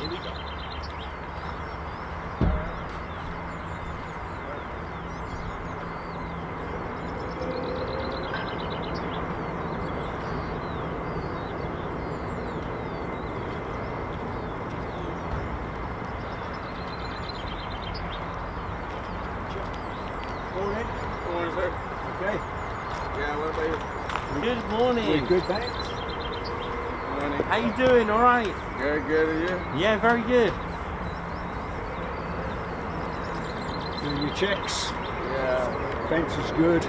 Here we go. Morning. Morning, sir. Okay. Yeah, what about you? Good morning. We're good, thanks. Morning. How you doing? All right? Good, good, are you? Yeah, very good. Doing your checks. Yeah. Fence is good.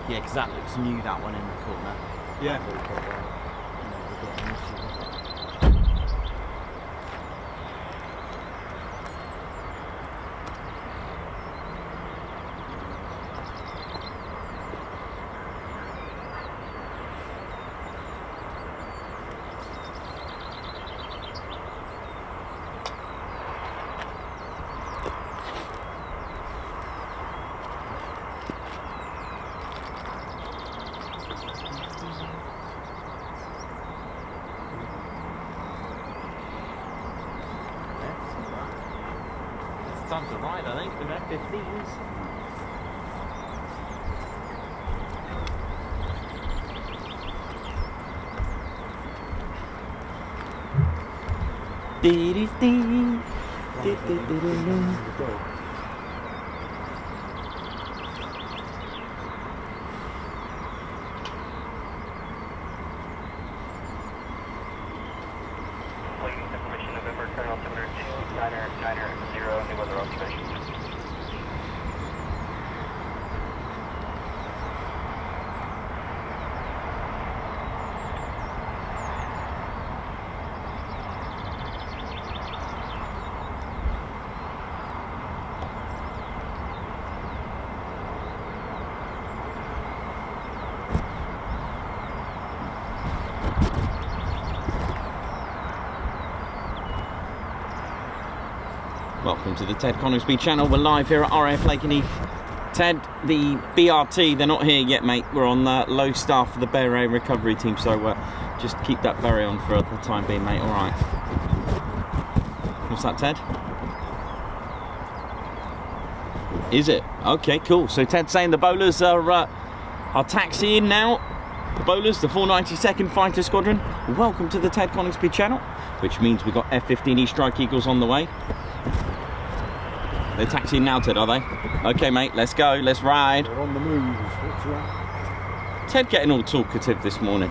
Yeah, because that looks new, that one in the corner. Yeah. It's time to ride, I think, with F-15s. Information November, Colonel 702, Niner 0, new weather observation. Welcome to the Ted Coningsby channel. We're live here at RAF Lakenheath. Ted, the BRT, they're not here yet, mate. We're on low staff for the Beret recovery team, so just keep that Beret on for the time being, mate. All right. What's that, Ted? Is it? Okay, cool. So Ted's saying the bowlers are taxiing now. The bowlers, the 492nd Fighter Squadron. Welcome to the Ted Coningsby channel, which means we've got F-15E Strike Eagles on the way. They're taxiing now, Ted, are they? Okay, mate, let's go, let's ride. They're on the move. What's that? Ted getting all talkative this morning.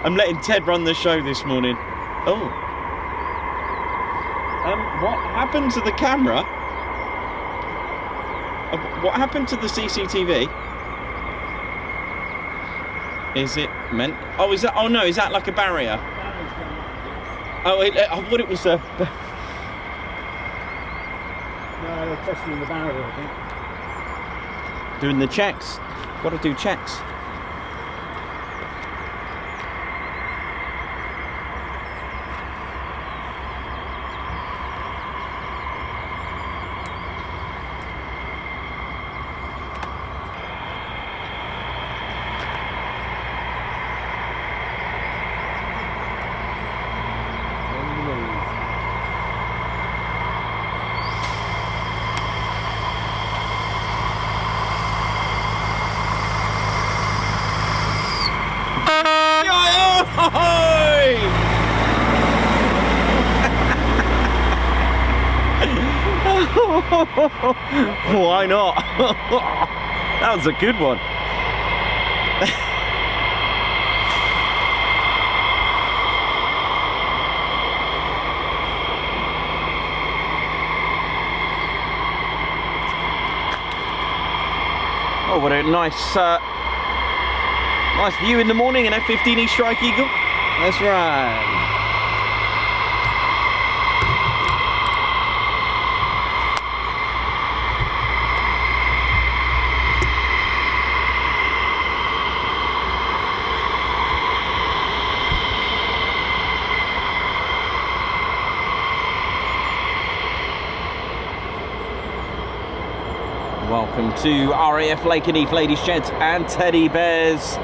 I'm letting Ted run the show this morning. Oh. What happened to the camera? What happened to the CCTV? Is it meant? Oh, is that? Oh no, is that like a barrier? Oh, I thought it was a. No, they're testing the barrier, I think. Doing the checks. Got to do checks. Why not? That was a good one. Oh, what a nice nice view in the morning, an F-15 Strike Eagle. That's right. Welcome to RAF Lakenheath, ladies, gents and teddy bears,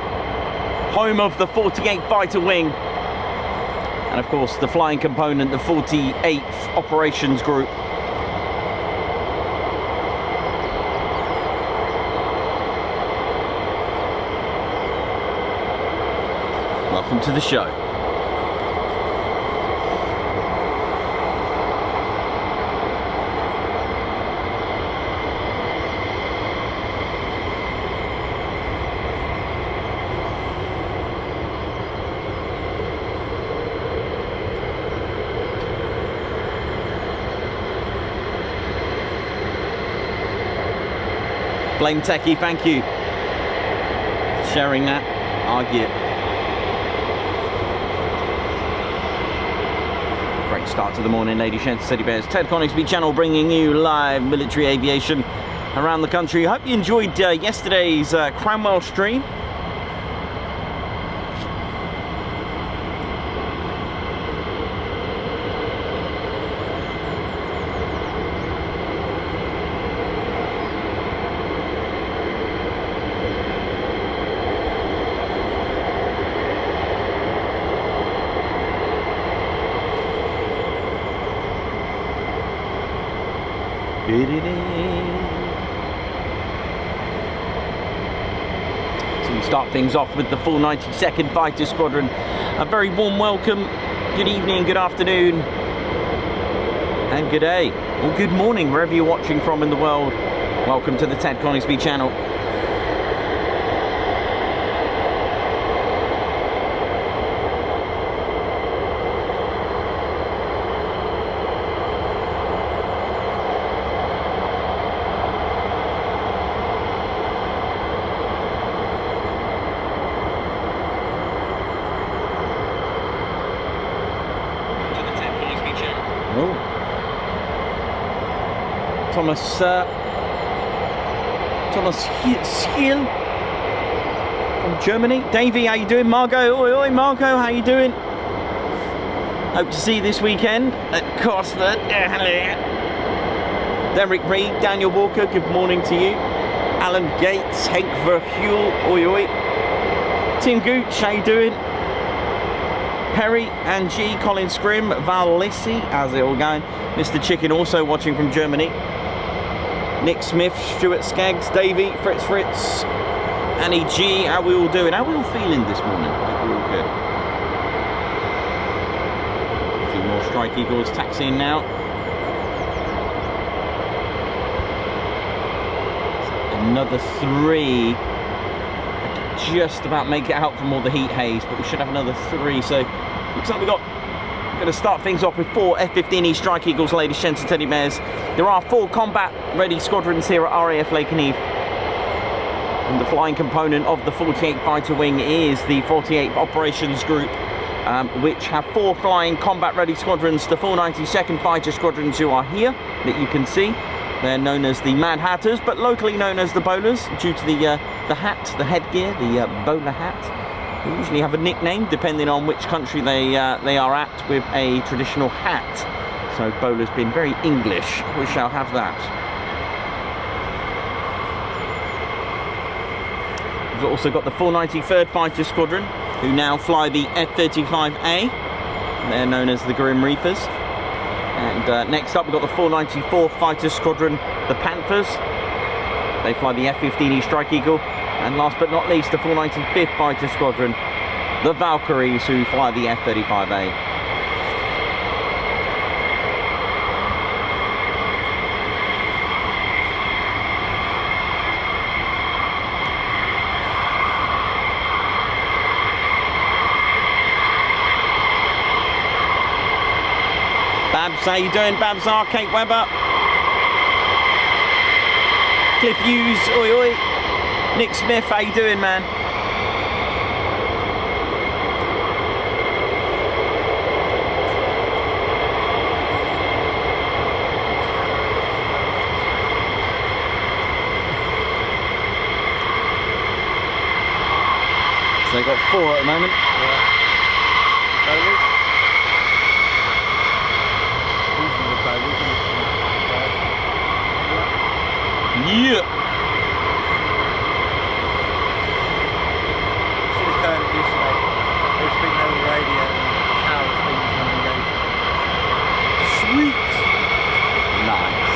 home of the 48th Fighter Wing, and of course the flying component, the 48th Operations Group. Welcome to the show. Blame Techie, thank you. Sharing that. Argue. Great start to the morning, ladies, gents, teddy bears. Ted Coningsby channel bringing you live military aviation around the country. Hope you enjoyed yesterday's Cranwell stream. So we start things off with the full 92nd Fighter Squadron. A very warm welcome, good evening, good afternoon, and good day, or good morning, wherever you're watching from in the world. Welcome to the Ted Coningsby channel. Thomas Schiel from Germany. Davey, how you doing? Margot, oi oi, Margot, how you doing? Hope to see you this weekend at Cosford. Derek Reed, Daniel Walker, good morning to you. Alan Gates, Henk Verhuel, oi oi. Tim Gooch, how you doing? Perry and G, Colin Scrim, Val Lissy, how's it all going? Mr. Chicken also watching from Germany. Nick Smith, Stuart Skaggs, Davey, Fritz, Annie G, how we all doing? How we all feeling this morning? Hope we're all good. A few more Strike Eagles taxiing now. Another three. Just about make it out from all the heat haze, but we should have another three. So looks like we're going to start things off with 4 F-15E Strike Eagles, ladies, gents and teddy bears. There are 4 combat ready squadrons here at RAF Lakenheath, and the flying component of the 48th Fighter Wing is the 48th Operations Group, which have 4 flying combat ready squadrons. The 492nd Fighter Squadrons who are here that you can see, they're known as the Mad Hatters, but locally known as the Bowlers due to the hat, the headgear, the bowler hat. They usually have a nickname depending on which country they are at, with a traditional hat. So bowler's been very English. We shall have that. We've also got the 493rd Fighter Squadron, who now fly the F-35A. They're known as the Grim Reapers. And next up we've got the 494th Fighter Squadron, the Panthers. They fly the F-15E Strike Eagle. And last but not least, the 495th Fighter Squadron, the Valkyries, who fly the F-35A. Babs, how you doing? Babs R, Kate Webber. Cliff Hughes, oi oi. Nick Smith, how you doing, man? So they've got 4 at the moment. Yeah. She's going this way. There's been no radio and tower things on the Sweet. Nice.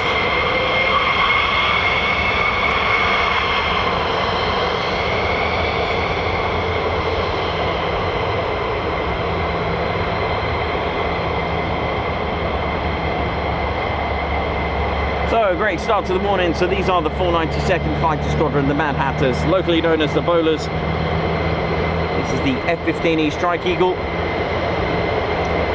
So, great start to the morning. So these are the 492nd Fighter Squadron, the Mad Hatters, locally known as the Bowlers. This is the F-15E Strike Eagle.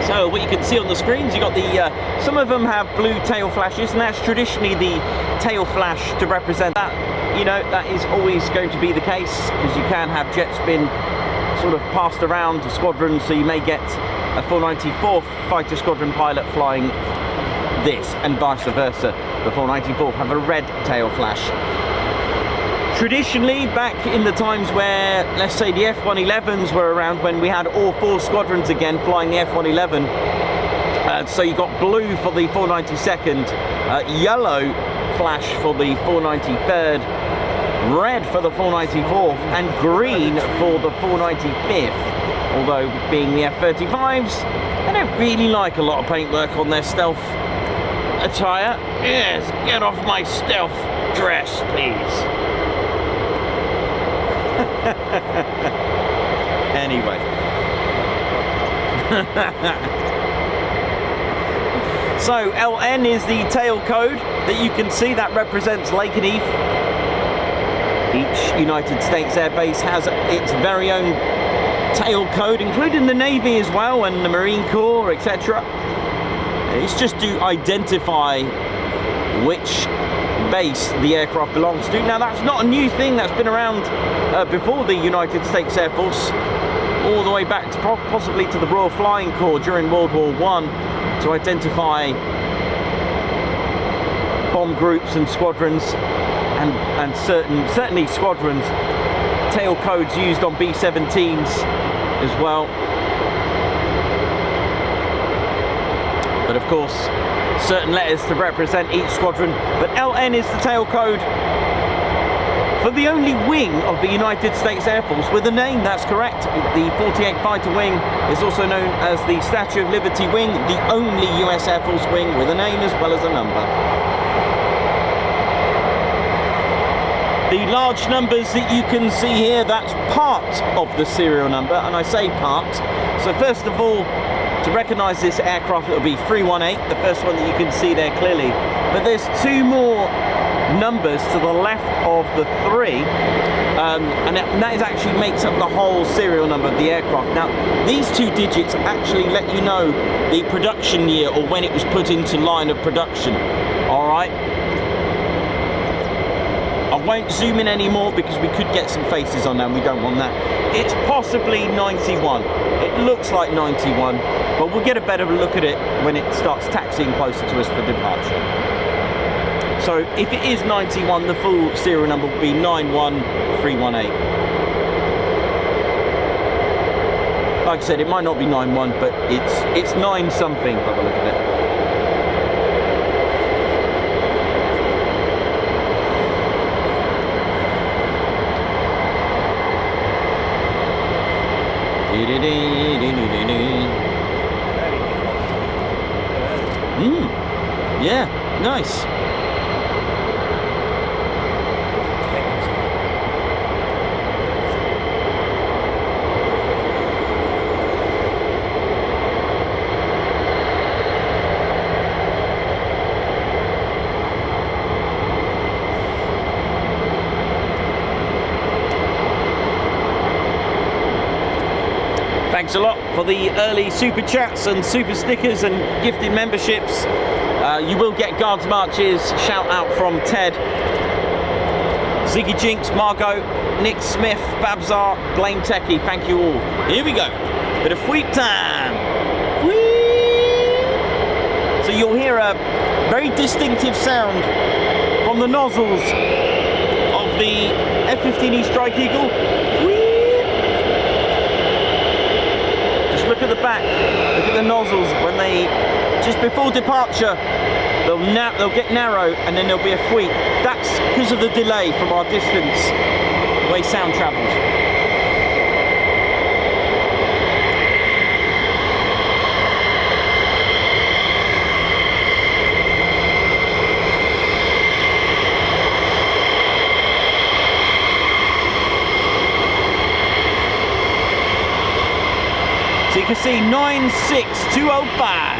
So what you can see on the screens, you got the, some of them have blue tail flashes, and that's traditionally the tail flash to represent that. You know, that is always going to be the case, because you can have jet spin sort of passed around to squadrons, so you may get a 494th Fighter Squadron pilot flying this, and vice versa. The 494th have a red tail flash. Traditionally, back in the times where, let's say, the F-111s were around, when we had all 4 squadrons again flying the F-111, so you got blue for the 492nd, yellow flash for the 493rd, red for the 494th, and green for the 495th. Although, being the F-35s, they don't really like a lot of paintwork on their stealth attire. Yes, get off my stealth dress, please. Anyway. So LN is the tail code that you can see that represents Lakenheath. Each United States Air Base has its very own tail code, including the Navy as well, and the Marine Corps, etc. It's just to identify which base the aircraft belongs to. Now, that's not a new thing, that's been around before the United States Air Force, all the way back to possibly to the Royal Flying Corps during World War I, to identify bomb groups and squadrons, and certainly squadrons. Tail codes used on B-17s as well. But of course, certain letters to represent each squadron. But LN is the tail code for the only wing of the United States Air Force with a name. That's correct. The 48 Fighter Wing is also known as the Statue of Liberty Wing, the only US Air Force wing with a name as well as a number. The large numbers that you can see here, that's part of the serial number, and I say part. So first of all, to recognise this aircraft, it'll be 318, the first one that you can see there clearly. But there's 2 more numbers to the left of the 3, and that is actually makes up the whole serial number of the aircraft. Now, these 2 digits actually let you know the production year, or when it was put into line of production. All right. I won't zoom in anymore because we could get some faces on there, and we don't want that. It's possibly 91. It looks like 91, but we'll get a better look at it when it starts taxiing closer to us for departure. So if it is 91, the full serial number will be 91318. Like I said, it might not be 91, but it's 9 something by the look of it. Yeah, nice. Thanks a lot for the early super chats and super stickers and gifted memberships. You will get Guards Marches, shout out from Ted, Ziggy Jinx, Margot, Nick Smith, Babzar, Blame Techie, thank you all. Here we go, bit of sweep time. Whee! So you'll hear a very distinctive sound from the nozzles of the F-15E Strike Eagle. Whee! Just look at the back, look at the nozzles when they, just before departure, they'll get narrow and then there'll be a sweep. That's because of the delay from our distance, the way sound travels. So you can see 96205.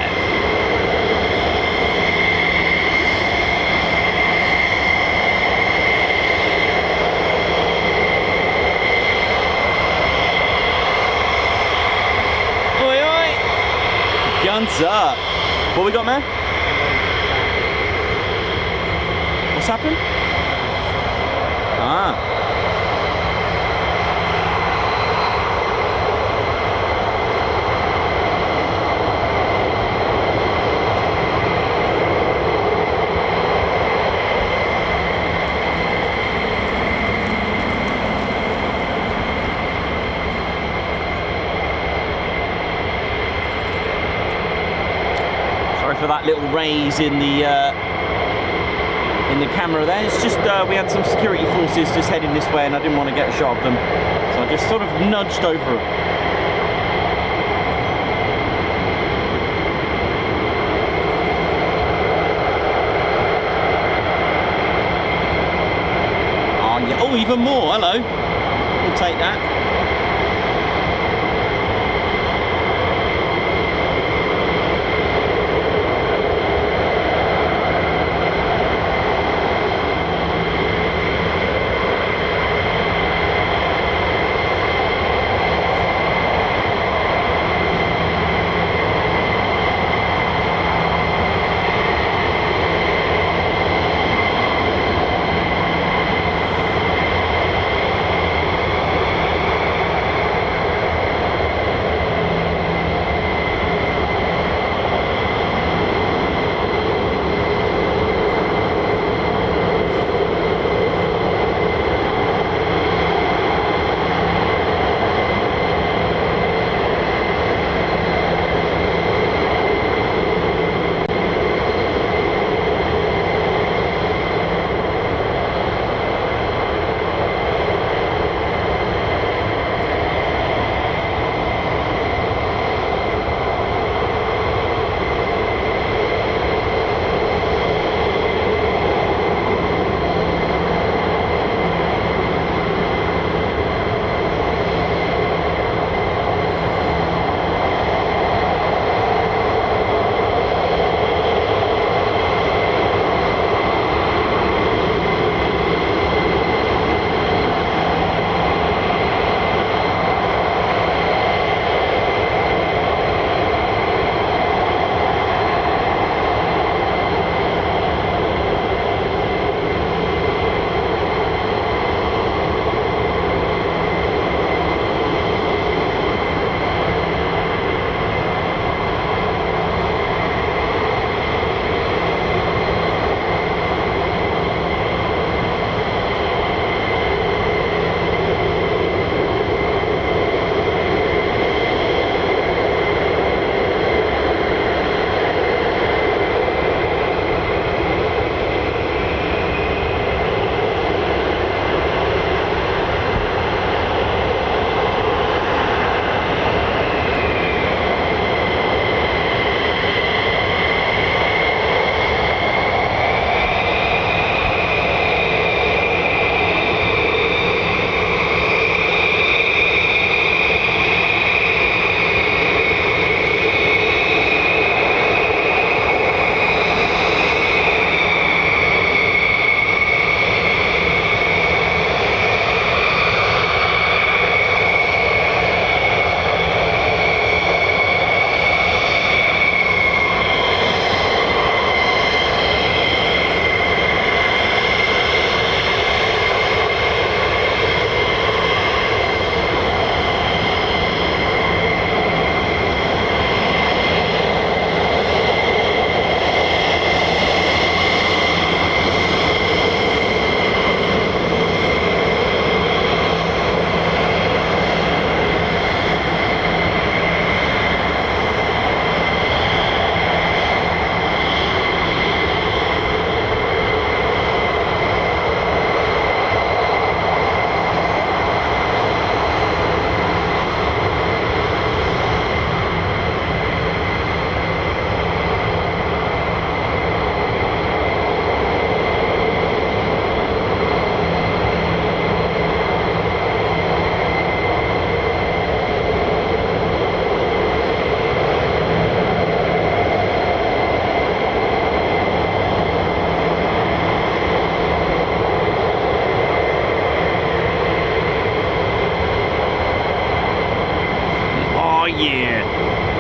Guns up. What we got, man? What's happened? Ah. For that little raise in the camera there. It's just we had some security forces just heading this way and I didn't want to get a shot of them, so I just sort of nudged over them. Oh yeah, oh even more, hello, we'll take that.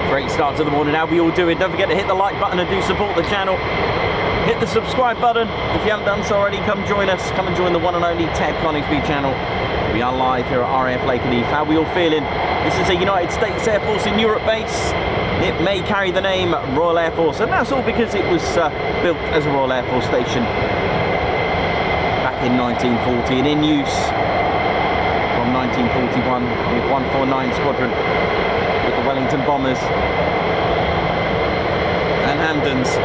Great start to the morning. How we all doing? Don't forget to hit the like button and do support the channel. Hit the subscribe button if you haven't done so already. Come join us. Come and join the one and only Ted Coningsby channel. We are live here at RAF Lakenheath. How are we all feeling? This is a United States Air Force in Europe base. It may carry the name Royal Air Force, and that's all because it was built as a Royal Air Force station back in 1940 and in use from 1941 with 149 Squadron with the Wellington bombers and Hampdens.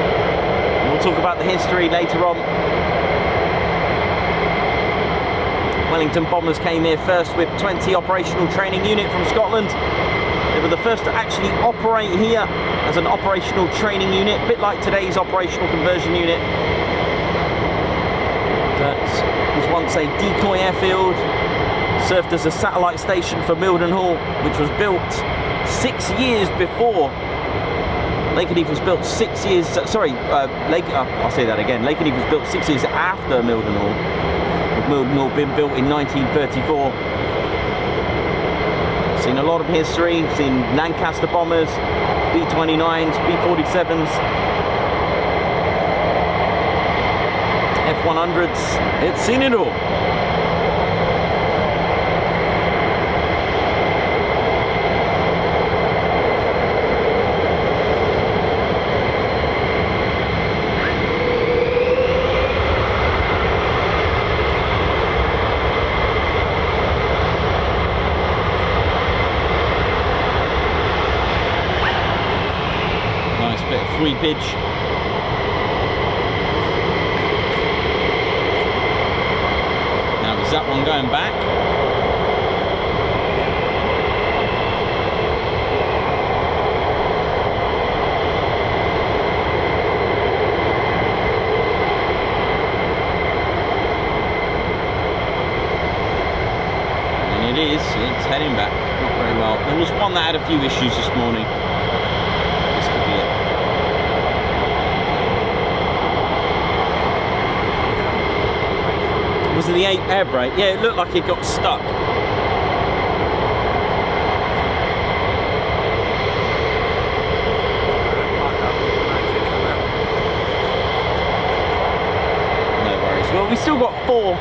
We'll talk about the history later on. Wellington bombers came here first with 20 operational training unit from Scotland. They were the first to actually operate here as an operational training unit, a bit like today's operational conversion unit. That was once a decoy airfield, served as a satellite station for Mildenhall, which was built 6 years before. Lakenheath was built 6 years, I'll say that again. Lakenheath was built 6 years after Mildenhall, with Mildenhall being built in 1934. Seen a lot of history, seen Lancaster bombers, B-29s, B-47s, F-100s, it's seen it all. Free pitch. Now is that one going back? And it is, it's heading back, not very well. There was one that had a few issues this morning. This could be it. Was it the 8 air brake? Yeah, it looked like it got stuck. No worries. Well, we still got 4.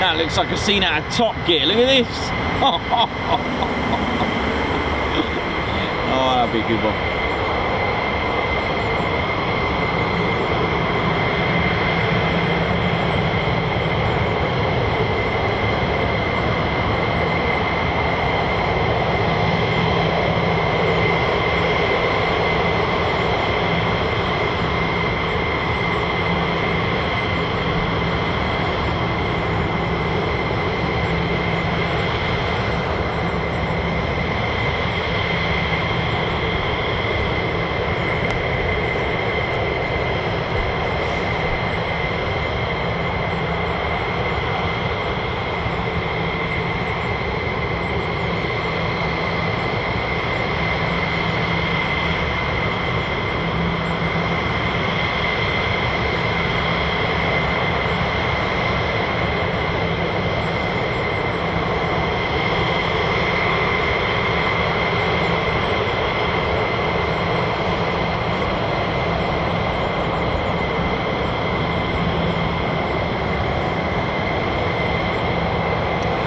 That looks like a scene out of Top Gear. Look at this. Oh, that'd be a good one.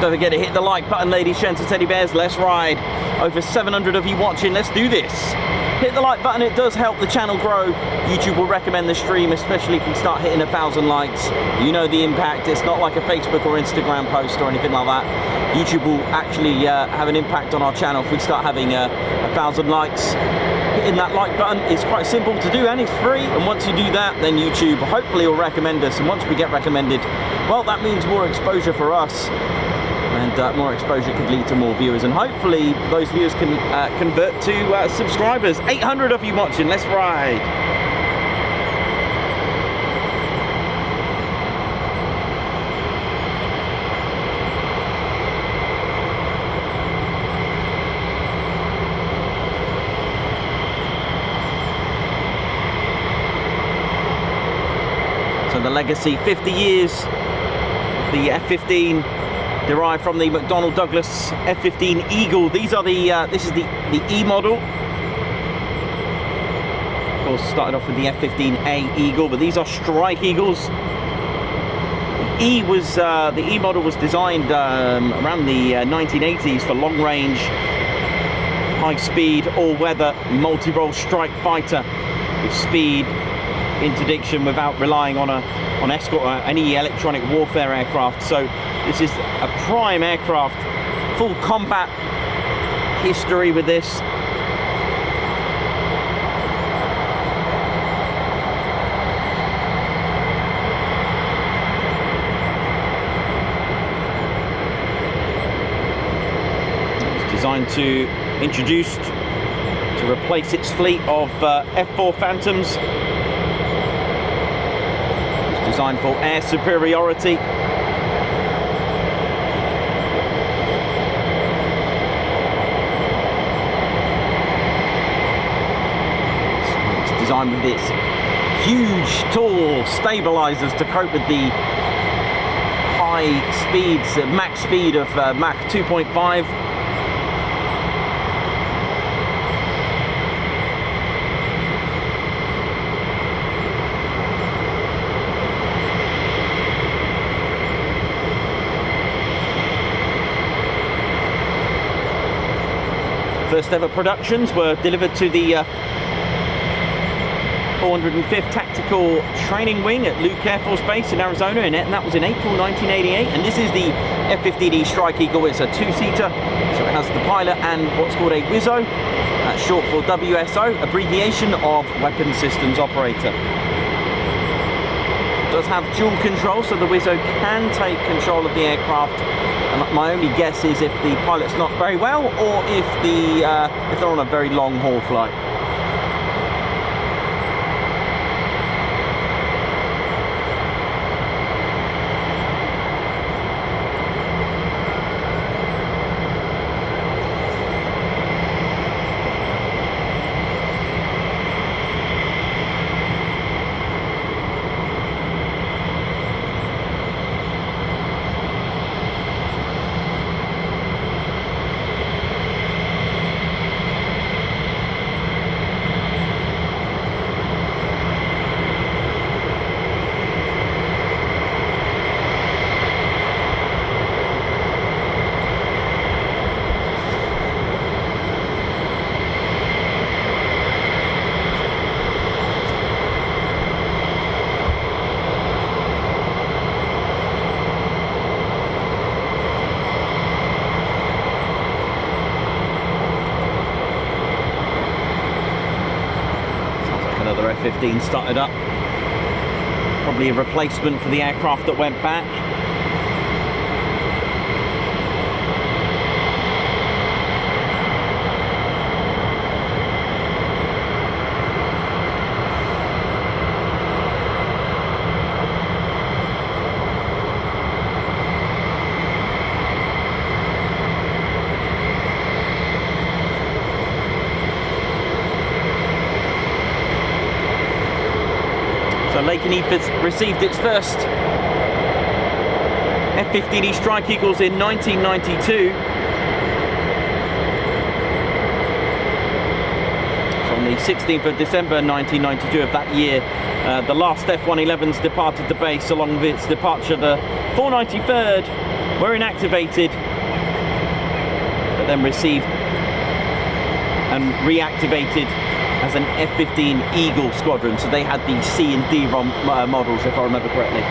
Don't forget to hit the like button, ladies, gents and teddy bears. Let's ride. Over 700 of you watching. Let's do this. Hit the like button. It does help the channel grow. YouTube will recommend the stream, especially if we start hitting 1,000 likes. You know the impact. It's not like a Facebook or Instagram post or anything like that. YouTube will actually have an impact on our channel if we start having 1,000 likes. Hitting that like button is quite simple to do and it's free, and once you do that, then YouTube hopefully will recommend us, and once we get recommended, well, that means more exposure for us, and more exposure could lead to more viewers, and hopefully those viewers can convert to subscribers. 800 of you watching. Let's ride. So the legacy, 50 years, the F-15 derived from the McDonnell Douglas F-15 Eagle. These are the, this is the E model. Of course, started off with the F-15A Eagle, but these are Strike Eagles. The E model was designed around the 1980s for long range, high speed, all-weather, multi-role strike fighter with speed, interdiction without relying on escort or any electronic warfare aircraft. So this is a prime aircraft, full combat history with this. It's designed to replace its fleet of F4 Phantoms. Designed for air superiority. It's designed with its huge, tall stabilizers to cope with the high speeds, max speed of Mach 2.5. First ever productions were delivered to the 405th Tactical Training Wing at Luke Air Force Base in Arizona, and that was in April 1988. And this is the F-15E Strike Eagle. It's a two-seater, so it has the pilot and what's called a WISO, short for WSO, abbreviation of Weapon Systems Operator. It does have dual control, so the WISO can take control of the aircraft. And my only guess is if the pilot's not very well, or if they're on a very long haul flight. F-15 started up. Probably a replacement for the aircraft that went back. So Lakenheath has received its first F-15E Strike Eagles in 1992. So on the 16th of December 1992 of that year, the last F-111s departed the base. Along with its departure, the 493rd were inactivated, but then received and reactivated as an F-15 Eagle squadron. So they had the C and D models, if I remember correctly.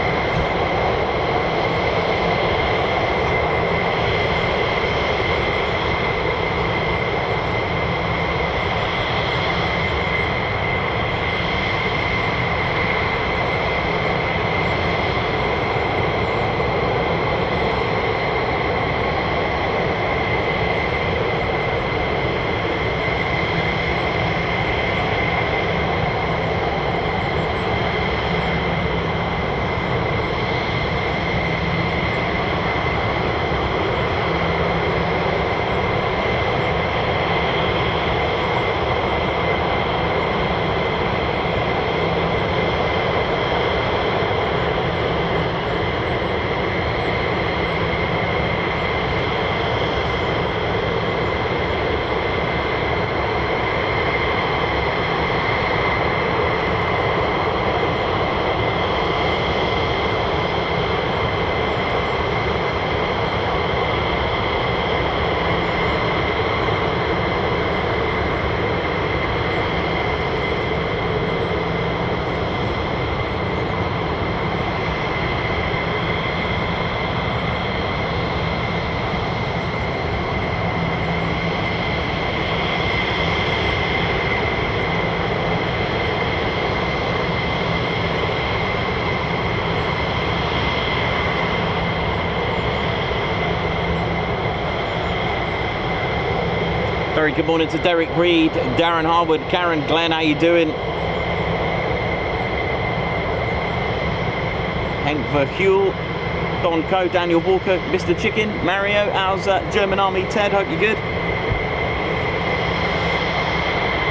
Very good morning to Derek Reed, Darren Harwood, Karen, Glenn, how you doing? Henk Verhuel, Don Coe, Daniel Walker, Mr. Chicken, Mario, how's German Army, Ted, hope you're good.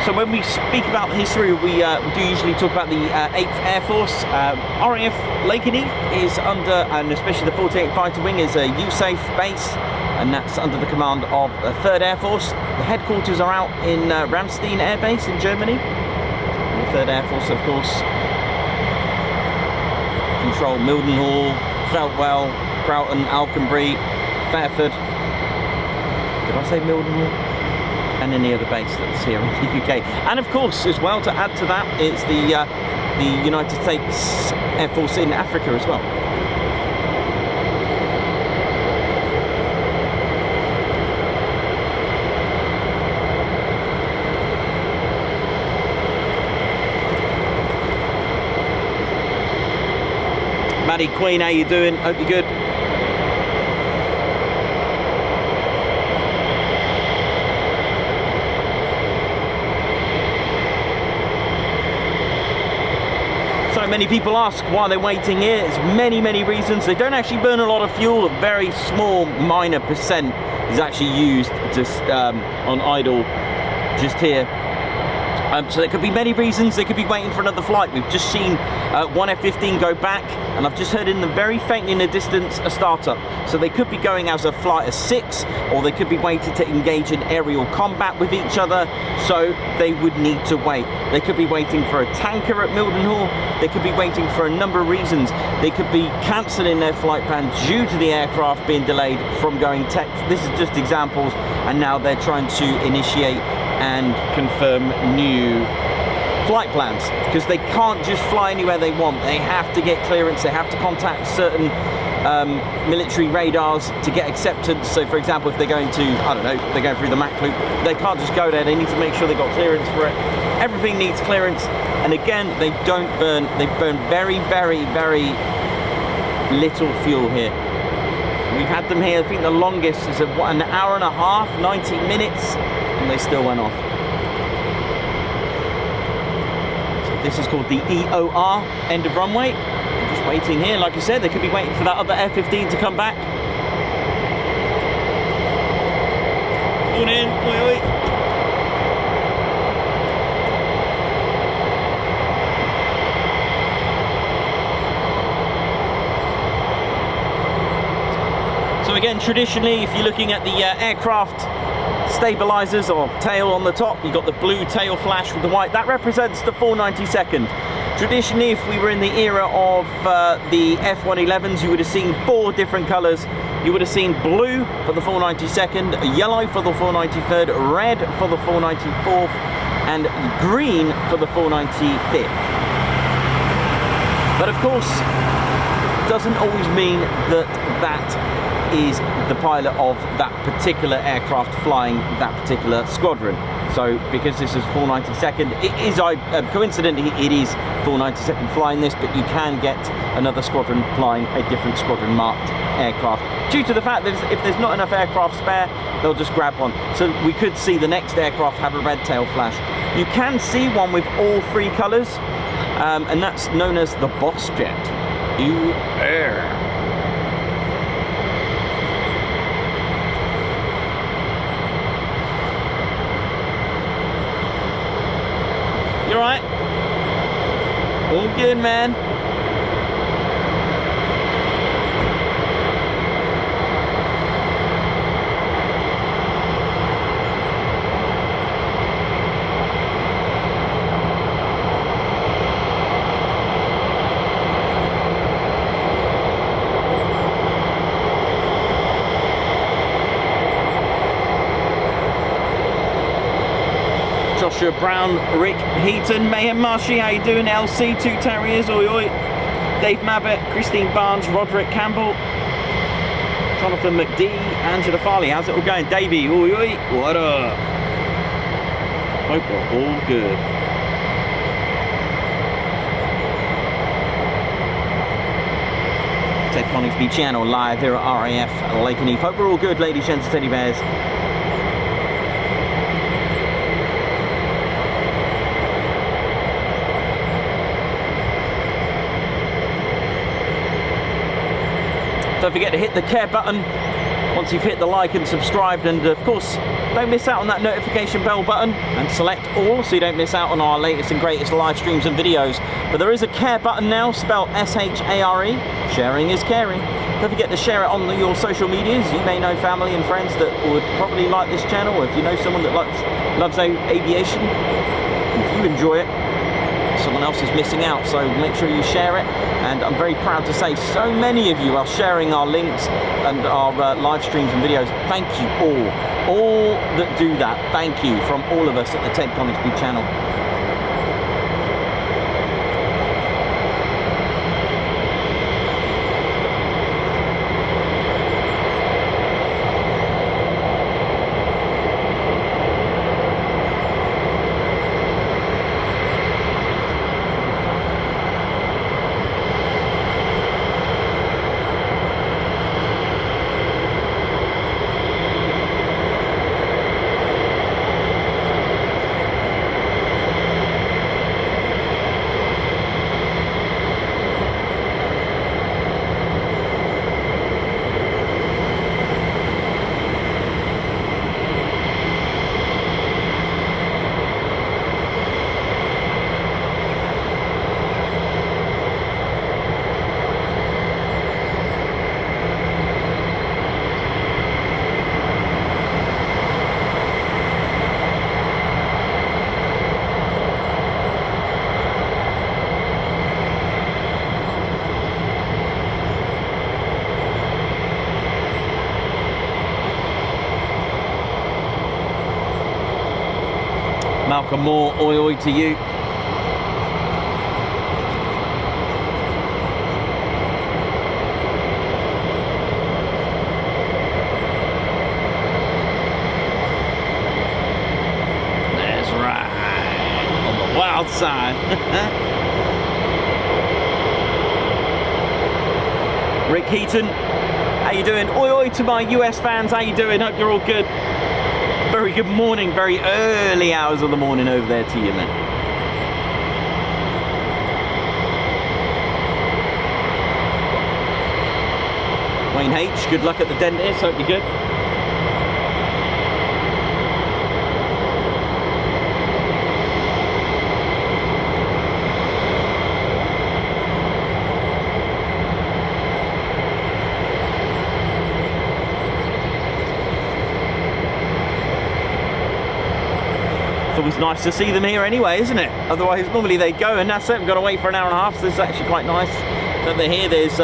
So when we speak about history, we do usually talk about the 8th Air Force. RAF Lakenheath is under, and especially the 48th Fighter Wing, is a USAFE base, and that's under the command of the 3rd Air Force. The headquarters are out in Ramstein Air Base in Germany. And the 3rd Air Force, of course, control Mildenhall, Feltwell, Broughton, Alconbury, Fairford. Did I say Mildenhall? And any other base that's here in the UK. And of course, as well, to add to that, it's the United States Air Force in Africa as well. Maddie Queen, how you doing? Hope you're good. So many people ask why they're waiting here. There's many reasons. They don't actually burn a lot of fuel. A very small, minor percent is actually used just on idle just here. So there could be many reasons. They could be waiting for another flight. We've just seen one F-15 go back, and I've just heard in the very faintly in the distance a startup. So they could be going as a flight of 6, or they could be waiting to engage in aerial combat with each other. So they would need to wait. They could be waiting for a tanker at Mildenhall. They could be waiting for a number of reasons. They could be cancelling their flight plan due to the aircraft being delayed from going tech. This is just examples, and now they're trying to initiate and confirm new flight plans, because they can't just fly anywhere they want. They have to get clearance. They have to contact certain military radars to get acceptance. So for example, if they're going to, I don't know, they're going through the MAC loop, they can't just go there. They need to make sure they've got clearance for it. Everything needs clearance, And again, they don't burn. They burn very, very, very little fuel here. We've had them here, I think the longest is an hour and a half, 90 minutes, and they still went off. So this is called the EOR, end of runway. I'm just waiting here, like I said, they could be waiting for that other F-15 to come back. Going in, oi, oi. So again, traditionally, if you're looking at the aircraft stabilizers or tail on the top, you've got the blue tail flash with the white. That represents the 492nd. Traditionally, if we were in the era of the F-111s, you would have seen 4 different colors. You would have seen blue for the 492nd, yellow for the 493rd, red for the 494th, and green for the 495th. But of course, it doesn't always mean that that is the pilot of that particular aircraft flying that particular squadron. So because this is 492nd, it is coincidentally it is 492nd flying this, but you can get another squadron flying a different squadron marked aircraft due to the fact that if there's not enough aircraft spare, they'll just grab one. So we could see the next aircraft have a red tail flash. You can see one with all 3 colors, and that's known as the boss jet. You air. You alright? All good, man. Joshua Brown, Rick Heaton, Mayhem Marshy, how you doing? LC, 2 Terriers, oi oi. Dave Mabbott, Christine Barnes, Roderick Campbell, Jonathan McD, Angela Farley, how's it all going? Davey, oi oi, what up? Hope we're all good. Ted Coningsby channel live here at RAF Lakenheath. Hope we're all good, ladies, gents, and teddy bears. Don't forget to hit the care button once you've hit the like and subscribed, and of course don't miss out on that notification bell button and select all so you don't miss out on our latest and greatest live streams and videos. But there is a care button now, spelled S-H-A-R-E. Sharing is caring. Don't forget to share it on your social medias. You may know family and friends that would probably like this channel, or if you know someone that loves aviation, if you enjoy it, someone else is missing out, so make sure you share it. And I'm very proud to say so many of you are sharing our links and our live streams and videos. Thank you all that do that. Thank you from all of us at the Ted Coningsby channel. Malcolm Moore, oi oi to you. That's right. On the outside. Rick Heaton, how you doing? Oi oi to my US fans, how you doing? Hope you're all good. Very good morning, very early hours of the morning over there to you, man. Wayne H, good luck at the dentist, hope you're good. It's always nice to see them here anyway, isn't it? Otherwise, normally they go, and that's it. We've got to wait for an hour and a half, so this is actually quite nice that they're here. There's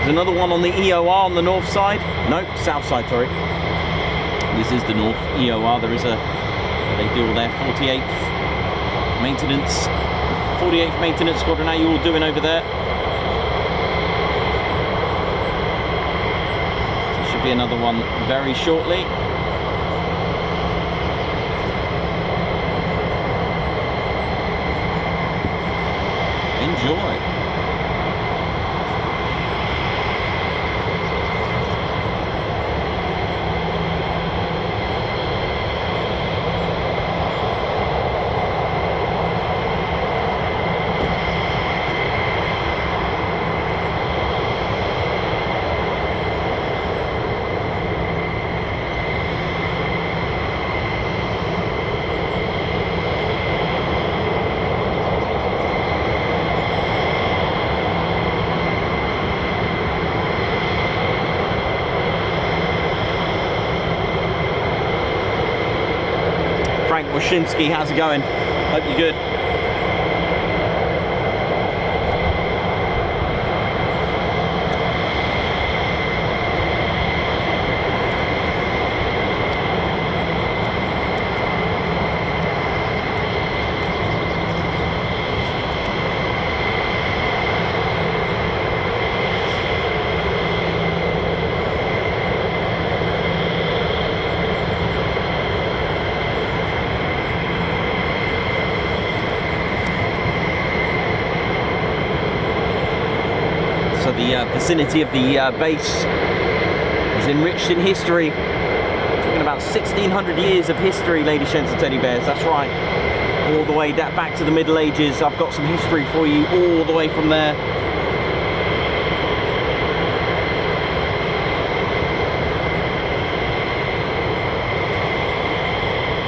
another one on the EOR on the north side. No, south side, sorry. This is the north EOR. There is a, they do all their 48th maintenance, 48th maintenance squadron. How you all doing over there? There should be another one very shortly. Enjoy. Washinsky, how's it going? Hope you're good. The vicinity of the base is enriched in history. Talking about 1600 years of history, ladies, gents and teddy bears, that's right. All the way back to the Middle Ages. I've got some history for you all the way from there.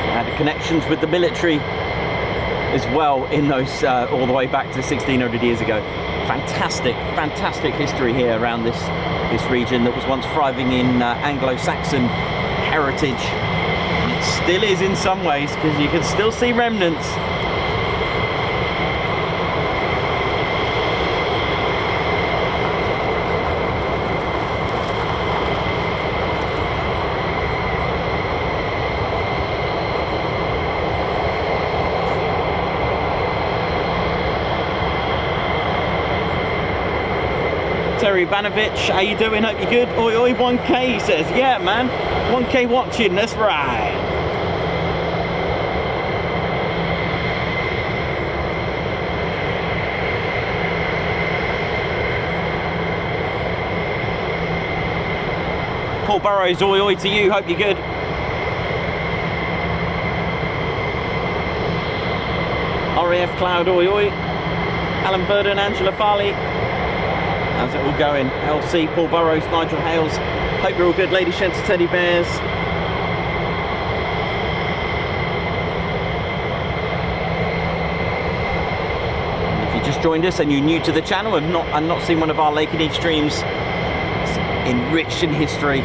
I had connections with the military as well in those all the way back to 1600 years ago. Fantastic, fantastic history here around this region that was once thriving in Anglo-Saxon heritage. And it still is in some ways, because you can still see remnants. Terry Banovich, how you doing? Hope you're good. Oi oi 1K, he says. Yeah man, 1K watching, that's right. Paul Burrows, oi oi to you, hope you're good. RAF Cloud, oi oi. Alan Burden, Angela Farley. How's it all going? LC, Paul Burrows, Nigel Hales. Hope you're all good, ladies, gents, teddy bears. And if you just joined us and you're new to the channel and not seen one of our Lakenheath streams, it's enriched in history.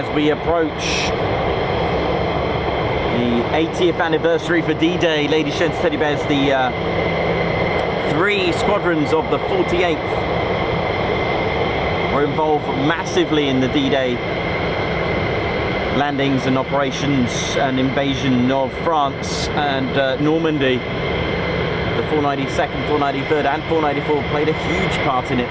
as we approach the 80th anniversary for D-Day. Ladies, gents, teddy bears, the 3 squadrons of the 48th were involved massively in the D-Day landings and operations and invasion of France and Normandy. The 492nd, 493rd and 494 played a huge part in it.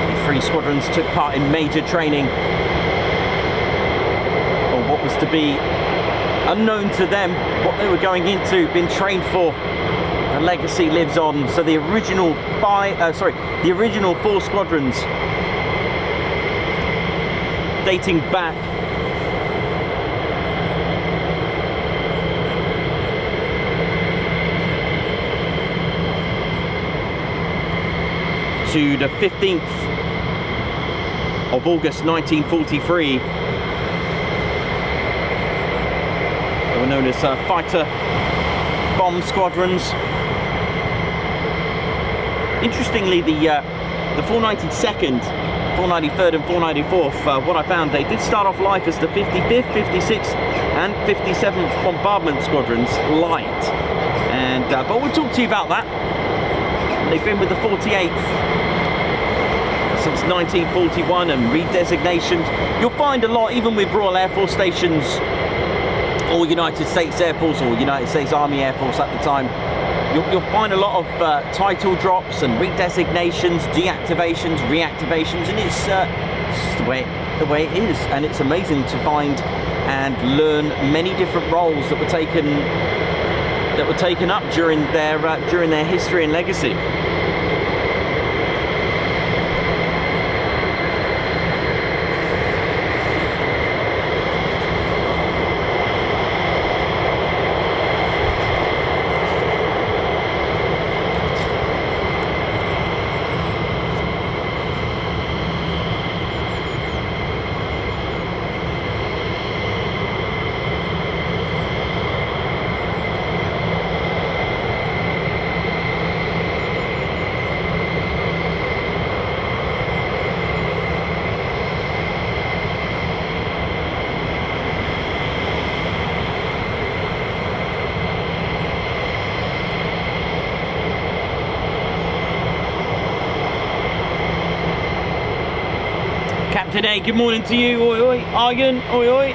The 3 squadrons took part in major training, or what was to be unknown to them, what they were going into, been trained for. The legacy lives on. So the original 4 squadrons, dating back to the 15th of August 1943. They were known as fighter bomb squadrons. Interestingly, the 492nd, 493rd and 494th, what I found, they did start off life as the 55th, 56th and 57th bombardment squadrons, light. And but we'll talk to you about that. They've been with the 48th since 1941 and redesignations. You'll find a lot, even with Royal Air Force stations or United States Air Force or United States Army Air Force at the time. You'll find a lot of title drops and redesignations, deactivations, reactivations, and it's just the way it is. And it's amazing to find and learn many different roles that were taken up during their history and legacy. Captain A, good morning to you. Oi oi, Argan, oi oi.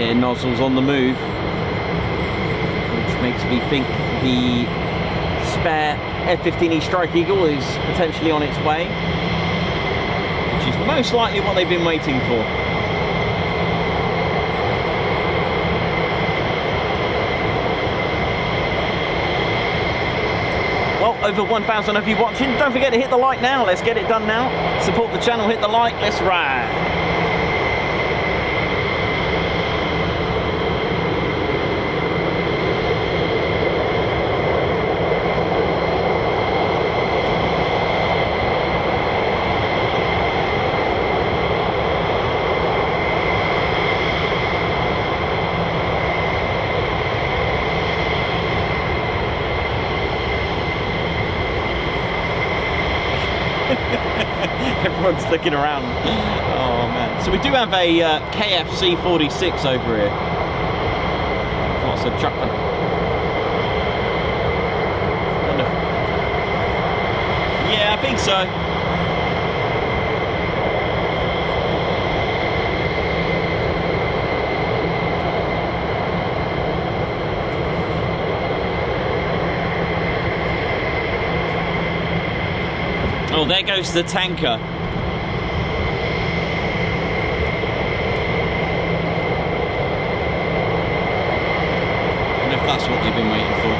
Nozzles on the move, which makes me think the spare F-15E Strike Eagle is potentially on its way, which is most likely what they've been waiting for. Well, over 1,000 of you watching. Don't forget to hit the like now. Let's get it done now. Support the channel, hit the like, let's ride. Everyone's looking around. Oh man. So we do have a KFC 46 over here. Lots of chocolate. Yeah, I think so. Oh, there goes the tanker. And if that's what they've been waiting for.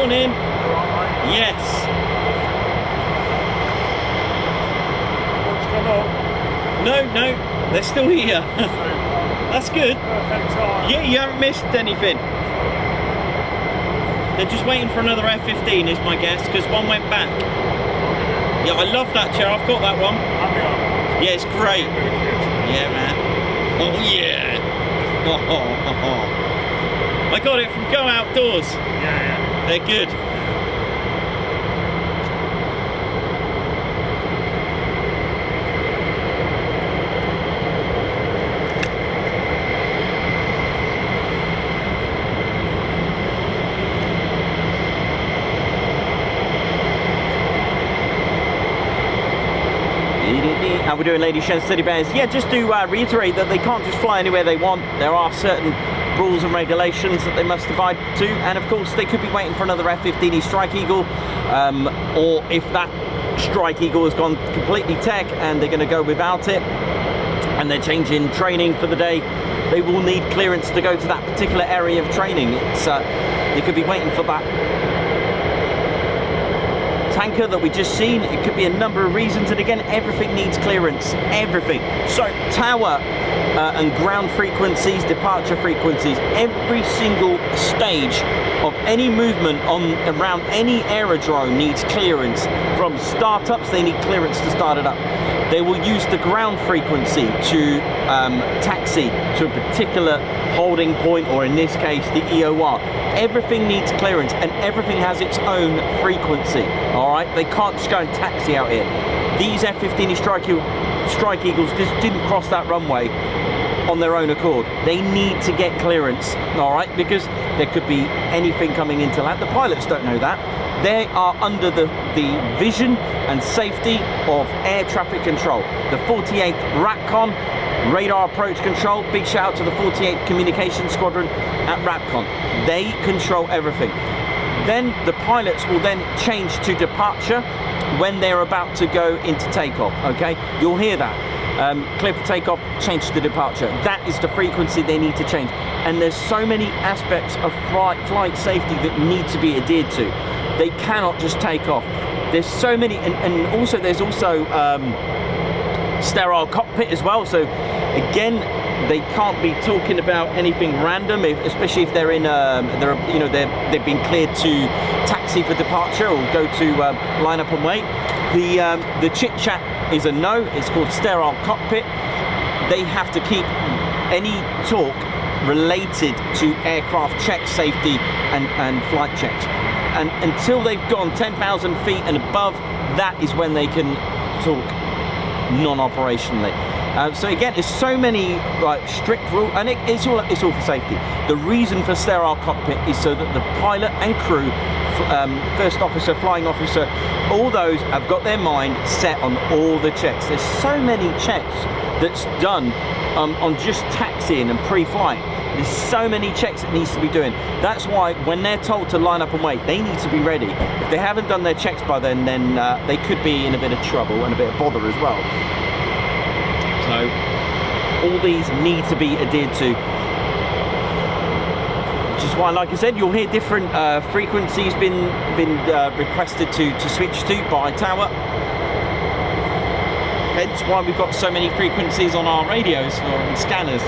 Morning. Yes. What's gone on? No, they're still here. That's good. Perfect time. Yeah, you haven't missed anything. They're just waiting for another F-15 is my guess, because one went back. Yeah, I love that chair. I've got that one. Yeah, it's great. Yeah, man. Oh, yeah. I got it from Go Outdoors. Yeah. They're good. How we doing, ladies and teddy bears? Yeah, just to reiterate that they can't just fly anywhere they want. There are certain rules and regulations that they must abide to, and of course they could be waiting for another F-15 Strike Eagle, or if that Strike Eagle has gone completely tech and they're going to go without it and they're changing training for the day, they will need clearance to go to that particular area of training. It's they could be waiting for that tanker that we just seen. It could be a number of reasons, and again, everything needs clearance, everything. So tower and ground frequencies, departure frequencies, every single stage of any movement on around any aerodrome needs clearance. From startups, they need clearance to start it up. They will use the ground frequency to taxi to a particular holding point, or in this case the EOR. Everything needs clearance, and everything has its own frequency. All right, they can't just go and taxi out here. These F-15 Strike Eagles just didn't cross that runway on their own accord. They need to get clearance, all right, because there could be anything coming into land. The pilots don't know that. They are under the vision and safety of air traffic control. The 48th RAPCON, radar approach control. Big shout out to the 48th Communications Squadron at RAPCON. They control everything. Then the pilots will then change to departure when they're about to go into takeoff, okay? You'll hear that. Clear for takeoff, change to departure. That is the frequency they need to change. And there's so many aspects of flight safety that need to be adhered to. They cannot just take off. There's so many, and also there's also sterile cockpit as well. So again, they can't be talking about anything random, especially if they're in they've been cleared to taxi for departure or go to line up and wait. The chit chat is a no. It's called sterile cockpit. They have to keep any talk related to aircraft check safety and flight checks, and until they've gone 10,000 feet and above, that is when they can talk non-operationally. So again, there's so many strict rules, and it's all for safety. The reason for sterile cockpit is so that the pilot and crew, first officer, flying officer, all those have got their mind set on all the checks. There's so many checks that's done on just taxiing and pre-flight. There's so many checks that needs to be doing. That's why when they're told to line up and wait, they need to be ready. If they haven't done their checks by then they could be in a bit of trouble and a bit of bother as well. So all these need to be adhered to, which is why, like I said, you'll hear different frequencies been requested to switch to by tower. Hence why we've got so many frequencies on our radios or scanners.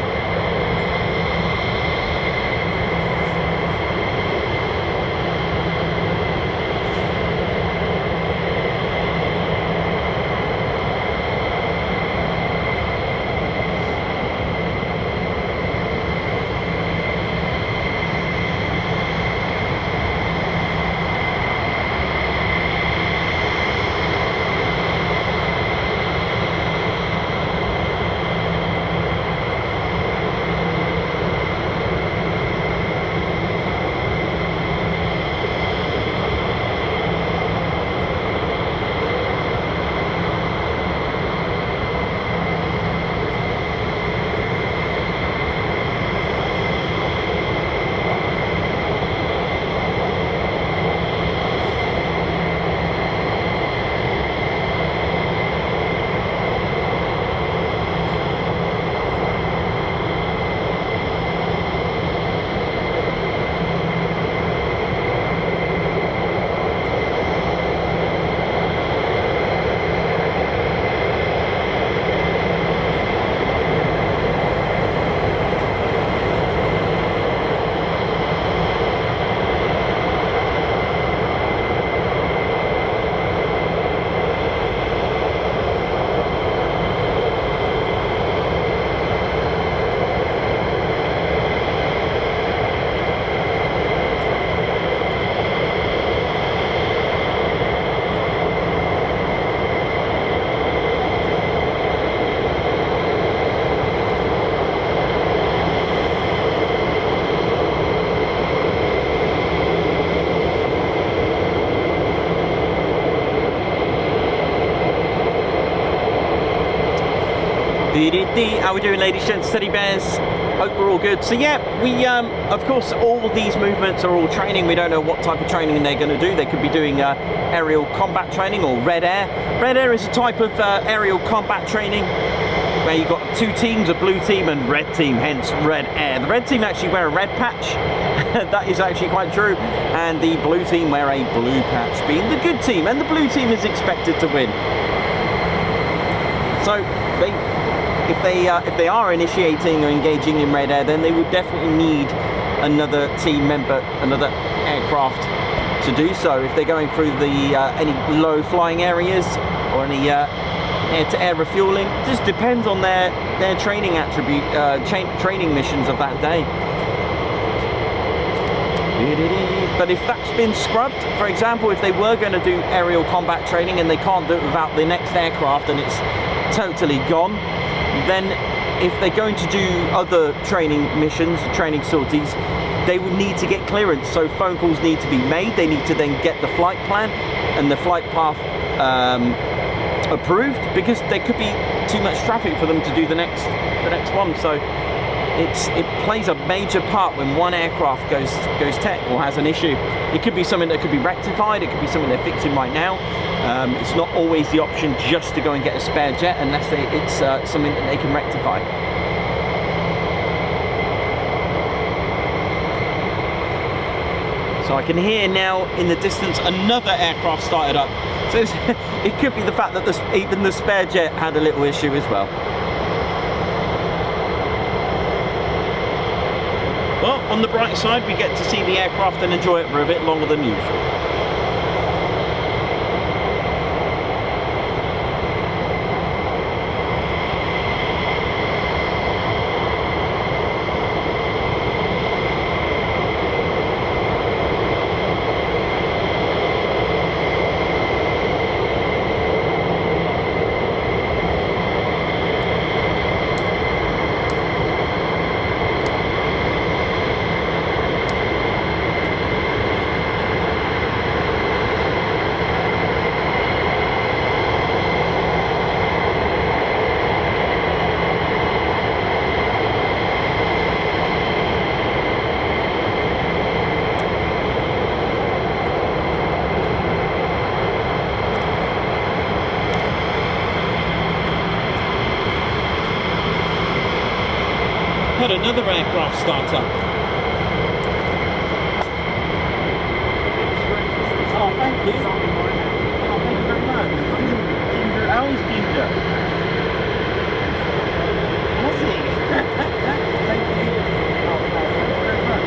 How we doing, ladies, gents, teddy bears? Hope we're all good. So yeah, we of course all these movements are all training. We don't know what type of training they're going to do. They could be doing aerial combat training or red air. Red air is a type of aerial combat training where you've got two teams, a blue team and red team, hence red air. The red team actually wear a red patch. That is actually quite true. And the blue team wear a blue patch, being the good team, and the blue team is expected to win. So if they are initiating or engaging in red air, then they would definitely need another team member, another aircraft to do so. If they're going through the any low flying areas or any air-to-air refueling, it just depends on their training attribute, training missions of that day. But if that's been scrubbed, for example, if they were going to do aerial combat training and they can't do it without the next aircraft and it's totally gone, then if they're going to do other training missions, training sorties, they would need to get clearance. So phone calls need to be made. They need to then get the flight plan and the flight path approved, because there could be too much traffic for them to do the next one. So it plays a major part when one aircraft goes tech or has an issue. It could be something that could be rectified. It could be something they're fixing right now. It's not always the option just to go and get a spare jet unless it's something that they can rectify. So I can hear now in the distance another aircraft started up. So it could be the fact that even the spare jet had a little issue as well. Well, on the bright side, we get to see the aircraft and enjoy it for a bit longer than usual. Had another aircraft start up. Oh, thank you. Oh, thank you very much. Ginger, how's Ginger? Ozzie. Thank you. Oh, thank you very much.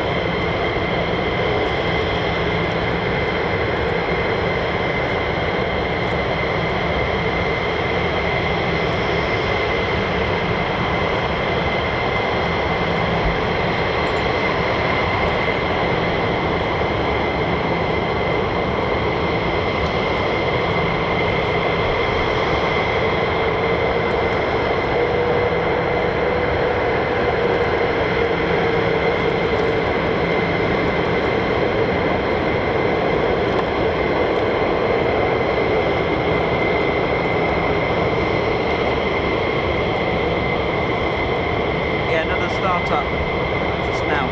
Just now.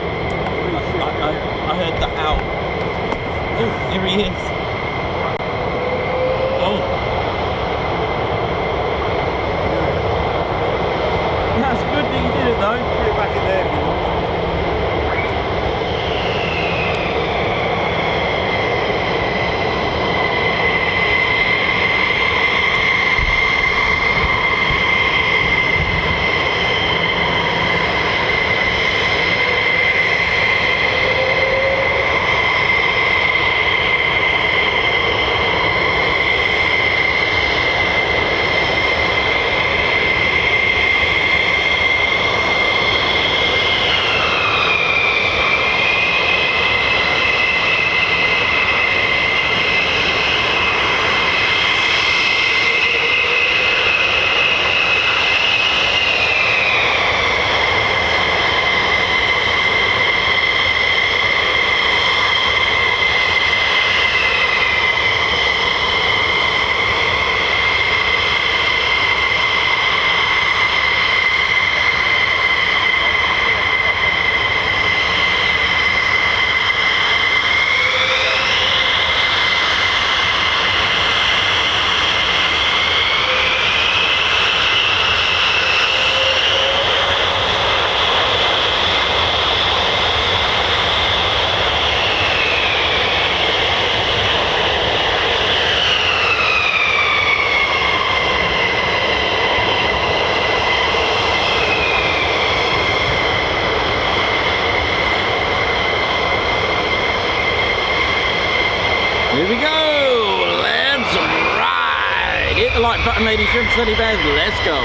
I heard the owl. Oh, here he is. Oh. That's good that you did it though. Put it back in there. we go. Let's ride. Hit the like button, ladies and teddy bears. Let's go.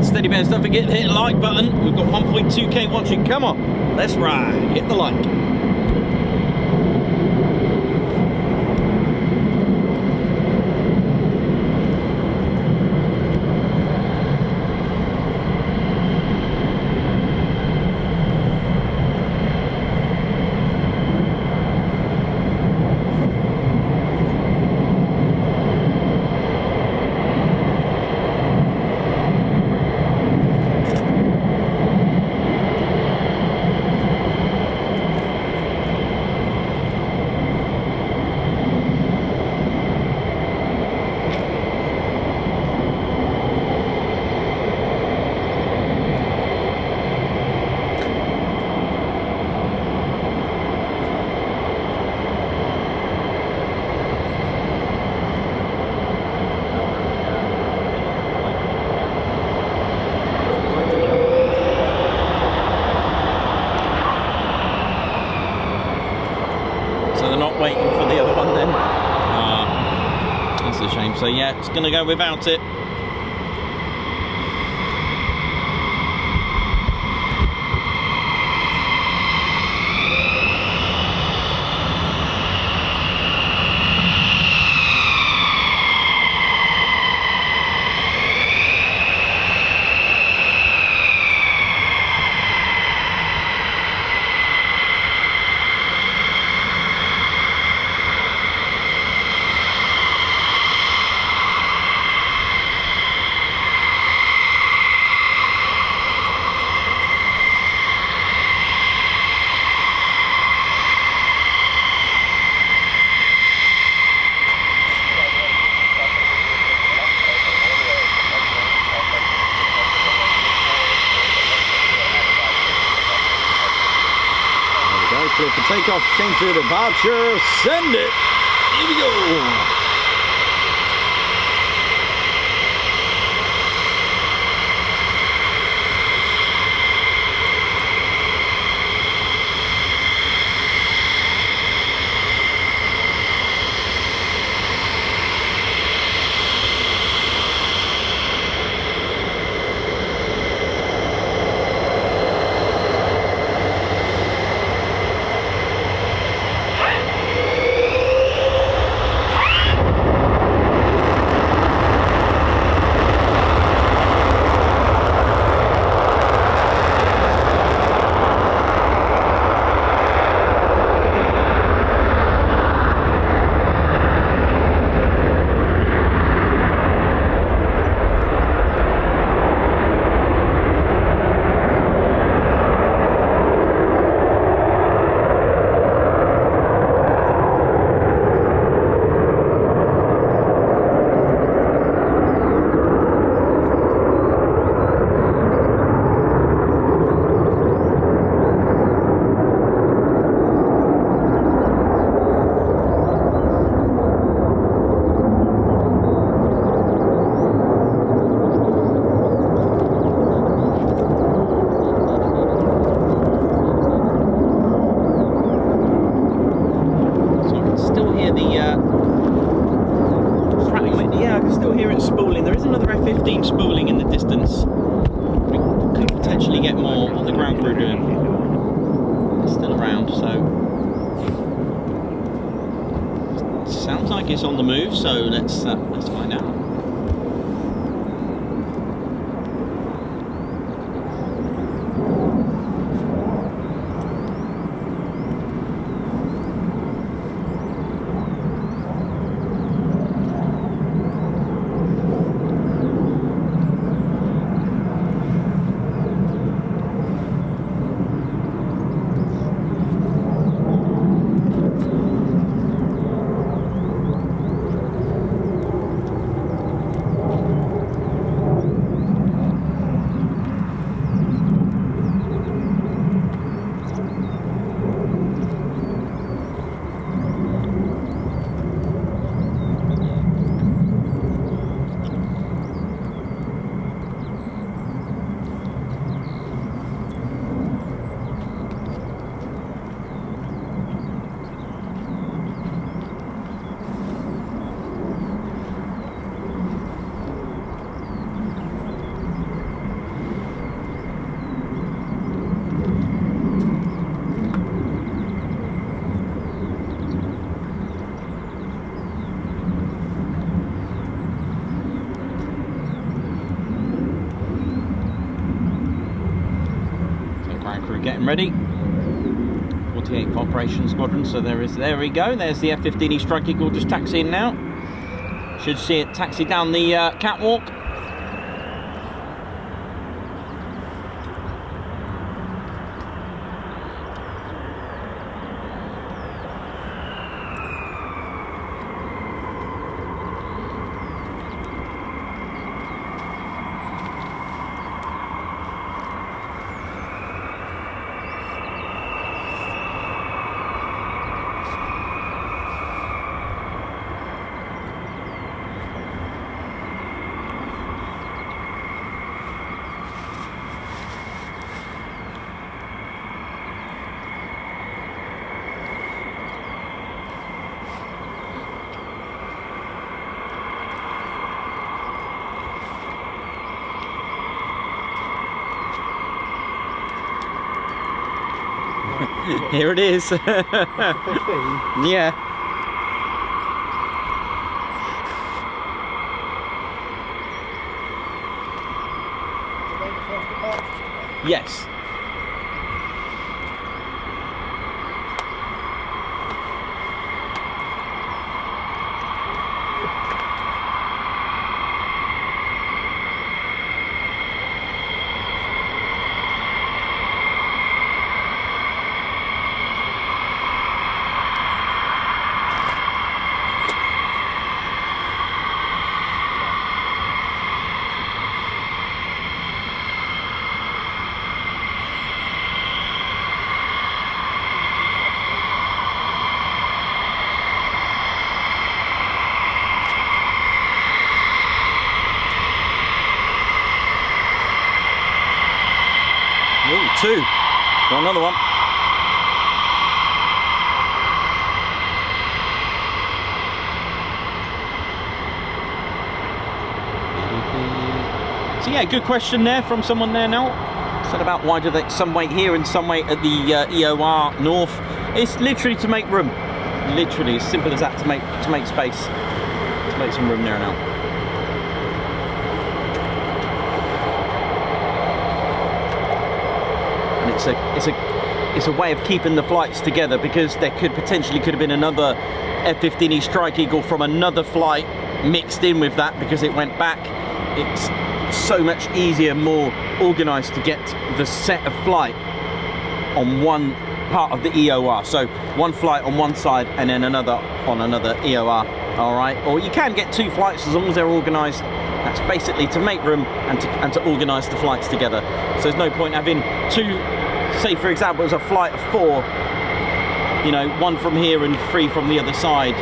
Steady bears, don't forget to hit the like button. We've got 1.2k watching. Come on, let's ride. Hit the like. Waiting for the other one then. That's a shame. So yeah, it's gonna go without it. Clear for takeoff, change to departure, send it. Here we go. I can still hear it spooling. There is another F-15 spooling in the distance. We could potentially get more. What the ground crew doing? It's still around, so sounds like it's on the move. So let's find out. Getting ready. 48th Operations Squadron. So there we go. There's the F-15E Strike Eagle just taxiing now. Should see it taxi down the catwalk. Here it is. 15. Yeah. Yes. Ooh, two. Got another one. So yeah, good question there from someone there now. Said about why do they some weight here and some weight at the EOR north. It's literally to make room. Literally as simple as that, to make space, to make some room there now. It's a way of keeping the flights together, because there could have been another F-15E Strike Eagle from another flight mixed in with that, because it went back. It's so much easier, more organised to get the set of flight on one part of the EOR. So one flight on one side and then another on another EOR. All right, or you can get two flights as long as they're organised. That's basically to make room and to organise the flights together. So there's no point having two. Say for example it was a flight of 4, you know, one from here and 3 from the other side,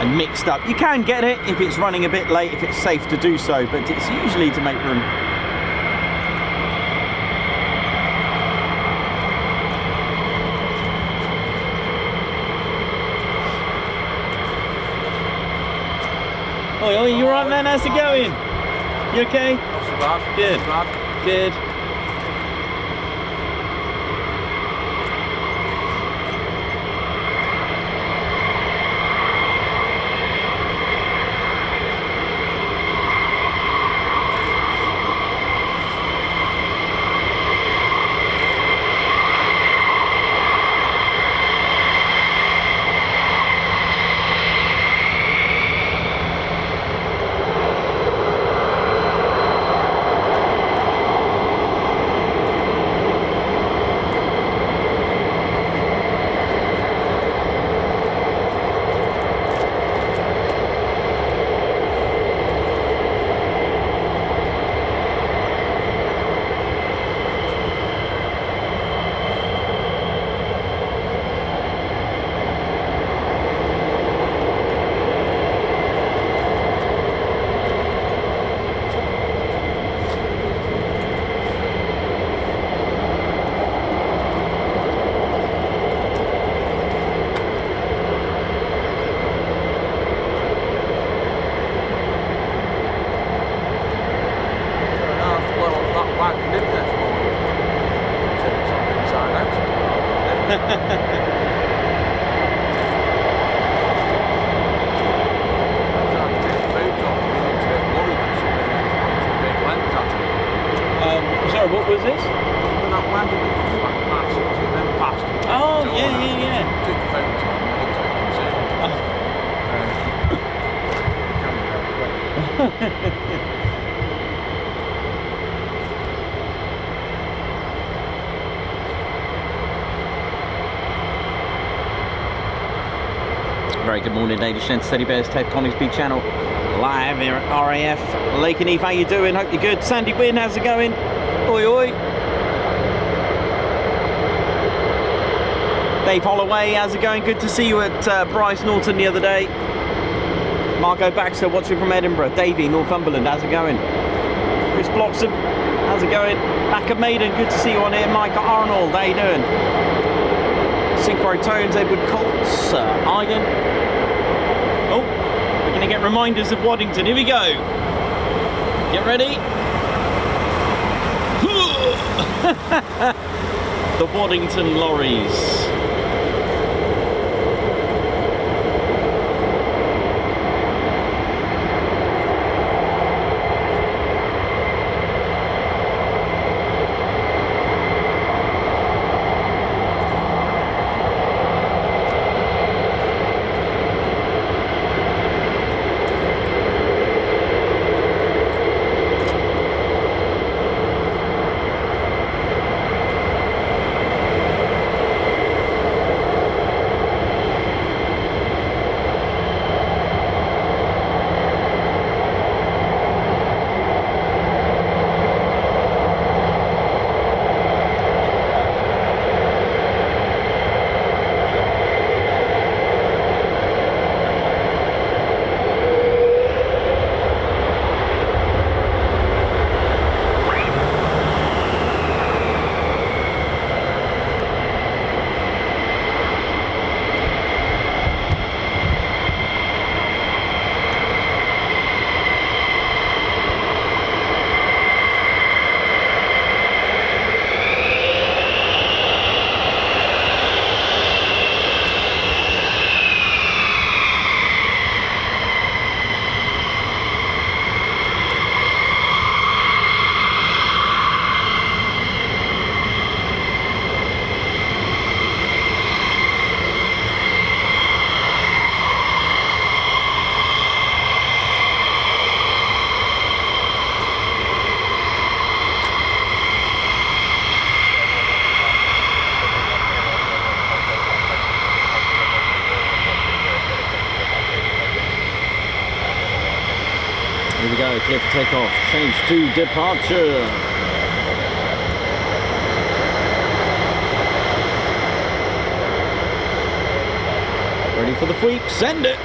and mixed up. You can get it if it's running a bit late, if it's safe to do so, but it's usually to make room. Oi, oi, you alright, man? How's it going? You okay? Not so bad. Good. Not so bad. Good. Sorry, what was this? When that landed, it was like past, and then past. Oh, yeah. Took the photo and looked at it and said, Very good morning, ladies and gents. Steady Bears, Ted Coningsby channel, live here at RAF Lakenheath. How you doing? Hope you're good. Sandy Wynn, how's it going? Oi, oi. Dave Holloway, how's it going? Good to see you at Bryce Norton the other day. Margot Baxter watching from Edinburgh. Davey, Northumberland, how's it going? Chris Bloxham, how's it going? Back at Maiden, good to see you on here. Mike Arnold, how you doing? Synchro Tones, Edward Colts, Arden. Oh, we're going to get reminders of Waddington. Here we go. Get ready. The Waddington lorries. Here we go, clear for takeoff, change to departure. Ready for the sweep, send it!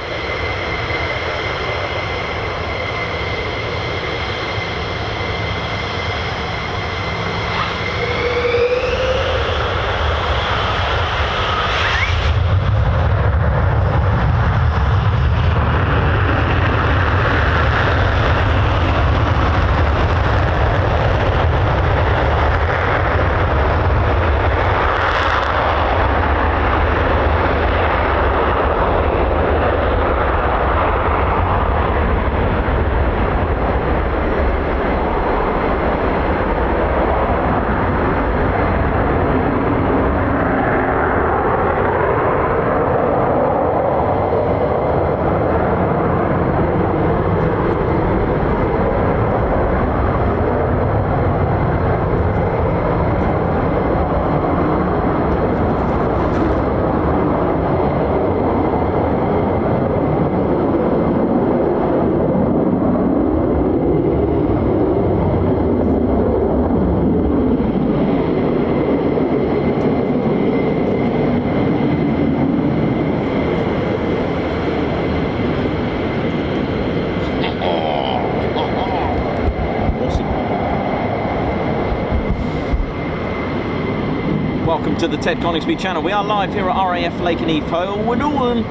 welcome to the Ted Coningsby channel. We are live here at RAF Lakenheath. How we're doing?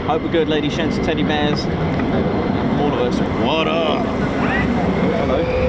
Hope we're good, ladies, gents, teddy bears. From all of us, what up? Hello.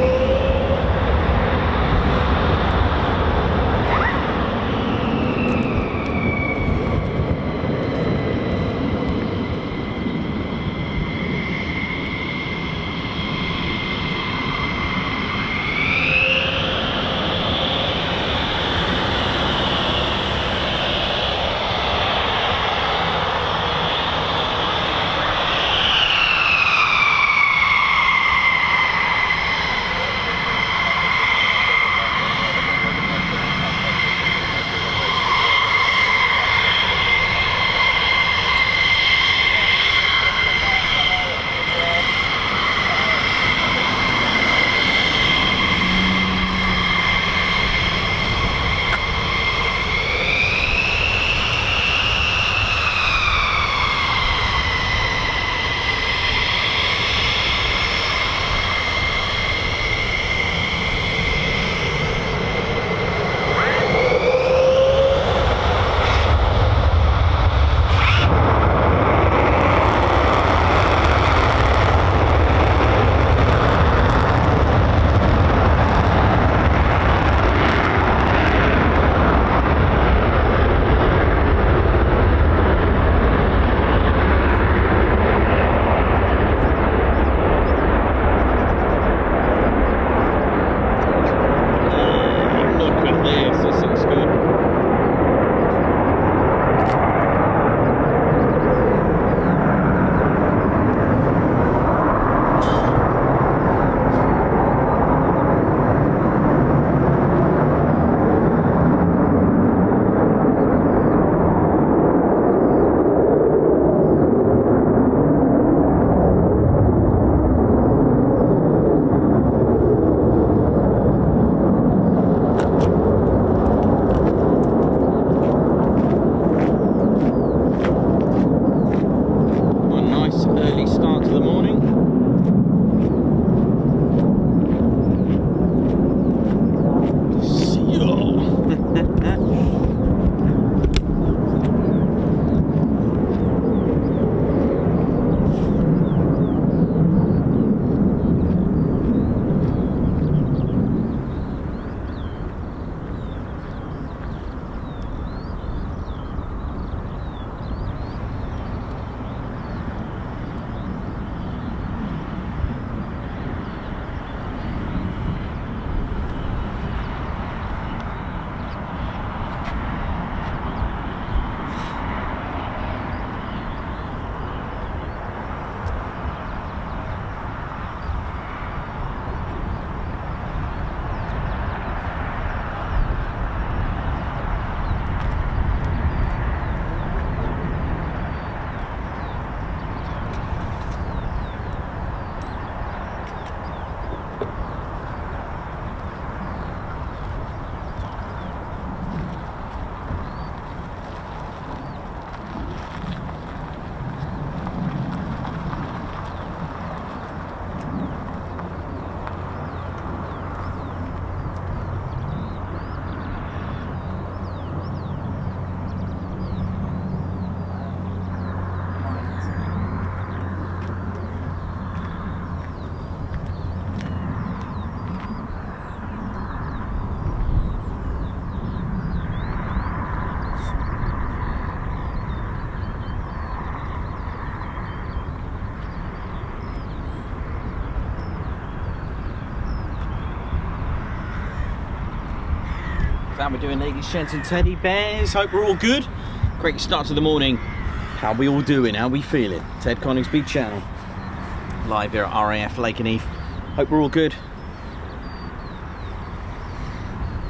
How we're doing, ladies, gents, and teddy bears. Hope we're all good. Great start to the morning. How we all doing? How we feeling? Ted Coningsby channel. Live here at RAF Lakenheath. Hope we're all good.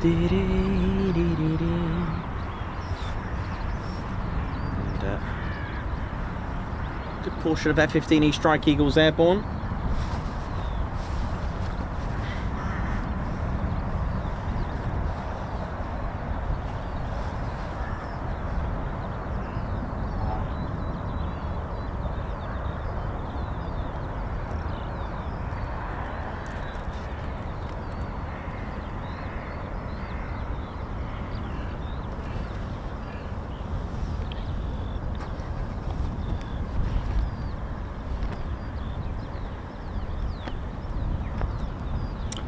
And, good portion of F-15 Strike Eagles airborne.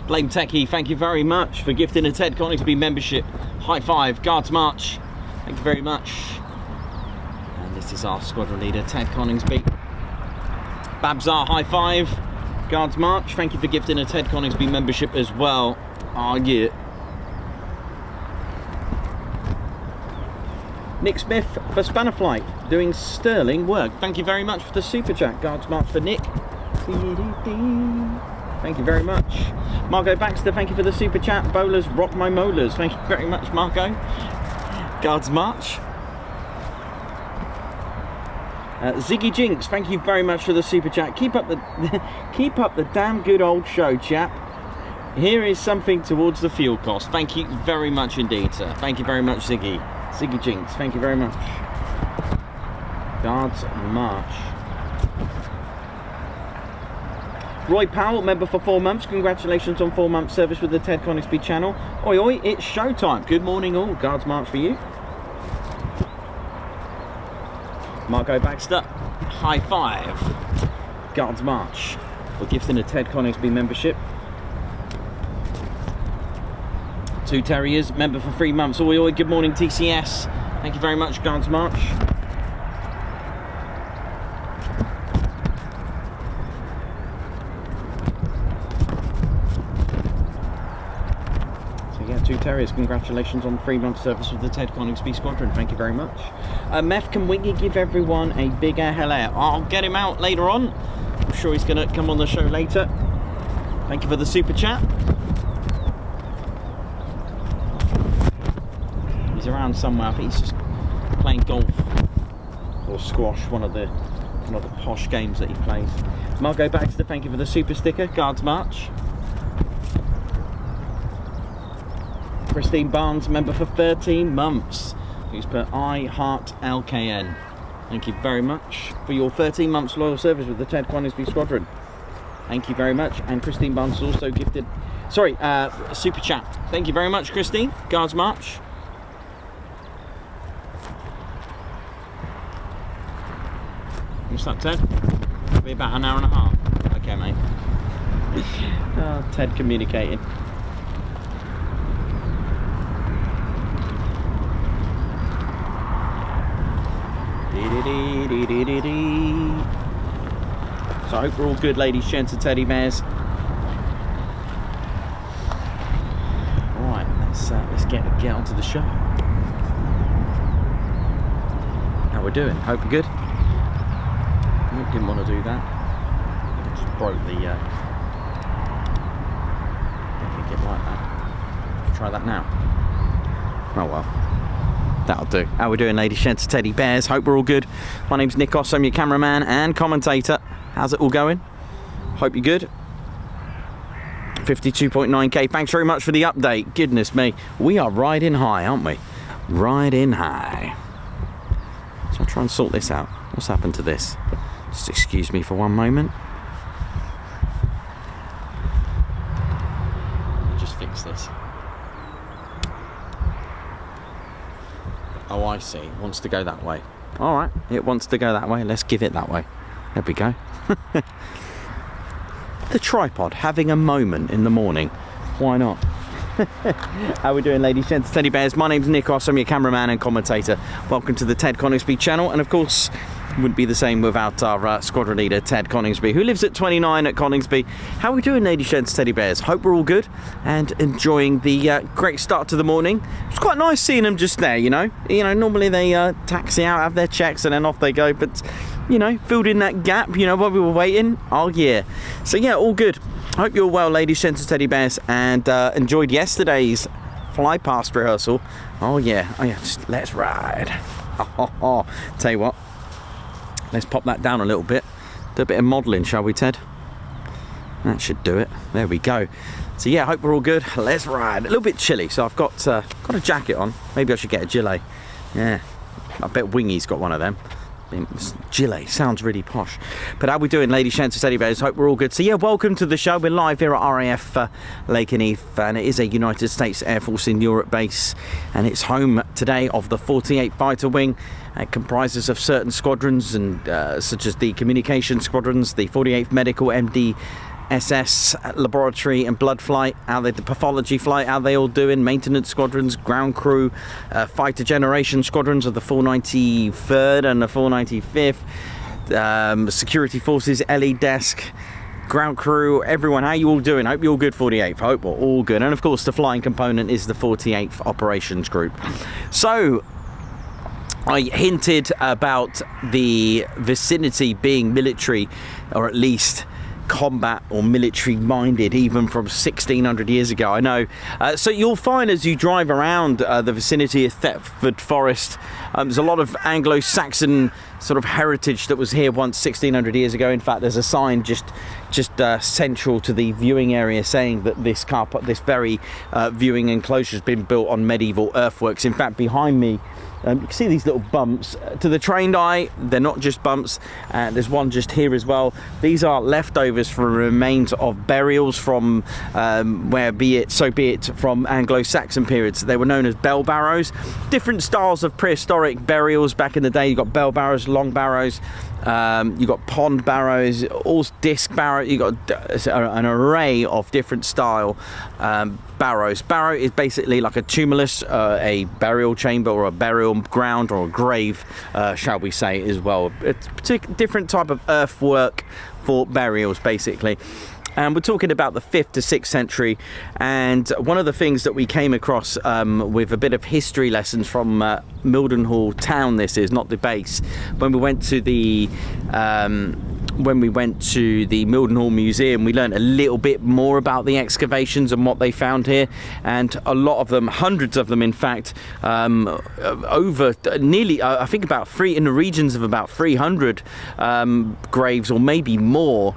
Blame Techie, thank you very much for gifting a Ted Coningsby membership. High five, Guards March. Thank you very much. And this is our squadron leader, Ted Coningsby. Babzar, high five. Guards March, thank you for gifting a Ted Coningsby membership as well. Oh yeah. Nick Smith for Spanner Flight, doing sterling work. Thank you very much for the super chat. Guards March for Nick. Thank you very much. Margot Baxter, thank you for the super chat. Bowlers rock my molars. Thank you very much, Margot. Guards March. Ziggy Jinx, thank you very much for the super chat. Keep up the damn good old show, chap. Here is something towards the fuel cost. Thank you very much indeed, sir. Thank you very much, Ziggy. Ziggy Jinx, thank you very much. Guards March. Roy Powell, member for 4 months. Congratulations on 4 months service with the Ted Coningsby channel. Oi oi, it's showtime. Good morning all. Guards March for you. Margot Baxter, high five. Guards March. We're gifting a Ted Coningsby membership. 2 Terriers, member for 3 months. Oi oi, good morning TCS. Thank you very much, Guards March. So yeah, 2 Terriers, congratulations on 3 months service with the Ted Coningsby squadron. Thank you very much. Meth, can Wiggy give everyone a bigger hello? I'll get him out later on. I'm sure he's gonna come on the show later. Thank you for the super chat. Around somewhere. I think he's just playing golf or squash, one of the posh games that he plays. Margot Baxter, thank you for the super sticker. Guards March. Christine Barnes, member for 13 months, who's put I heart LKN. Thank you very much for your 13 months loyal service with the Ted Coningsby squadron. Thank you very much. And Christine Barnes also gifted, super chat. Thank you very much, Christine. Guards March. What's that, Ted? It'll be about an hour and a half. Okay, mate. Oh, Ted communicating. So I hope we're all good, ladies, gents and teddy bears. Alright, let's get onto the show. How we're doing? Hope you're good. Didn't want to do that. I just broke the I don't think it like that. Try that now. Oh well, that'll do. How we doing, ladies, gents, teddy bears? Hope we're all good. My name's Nikos, I'm your cameraman and commentator. How's it all going? Hope you're good. 52.9k, thanks very much for the update. Goodness me, we are riding high, aren't we? Riding high. So I'll try and sort this out. What's happened to this? Just excuse me for one moment. Let me just fix this. Oh, I see. It wants to go that way. Alright, it wants to go that way. Let's give it that way. There we go. The tripod having a moment in the morning. Why not? How we doing, ladies, gents, teddy bears? My name's Nikos, I'm your cameraman and commentator. Welcome to the Ted Coningsby channel, and of course wouldn't be the same without our squadron leader, Ted Coningsby, who lives at 29 at Coningsby. How we doing, ladies, gents, teddy bears? Hope we're all good and enjoying the great start to the morning. It's quite nice seeing them just there, you know. Normally they taxi out, have their checks, and then off they go, but filled in that gap, while we were waiting. Oh yeah. So yeah, all good. Hope you're well, ladies, gents, and teddy bears, and enjoyed yesterday's fly past rehearsal. Oh yeah, just let's ride. Tell you what, let's pop that down a little bit, do a bit of modelling, shall we, Ted? That should do it. There we go. So yeah, hope we're all good. Let's ride. A little bit chilly, so I've got a jacket on. Maybe I should get a gilet. Yeah, I bet Wingy's got one of them. Gilet sounds really posh. But how we doing, ladies, gents, and teddy bears? Hope we're all good. So yeah, welcome to the show. We're live here at RAF Lakenheath, and it is a United States Air Force in Europe base, and it's home today of the 48th Fighter Wing. It comprises of certain squadrons, and such as the communication squadrons, the 48th Medical MD SS laboratory and blood flight, the pathology flight, how they all doing, maintenance squadrons, ground crew, fighter generation squadrons of the 493rd and the 495th, security forces, LE desk, ground crew, everyone, how you all doing? Hope you're all good. 48th, hope we're all good. And of course the flying component is the 48th operations group. So I hinted about the vicinity being military, or at least combat or military minded, even from 1600 years ago. I know. So you'll find as you drive around the vicinity of Thetford Forest, there's a lot of Anglo-Saxon sort of heritage that was here once 1600 years ago. In fact, there's a sign just central to the viewing area saying that this very viewing enclosure has been built on medieval earthworks. In fact, behind me, you can see these little bumps. To the trained eye, they're not just bumps. There's one just here as well. These are leftovers from remains of burials from be it from Anglo-Saxon periods. They were known as bell barrows. Different styles of prehistoric burials back in the day. You've got bell barrows, long barrows, you've got pond barrows, all disc barrows. You've got an array of different style barrows. Barrow is basically like a tumulus, a burial chamber, or a burial ground, or a grave, shall we say, as well. It's a different type of earthwork for burials, basically. And we're talking about the 5th to 6th century. And one of the things that we came across with a bit of history lessons from Mildenhall town, this is not the base, when we went to the Mildenhall Museum, we learned a little bit more about the excavations and what they found here. And a lot of them, hundreds of them in fact, over nearly, I think about in the regions of about 300 graves, or maybe more,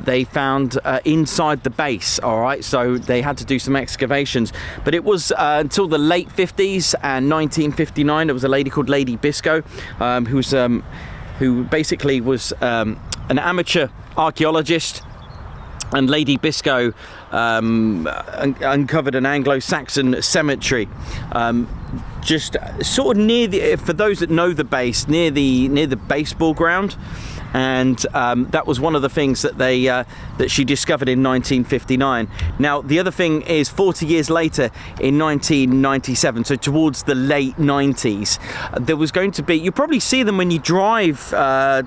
they found inside the base. All right, so they had to do some excavations, but it was until the late 50s and 1959 there was a lady called Lady Biscoe, who basically was an amateur archaeologist, and Lady Biscoe uncovered an Anglo-Saxon cemetery just sort of near for those that know the base, near the baseball ground. And that was one of the things that that she discovered in 1959. Now the other thing is 40 years later, in 1997, so towards the late 90s, there was going to be, you probably see them when you drive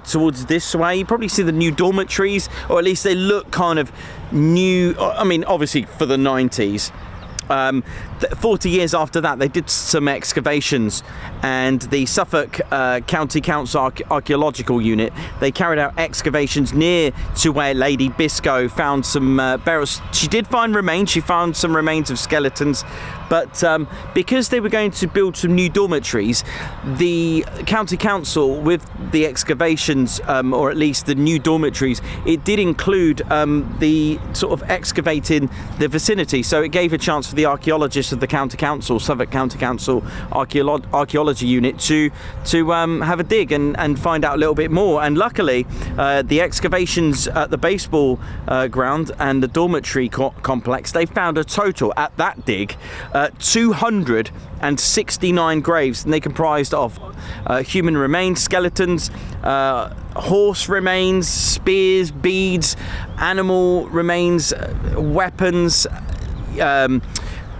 towards this way, you probably see the new dormitories, or at least they look kind of new. I mean, obviously for the 90s. 40 years after that, they did some excavations, and the Suffolk County Council Archaeological Unit, they carried out excavations near to where Lady Biscoe found some burials. She did find remains, she found some remains of skeletons, but because they were going to build some new dormitories, the County Council, with the excavations, or at least the new dormitories, it did include the sort of excavating the vicinity, so it gave a chance for the archaeologists of the County Council, Suffolk County Council Archaeology Unit, to have a dig and find out a little bit more. And luckily, the excavations at the baseball ground and the dormitory complex, they found a total at that dig 269 graves, and they comprised of human remains, skeletons, horse remains, spears, beads, animal remains, weapons,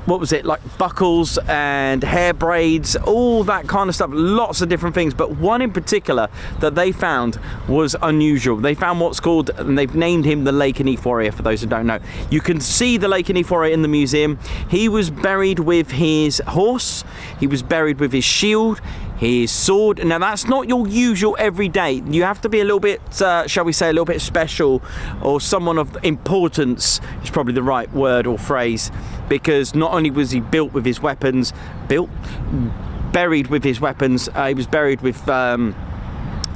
what was it, like buckles and hair braids, all that kind of stuff, lots of different things. But one in particular that they found was unusual. They found what's called, and they've named him the Lakenheath Warrior, for those who don't know. You can see the Lakenheath Warrior in the museum. He was buried with his horse, he was buried with his shield, his sword. Now that's not your usual everyday. You have to be a little bit, shall we say, a little bit special, or someone of importance is probably the right word or phrase, because not only was he buried with his weapons, he was buried with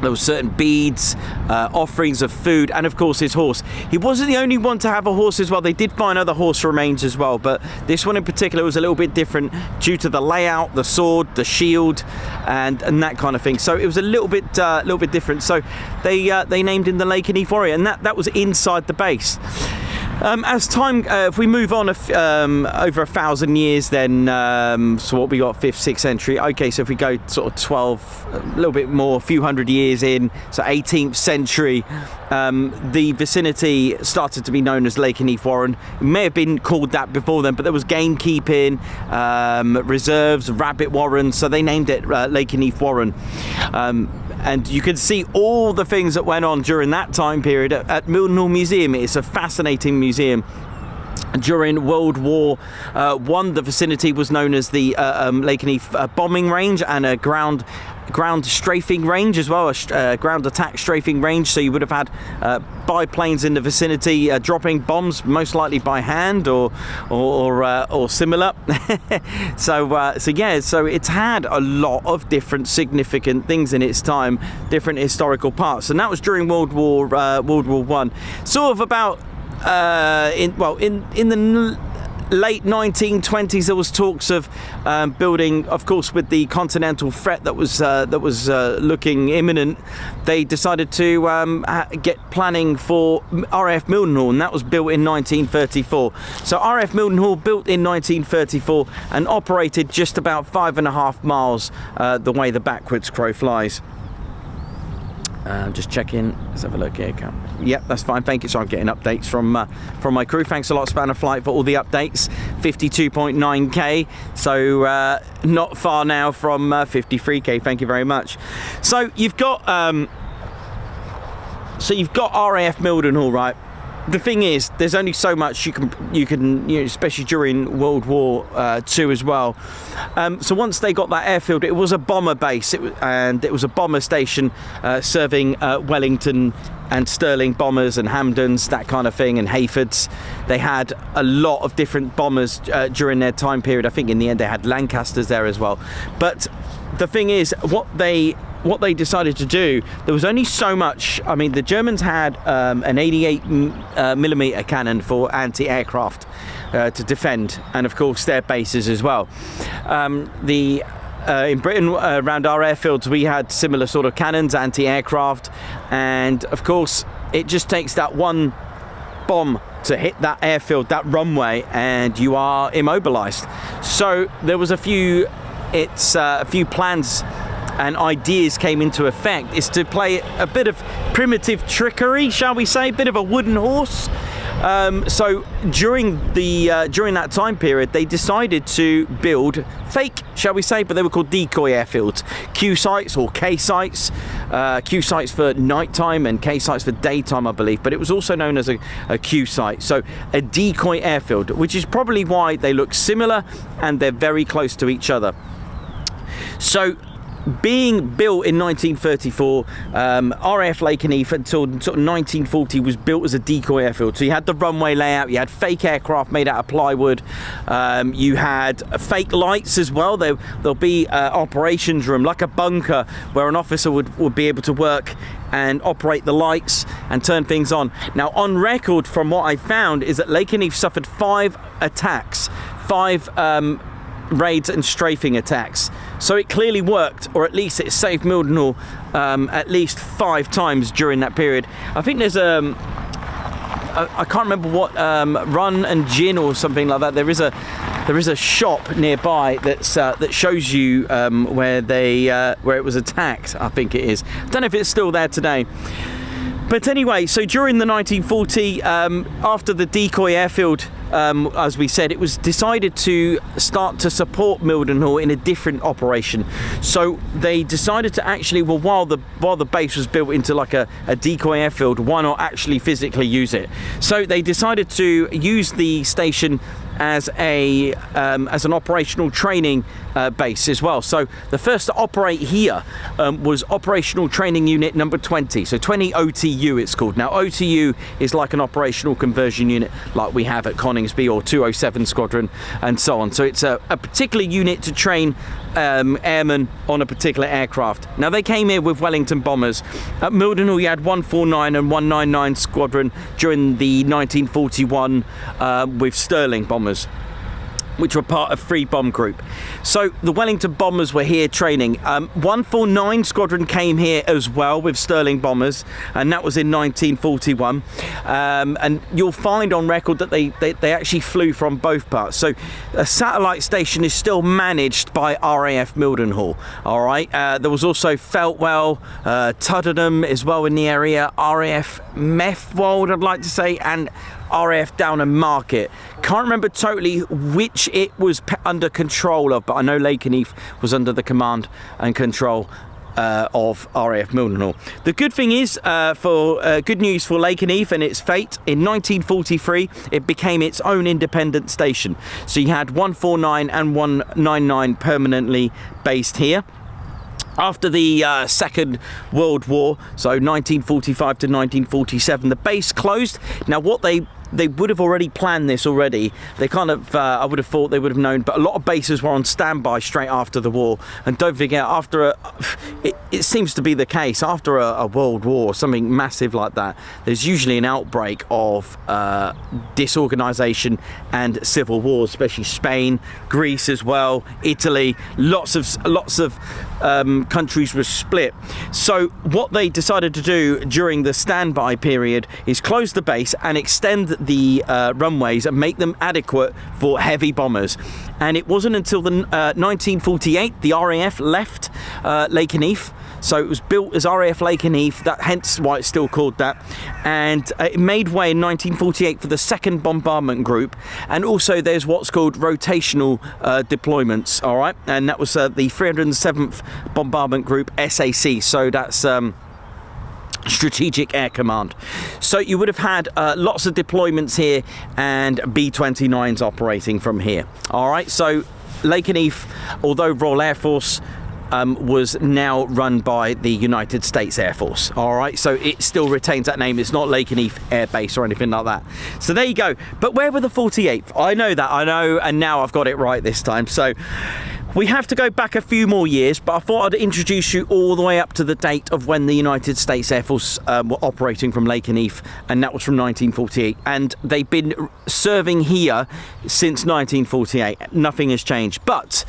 there were certain beads, offerings of food, and of course his horse. He wasn't the only one to have a horse as well. They did find other horse remains as well, but this one in particular was a little bit different due to the layout, the sword, the shield, and that kind of thing. So it was a little bit different. So they named him the Lakenheath Warrior, and that was inside the base. As time, if we move on over 1,000 years, then so what we got, 5th, 6th century. Okay, so if we go sort of 12, a little bit more, a few hundred years in, so 18th century, the vicinity started to be known as Lakenheath Warren. It may have been called that before then, but there was gamekeeping, reserves, rabbit warrens, so they named it Lakenheath Warren. And you can see all the things that went on during that time period at Mildenhall Museum. It's a fascinating museum. During World War I, the vicinity was known as the Lakenheath bombing range and a ground strafing range as well, a ground attack strafing range. So you would have had biplanes in the vicinity dropping bombs, most likely by hand or similar. So it's had a lot of different significant things in its time, different historical parts, and that was during World War I. Sort of about in the late 1920s, there was talks of building, of course, with the continental threat that was looking imminent. They decided to get planning for RAF Mildenhall, and that was built in 1934. So RAF Mildenhall built in 1934 and operated just about 5.5 miles the way the backwards crow flies. Just checking. Let's have a look here. Yep, that's fine. Thank you. So I'm getting updates from my crew. Thanks a lot, Spanner Flight, for all the updates. 52.9k. So not far now from 53k. Thank you very much. So you've got RAF Mildenhall, right? The thing is, there's only so much you can, especially during World War II as well. So once they got that airfield, it was a bomber base, and it was a bomber station serving Wellington and Sterling bombers and Hampdens, that kind of thing, and Hayfords. They had a lot of different bombers during their time period. I think in the end they had Lancasters there as well. But the thing is, what they decided to do, there was only so much. I mean, the Germans had an 88 millimeter cannon for anti-aircraft to defend, and of course their bases as well. In Britain, around our airfields, we had similar sort of cannons, anti-aircraft, and of course it just takes that one bomb to hit that airfield, that runway, and you are immobilized. So there was a few plans and ideas came into effect, is to play a bit of primitive trickery, shall we say, a bit of a wooden horse. So during that time period, they decided to build fake, shall we say, but they were called decoy airfields, Q sites or K sites. Q sites for nighttime and K sites for daytime, I believe, but it was also known as a Q site. So a decoy airfield, which is probably why they look similar and they're very close to each other. So being built in 1934, RAF Lakenheath until sort of 1940 was built as a decoy airfield. So you had the runway layout, you had fake aircraft made out of plywood, you had fake lights as well. There'll be operations room, like a bunker, where an officer would be able to work and operate the lights and turn things on. Now, on record, from what I found, is that Lakenheath suffered 5 attacks, 5 raids and strafing attacks. So it clearly worked, or at least it saved Mildenhall at least 5 times during that period. I think there's I can't remember what, Run and Gin or something like that. There is a shop nearby that shows you where it was attacked. I think it is. I don't know if it's still there today. But anyway, so during the 1940, after the decoy airfield, as we said, it was decided to start to support Mildenhall in a different operation. So they decided to actually, while the base was built into like a decoy airfield, why not actually physically use it? So they decided to use the station as an operational training base as well. So the first to operate here was Operational Training Unit number 20. So 20 OTU it's called. Now OTU is like an operational conversion unit like we have at Coningsby or 207 Squadron and so on. So it's a particular unit to train airmen on a particular aircraft. Now they came here with Wellington bombers. At Mildenhall you had 149 and 199 Squadron during the 1941 with Sterling bombers. which were part of Free Bomb Group. So the Wellington bombers were here training. 149 Squadron came here as well with Sterling bombers, and that was in 1941. And you'll find on record that they actually flew from both parts. So a satellite station is still managed by RAF Mildenhall. All right. There was also Feltwell, Tuddenham as well in the area, RAF Methwold, I'd like to say, and RAF Downham Market. Can't remember totally which it was under control of, but I know Lakenheath was under the command and control of RAF Mildenhall. The good thing is, good news for Lakenheath and its fate, in 1943 it became its own independent station. So you had 149 and 199 permanently based here. After the Second World War, so 1945 to 1947, the base closed. Now what they would have already planned this already. They kind of, I would have thought they would have known, but a lot of bases were on standby straight after the war. And don't forget, it seems to be the case, after a world war, something massive like that, there's usually an outbreak of disorganisation and civil wars, especially Spain, Greece as well, Italy, lots of countries were split. So what they decided to do during the standby period is close the base and extend the runways and make them adequate for heavy bombers. And it wasn't until the 1948 the RAF left Lakenheath. So it was built as RAF Lakenheath, that hence why it's still called that. And it made way in 1948 for the 2nd Bombardment Group. And also there's what's called rotational deployments, all right? And that was the 307th Bombardment Group, SAC. So that's Strategic Air Command. So you would have had lots of deployments here and B-29s operating from here. All right, so Lakenheath, although Royal Air Force, was now run by the United States Air Force. All right, so it still retains that name. It's not Lakenheath Air Base or anything like that. So there you go. But where were the 48th? I know that, I know, and now I've got it right this time. So we have to go back a few more years, but I thought I'd introduce you all the way up to the date of when the United States Air Force were operating from Lakenheath, and that was from 1948. And they've been serving here since 1948. Nothing has changed. But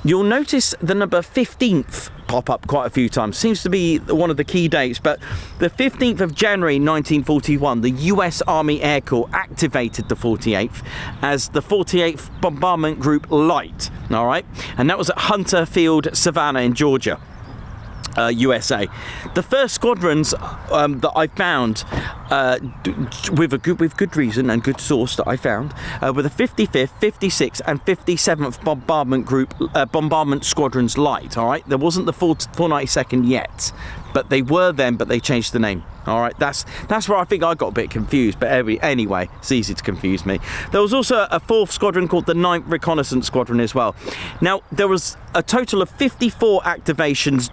you'll notice the number 15th pop up quite a few times. Seems to be one of the key dates, but the 15th of January 1941, the US Army Air Corps activated the 48th as the 48th Bombardment Group Light, all right? And that was at Hunter Field, Savannah in Georgia. USA. The first squadrons that I found with good reason and good source that I found were the 55th, 56th and 57th Bombardment Group Bombardment Squadrons Light. All right, there wasn't the 492nd yet, but they were then, but they changed the name. All right, that's where I think I got a bit confused, but anyway, it's easy to confuse me. There was also a 4th squadron called the 9th Reconnaissance Squadron as well. Now, there was a total of 54 activations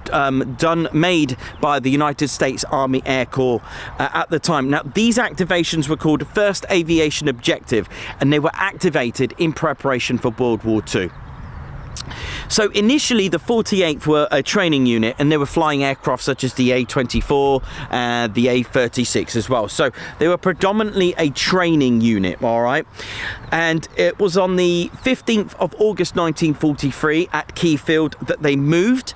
made by the United States Army Air Corps at the time. Now, these activations were called First Aviation Objective, and they were activated in preparation for World War II. So initially the 48th were a training unit, and they were flying aircraft such as the A-24 and the A-36 as well. So they were predominantly a training unit, all right? And it was on the 15th of August 1943 at Keyfield that they moved,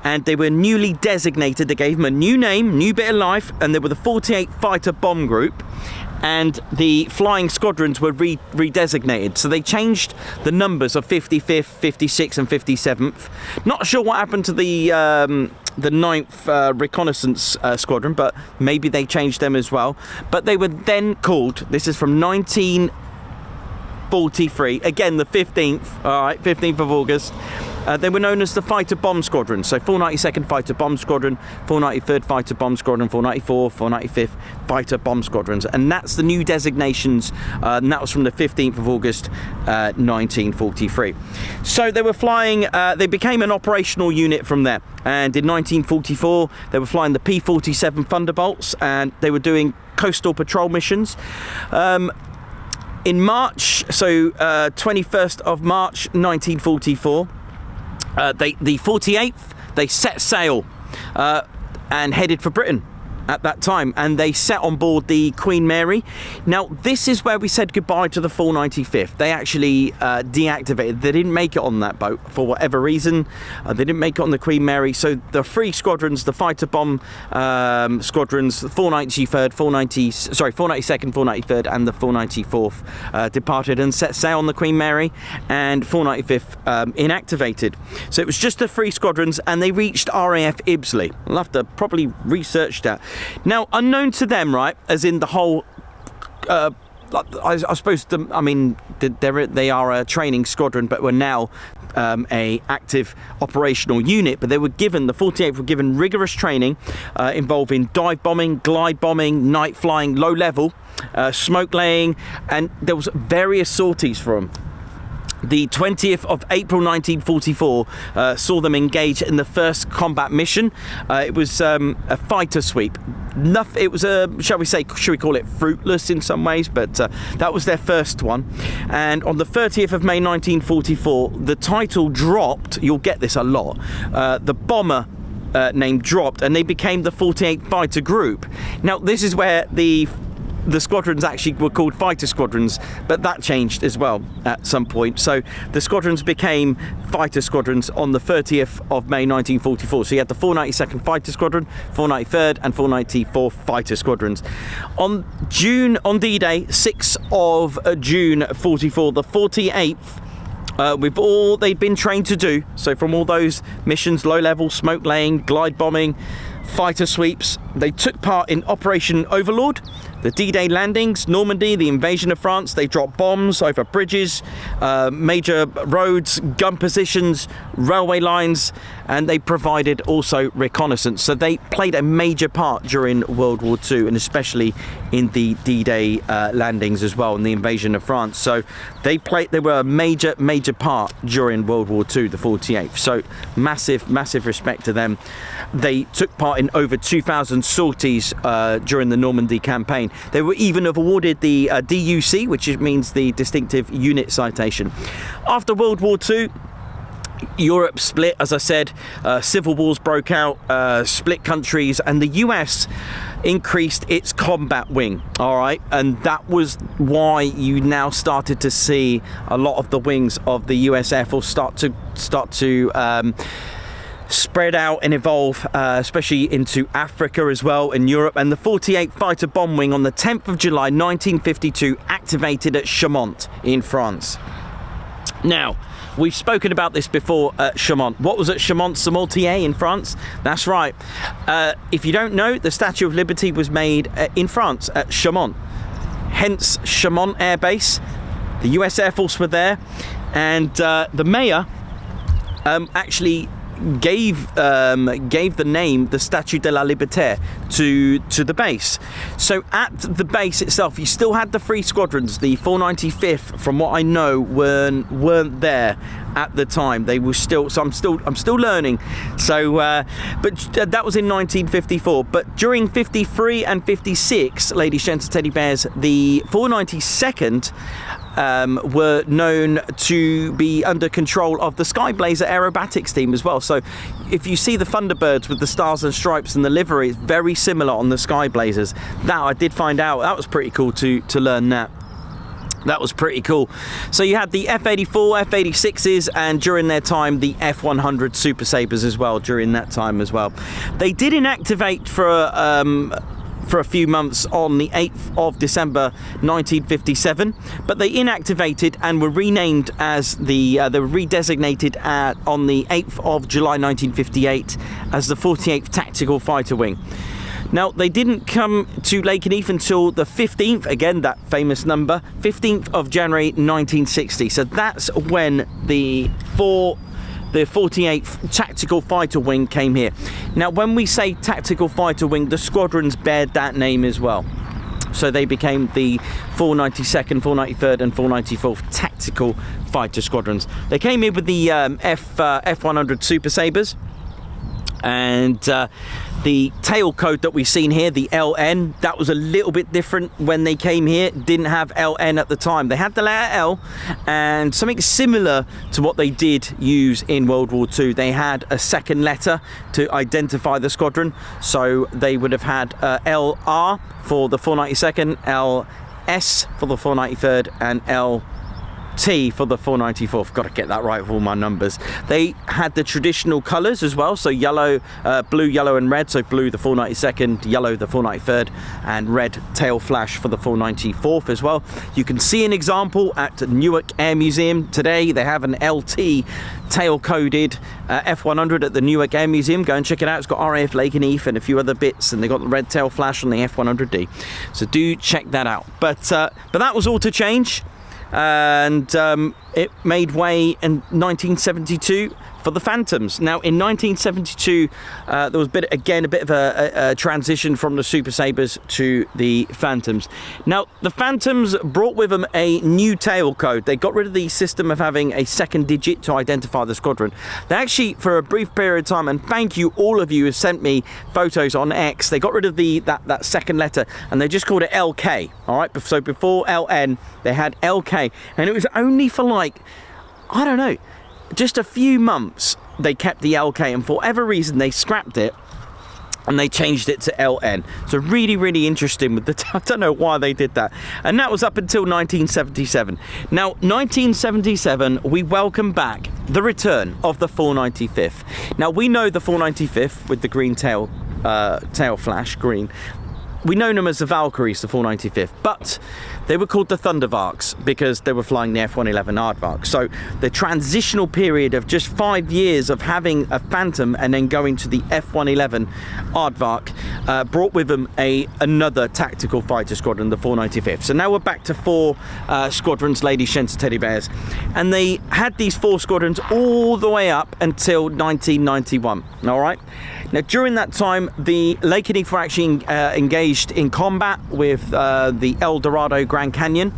and they were newly designated. They gave them a new name, new bit of life, and they were the 48th Fighter Bomb Group. And the flying squadrons were redesignated. So they changed the numbers of 55th, 56th and 57th. Not sure what happened to the 9th Reconnaissance Squadron, but maybe they changed them as well. But they were then called, this is from 1943, again the 15th, all right, 15th of August. They were known as the Fighter Bomb Squadron. So 492nd Fighter Bomb Squadron, 493rd Fighter Bomb Squadron, 494th, 495th Fighter Bomb Squadrons. And that's the new designations, and that was from the 15th of August 1943. So they were flying, they became an operational unit from there. And in 1944, they were flying the P-47 Thunderbolts, and they were doing coastal patrol missions. In March, so 21st of March 1944, the 48th, they set sail and headed for Britain. at that time, and they set on board the Queen Mary. Now, this is where we said goodbye to the 495th. They actually deactivated. They didn't make it on that boat for whatever reason. They didn't make it on the Queen Mary. So the three squadrons, the fighter bomb squadrons, the 492nd, 493rd, and the 494th departed and set sail on the Queen Mary, and 495th inactivated. So it was just the three squadrons, and they reached RAF Ibsley. I'll have to probably research that. Now, unknown to them, right, as in the whole, I suppose, they are a training squadron, but were now a active operational unit. But they were given, the 48th were given rigorous training involving dive bombing, glide bombing, night flying, low level, smoke laying, and there was various sorties for them. The 20th of April 1944 saw them engage in the first combat mission. It was a fighter sweep. It was should we call it fruitless in some ways, but that was their first one. And on the 30th of May 1944, the title dropped. You'll get this a lot. The bomber name dropped, and they became the 48th Fighter Group. Now, this is where the squadrons actually were called fighter squadrons, but that changed as well at some point. So the squadrons became fighter squadrons on the 30th of May 1944. So you had the 492nd Fighter Squadron, 493rd and 494th Fighter Squadrons. On D-Day, 6th of June 44, the 48th, with all they'd been trained to do, so from all those missions, low level, smoke laying, glide bombing, fighter sweeps, they took part in Operation Overlord, the D-Day landings, Normandy, the invasion of France. They dropped bombs over bridges, major roads, gun positions, railway lines, and they provided also reconnaissance. So they played a major part during World War II, and especially in the D-Day landings as well, in the invasion of France. So they were a major part during World War II, the 48th. So massive respect to them. They took part in over 2,000 sorties during the Normandy campaign. They were even awarded the DUC, which means the Distinctive Unit Citation. After World War II, Europe split, as I said, civil wars broke out, split countries, and the US increased its combat wing, all right, and that was why you now started to see a lot of the wings of the US Air Force start to spread out and evolve, especially into Africa as well, and Europe. And the 48th Fighter Bomb Wing on the 10th of July 1952 activated at Chaumont in France. Now, we've spoken about this before at Chaumont. What was at Chaumont-Samultier in France? That's right. If you don't know, the Statue of Liberty was made in France at Chaumont. Hence Chaumont Air Base. The US Air Force were there, and the mayor actually gave the name the Statue de la Liberté to the base. So at the base itself, you still had the three squadrons. The 495th, from what I know, weren't there at the time. They were still. So I'm still learning. So, but that was in 1954. But during 53 and 56, ladies, gents, and teddy bears, the 492nd. Were known to be under control of the Sky Blazer aerobatics team as well. So if you see the Thunderbirds with the stars and stripes and the livery, it's very similar on the Sky Blazers. That I did find out. That was pretty cool to learn that. That was pretty cool. So you had the F-84, F-86s, and during their time, the F-100 Super Sabres as well, during that time as well. They did inactivate for a few months on the 8th of December 1957, but they inactivated and were renamed as they were redesignated on the 8th of July 1958 as the 48th Tactical Fighter Wing. Now, they didn't come to Lakenheath until the 15th, again, that famous number, 15th of January 1960. So that's when the 48th Tactical Fighter Wing came here. Now, when we say Tactical Fighter Wing, the squadrons bared that name as well. So they became the 492nd, 493rd and 494th Tactical Fighter Squadrons. They came here with the F-100 Super Sabres, and The tail code that we've seen here, the LN, that was a little bit different when they came here. Didn't have LN at the time. They had the letter L, and something similar to what they did use in World War II. They had a second letter to identify the squadron. So they would have had LR for the 492nd, LS for the 493rd, and LT for the 494th. Got to get that right with all my numbers. They had the traditional colours as well, so yellow, blue, yellow and red. So blue the 492nd, yellow the 493rd, and red tail flash for the 494th as well. You can see an example at Newark Air Museum today. They have an LT tail coded F100 at the Newark Air Museum. Go and check it out. It's got RAF Lakenheath and a few other bits, and they got the red tail flash on the F100D. So do check that out. But that was all to change. And it made way in 1972 for the Phantoms. Now in 1972 there was a bit of a transition from the Super Sabres to the Phantoms. Now the Phantoms brought with them a new tail code. They got rid of the system of having a second digit to identify the squadron. They actually, for a brief period of time, and thank you all of you who sent me photos on X, they got rid of that second letter and they just called it LK. All right, so before LN they had LK, and it was only for like, I don't know, just a few months they kept the LK, and for whatever reason they scrapped it and they changed it to LN. So really interesting with the I don't know why they did that. And that was up until 1977. Now 1977 we welcome back the return of the 495th. Now we know the 495th with the green tail flash green. We know them as the Valkyries, the 495th, but they were called the Thundervarks because they were flying the F-111 Aardvark. So the transitional period of just 5 years of having a Phantom and then going to the F-111 Aardvark brought with them another tactical fighter squadron, the 495th. So now we're back to 4 squadrons, Lady Shen's Teddy Bears. And they had these 4 squadrons all the way up until 1991, all right? Now, during that time, the Lakenheath were actually engaged in combat with the El Dorado Grand Canyon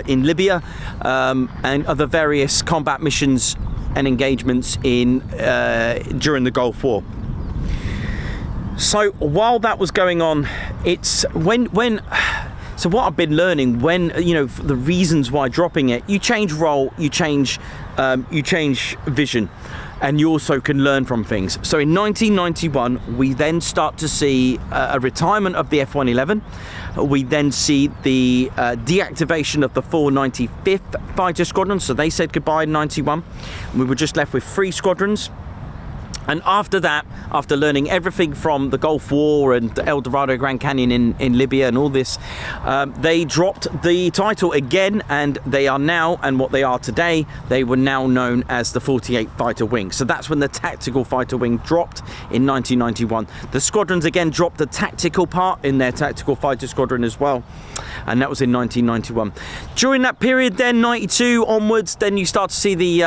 in Libya and other various combat missions and engagements during the Gulf War. So while that was going on, it's so what I've been learning, when, you know, the reasons why dropping it, you change role, you change vision, and you also can learn from things. So in 1991, we then start to see a retirement of the F-111. We then see the deactivation of the 495th Fighter Squadron. So they said goodbye in 91. We were just left with 3 squadrons. And after that, after learning everything from the Gulf War and El Dorado Grand Canyon in Libya and all this, they dropped the title again, and they are now, and what they are today, they were now known as the 48 Fighter Wing. So that's when the Tactical Fighter Wing dropped in 1991. The squadrons again dropped the tactical part in their Tactical Fighter Squadron as well, and that was in 1991. During that period then, 92 onwards, then you start to see the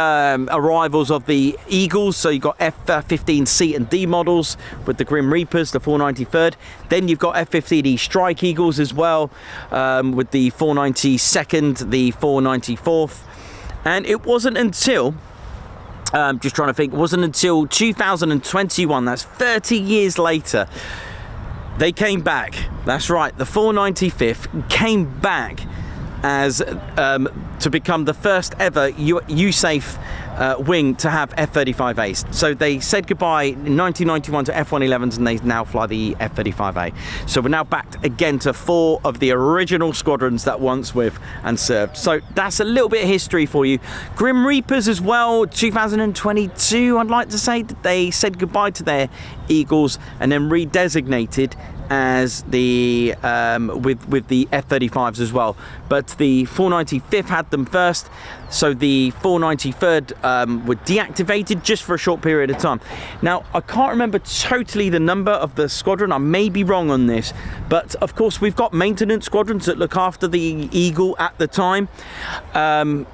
arrivals of the Eagles. So you got F-15 C and D models with the Grim Reapers, the 493rd. Then you've got F-15E Strike Eagles as well, with the 492nd, the 494th. And it wasn't until, just trying to think, it wasn't until 2021, that's 30 years later, they came back. That's right, the 495th came back as to become the first ever USAFE wing to have F-35As. So they said goodbye in 1991 to F-111s, and they now fly the F-35A. So we're now back again to 4 of the original squadrons that once with and served. So that's a little bit of history for you. Grim Reapers as well, 2022, I'd like to say, that they said goodbye to their Eagles and then redesignated as the with the F-35s as well, but the 495th had them first, so the 493rd were deactivated just for a short period of time. Now I can't remember totally the number of the squadron, I may be wrong on this, but of course we've got maintenance squadrons that look after the Eagle at the time. The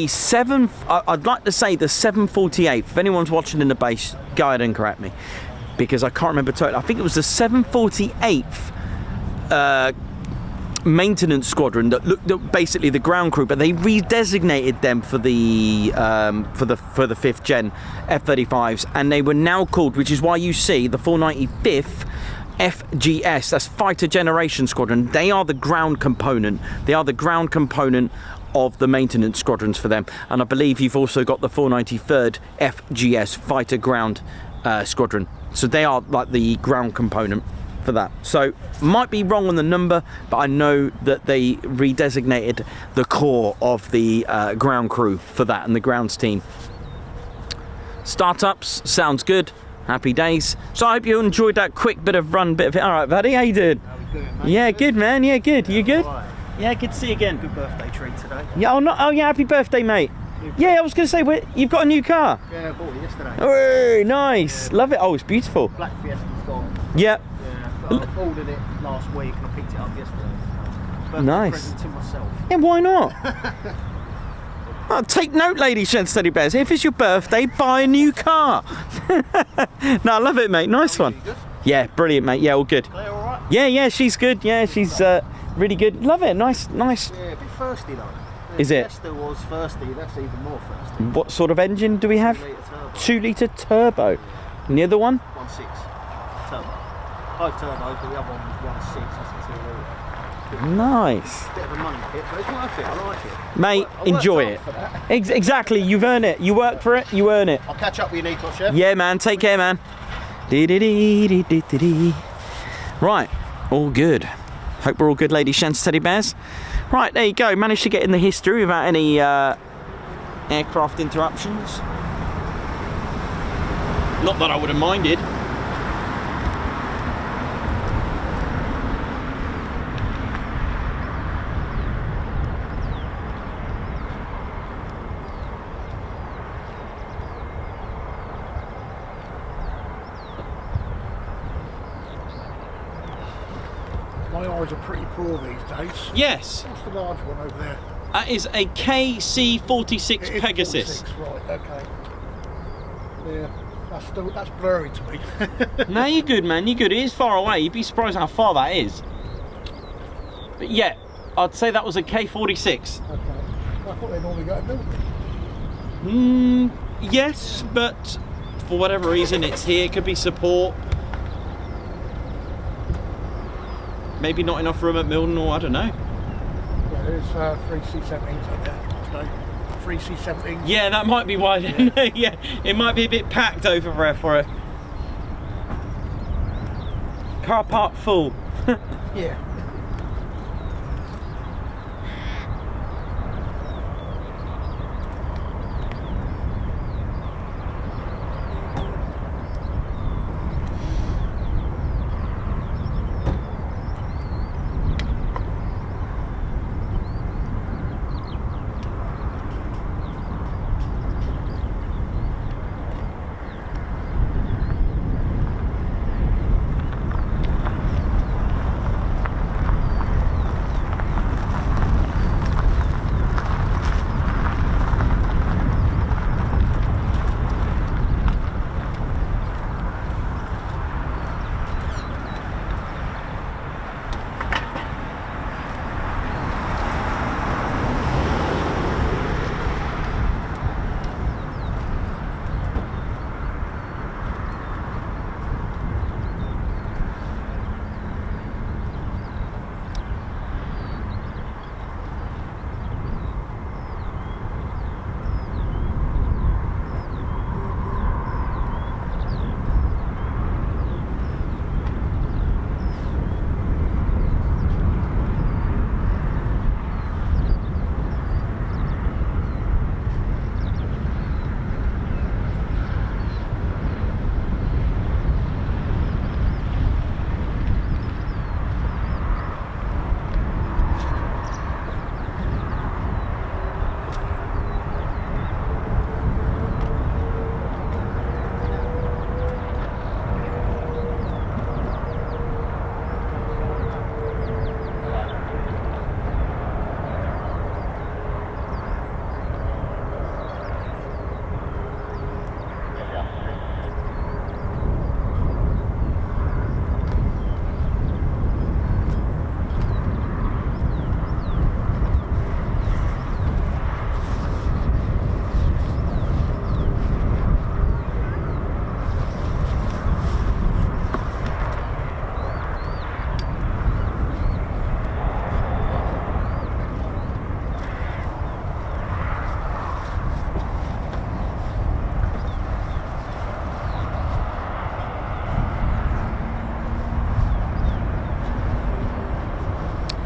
7th, I'd like to say the 748th, if anyone's watching in the base, go ahead and correct me, because I can't remember totally. I think it was the 748th maintenance squadron that looked at basically the ground crew, but they redesignated them for the 5th gen F-35s, and they were now called, which is why you see the 495th FGS, that's Fighter Generation Squadron. They are the ground component. They are the ground component of the maintenance squadrons for them. And I believe you've also got the 493rd FGS Fighter Ground Squadron. So they are like the ground component for that. So might be wrong on the number, but I know that they redesignated the core of the ground crew for that and the grounds team. Startups, sounds good. Happy days. So I hope you enjoyed that quick bit of run, bit of it. All right, buddy, how you doing? How we doing, mate? Yeah, good, man. Yeah, good. You good? Right. Yeah, good to see you again. Good birthday treat today. Yeah, oh yeah, happy birthday, mate. Yeah, I was going to say, you've got a new car. Yeah, I bought it yesterday. Oh, nice. Yeah. Love it. Oh, it's beautiful. Black Fiesta's gone. Yeah. Yeah, I ordered it last week and I picked it up yesterday. Birthday Nice. present to myself. Yeah, why not? Oh, take note, ladies and teddy bears. If it's your birthday, buy a new car. No, I love it, mate. Nice one. Good? Yeah, brilliant, mate. Yeah, all good. Claire, all right? Yeah, she's good. Yeah, she's really good. Love it. Nice. Yeah, a bit thirsty though. Is it? Fiesta was thirsty. That's even more thirsty. What sort of engine do we have? 2 litre turbo. 2 litre turbo. And the other one? 1.6 turbo. Both turbos, but the other one was 1.6. That's the 2 litre. Nice. Bit of a money pit, but it's worth it. I like it. Mate, I worked enjoy hard it. for that. Exactly, you've earned it. You work for it, you earn it. I'll catch up with you, Nikos, yeah? Yeah, man, take care, man. Right, all good. Hope we're all good, ladies, gents, teddy bears. Right, there you go. Managed to get in the history without any aircraft interruptions. Not that I would have minded. My eyes are pretty poor these days. Yes, What's the large one over there? that is a KC-46 It is Pegasus. 46, right, okay. Yeah, that's blurry to me. No, you're good, man. You're good. It is far away. You'd be surprised how far that is. But yeah, I'd say that was a K-46. Okay. I thought they normally go to Milton. Yes, but for whatever reason it's here. It could be support. Maybe not enough room at Mildenhall, I don't know. Yeah, there's 3 C-17s up there today. 3 C-17s. Yeah, that might be why then. Yeah, it might be a bit packed over there for it. Car park full. Yeah.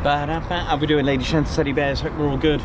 How we doing, ladies and teddy bears? Hope we're all good.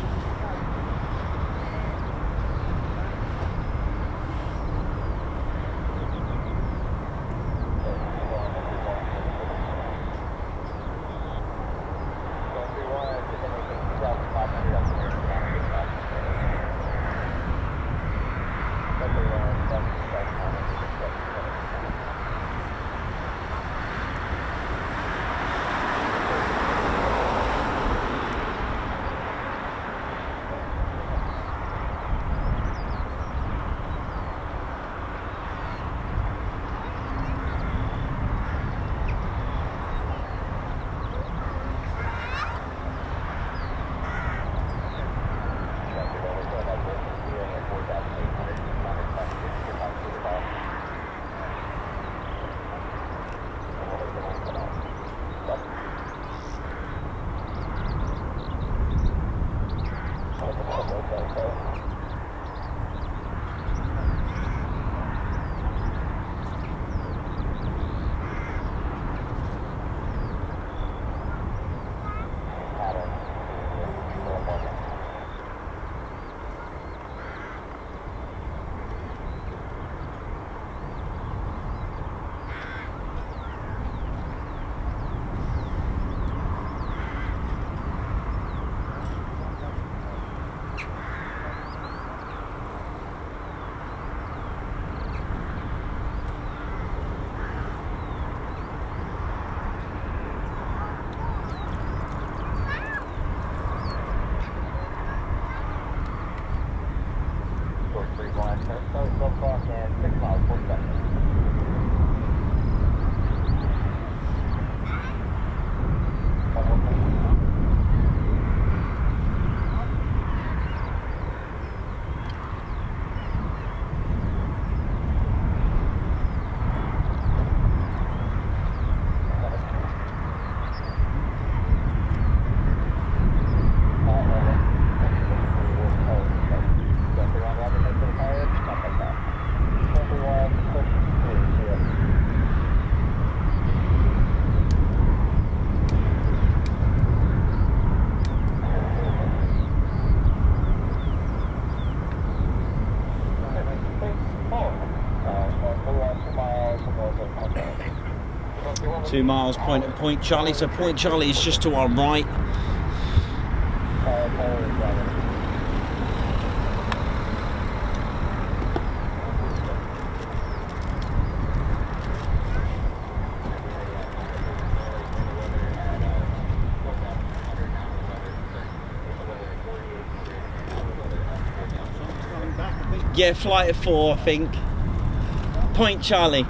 Two miles point to Point Charlie, so Point Charlie is just to our right. Yeah, flight of 4, I think. Point Charlie.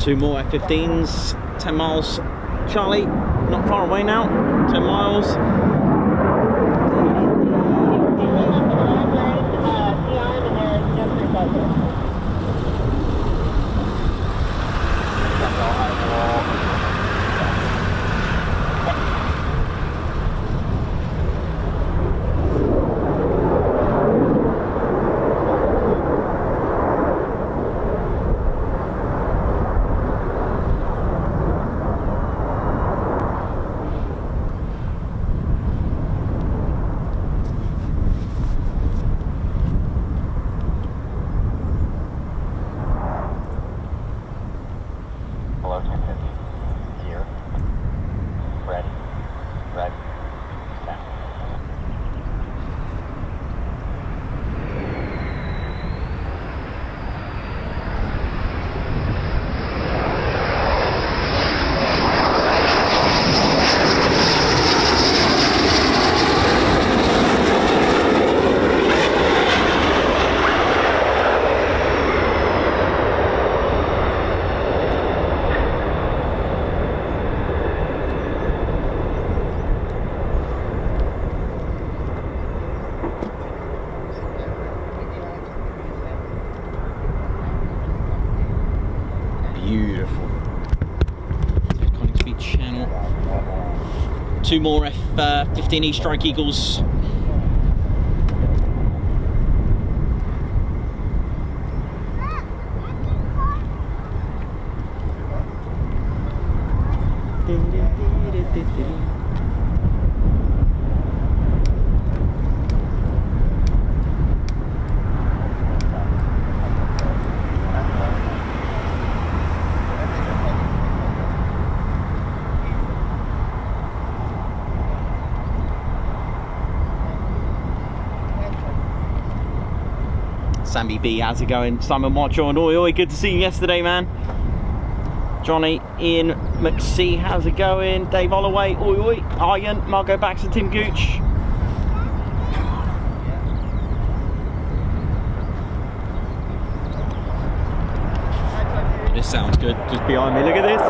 Two more F-15s, 10 miles. Charlie, not far away now, 10 miles. Beautiful. Coningsby channel. Two more F-15E Strike Eagles. Sammy B, how's it going? Simon Watchorn, oi oi, good to see you yesterday, man. Johnny, Ian McSee, how's it going? Dave Holloway, oi oi. Ian, Margot Baxter, Tim Gooch. This sounds good, just behind me, look at this.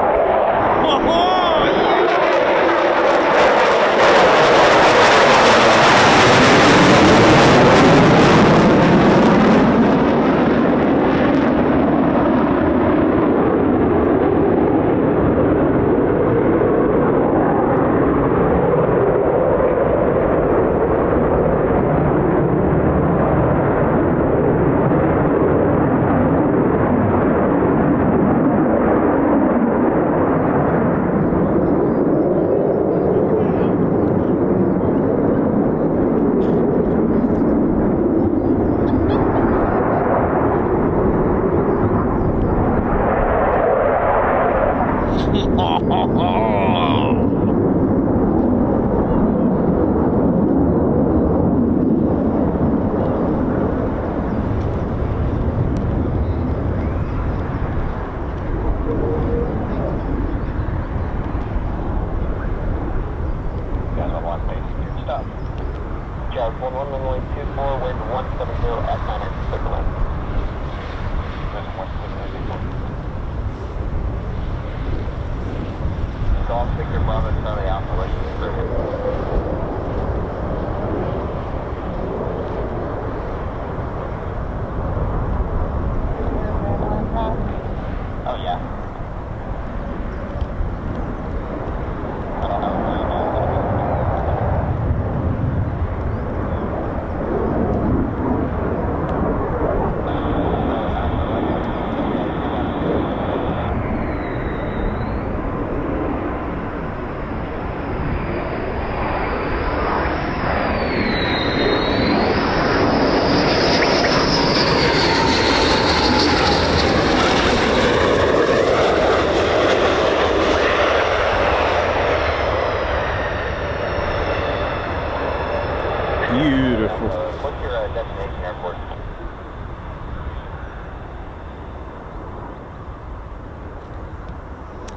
Oh,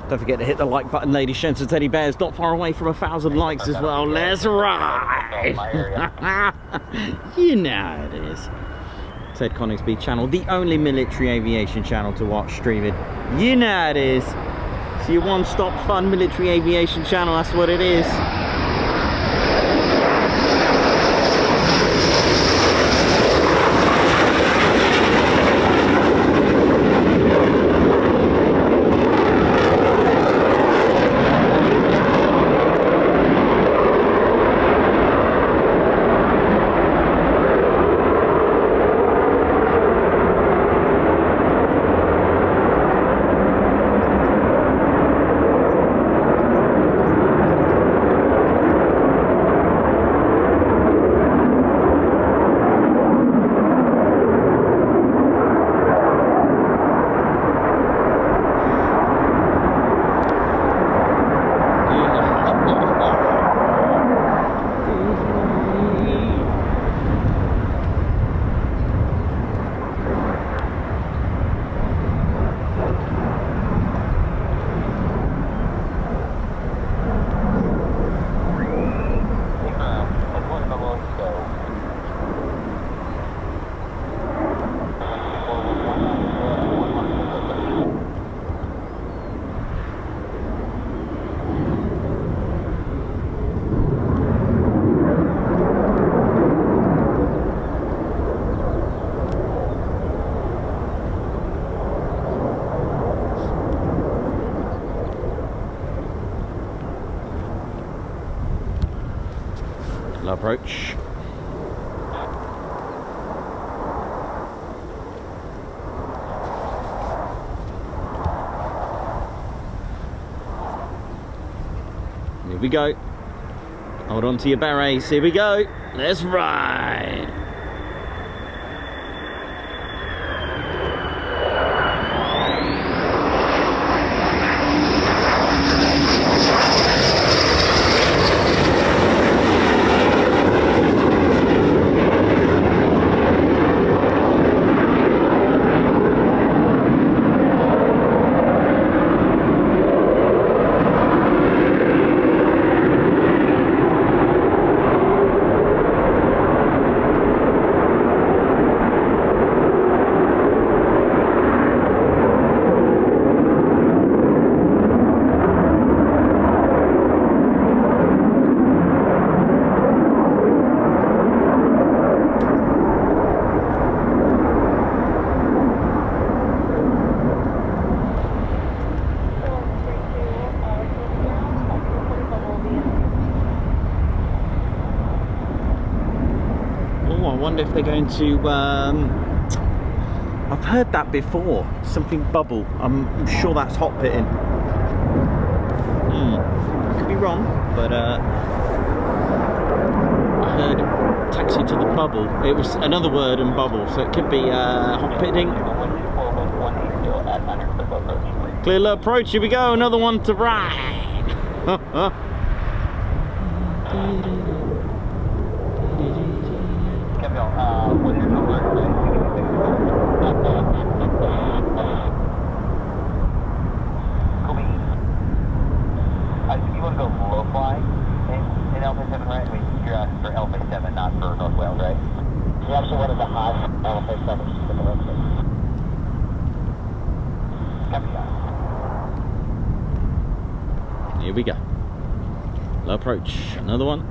Don't forget to hit the like button, ladies, gents, and teddy bears. Not far away from 1,000 likes as well. Let's ride! You know how it is. Ted Coningsby channel, the only military aviation channel to watch streaming. You know how it is. It's your one-stop fun military aviation channel, that's what it is. Approach. Here we go. Hold on to your berets. Here we go. Let's ride. If they're going to I've heard that before, something bubble. I'm sure that's hot pitting. Could be wrong, but I heard taxi to the bubble. It was another word and bubble, so it could be hot pitting. Clear low approach, here we go, another one to ride. You want to go low fly in L-37, right? I mean, you're asking for L-37, not for North Wales, right? You actually wanted the high L-37 in the road. Copy that. Here we go. Low approach, another one.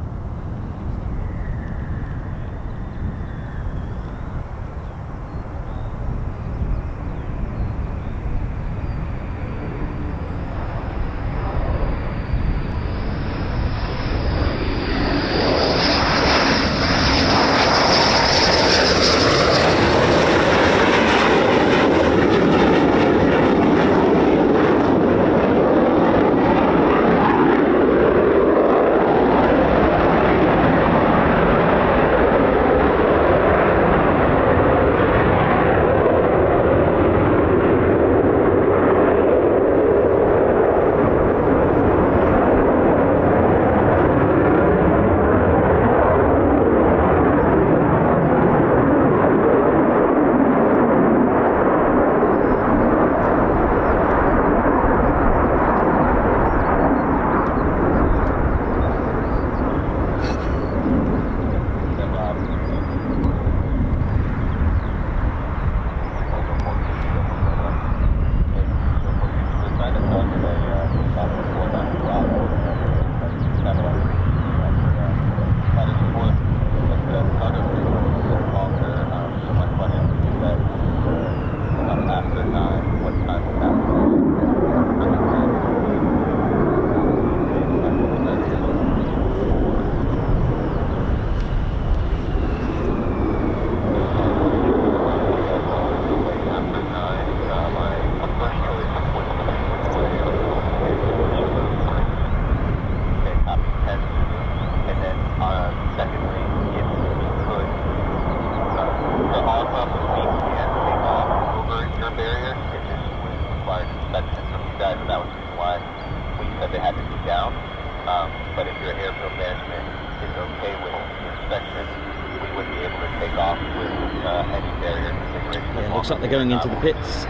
looks like they're going into the pits.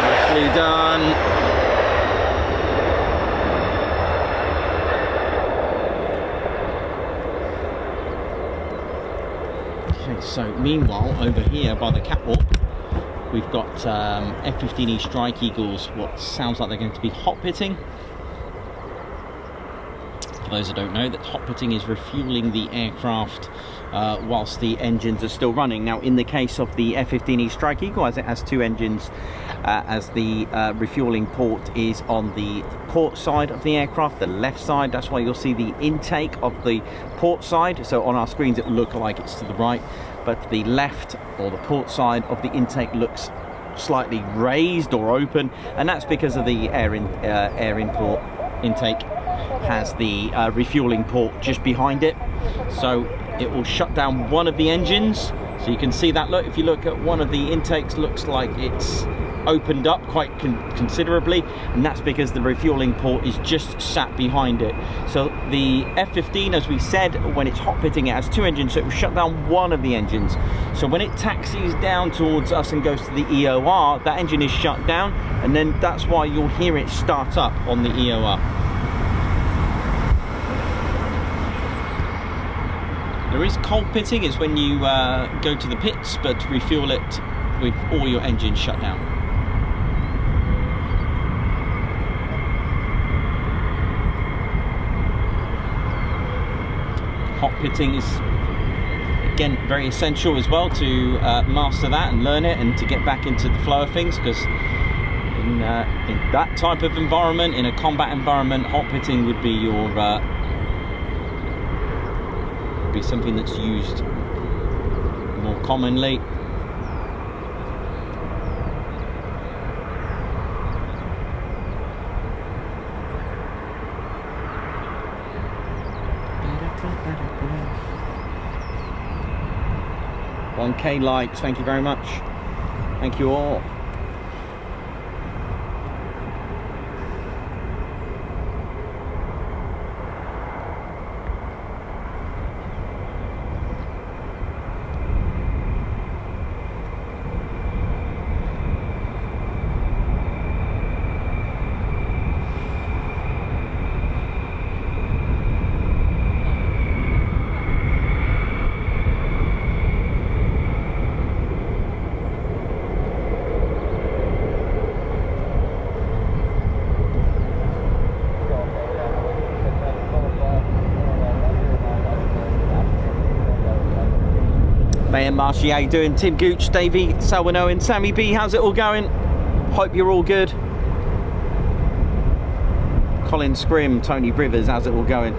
Nicely done. Okay, so meanwhile over here by the catwalk we've got F-15E Strike Eagles, what sounds like they're going to be hot pitting. For those that don't know, that hot pitting is refueling the aircraft whilst the engines are still running. Now in the case of the F-15E Strike Eagle, as it has 2 engines, as the refueling port is on the port side of the aircraft, the left side, that's why you'll see the intake of the port side. So on our screens it will look like it's to the right, but the left or the port side of the intake looks slightly raised or open, and that's because of the air import intake has the refueling port just behind it. So it will shut down one of the engines. So you can see that, look, if you look at one of the intakes, looks like it's opened up quite considerably, and that's because the refueling port is just sat behind it. So the F-15, as we said, when it's hot pitting, it has 2 engines, so it will shut down one of the engines. So when it taxis down towards us and goes to the EOR, that engine is shut down, and then that's why you'll hear it start up on the EOR. There is cold pitting, it's when you go to the pits but refuel it with all your engines shut down. Hot pitting is again very essential as well to master that and learn it and to get back into the flow of things, because in that type of environment, in a combat environment, hot pitting would be your be something that's used more commonly. $1K likes, thank you very much. Thank you all. Mayan Marshy, how you doing? Tim Gooch, Davey, Selwyn Owen, Sammy B, how's it all going? Hope you're all good. Colin Scrim, Tony Rivers, how's it all going?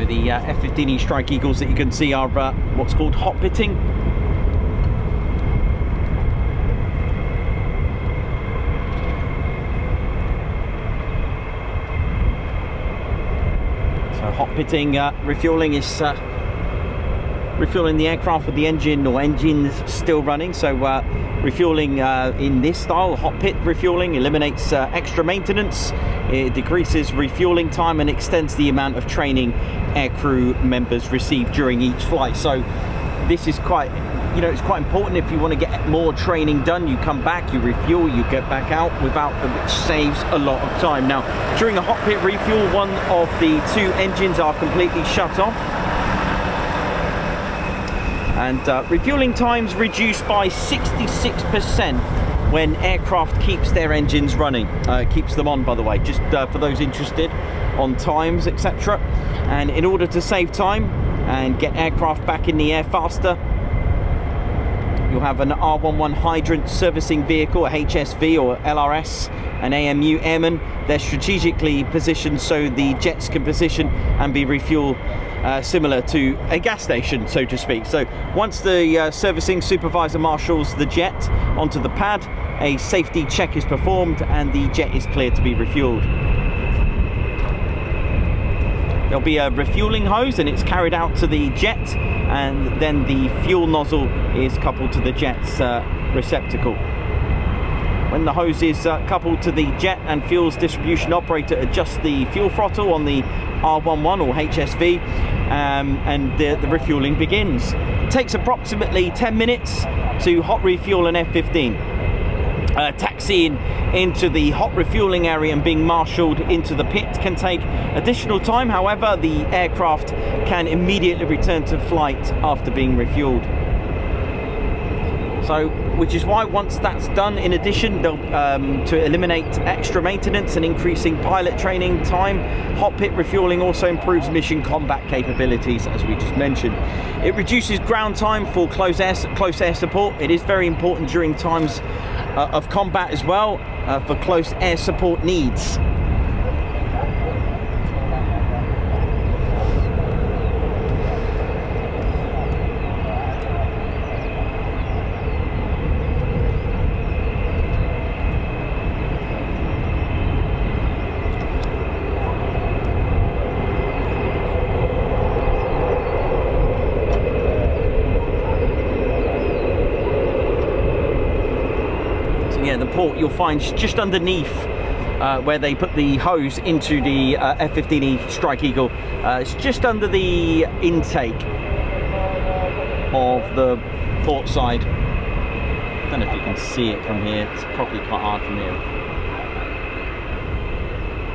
The F-15E Strike Eagles that you can see are what's called hot pitting. So hot pitting, refueling is refueling the aircraft with the engine or engines still running. So refueling in this style, hot pit refueling, eliminates extra maintenance. It decreases refueling time and extends the amount of training aircrew members receive during each flight. So this is quite, you know, it's quite important. If you want to get more training done, you come back, you refuel, you get back out, which saves a lot of time. Now, during a hot pit refuel, one of the two engines are completely shut off, and refueling times reduced by 66% when aircraft keeps their engines running. Keeps them on, by the way, just for those interested on times, etc. And in order to save time and get aircraft back in the air faster, you'll have an R11 hydrant servicing vehicle, a HSV or LRS, an AMU airman. They're strategically positioned so the jets can position and be refueled similar to a gas station, so to speak. So once the servicing supervisor marshals the jet onto the pad, a safety check is performed and the jet is cleared to be refueled. There'll be a refueling hose and it's carried out to the jet, and then the fuel nozzle is coupled to the jet's receptacle. When the hose is coupled to the jet and fuels distribution operator adjusts the fuel throttle on the R11 or HSV, and the refueling begins. It takes approximately 10 minutes to hot refuel an F-15. Taxiing into the hot refueling area and being marshalled into the pit can take additional time. However, the aircraft can immediately return to flight after being refueled. So, which is why once that's done, in addition, they'll to eliminate extra maintenance and increasing pilot training time, hot pit refueling also improves mission combat capabilities, as we just mentioned. It reduces ground time for close air support. It is very important during times of combat as well, for close air support needs. The port you'll find just underneath where they put the hose into the F-15E Strike Eagle. It's just under the intake of the port side. I don't know if you can see it from here. It's probably quite hard from here.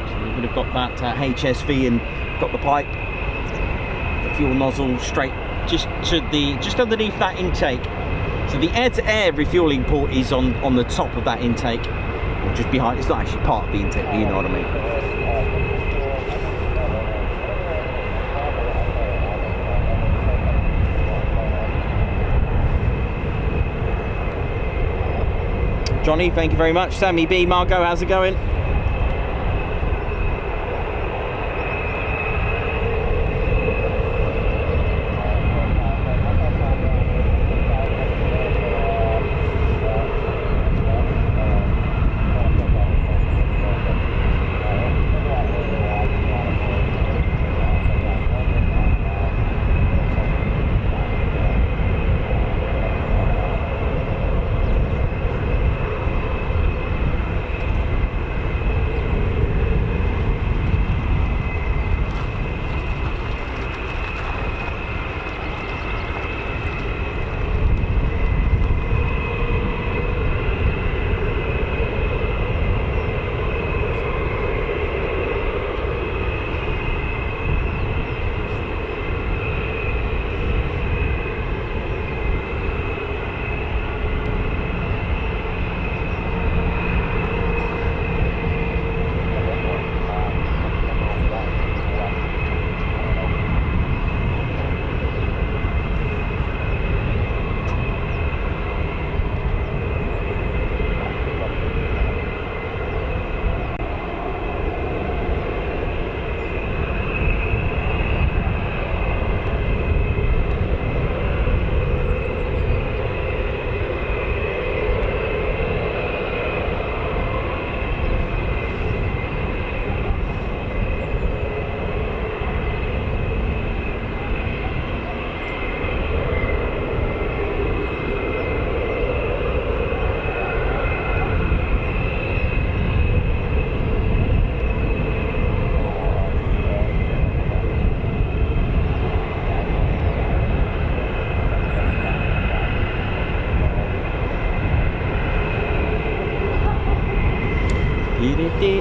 So you would have got that HSV and got the pipe, the fuel nozzle straight just underneath that intake. So the air-to-air refueling port is on the top of that intake, or just behind. It's not actually part of the intake, but you know what I mean. Johnny, thank you very much. Sammy B, Margot, how's it going?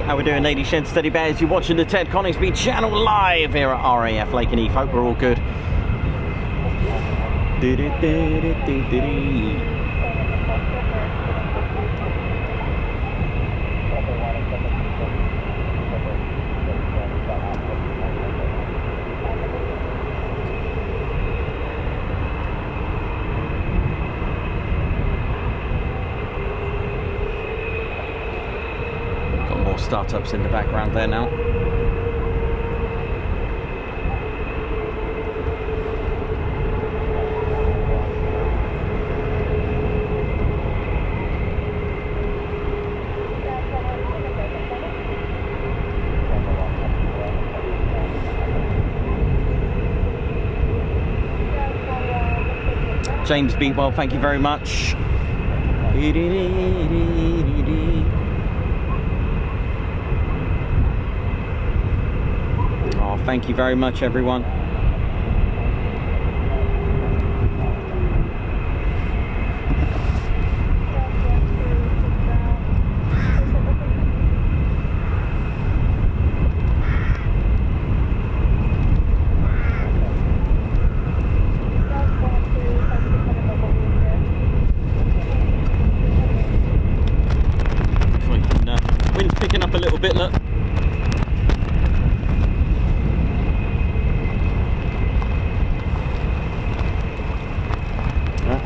How we doing, ladies, gents, teddy bears? You're watching the Ted Coningsby channel live here at RAF Lakenheath. Hope we're all good. Got more startups in the background there now. James Beatwell, thank you very much. Oh, thank you very much, everyone. Picking up a little bit, look.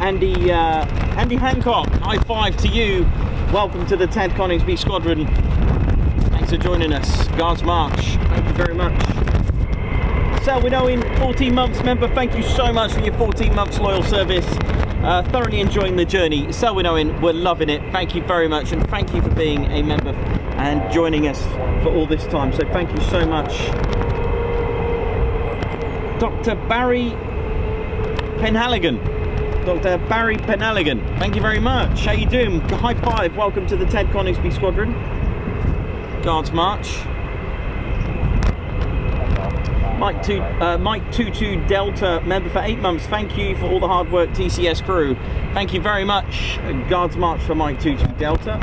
Andy Hancock, high five to you. Welcome to the Ted Coningsby Squadron. Thanks for joining us. Guards March, thank you very much. Selwyn Owen, 14 months member, thank you so much for your 14 months loyal service. Thoroughly enjoying the journey. Selwyn Owen, we're loving it. Thank you very much, and thank you for being a member and joining us for all this time. So thank you so much. Dr. Barry Penhaligan. Dr. Barry Penhaligan, thank you very much. How you doing? High five. Welcome to the Ted Coningsby Squadron. Guards March. Mike 22 Delta, member for 8 months. Thank you for all the hard work, TCS crew. Thank you very much. Guards March for Mike 22 Delta.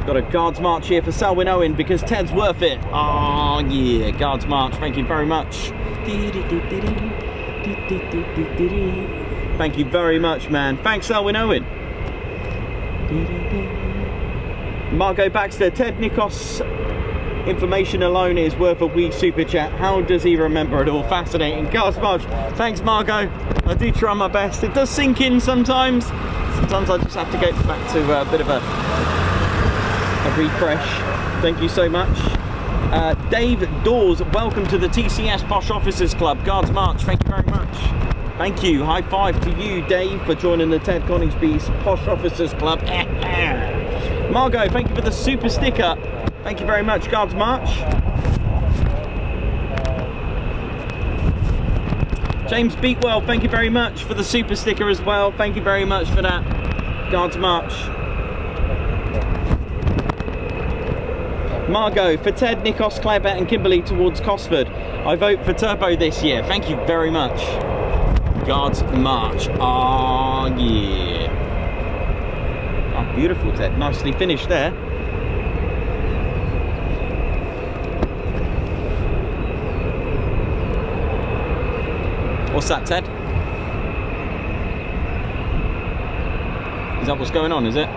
Got a Guards March here for Selwyn Owen because Ted's worth it. Oh yeah, Guards March. Thank you very much. Thank you very much, man. Thanks, Selwyn Owen. Margot Baxter, Ted Nikos. Information alone is worth a wee super chat. How does he remember it all? Fascinating. Guards March. Thanks, Margot. I do try my best. It does sink in sometimes. Sometimes I just have to go back to a bit of a refresh. Thank you so much. Dave Dawes, welcome to the TCS Posh Officers Club. Guards March, thank you very much. Thank you. High five to you, Dave, for joining the Ted Coningsby's Posh Officers Club. Margot, thank you for the super sticker. Thank you very much, Guards March. James Beatwell, thank you very much for the super sticker as well. Thank you very much for that, Guards March. Margot, for Ted, Nikos, Clarebet and Kimberley towards Cosford. I vote for Turbo this year. Thank you very much. Guards March. Oh yeah. Oh, beautiful, Ted. Nicely finished there. What's that, Ted? Is that what's going on, is it?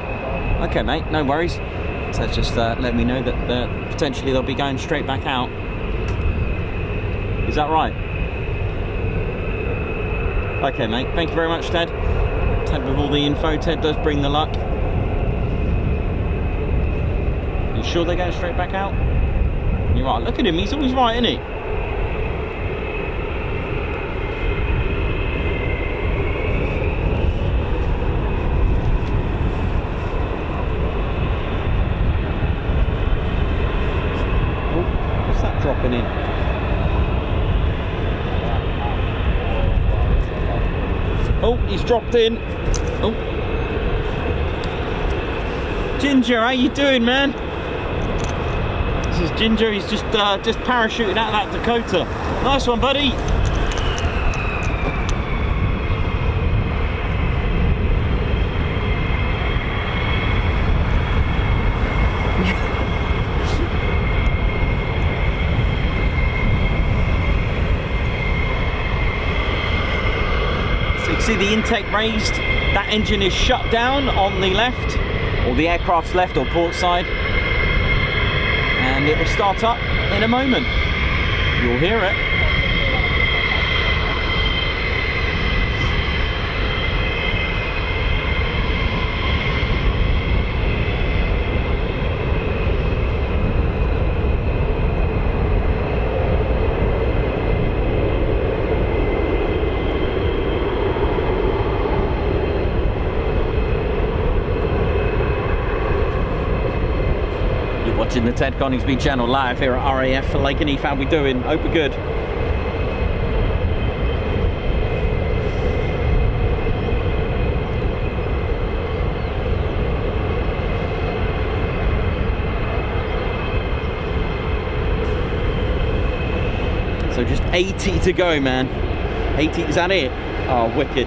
Okay, mate, no worries. So just let me know that potentially they'll be going straight back out. Is that right? Okay, mate. Thank you very much, Ted. Ted with all the info. Ted does bring the luck. You sure they're going straight back out? You're right. Look at him. He's always right, isn't he? Dropping in. Oh, he's dropped in. Oh, Ginger, how you doing, man? This is Ginger. He's just parachuting out of that Dakota. Nice one, buddy. can see the intake raised. That engine is shut down on the left, or the aircraft's left or port side, and it will start up in a moment. You'll hear it. Watching the Ted Coningsby channel live here at RAF Lakenheath. How we doing? Hope we're good. So just 80 to go, man. 80, is that it? Oh, wicked.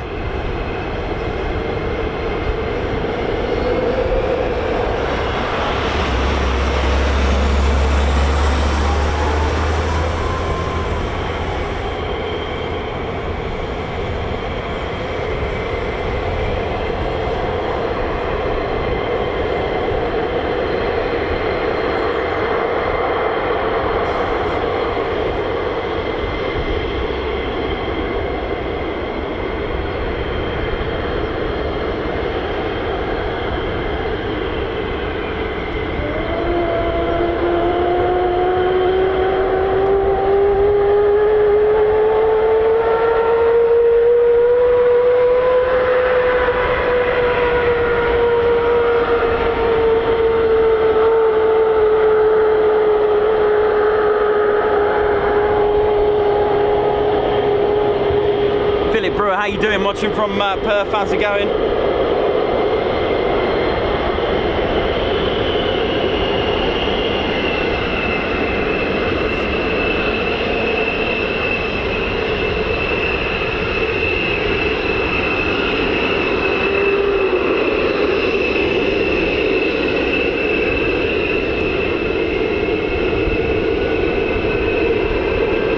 How you doing? Watching from Perth, how's it going?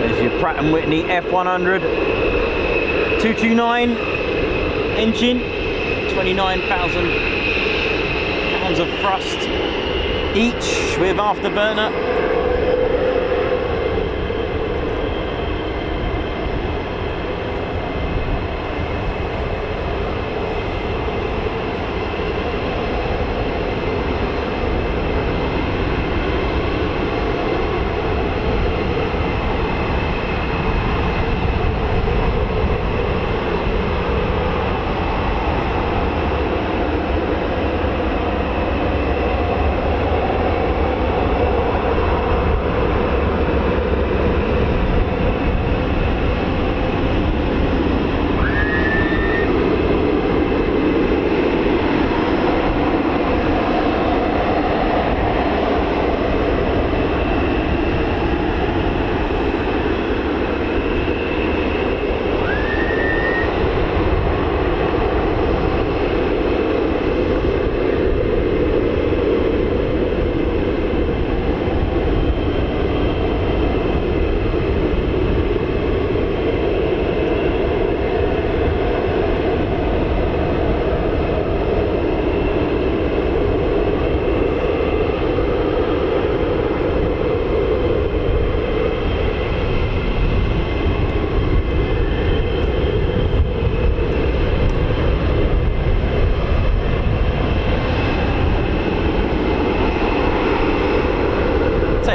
There's your Pratt & Whitney F100. 229 engine, 29,000 pounds of thrust each with afterburner.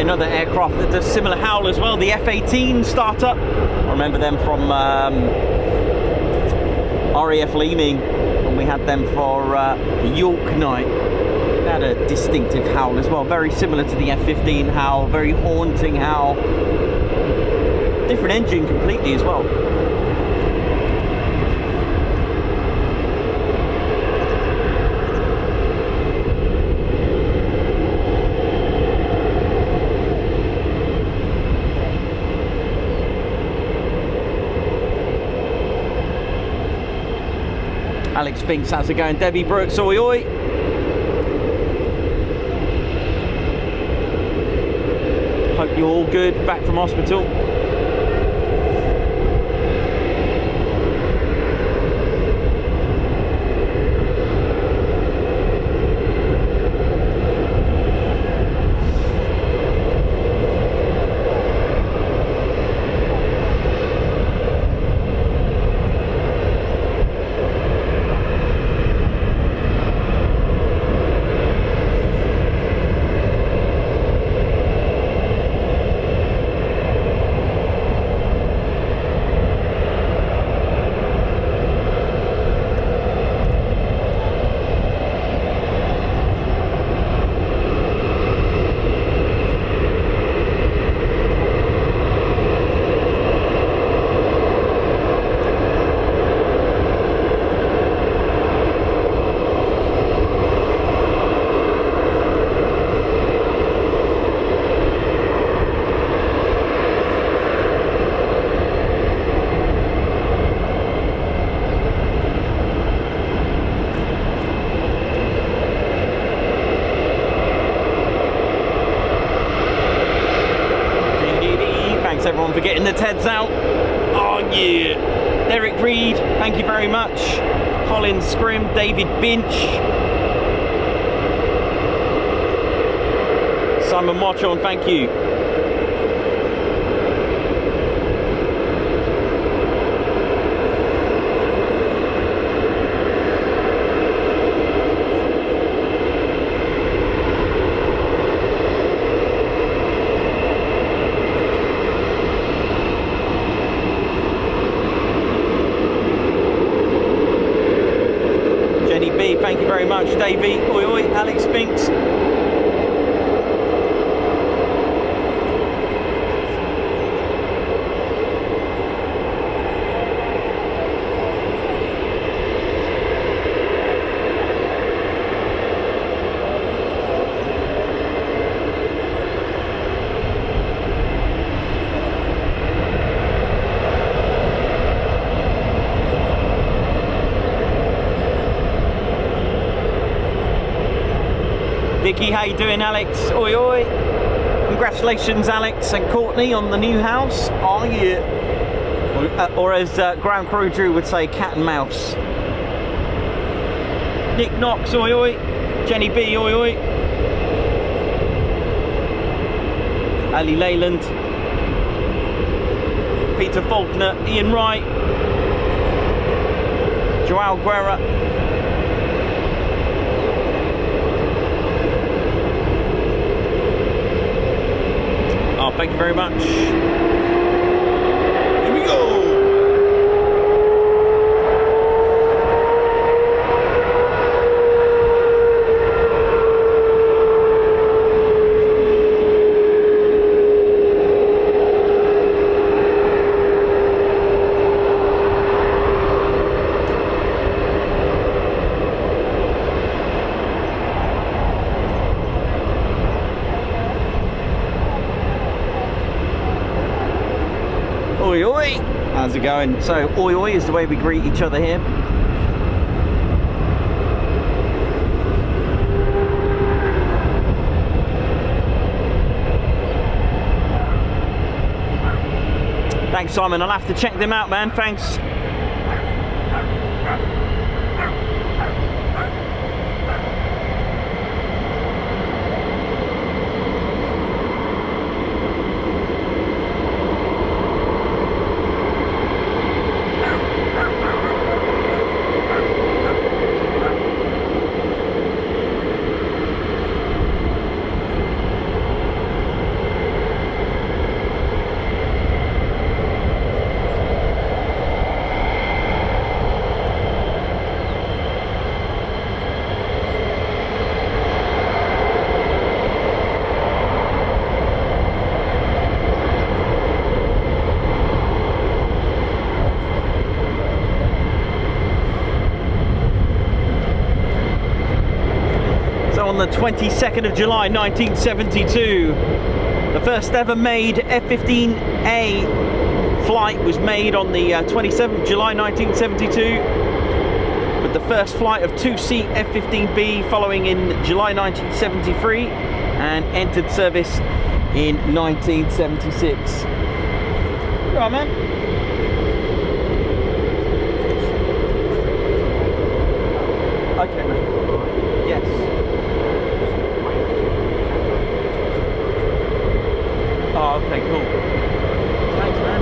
Another aircraft that does similar howl as well, the F-15 startup. I remember them from RAF Leaning when we had them for York night. They had a distinctive howl as well, very similar to the F-15 howl, very haunting howl. Different engine completely as well. Alex Spinks, how's it going? Debbie Brooks, oi oi. Hope you're all good, back from hospital. Thanks everyone for getting the Teds out. Oh yeah. Derek Reed, thank you very much. Colin Scrim, David Binch. Simon Watchon, thank you. Thank you very much, Davey. Oi oi, Alex Spinks. Vicky, how you doing, Alex? Oi oi. Congratulations, Alex and Courtney, on the new house. Oh yeah. Or as ground crew Drew would say, cat and mouse. Nick Knox, oi oi. Jenny B, oi oi. Ali Leyland. Peter Faulkner, Ian Wright. Joao Guerra. Thank you very much. Here we go. Oi oi! How's it going? So oi oi is the way we greet each other here. Thanks Simon, I'll have to check them out, man, thanks. On the 22nd of July 1972, the first ever made F-15A flight was made on the 27th of July 1972, with the first flight of two-seat F-15B following in July 1973 and entered service in 1976. You alright, man? Okay, man. Yes. Oh, okay, cool. Thanks, man.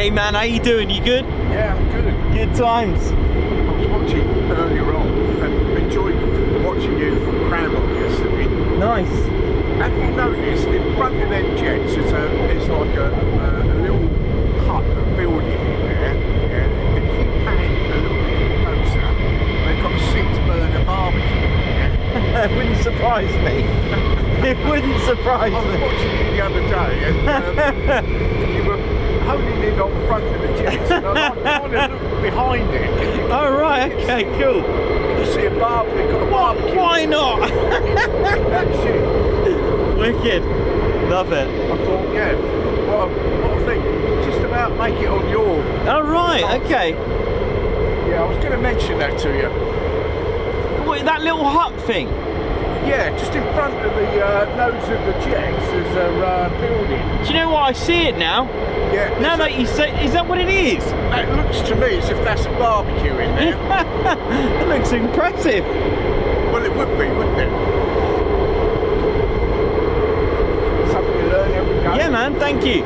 Hey man, how you doing? You good? Yeah, I'm good. Good times. I was watching earlier on and enjoyed watching you from Cranwell yesterday. Nice. Have you noticed in front of them jets it's like a little hut, a building in there, and if you pan a little bit closer, they've got a 6-burner barbecue. It wouldn't surprise me. It wouldn't surprise I was me. watching you the other day and you were holding it on front of the jets and I kind of looked behind it. Oh right, okay, cool. You see a barbecue, they've got a barbecue. Why not? That shit. Wicked. Love it. I thought, yeah, well, what I think, just about make it on your... Oh right, okay. Yeah, I was going to mention that to you. What, that little hut thing? Yeah, just in front of the nose of the jets, there's a building. Do you know what? I see it now. Yeah. Now that you say, is that what it is? That looks to me as if that's a barbecue in there. It looks impressive. Well, it would be, wouldn't it? Something you learn every day. Yeah, man. Thank you.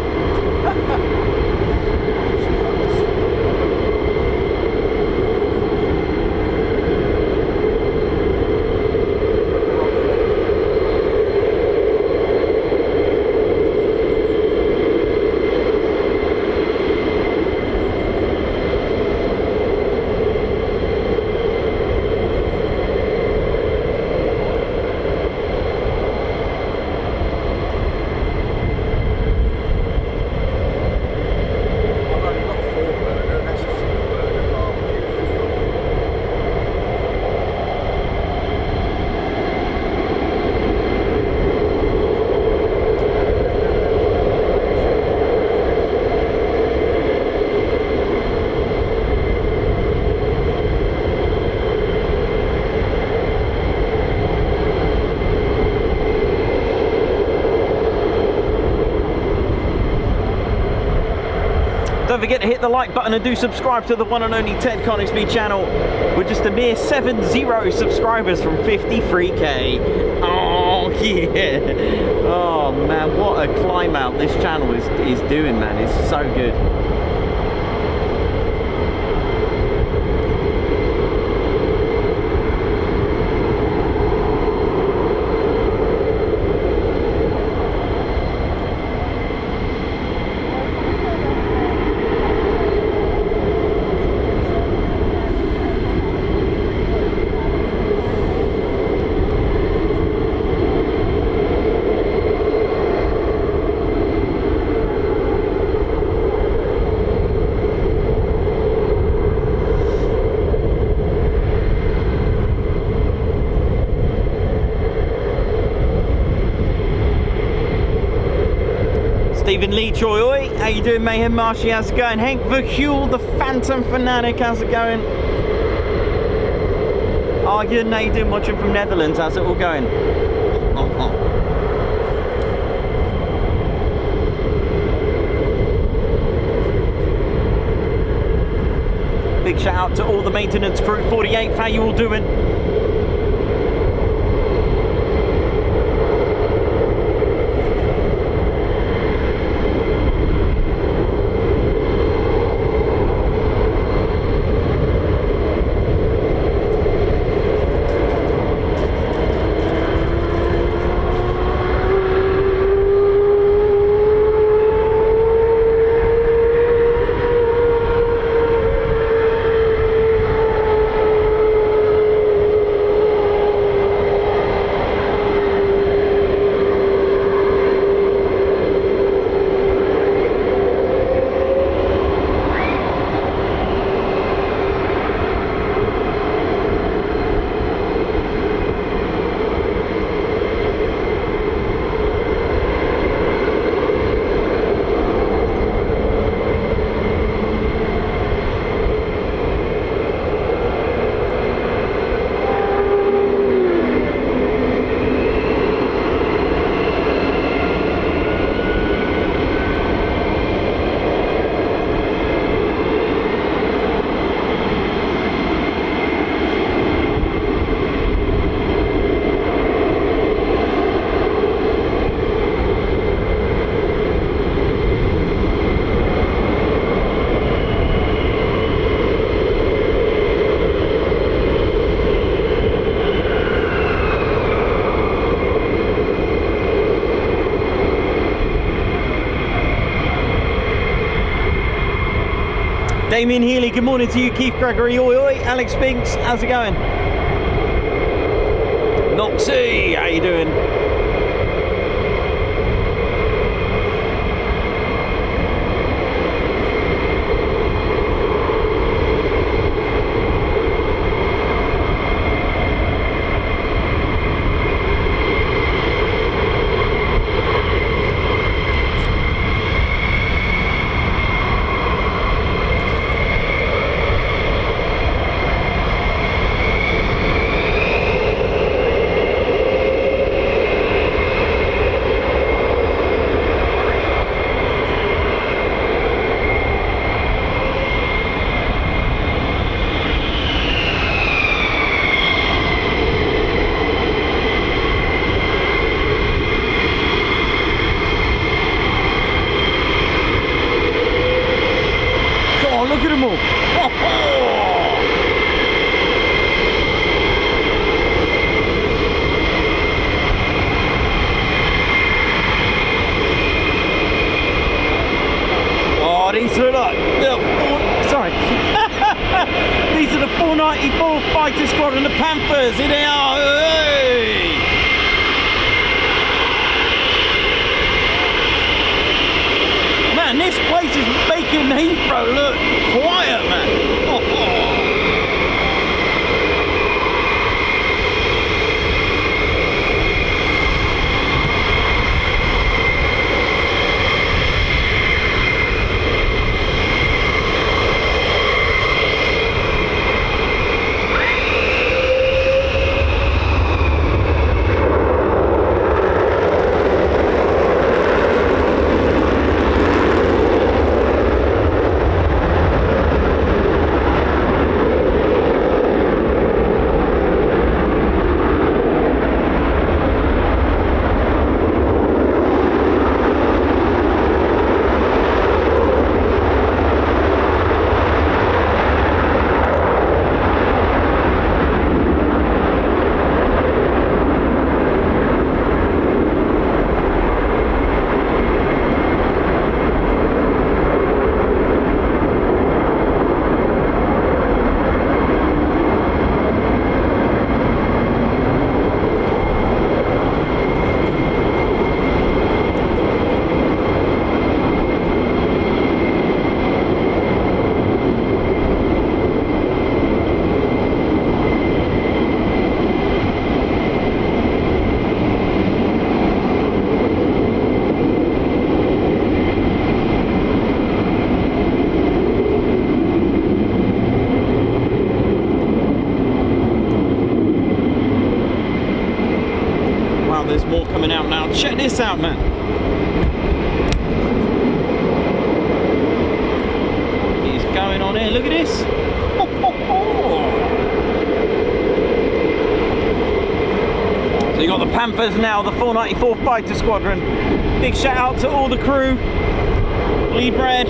Don't forget to hit the like button and do subscribe to the one and only Ted Coningsby channel. We're just a mere 70 subscribers from 53k. Oh yeah. Oh man, what a climb out this channel is doing, man. It's so good. Stephen Lee Choi, oi. How you doing, Mayhem Marshy? How's it going? Hank Verhule, the Phantom Fanatic, how's it going? Oh, good. How you doing? Watching from Netherlands, how's it all going? Big shout out to all the maintenance crew. 48th, how you all doing? Damien Healy, good morning to you. Keith Gregory, oi oi. Alex Spinks, how's it going? Noxie, how you doing? These are the 494 Fighter Squadron, the Panthers, here they are. Hey! Man, this place is making Heathrow look quiet, man. Oh. There's more coming out now. Check this out, man. What is going on here? Look at this. Oh, oh, oh. So you got the Panthers now, the 494 Fighter Squadron. Big shout out to all the crew. Bleed red.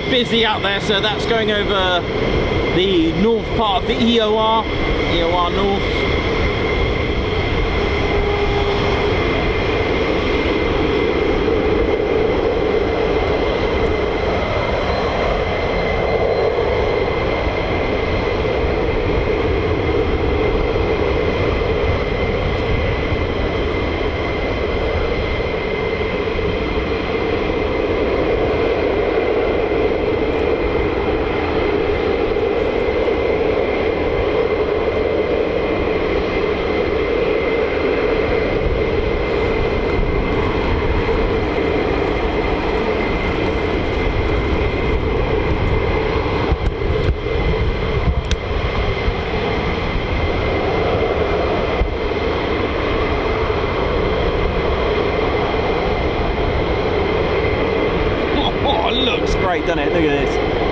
Busy out there, so that's going over the north part of the EOR North. looks great, doesn't it? Look at this.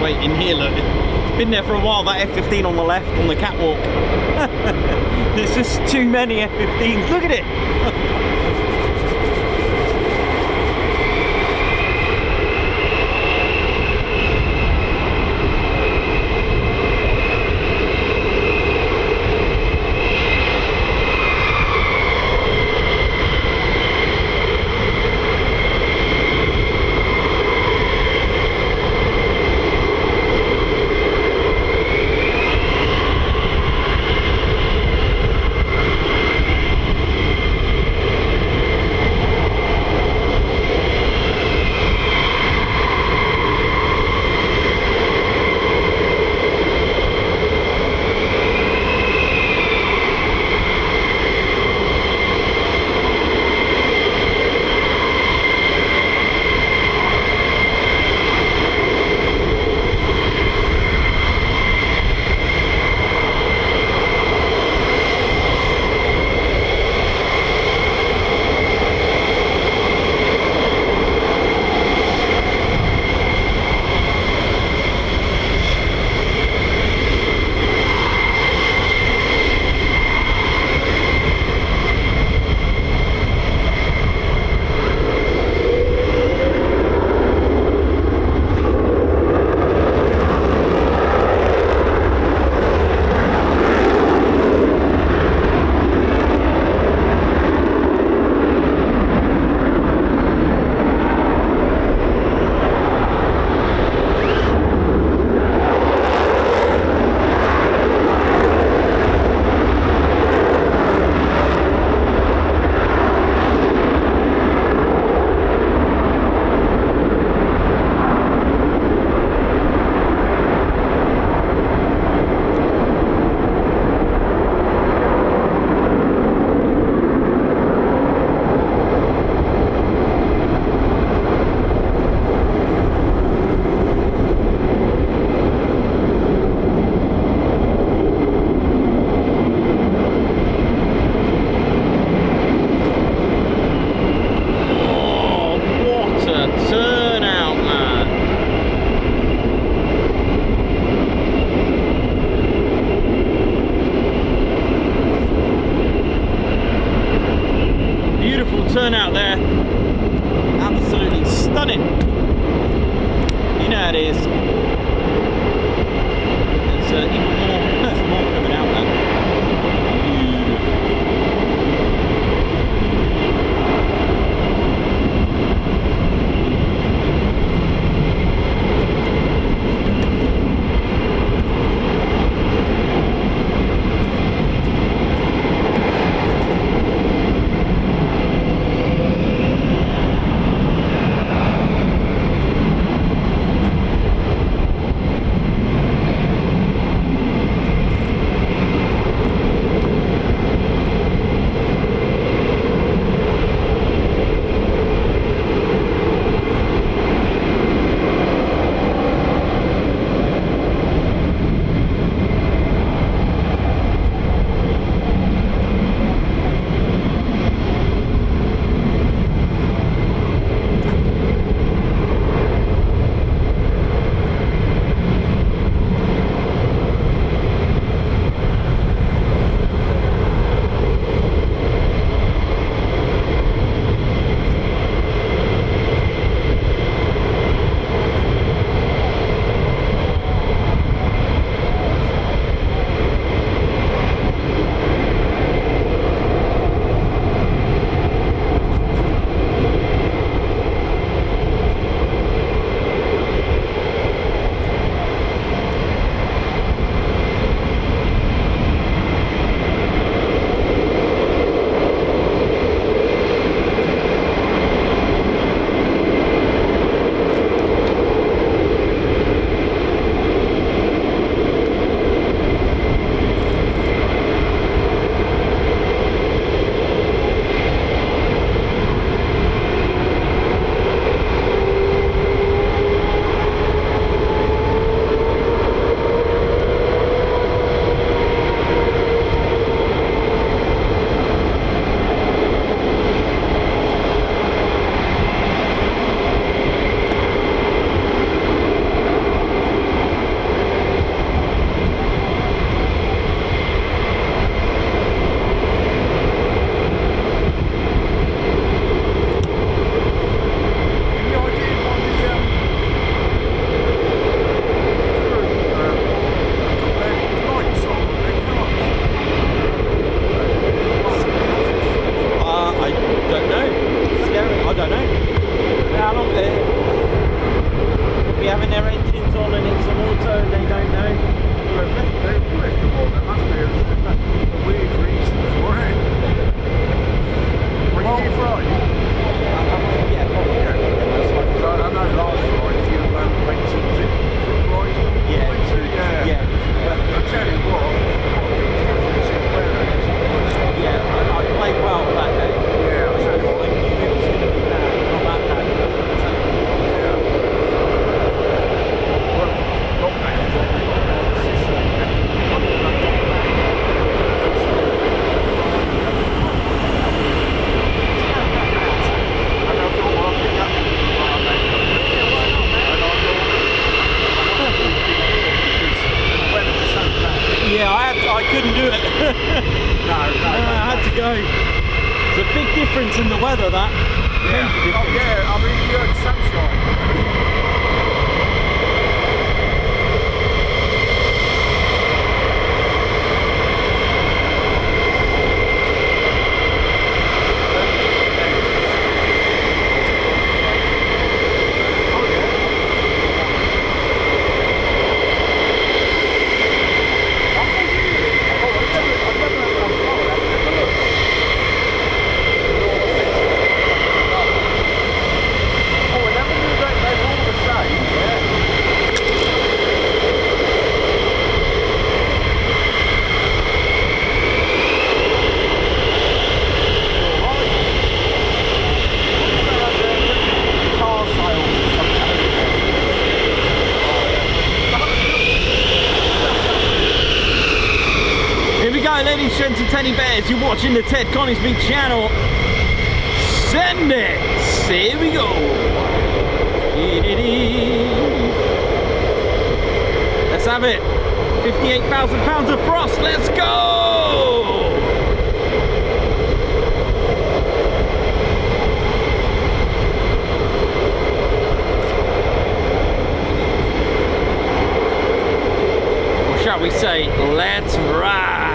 In here, look, it's been there for a while, that F-15 on the left on the catwalk. There's just too many F-15s, look at it. couldn't do it. I had to go. There's a big difference in the weather, that. Yeah. Oh, yeah, I mean, you had sunshine. Ladies, gents and teddy bears, you're watching the Ted Coningsby channel. Send it! Here we go! Let's have it! 58,000 pounds of frost, let's go! Or shall we say, let's ride!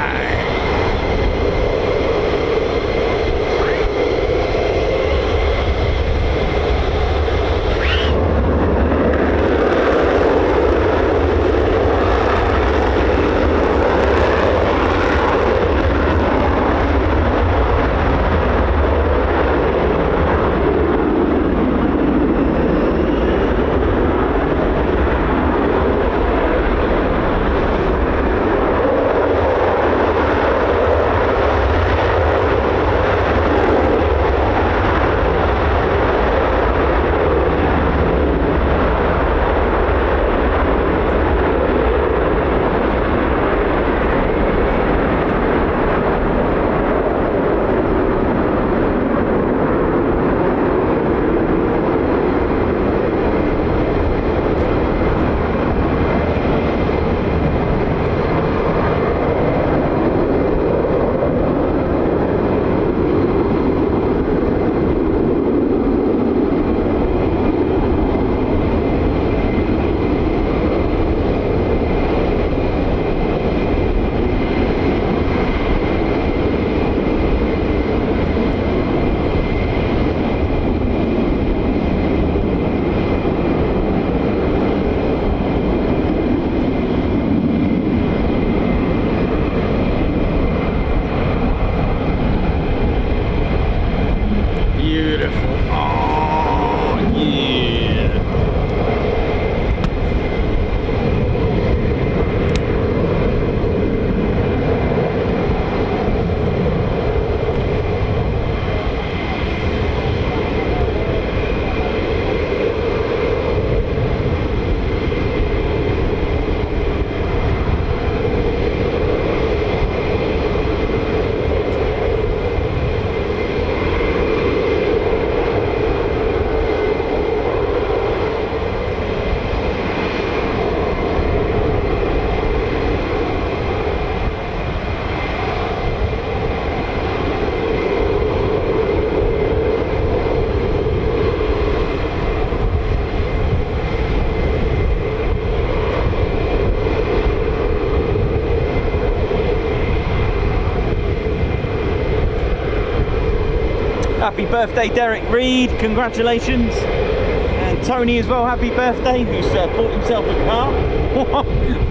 Happy birthday, Derek Reed, congratulations. And Tony as well, happy birthday, who's bought himself a car.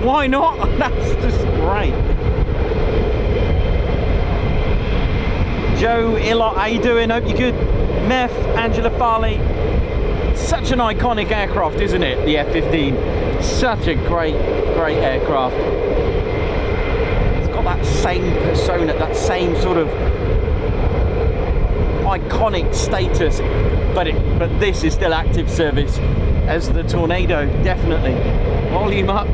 Why not? That's just great. Joe Illot, how you doing? Hope you're good. Meth, Angela Farley. Such an iconic aircraft, isn't it? The F-15. Such a great aircraft. It's got that same persona, that same sort of iconic status, but this is still active service as the Tornado, definitely. Volume up.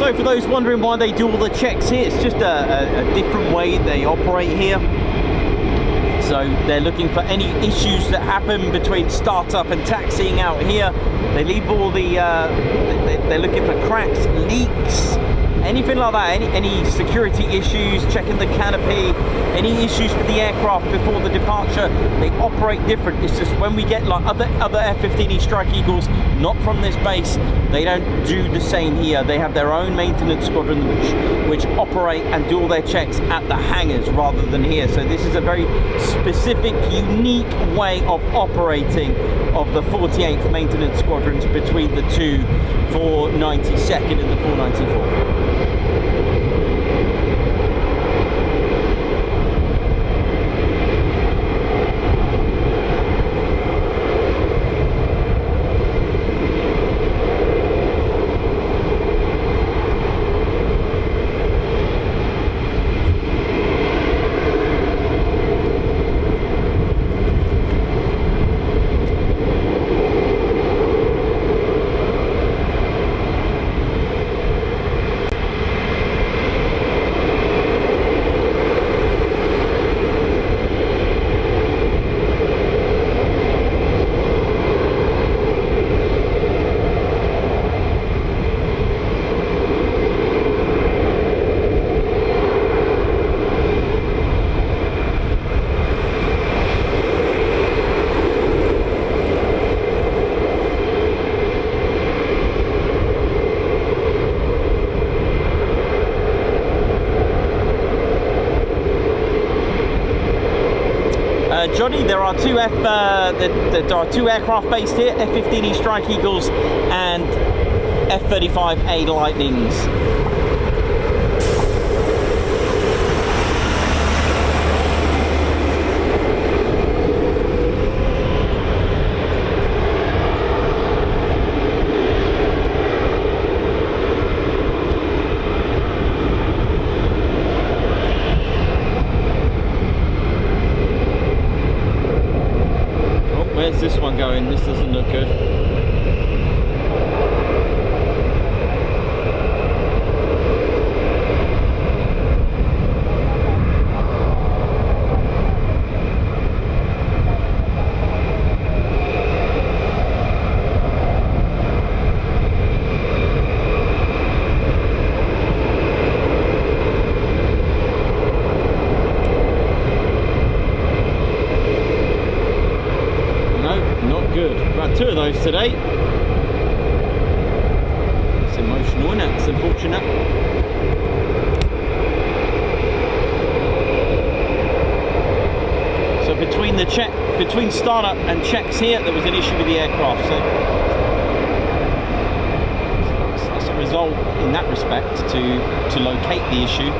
So for those wondering why they do all the checks here, it's just a different way they operate here. So they're looking for any issues that happen between startup and taxiing out here. They leave all the, they're looking for cracks, leaks, anything like that, any security issues, checking the canopy, any issues with the aircraft before the departure. They operate different. It's just when we get like other F-15E Strike Eagles, not from this base, they don't do the same here. They have their own maintenance squadron which operate and do all their checks at the hangars rather than here. So this is a very specific, unique way of operating of the 48th maintenance squadrons between the two 492nd and the 494th. Johnny, there are two aircraft based here, F-15E Strike Eagles and F-35A Lightnings. Where's this one going? This doesn't look good. Two of those today. It's emotional, isn't it? It's unfortunate. So between startup and checks here, there was an issue with the aircraft. So that's a result in that respect to locate the issue.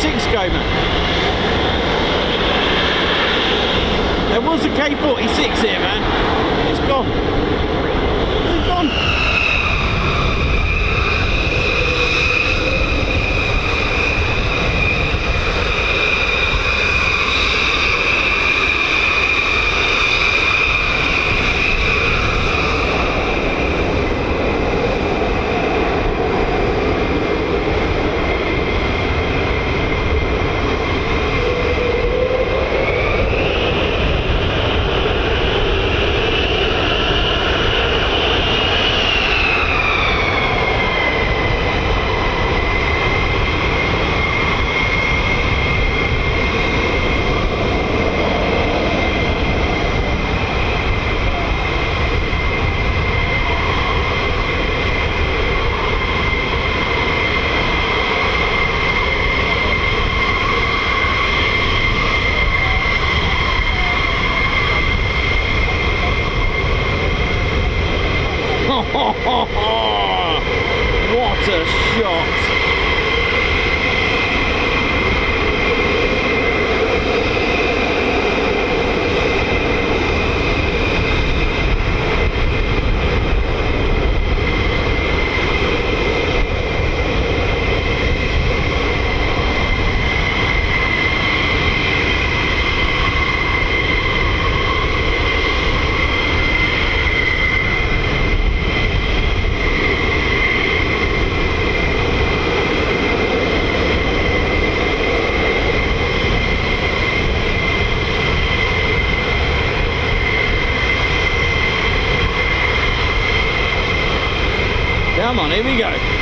K46 go, man? There was a K46 here, man. It's gone. It's gone. What a shot! Come on, here we go.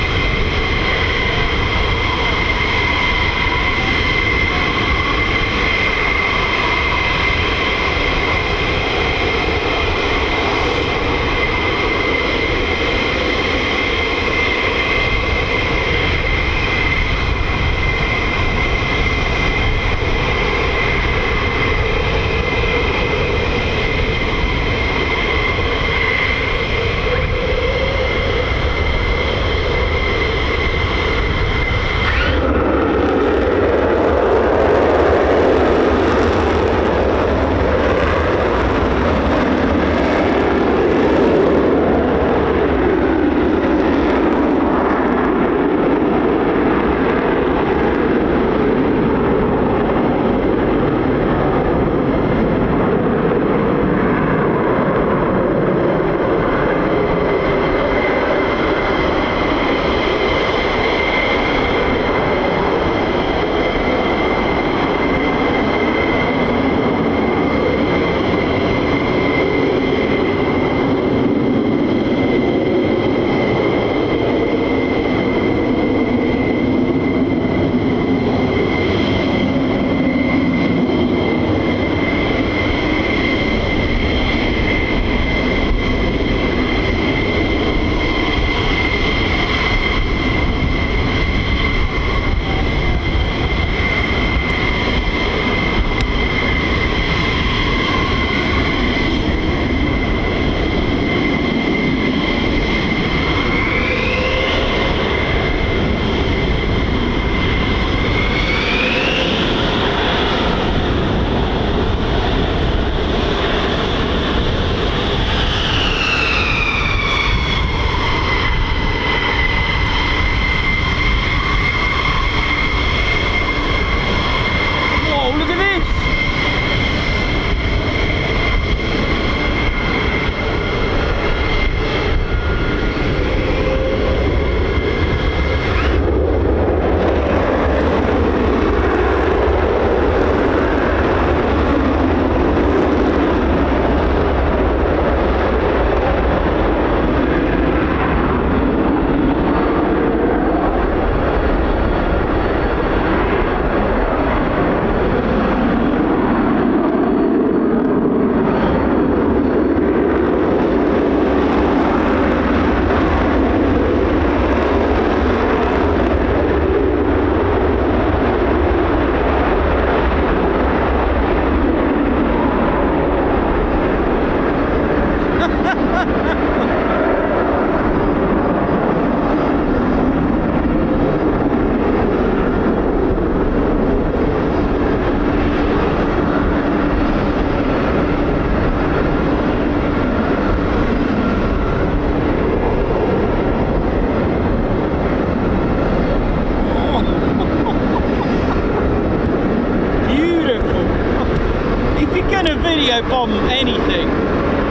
go bomb anything,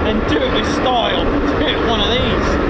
then do it with style. Do it with one of these.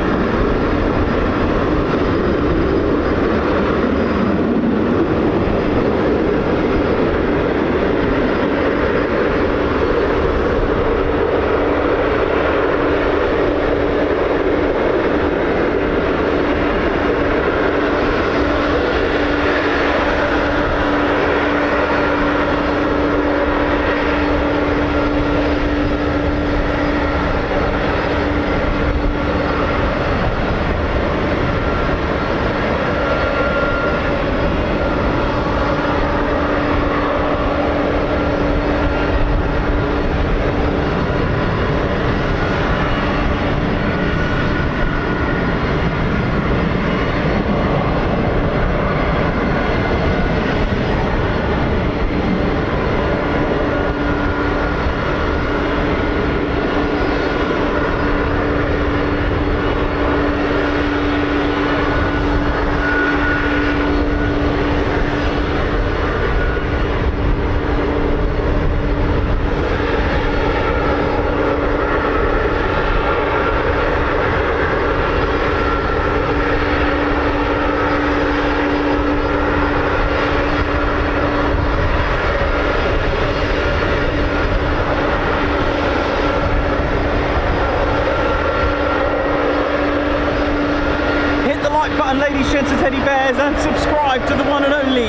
Button, ladies, gents and teddy bears, and subscribe to the one and only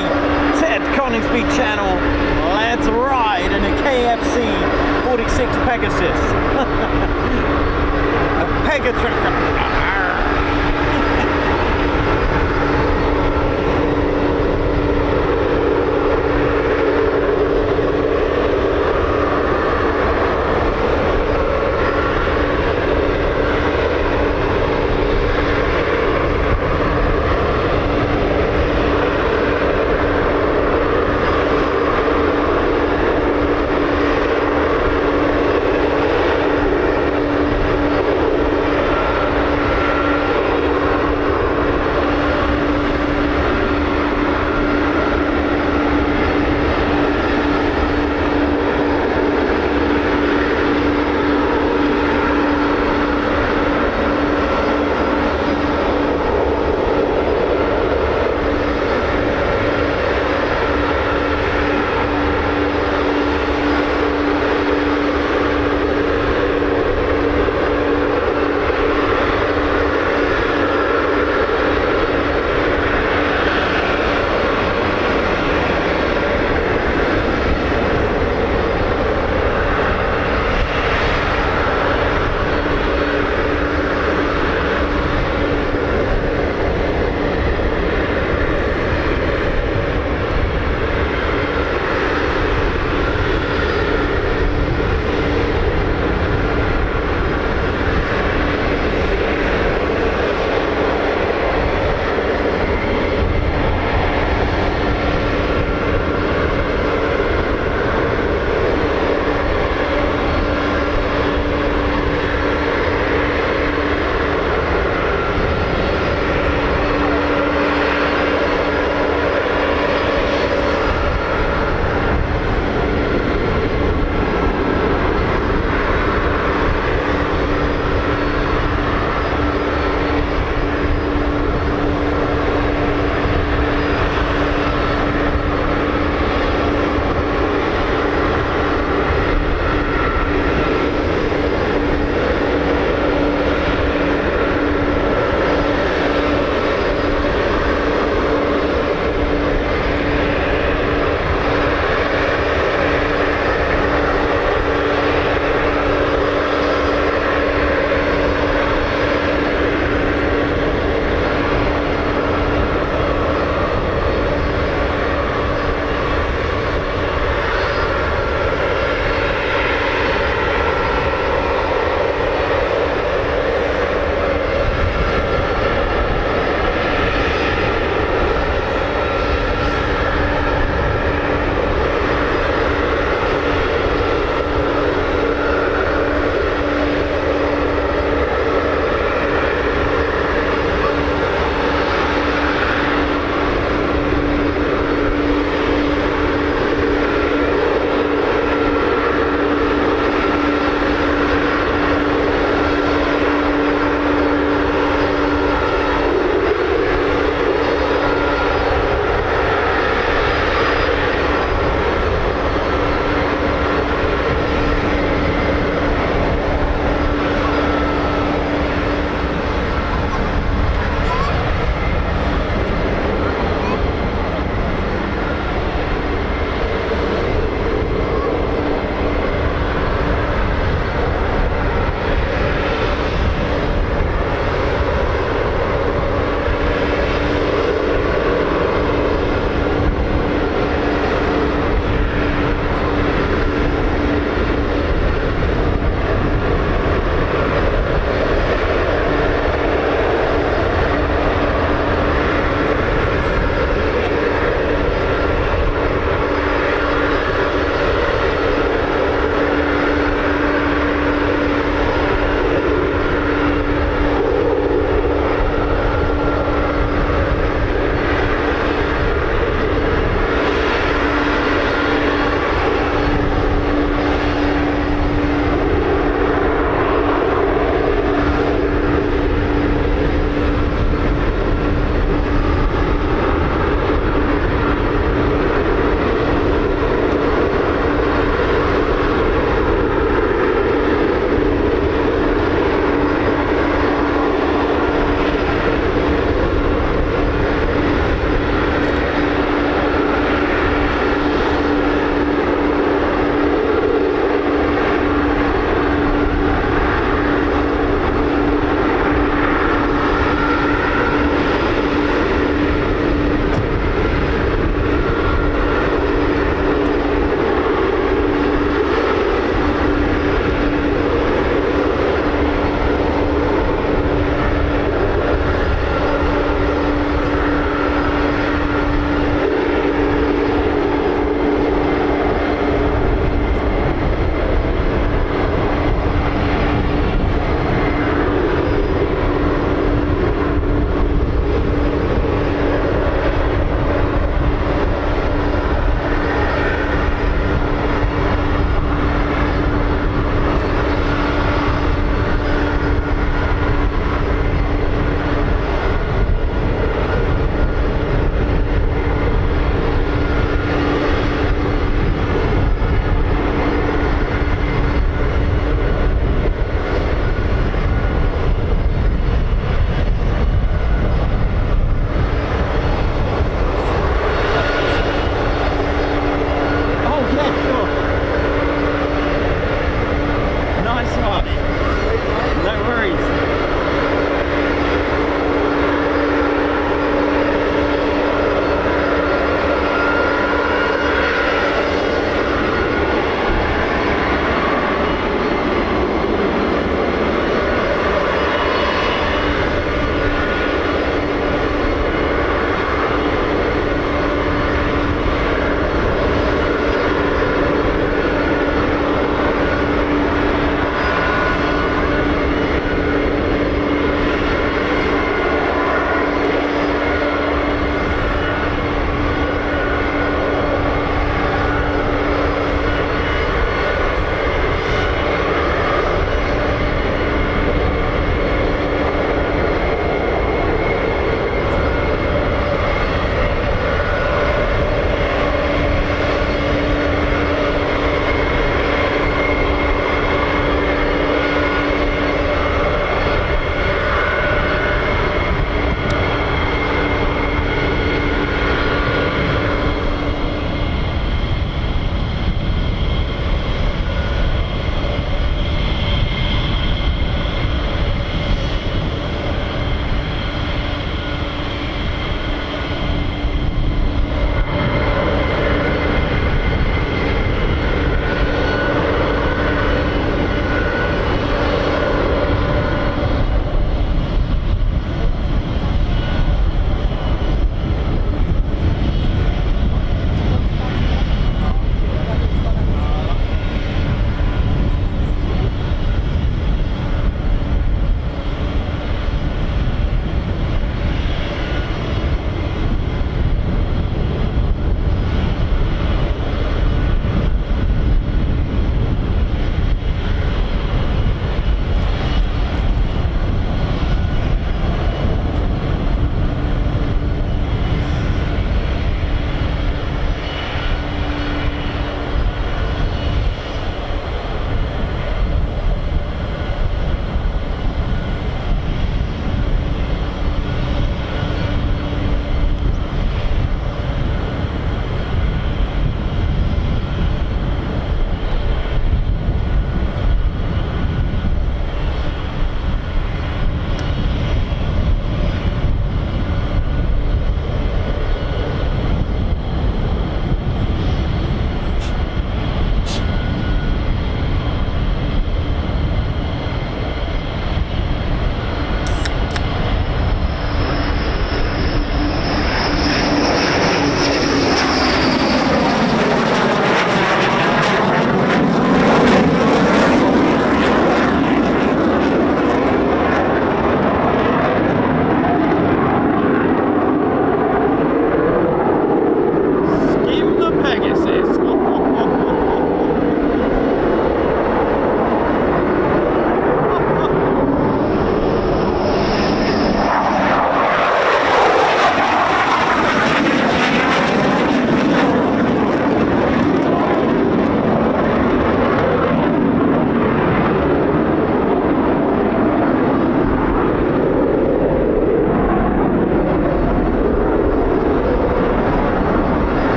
Ted Coningsby channel. Let's ride in a KFC 46 Pegasus. A Pegasus.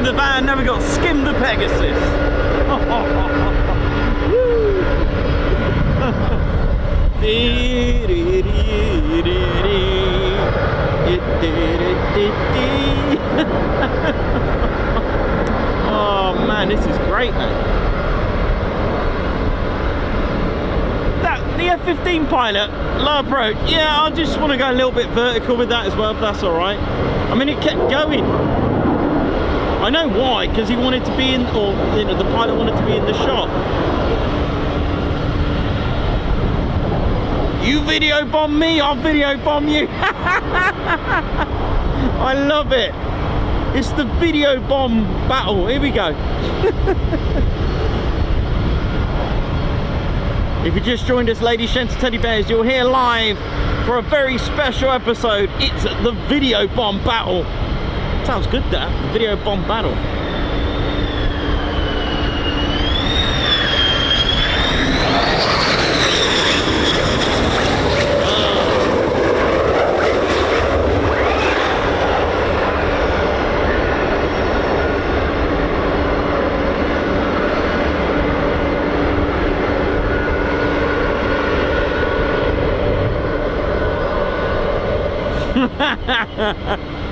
the van, now we've got Skim the Pegasus. Oh man, this is great, man. The F-15 pilot, low approach, yeah, I just want to go a little bit vertical with that as well, if that's alright. I mean, it kept going. I know why, because he wanted to be in, or you know, the pilot wanted to be in the shot. You video bomb me, I'll video bomb you. I love it. It's the video bomb battle. Here we go. If you just joined us, ladies, gents, teddy bears, you're here live for a very special episode. It's the video bomb battle. Sounds good, that. The video bomb battle.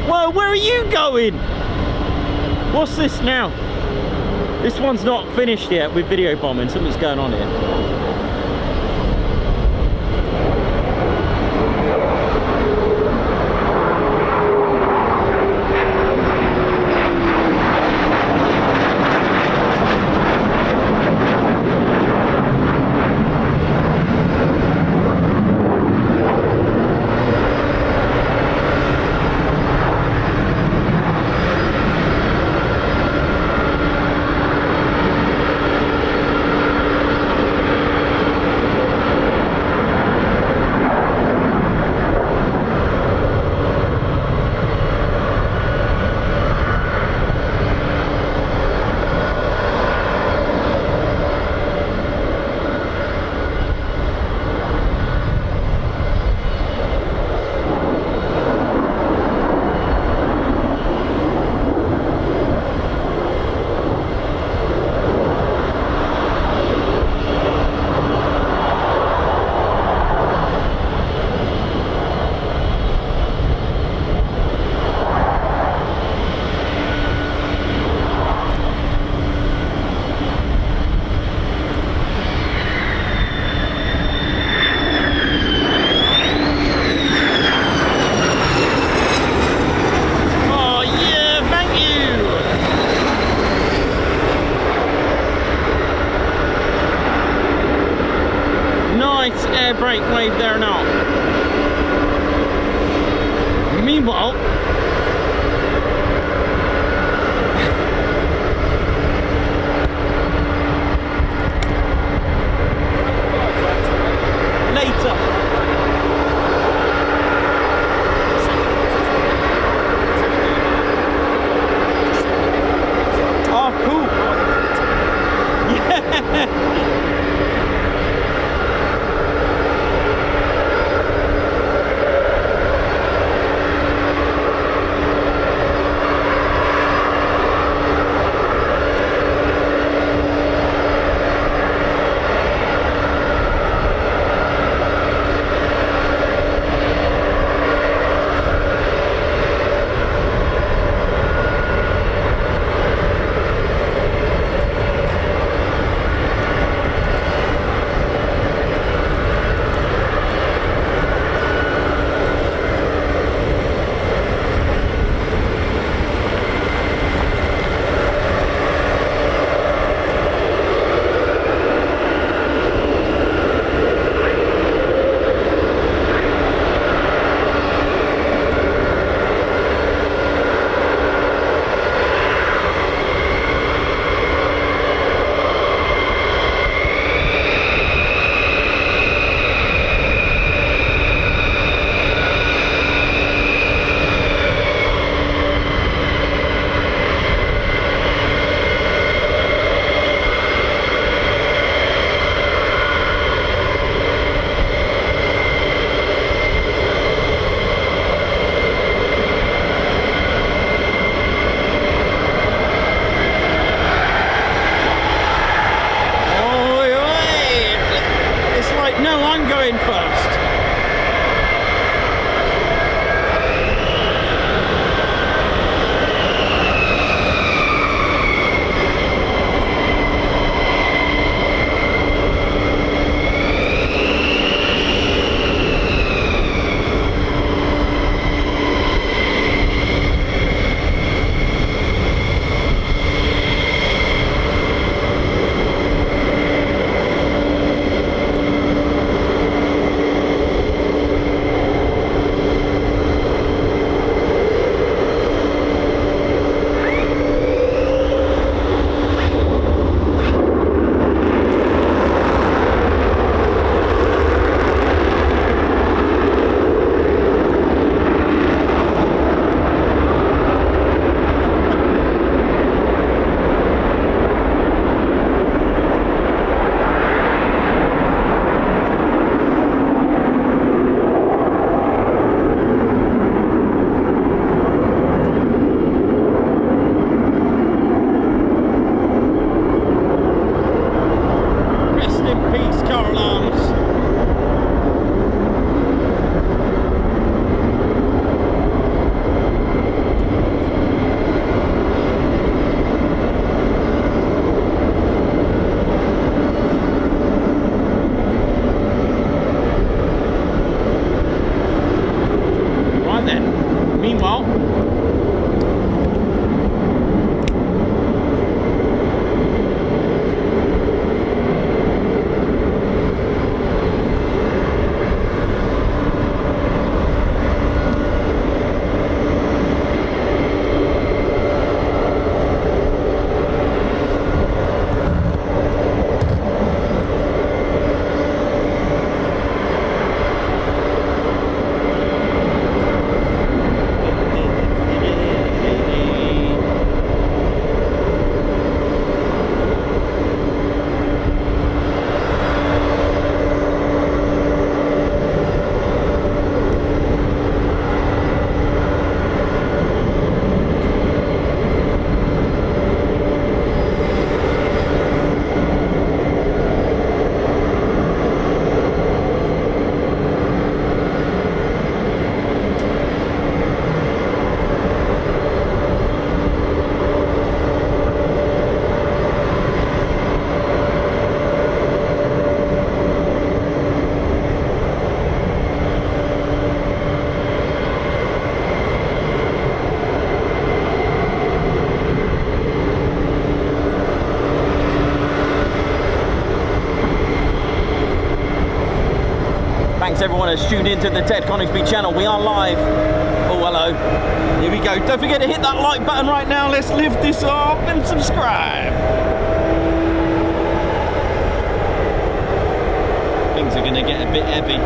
Well, where are you going? What's this now? This one's not finished yet with video bombing. Something's going on here. Air brake wave there now. Meanwhile, later. Oh, cool. Yeah. everyone has tuned into the Ted Coningsby channel. We are live. Oh, hello. Here we go. Don't forget to hit that like button right now. Let's lift this up and subscribe. Things are going to get a bit heavy.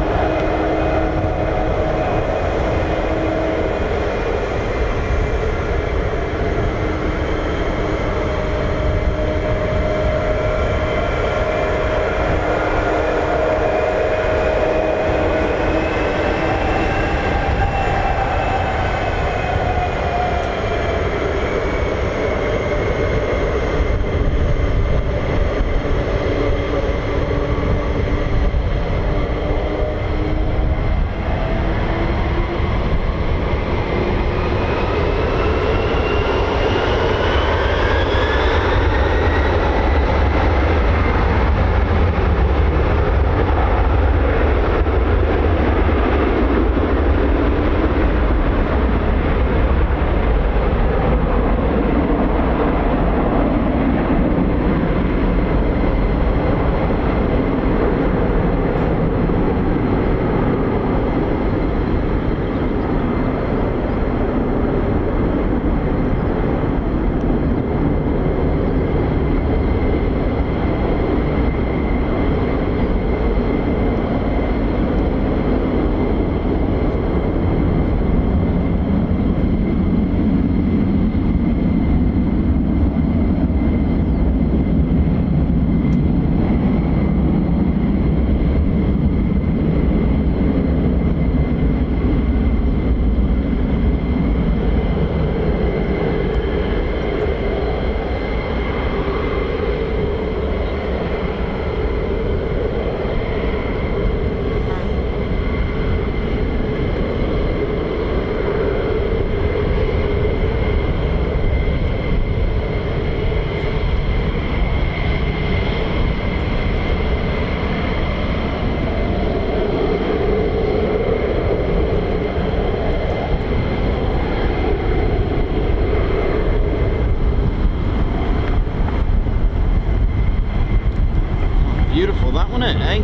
Beautiful that one, eh?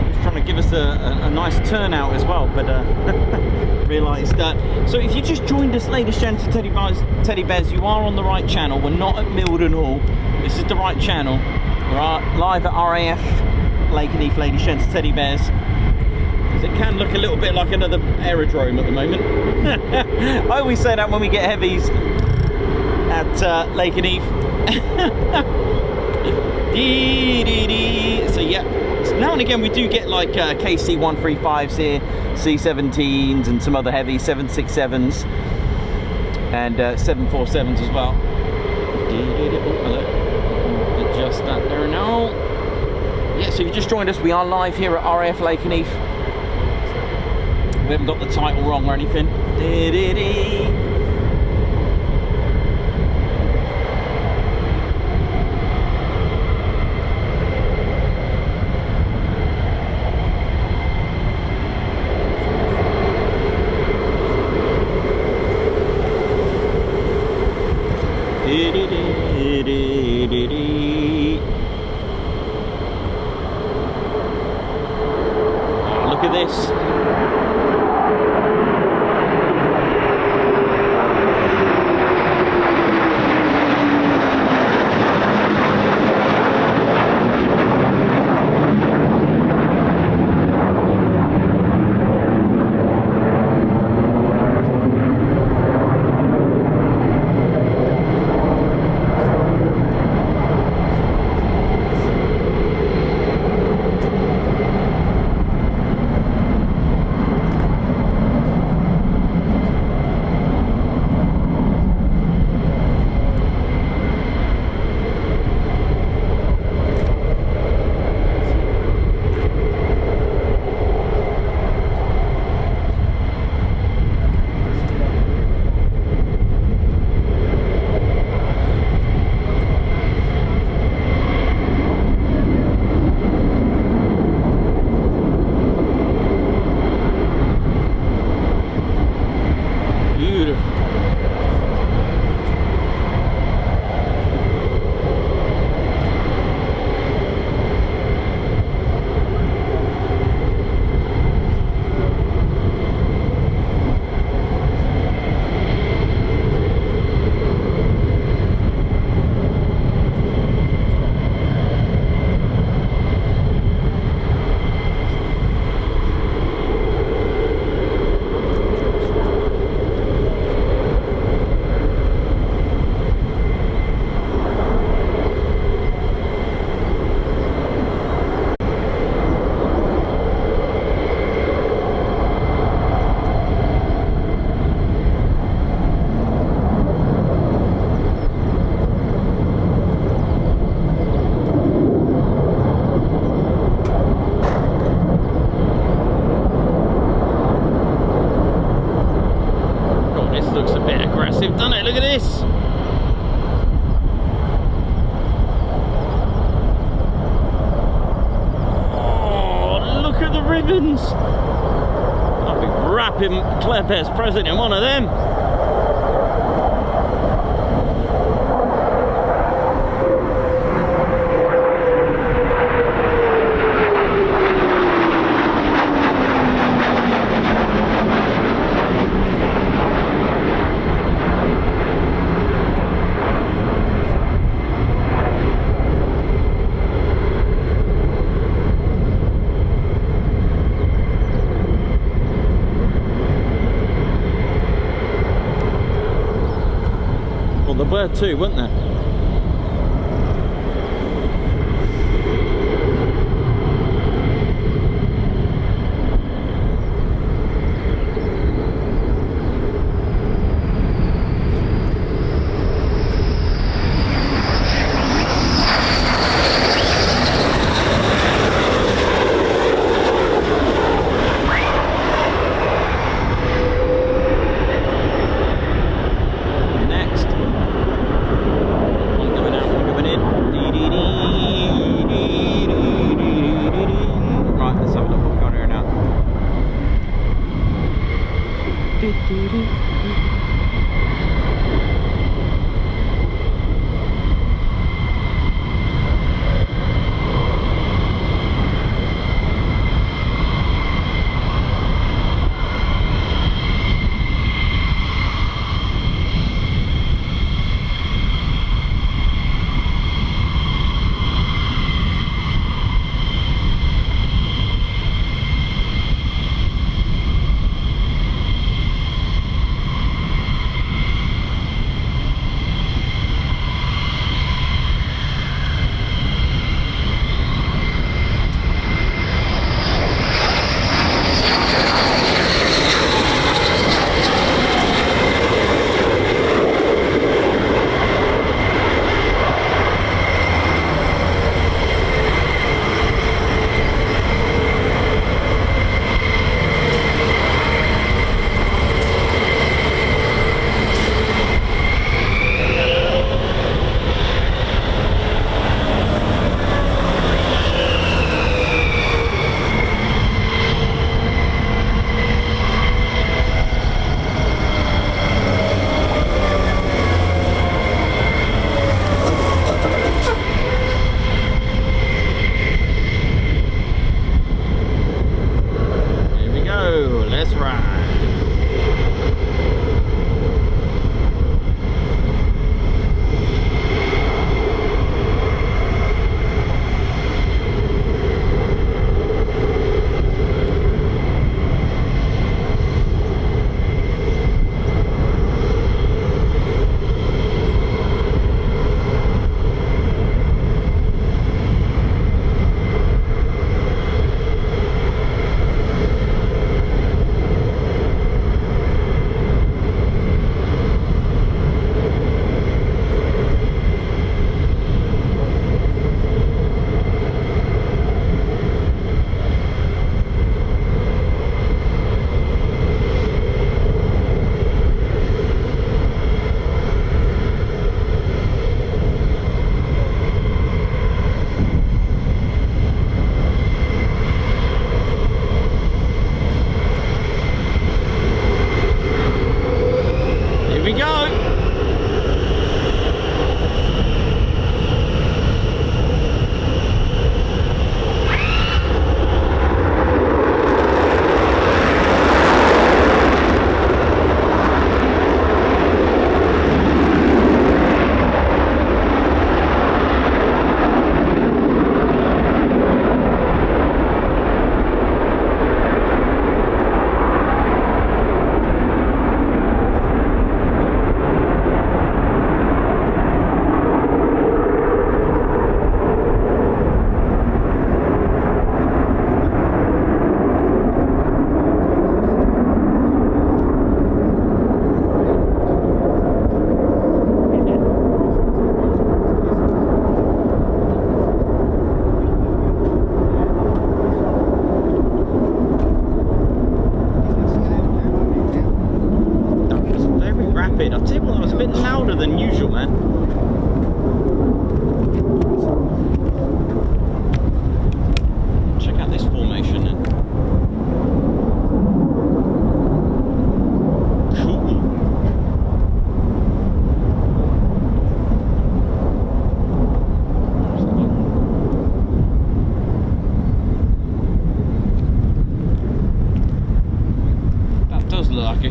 Just trying to give us a nice turnout as well, but realised that. So if you just joined us, ladies and gents, Teddy Bears, you are on the right channel. We're not at Mildenhall. This is the right channel. We're live at RAF Lakenheath, ladies and gents, Teddy Bears. It can look a little bit like another aerodrome at the moment. I always say that when we get heavies at Lakenheath. So yeah, now and again we do get like KC-135s here, C-17s and some other heavy 767s and 747s as well. Adjust that there now. Yeah, so if you just joined us, we are live here at RAF Lakenheath. We haven't got the title wrong or anything. Look at this. I'll be wrapping Claire Bear's present in one of them. There were two, weren't there?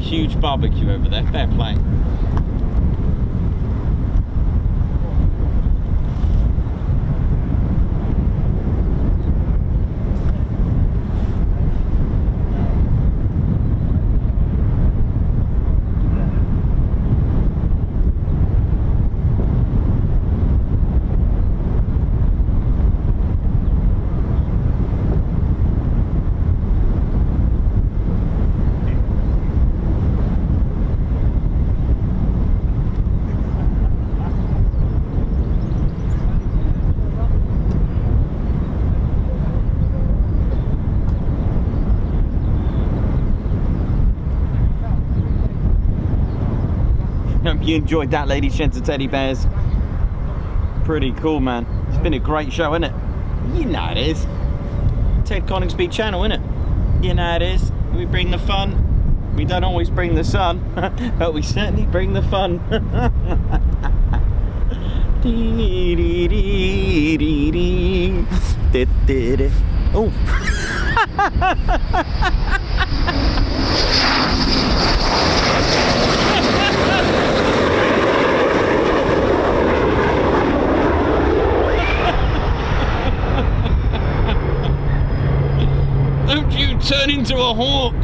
huge barbecue over there. Fair play. Hope you enjoyed that, ladies, gents and teddy bears. Pretty cool, man. It's been a great show, isn't it? You know it is. Ted Coningsby channel, isn't it? You know it is. We bring the fun. We don't always bring the sun, but we certainly bring the fun. Oh. Don't you turn into a hawk!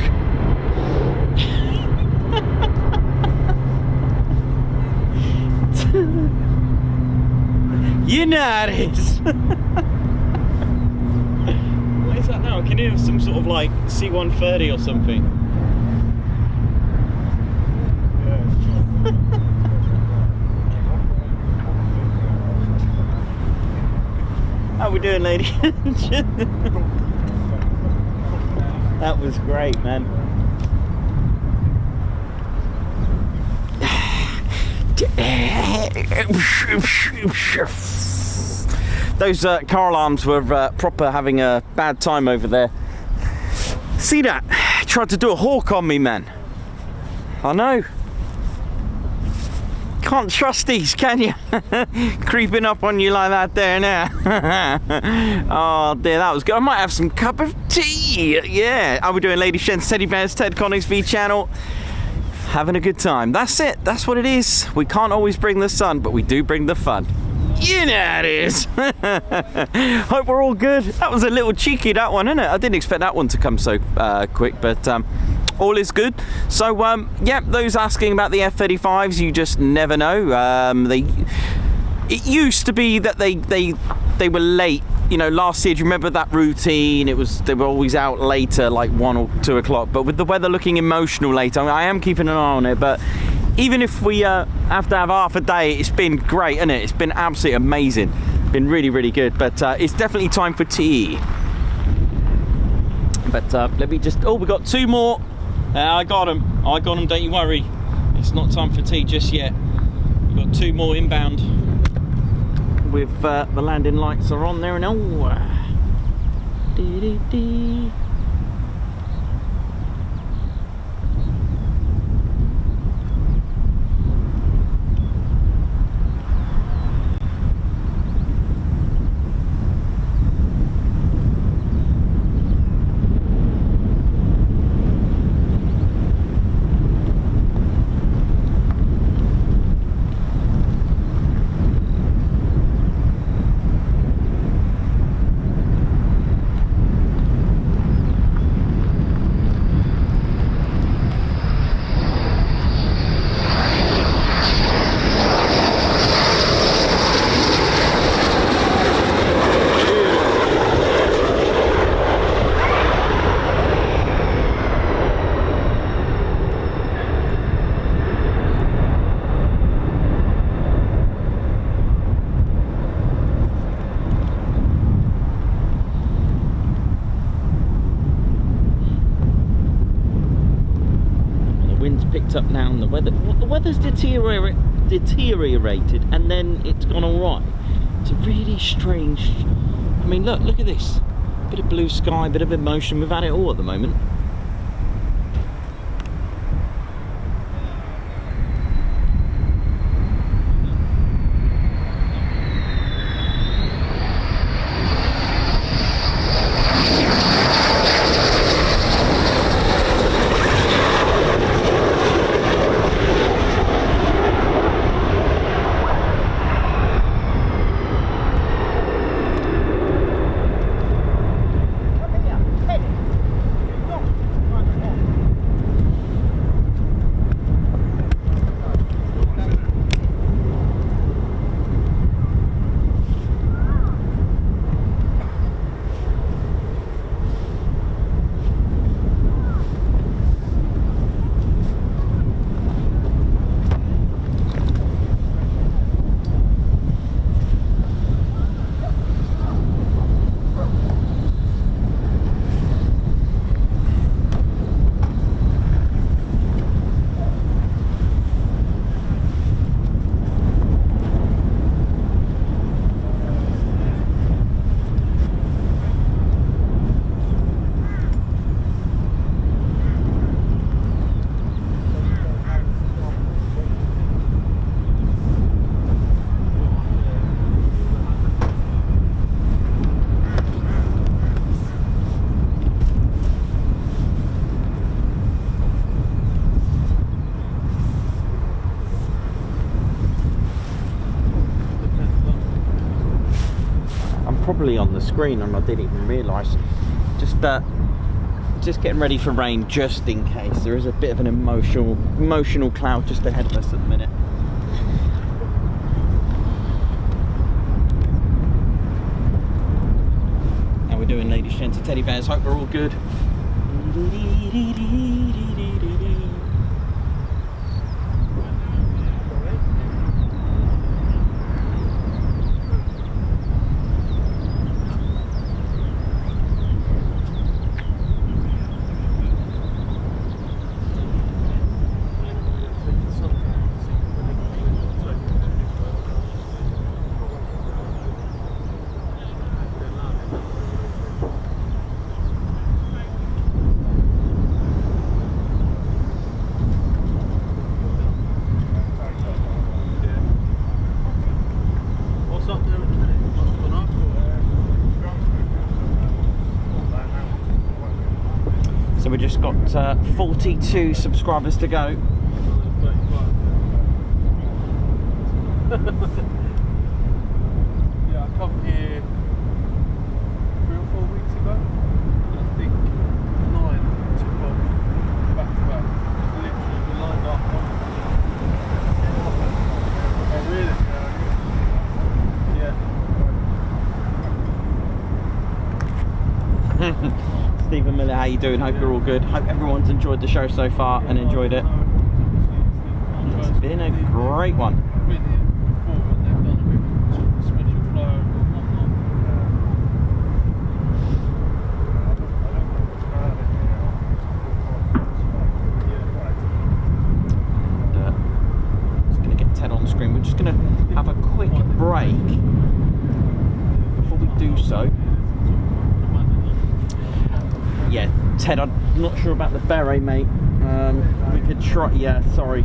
You know it is! What is that now? I can hear some sort of like C-130 or something. How we doing, lady? That was great, man. Those car alarms were proper having a bad time over there. See that? Tried to do a hawk on me, man. I know. Can't trust these, can you? Creeping up on you like that there now. Oh dear, that was good. I might have some cup of tea. Yeah. How we doing, ladies, gents, teddy bears? Ted Coningsby channel. Having a good time. That's it. That's what it is. We can't always bring the sun, but we do bring the fun. You know it is. Hope we're all good. That was a little cheeky, that one, isn't it? I didn't expect that one to come so quick, but all is good. So yeah, those asking about the F-35s, you just never know. It used to be that they were late. You know, last year, do you remember that routine? They were always out later, like 1 or 2 o'clock. But with the weather looking emotional later, I am keeping an eye on it. But even if we have to have half a day, it's been great, isn't it? It's been absolutely amazing. Been really, really good. But it's definitely time for tea. But let me just... Oh, we got 2 more. I got them. I got them, don't you worry. It's not time for tea just yet. We've got 2 more inbound. With the landing lights are on there and all. Dee-dee-dee. Up now, and the weather's deteriorated, and then it's gone all right. It's a really strange. I mean, look at this. Bit of blue sky, bit of emotion. We've had it all at the moment. probably on the screen and I didn't even realise. Just getting ready for rain, just in case. There is a bit of an emotional cloud just ahead of us at the minute. How we're doing, ladies, gents, and teddy bears? Hope we're all good. So we just got 42 subscribers to go. Yeah, I come here 3 or 4 weeks ago. I think 9 took off back to back. Literally, we lined up. Oh, really? Yeah. Stephen Miller, how you doing? Hope you're all good. Hope everyone's enjoyed the show so far and enjoyed it. It's been a great one. Just going to get Ted on the screen. We're just going to have a quick break before we do so. Yeah, Ted, I'm not sure about the beret, mate. We could try. Yeah, sorry.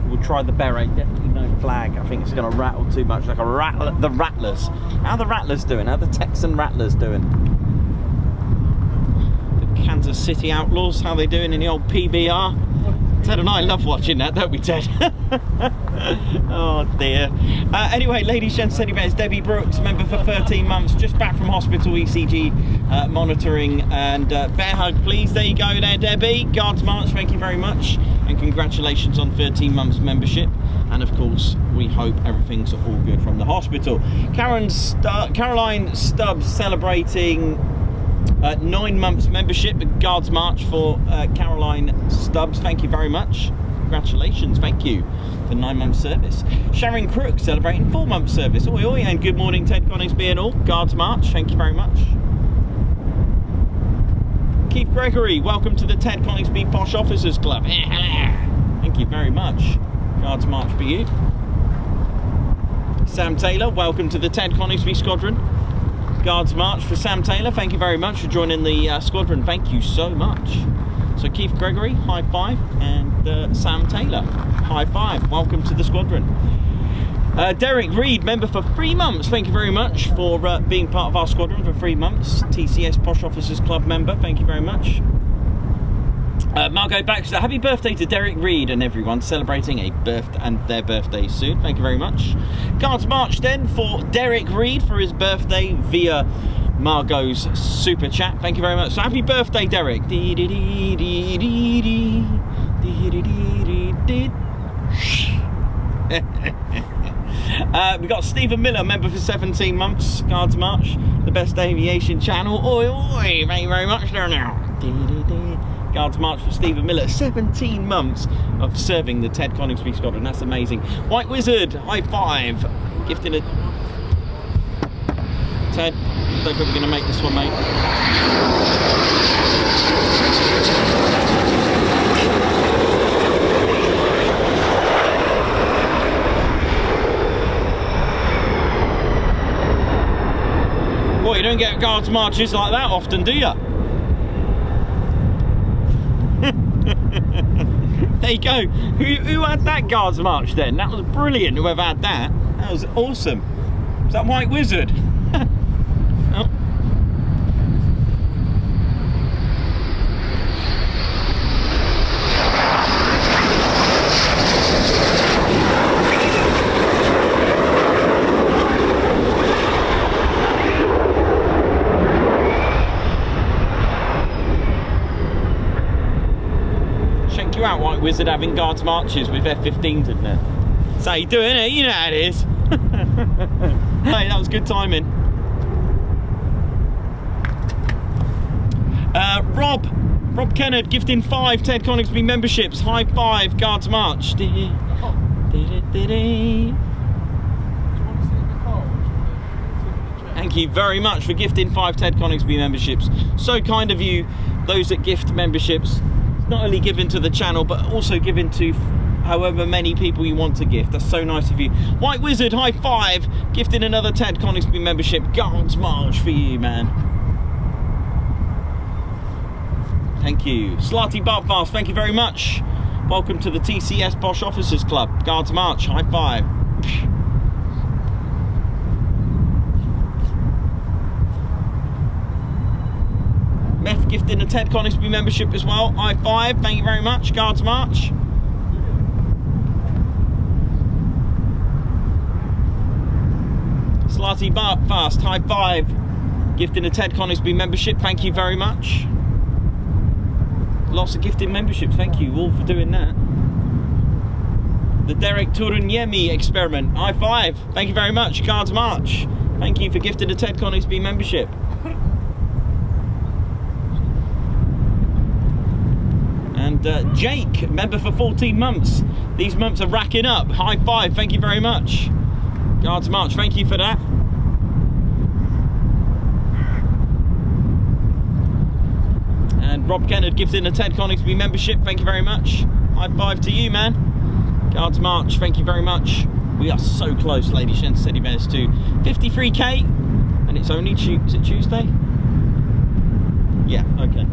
We'll try the beret. Definitely no flag. I think it's going to rattle too much, like a rattler. The Rattlers. How are the Rattlers doing? How are the Texan Rattlers doing? The Kansas City Outlaws. How are they doing in the old PBR? Ted and I love watching that, don't we, Ted? Oh dear. Anyway, ladies, gents, teddy bears, Debbie Brooks, member for 13 months, just back from hospital, ECG monitoring, and bear hug, please. There you go there, Debbie. Guards March, thank you very much, and congratulations on 13 months membership. And of course, we hope everything's all good from the hospital. Caroline Stubbs celebrating 9 months membership at Guards March for Caroline Stubbs. Thank you very much. Congratulations, thank you for 9 months service. Sharon Crook celebrating 4 months service. Oi oi, and good morning, Ted Coningsby and all. Guards March, thank you very much. Keith Gregory, welcome to the Ted Coningsby Posh Officers Club. Thank you very much. Guards March for you. Sam Taylor, welcome to the Ted Coningsby Squadron. Guards March for Sam Taylor, thank you very much for joining the squadron. Thank you so much. So Keith Gregory, high five, and Sam Taylor, high five. Welcome to the squadron. Derek Reed, member for 3 months. Thank you very much for being part of our squadron for 3 months. TCS Posh Officers Club member. Thank you very much. Margot Baxter, happy birthday to Derek Reed and everyone celebrating their birthdays soon. Thank you very much. Guards March then for Derek Reed for his birthday via Margot's super chat. Thank you very much. So happy birthday, Derek. We got Stephen Miller, member for 17 months. Guards March, the best aviation channel. Oi oi, thank you very much there now. Guards March for Stephen Miller, 17 months of serving the Ted Coningsby Squadron. That's amazing. White Wizard, high five. Gifting it. Ted, I don't think we're going to make this one, mate. Well, you don't get Guards Marches like that often, do you? There you go. Who had that Guards March then? That was brilliant, whoever had that. That was awesome. Was that White Wizard? Oh. White Wizard having guards marches with F-15s in there. So you doing it? You know how it is. Hey, that was good timing. Rob Kennard gifting 5 Ted Coningsby memberships. High 5, guards march. Thank you very much for gifting 5 Ted Coningsby memberships. So kind of you, those that gift memberships. It's not only given to the channel, but also given to however many people you want to gift. That's so nice of you. White Wizard, high 5, gifting another Ted Coningsby membership. Guards march for you, man. Thank you. Slarty Bartfast, thank you very much. Welcome to the TCS Bosch Officers Club. Guards march, high 5. Meth gifting a Ted Coningsby membership as well. High 5, thank you very much. Guards march. Slarty Bartfast, high 5, gifting a Ted Coningsby membership. Thank you very much. Lots of gifted memberships, thank you all for doing that. The Derek Turunyemi experiment, high 5, thank you very much. Guards march, thank you for gifting a Ted Coningsby membership. And Jake, member for 14 months. These months are racking up, high 5, thank you very much. Guards march, thank you for that. And Rob Kennard gives in a Ted Coningsby membership, thank you very much. High 5 to you, man. Guards march, thank you very much. We are so close, ladies and steady bears, to 53k, and it's only is it Tuesday? Yeah, okay.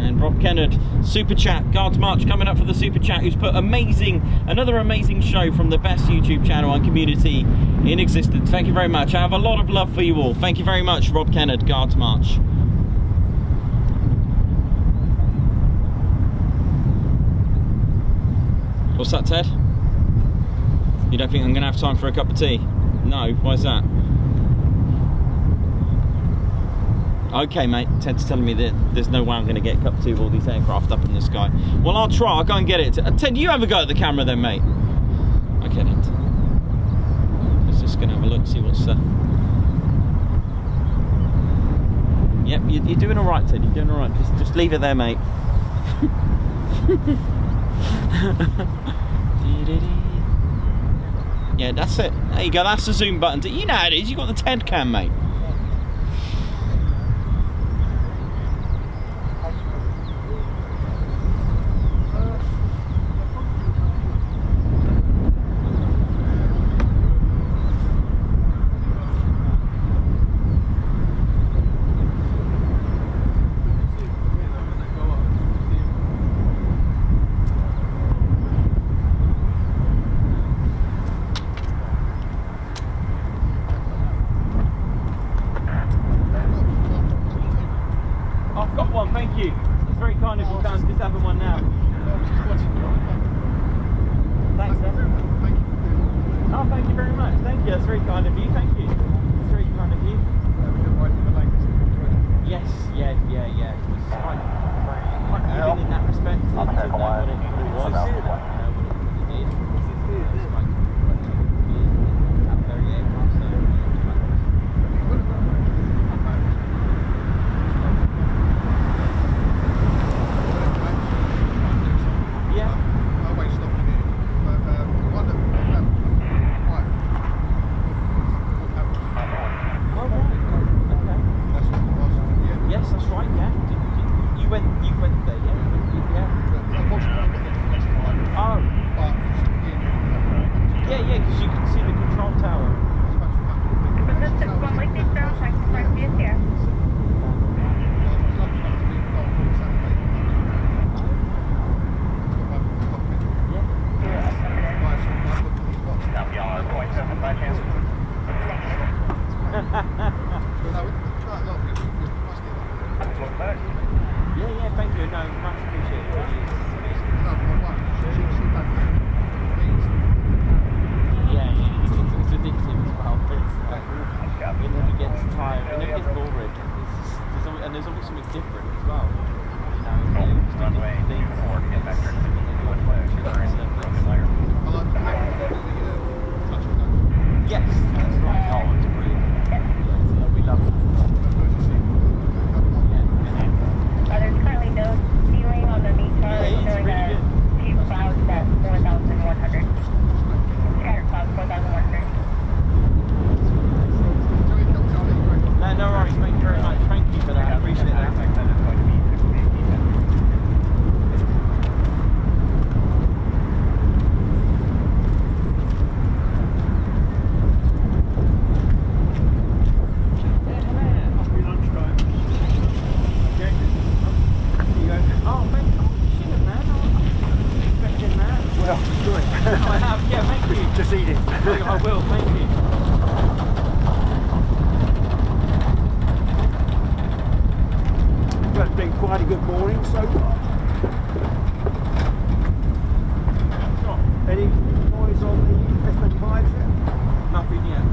And Rob Kennard, Super Chat, Guards March coming up for the Super Chat, who's put another amazing show from the best YouTube channel and community in existence. Thank you very much. I have a lot of love for you all. Thank you very much, Rob Kennard, Guards March. What's that, Ted? You don't think I'm going to have time for a cup of tea? No, why's that? Okay, mate, Ted's telling me that there's no way I'm going to get a cup of tea with all these aircraft up in the sky. Well, I'll try, I'll go and get it. Ted, you have a go at the camera then, mate. Okay, then. Let's just going to have a look, see what's... Yep, you're doing all right, Ted, you're doing all right. Just leave it there, mate. Yeah, that's it. There you go, that's the zoom button. You know how it is, you've got the Ted cam, mate. Yes, that's right. Oh, it's brilliant. Yeah, we love that. There's currently no ceiling on the meat chart. Yeah, it's showing really good. few clouds at 4,100. Scattered clouds 4,100. No, no worries. Thank you very much. Thank you for that. I appreciate that. Just eat it. I will, thank you. It's been quite a good morning so far. Any noise on the F-35 yet? Nothing yet.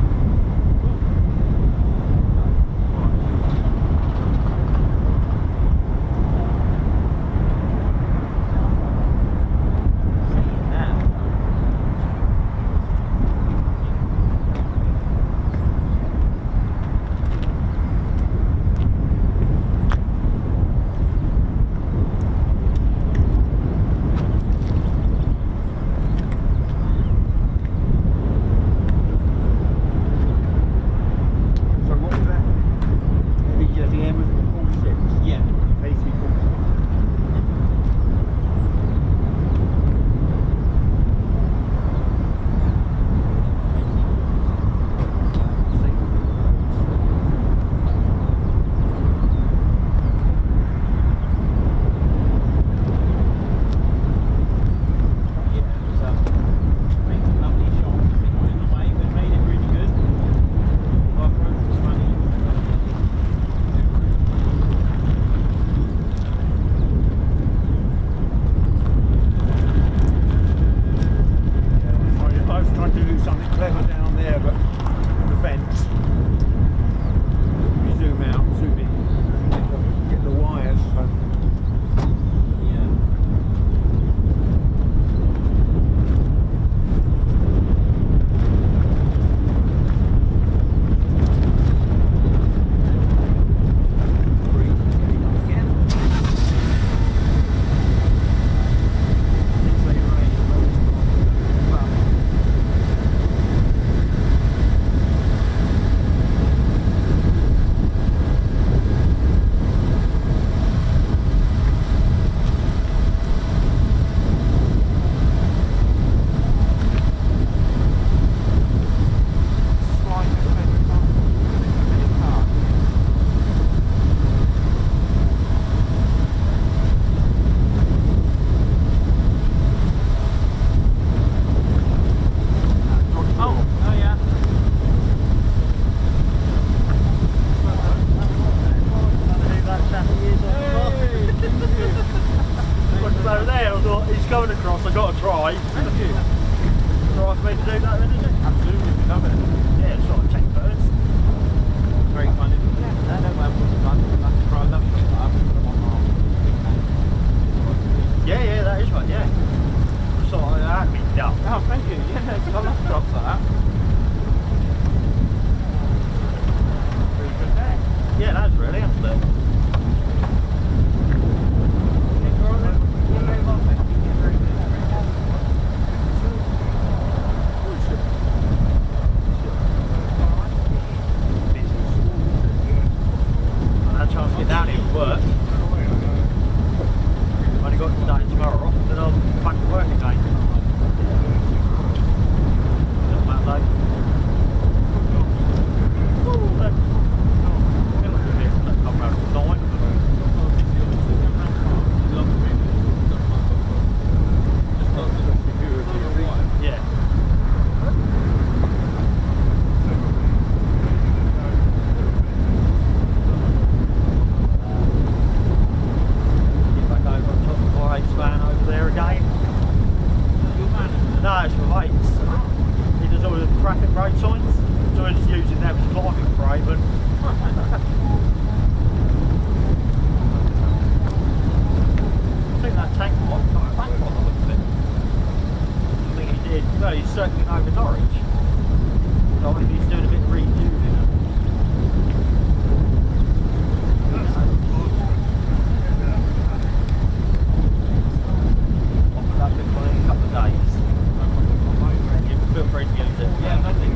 Reggie owns it. Yeah, nothing.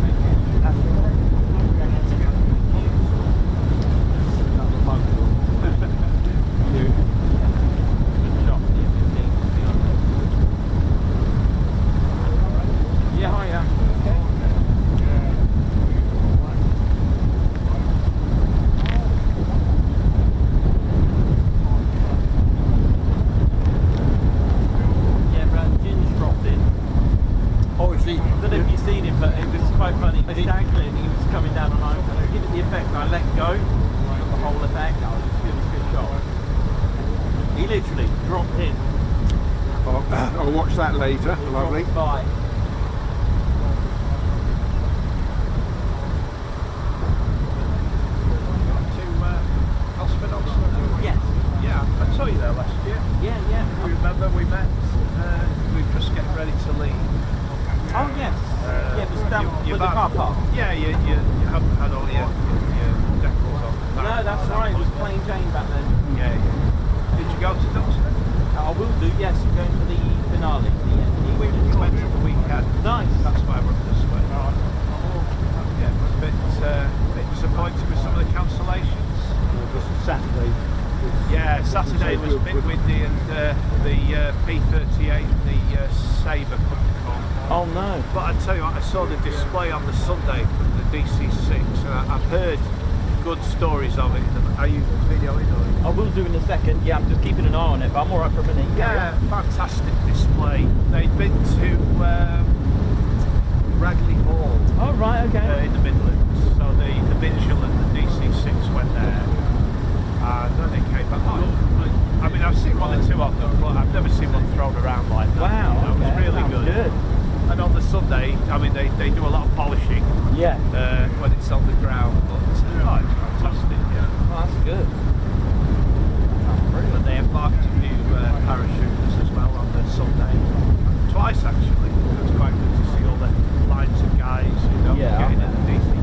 Yeah, hiya. Yeah, Brad, Ginge dropped in. Obviously, I don't know if you've seen him, but it was quite funny. He was dangling, he was coming down on ice. To give it the effect, I let go, got the whole effect. That was a good shot. He literally dropped in. I'll watch that later. Lovely. Dropped by. Yes. Yeah, I saw you there last year. Yeah. You remember we met? We were just getting ready to leave. Oh yes. Yeah, it was down with the car park. Yeah, you haven't had all your decals on. No, that's right. It was plain Jane back then. Yeah. Did you go to Duxton? I will do. Yes, I'm going for the finale. You went to the weekend. Nice. That's why we're up this way. Yeah, it was a bit disappointed with some of the cancellations. Saturday. Yeah, Saturday was a bit windy and the P-38, the Sabre couldn't come. Oh no. But I tell you what, I saw the display on the Sunday from the DC-6 and I've heard good stories of it. Are you videoing or? I will do in a second. Yeah, I'm just keeping an eye on it, but I'm alright for a minute. Yeah, fantastic display. They'd been to Bradley Hall. Oh right, okay. In the Midlands. So the Vigil and the DC-6 went there. And then they came back. I mean, I've seen one or two of them, but I've never seen one thrown around like that. Wow, You know, okay. It was really good. And on the Sunday, I mean, they do a lot of polishing Yeah. when it's on the ground, but it's fantastic. Yeah. Oh, that's good. But they embarked a few parachuters as well on the Sunday. Twice actually. It was quite good to see all the lines of guys, getting in the DC.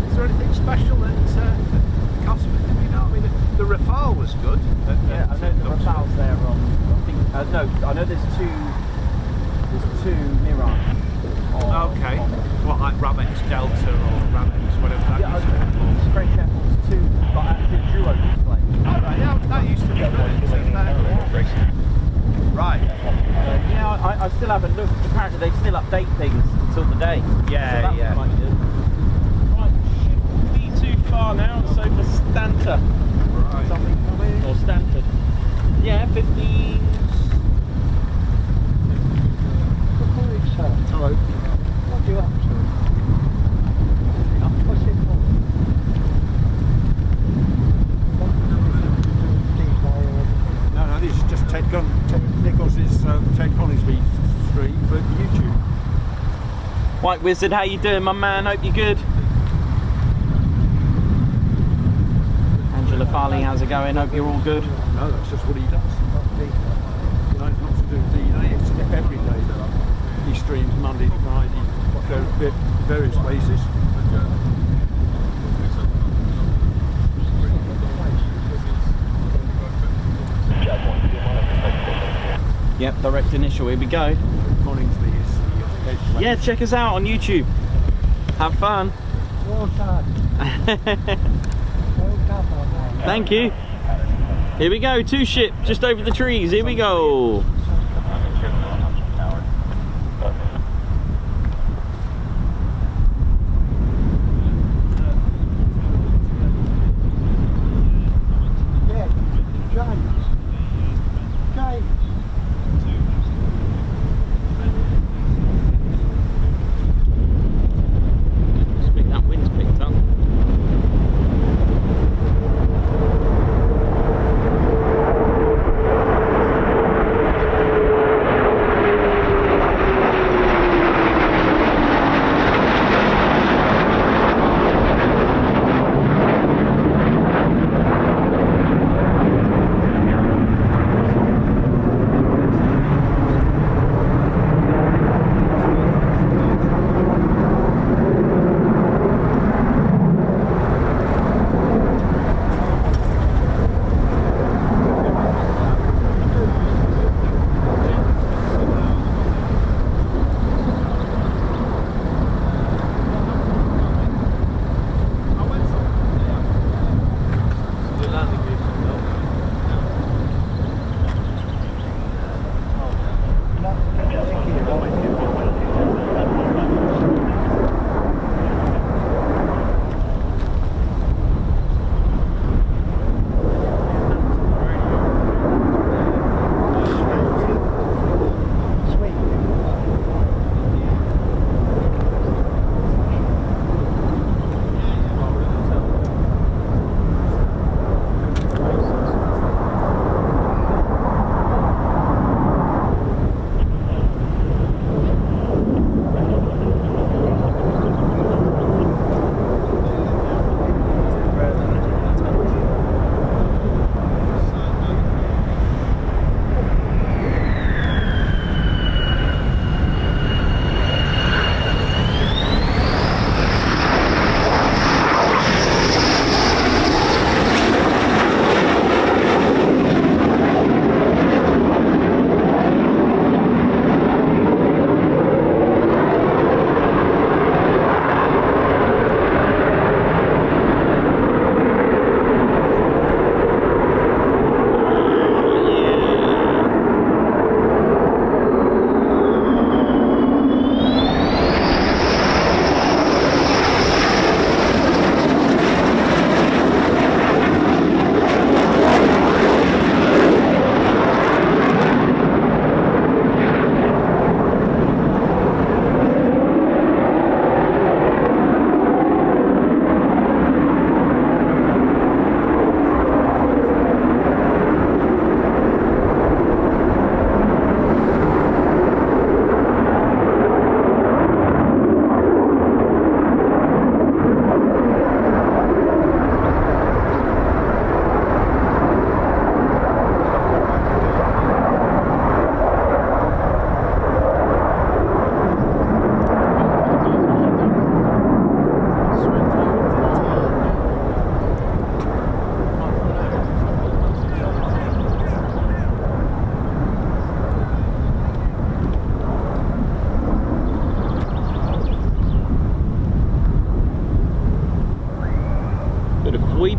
Is there anything special at Cosford? Do you know? I mean, the Rafale was good. Yeah, I know the Rafale's there on. I think. No, I know there's two Mirage. Okay. What, like Ramex Delta or Ramex, whatever that Yeah, used to be called? Straight Sheffels 2, but actually a duo display. Oh, right, yeah, that used to be good. Right. Yeah, I still haven't looked. Apparently they still update things until the day. Yeah, so that yeah. was quite good. Right, shouldn't be too far now. It's over Stanta. Right. Something coming. Or Stanford. Yeah, 15. Hello. What are you up to? What's it called? No, this is just Ted Nichols' Ted Coningsby stream for YouTube. White Wizard, how you doing, my man? Hope you're good. Angela Farley, how's it going? Hope you're all good. No, that's just what he does. You know, it's not to do with D-Day, it's every day. He streams Monday to Friday, various places. Yep, direct initial, here we go. Coningsby is the head place. Yeah, check us out on YouTube. Have fun. Well done. Well done, my man. Thank you. Here we go, two ship just over the trees. Here we go. That wind's picked up.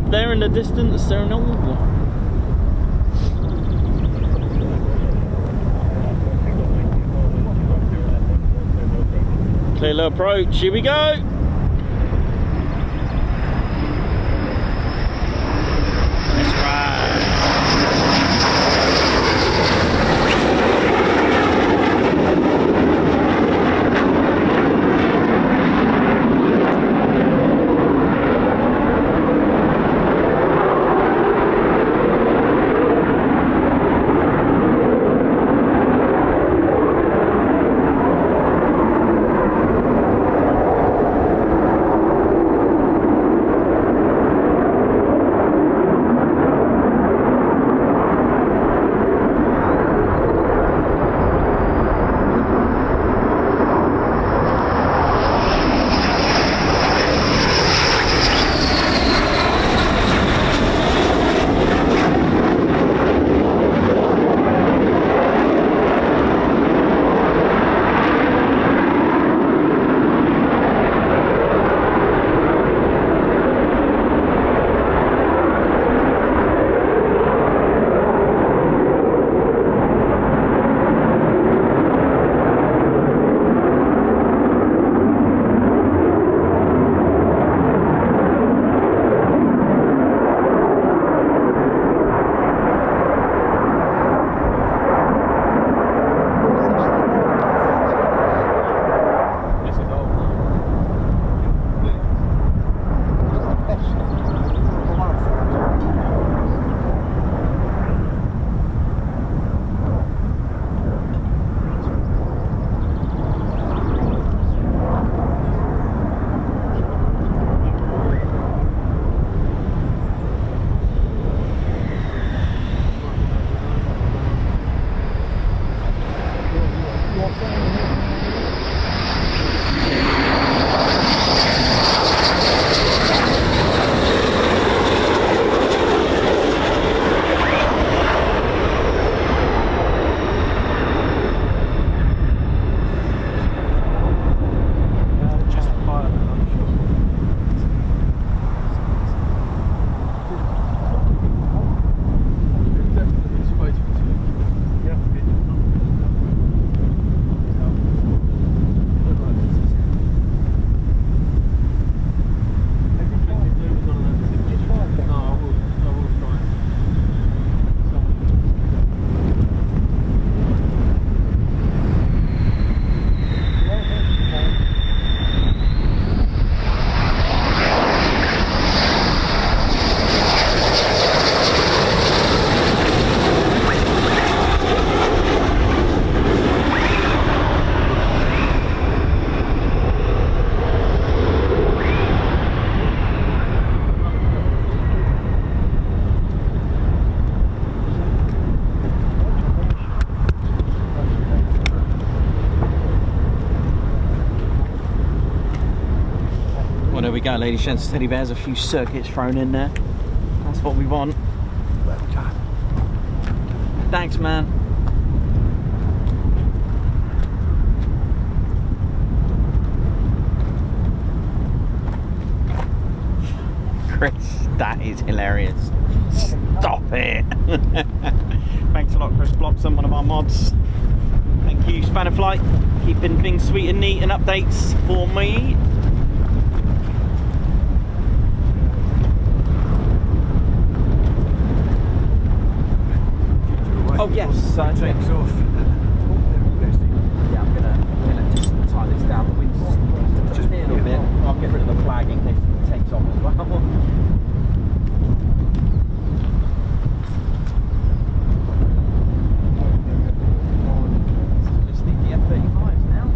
up there in the distance, they're an old one. Clear approach, here we go! Let's ride! Well, there we go, ladies and gents, teddy bears, a few circuits thrown in there. That's what we want. Well done. Thanks, man. Chris, that is hilarious. Stop it. Thanks a lot, Chris Bloxham, one of our mods. Thank you, Spanner Flight, keeping things sweet and neat and updates for me. Oh yes, Takes off. Yeah, I'm gonna just tie this down. The wind's just a little bit. I'll get rid of the flag in case it takes off as well. Let's leave the F-35s now.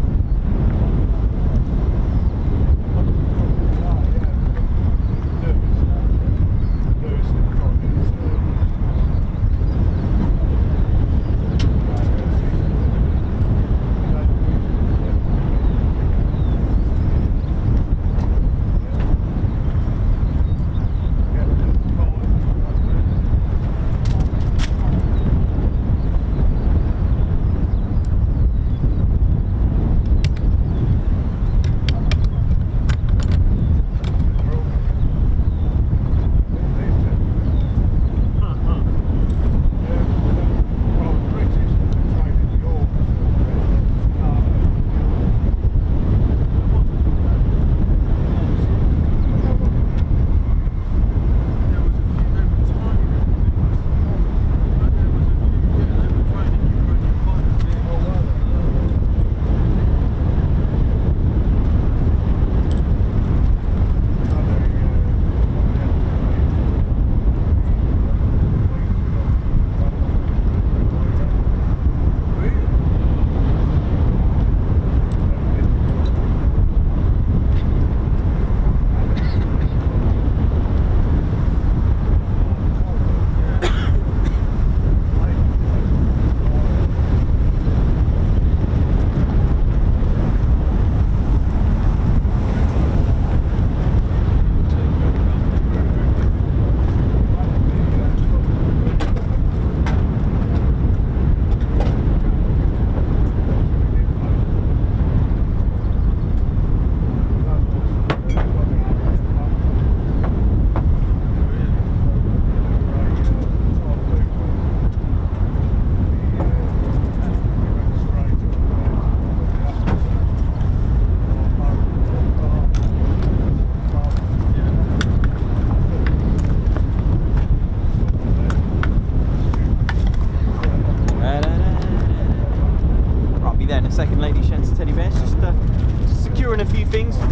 securing a few things for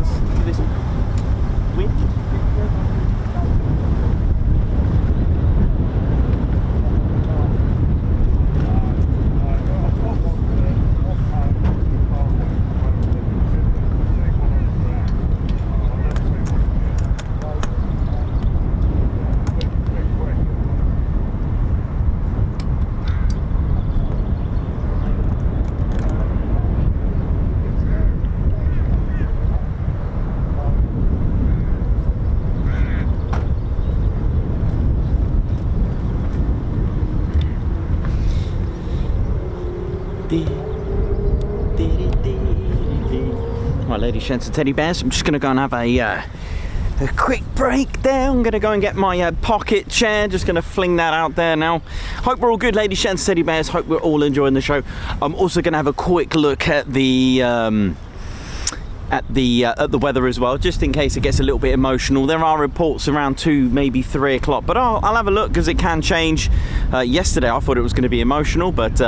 this wind. Right, ladies, gents and teddy bears, I'm just going to go and have a quick break there. I'm going to go and get my pocket chair, just going to fling that out there now. Hope we're all good, ladies, gents and teddy bears. Hope we're all enjoying the show. I'm also going to have a quick look at the weather as well, just in case it gets a little bit emotional. There are reports around 2, maybe 3 o'clock, but I'll have a look because it can change. Yesterday I thought it was going to be emotional, but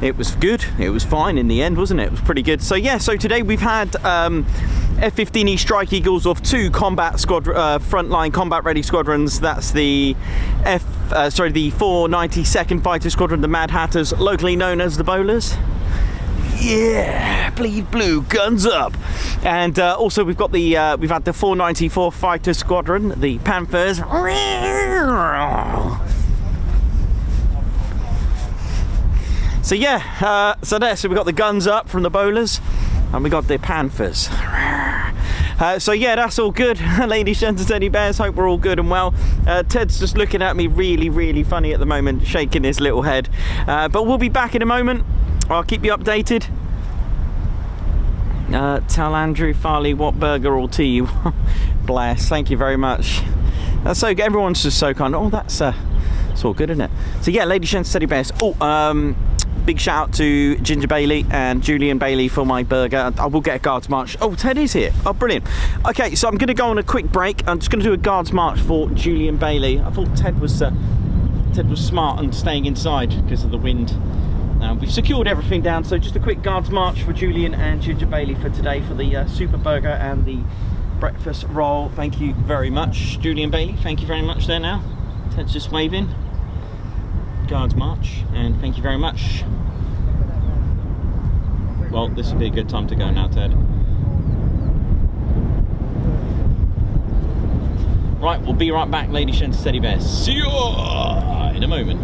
it was good. It was fine in the end, wasn't it? It was pretty good. So yeah, so today we've had F-15E Strike Eagles of 2 combat frontline combat ready squadrons. That's the the 492nd Fighter Squadron, the Mad Hatters, locally known as the Bowlers. Yeah, bleed blue, guns up. And also we've got we've had the 494 Fighter Squadron, the Panthers. So yeah, so we've got the guns up from the Bowlers, and we got the Panthers. So yeah, that's all good, ladies, gents and teddy bears. Hope we're all good and well. Ted's just looking at me really funny at the moment, shaking his little head. But we'll be back in a moment. I'll keep you updated. Tell Andrew Farley what burger or tea you want. Bless, thank you very much. That's so good. Everyone's just so kind. Oh, that's it's all good, isn't it? So yeah, ladies, gents, teddy bears. Oh, big shout out to Ginger Bailey and Julian Bailey for my burger. I will get a guards march. Oh, Ted is here. Oh, brilliant. Okay, so I'm going to go on a quick break. I'm just going to do a guards march for Julian Bailey. I thought Ted was smart and staying inside because of the wind. We've secured everything down, so just a quick guards march for Julian and Ginger Bailey for today for the super burger and the breakfast roll. Thank you very much, Julian Bailey. Thank you very much there now. Ted's just waving. Guards march, and thank you very much. Well, this would be a good time to go now, Ted. Right, we'll be right back, ladies and teddy bears. See you in a moment.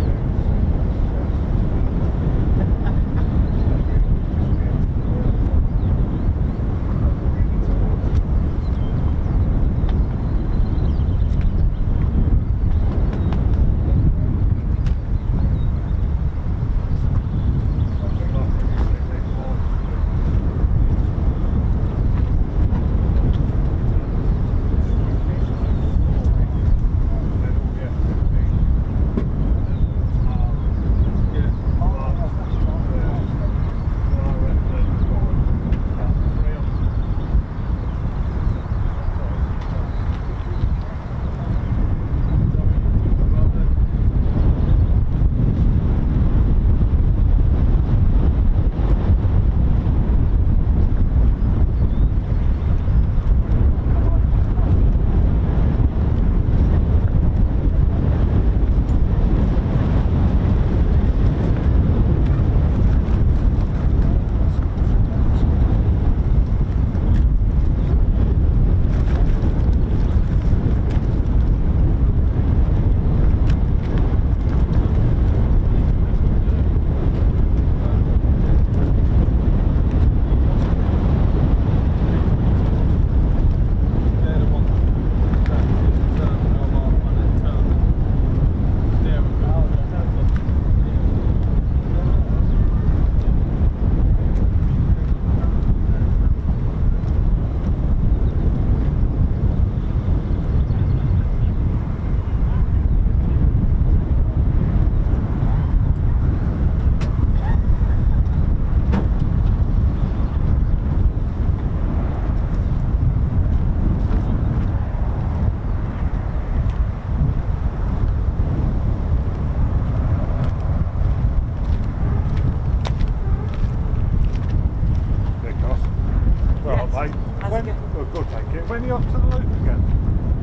when, we'll take it. When are you up to the loop again?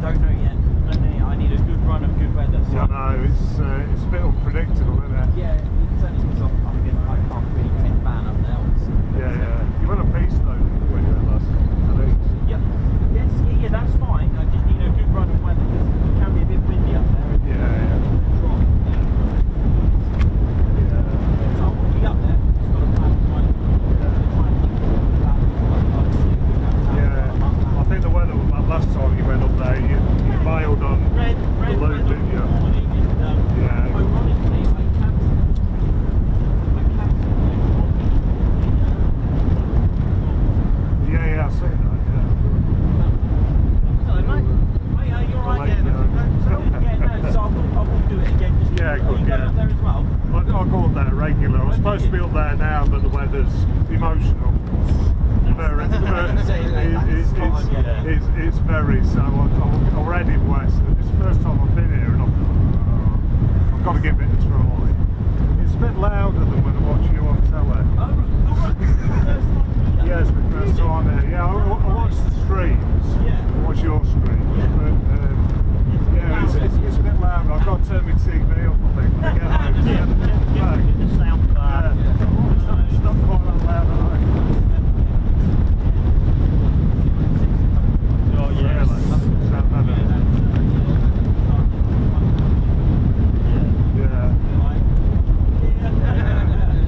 Don't know yet. I need a good run of good weather. So I know, it's a bit unpredictable, isn't it? yeah, it's only because I can't really take the van up there. Obviously. Yeah. You went a piece though when you went last time. Yep. Yes, yeah, that's fine. I just need a good run of weather because it can be a bit windy up there. Yeah. So I will be up there. Just got to plan my I think the weather was like last time you went up there, you bailed on red the loop, didn't you? morning and Yeah. ironically I cancelled Yeah, I've seen that, yeah. Hello mate. You're right, yeah. No, so I will do it again. Just Yeah, good, you going up there as well? I go up there regular. I'm supposed to be up there now, but the weather's emotional. It's very so. I'm already west. It's the first time I've been here, and I've got to give it a try. It's a bit louder than when I watch you on telly. Yeah, it's my first time here. Yeah, I watch the streams. Yeah. I watch your streams. But, yeah, it's a bit louder. I've got to turn my TV up, I think, when I get home. Get the sound card. It's not quite that loud, I think. Oh yeah.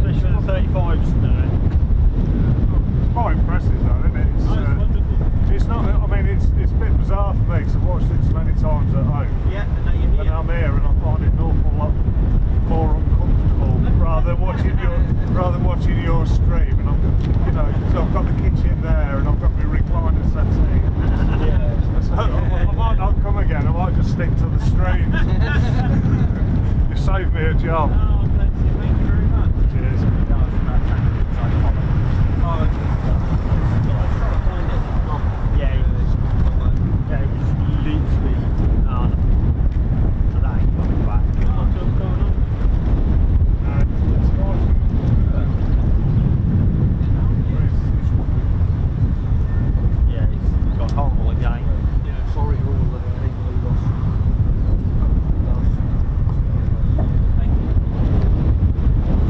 Especially when the 35's now. It's quite impressive though, isn't it? It's wonderful. It's not, I mean, it's a bit bizarre for me because I've watched it so many times at home. Yeah, and now you're And here. I'm here and I find it an awful lot more uncomfortable rather than watching your stream. And so I've got the kitchen there and I've got my recliner settee. So I might not come again, I might just stick to the streams. You saved me a job. Oh, bless you. Thank you very much. Cheers. Yeah, it was literally today coming back. Yeah, it's got horrible again. Sorry for all the people who lost. Thank you.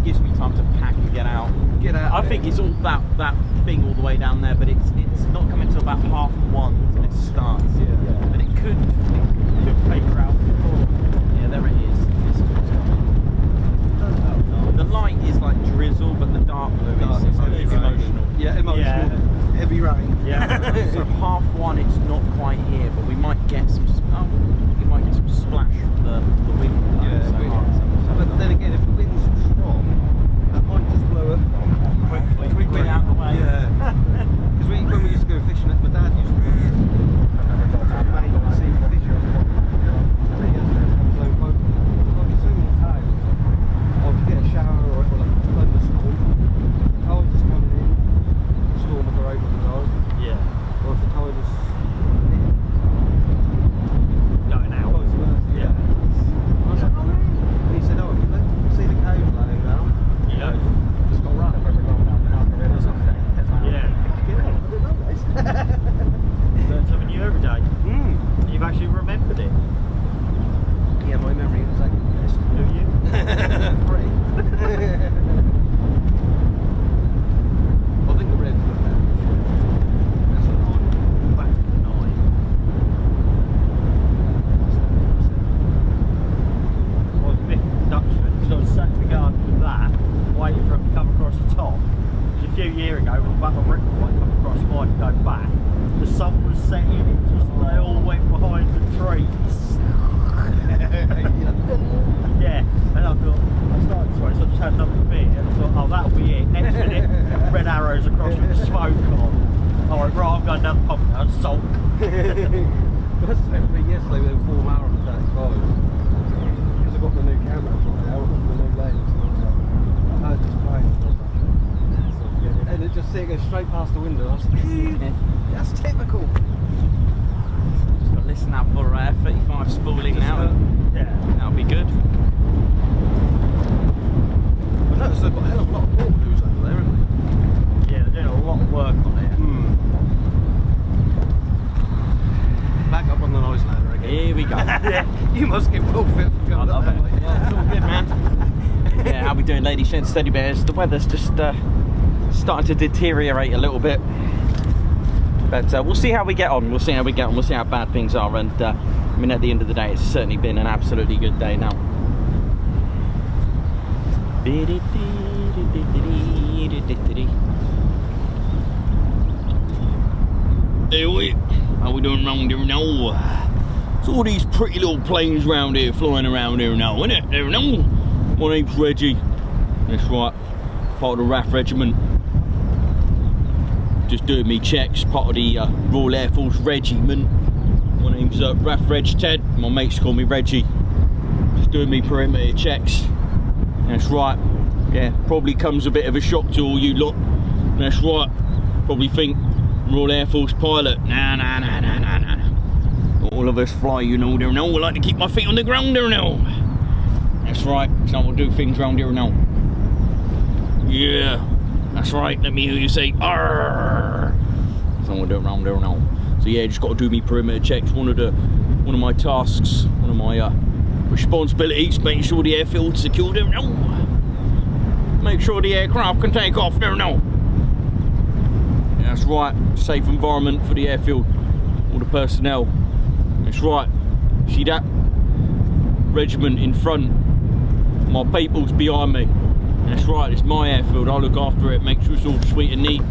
it gives me time to pack and get out. I think it's all that thing all the way down there, but it's not coming till about 1:30 till it starts. Yeah. But it could paper out before. Yeah, there it is. This is what's coming. The light is like drizzle, but the dark blue is emotional. Yeah, emotional. Heavy rain. Yeah. So 1:30, it's not quite here, but we might get some. You might get some splash from the wind. But then again, if the wind's strong, that might just blow it quickly out the way. Yeah. Because when we used to go fishing, my dad used to go main sea fishing. So I'd be swimming in town. I would get a shower or like a thunderstorm. I was just coming in, the storm would go over the road. Yeah. Or if the tide was Going out. vice versa. Yeah. I was like, oh really? And he said, oh, if you see the cows laying down, Yeah. just got right. Yeah. I didn't know this. Learn something new every day. You've actually remembered it. Yeah, my memory was like this. Do you? Free. I think the red was there. That's a 9. Back to the 9. I was a bit Dutchman, so I was sat in the garden with that, waiting for it to come across the top. A few years ago, when the battle brick light come across mine and go back, the sun was setting, it just they all went behind the trees. Yeah, and I thought, I started sorry, so I just had another beer and I thought, oh that'll be it. Next minute, red arrows across with the smoke on. Alright, right, I'm going down the pump now and sulk. That's everything yesterday with 4 hours of 35. Because I got the new camera right now, the new lens, and I was like, I heard this plane, and I was like, and it just goes straight past the window. I was like, that's typical. Just got to listen out for F-35 spooling now. Yeah. That'll be good. I noticed they've got a hell of a lot of port crews over there, haven't Yeah, they're doing a lot of work on it. they? Back up on the noise ladder again. Here we go. Yeah. You must get well fit for going up there. Yeah, it's all good, man. Yeah, how we doing, ladies, gents, teddy bears? The weather's just starting to deteriorate a little bit, but we'll see how we get on. We'll see how we get on. We'll see how bad things are. And I mean, at the end of the day, it's certainly been an absolutely good day now. Hey, how we doing round here now? It's all these pretty little planes round here, flying around here now, isn't it? There now. My name's Reggie. That's right, part of the RAF regiment. Just doing me checks, part of the Royal Air Force Regiment. My name's RAF Reg Ted. My mates call me Reggie. Just doing me perimeter checks. That's right. Yeah, probably comes a bit of a shock to all you lot. That's right. Probably think Royal Air Force pilot. Nah. All of us fly, you know, there now. I like to keep my feet on the ground there now. That's right. That's how we'll do things round here now. Yeah, that's right. Let me hear you say "arr." That's how we'll do it round here now. So yeah, just got to do me perimeter checks. One of my tasks, one of my responsibilities, making sure the airfield's secure there now. Make sure the aircraft can take off there now. Yeah, that's right. Safe environment for the airfield. All the personnel. That's right. See that? Regiment in front. My people's behind me. That's right, it's my airfield. I look after it, make sure it's all sweet and neat.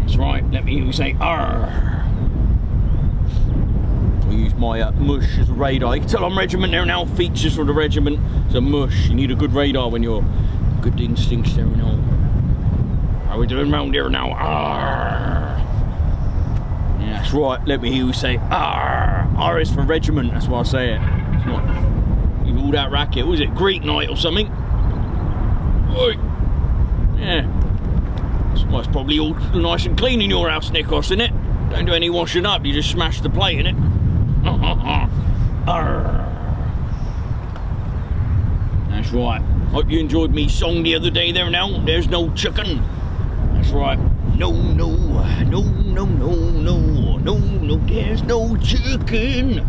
That's right, let me hear you say "arr." I use my mush as a radar. You can tell I'm regiment there now. Features for the regiment. It's a mush. You need a good radar when you're good instincts there now. How are we doing round here now? Arr. Yeah, that's right, let me hear you say "arr." R is for regiment, that's why I say it. It's not all that racket. Was it Greek night or something? Oi. Yeah. Well, it's probably all nice and clean in your house, Nikos, isn't it? Don't do any washing up, you just smash the plate, innit? That's right. Hope you enjoyed me song the other day there now. There's no chicken. That's right. No, there's no chicken.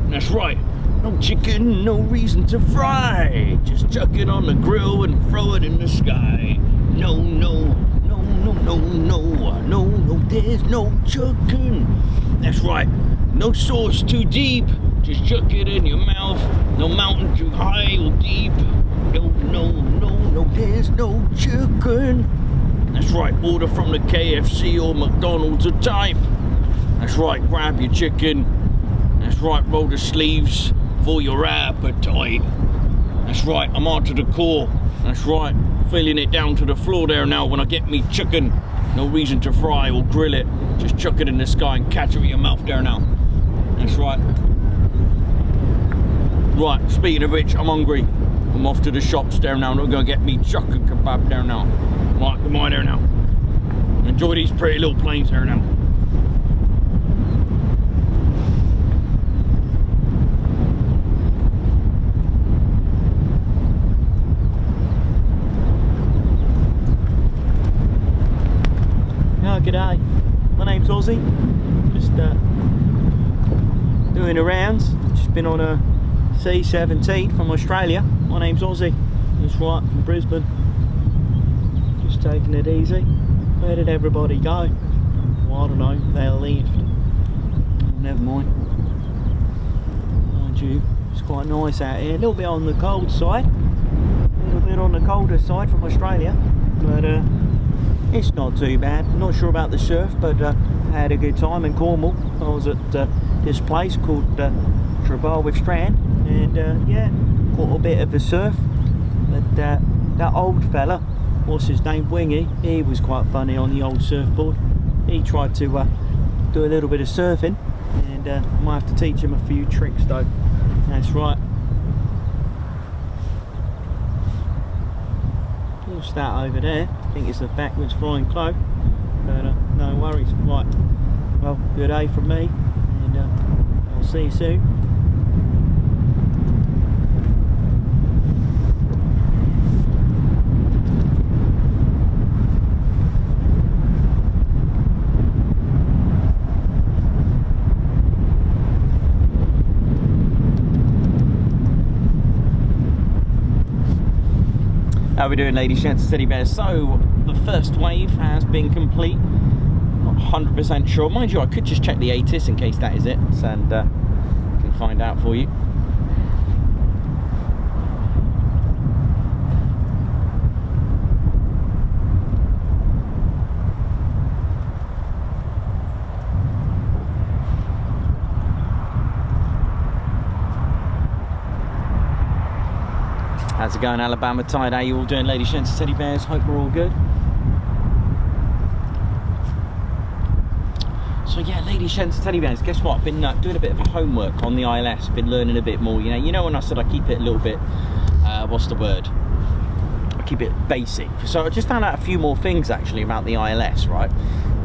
That's right. No chicken, no reason to fry. Just chuck it on the grill and throw it in the sky. No, no, no, no, no, no, no, no, there's no chicken. That's right, no sauce too deep. Just chuck it in your mouth. No mountain too high or deep. No, no, no, no, there's no chicken. That's right, order from the KFC or McDonald's or type. That's right, grab your chicken. That's right, roll the sleeves for your appetite. That's right, I'm on to the core. That's right, feeling it down to the floor there now when I get me chicken. No reason to fry or grill it. Just chuck it in the sky and catch it with your mouth there now. That's right. Right, speaking of which, I'm hungry. I'm off to the shops there now. I'm going to get me chicken kebab there now. Right, goodbye there now. Enjoy these pretty little planes there now. G'day, my name's Ozzie, just doing a rounds, just been on a C-17 from Australia. My name's Ozzie, just right from Brisbane, just taking it easy. Where did everybody go? Well, I don't know, they left. Never mind. Mind you, it's quite nice out here, a little bit on the cold side, a little bit on the colder side from Australia, but it's not too bad. Not sure about the surf, but I had a good time in Cornwall. I was at this place called Trebarwith Strand, and yeah, caught a bit of the surf. But that old fella, what's his name, Wingy, he was quite funny on the old surfboard. He tried to do a little bit of surfing, and I might have to teach him a few tricks though. That's right. What's that over there? I think it's a backwards flying cloak, but no worries. Right, well, good day from me, and I'll see you soon. How are we doing, ladies, gents, teddy bears? So the first wave has been complete. Not 100% sure. Mind you, I could just check the ATIS in case that is it, and can find out for you. How's it going, Alabama Tide? How you all doing, ladies, gents, teddy bears? Hope we're all good. So yeah, ladies, gents, teddy bears, guess what? I've been doing a bit of homework on the ILS, been learning a bit more. You know when I said I keep it a little bit, what's the word? I keep it basic. So I just found out a few more things actually about the ILS, right?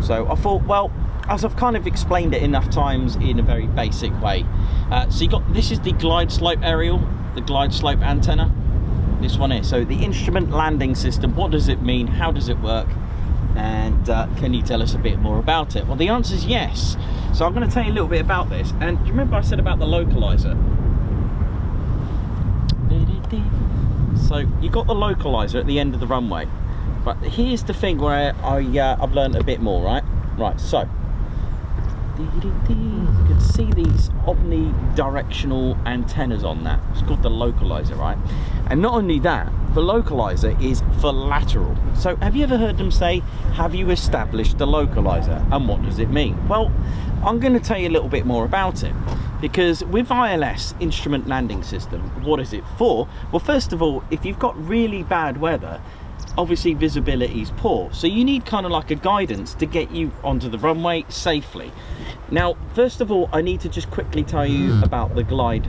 So I thought, well, as I've kind of explained it enough times in a very basic way. So you got, this is the glide slope aerial, the glide slope antenna. This one here. So the instrument landing system, what does it mean? How does it work? And can you tell us a bit more about it? Well, the answer is yes. So I'm going to tell you a little bit about this. And do you remember I said about the localizer? So you got the localizer at the end of the runway. But here's the thing where I've learned a bit more, right? Right, so you can see these omnidirectional antennas on that. It's called the localizer, right? And not only that, the localizer is for lateral. So have you ever heard them say, have you established the localizer? And what does it mean? Well, I'm going to tell you a little bit more about it, because with ILS, instrument landing system, what is it for? Well, first of all, if you've got really bad weather, obviously visibility is poor, so you need kind of like a guidance to get you onto the runway safely. Now, first of all, I need to just quickly tell you about the glide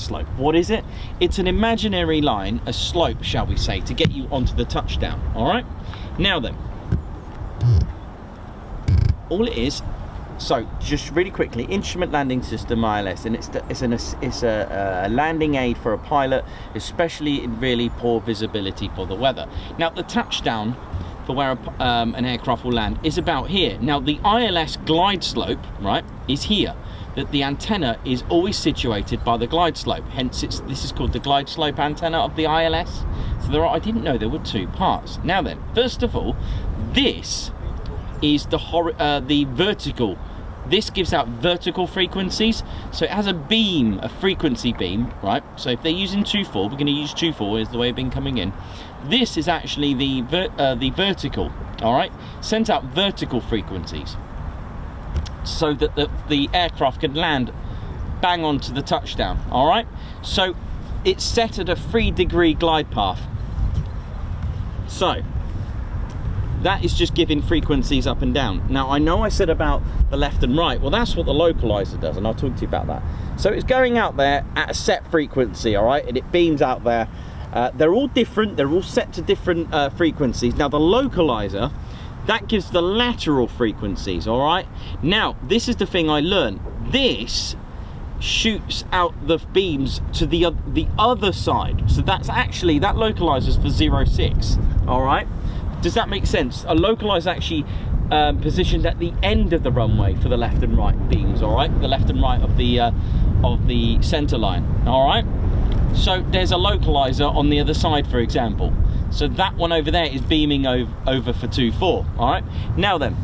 slope. What is it? It's an imaginary line, a slope, shall we say, to get you onto the touchdown. All right. Now then, all it is. So just really quickly, instrument landing system ILS, and it's a landing aid for a pilot, especially in really poor visibility for the weather. Now the touchdown for where an aircraft will land is about here. Now the ILS glide slope, right, is here. that the antenna is always situated by the glide slope. Hence, this is called the glide slope antenna of the ILS. So I didn't know there were two parts. Now then, first of all, this is the vertical. This gives out vertical frequencies, so it has a beam, a frequency beam, right? So if they're using 2.4, we're going to use 2.4 is the way it's been coming in. This is actually the vertical, all right? Sends out vertical frequencies, so that the aircraft can land bang onto the touchdown, all right? So it's set at a 3-degree glide path. So that is just giving frequencies up and down. Now, I know I said about the left and right. Well, that's what the localizer does, and I'll talk to you about that. So it's going out there at a set frequency, all right? And it beams out there. They're all different. They're all set to different frequencies. Now, the localizer, that gives the lateral frequencies, all right? Now, this is the thing I learned. This shoots out the beams to the other side. So that's actually, that localizer's for 06, all right? Does that make sense? A localizer actually positioned at the end of the runway for the left and right beams, all right? The left and right of the center line, all right? So there's a localizer on the other side, for example. So that one over there is beaming over for 2.4, all right? Now then,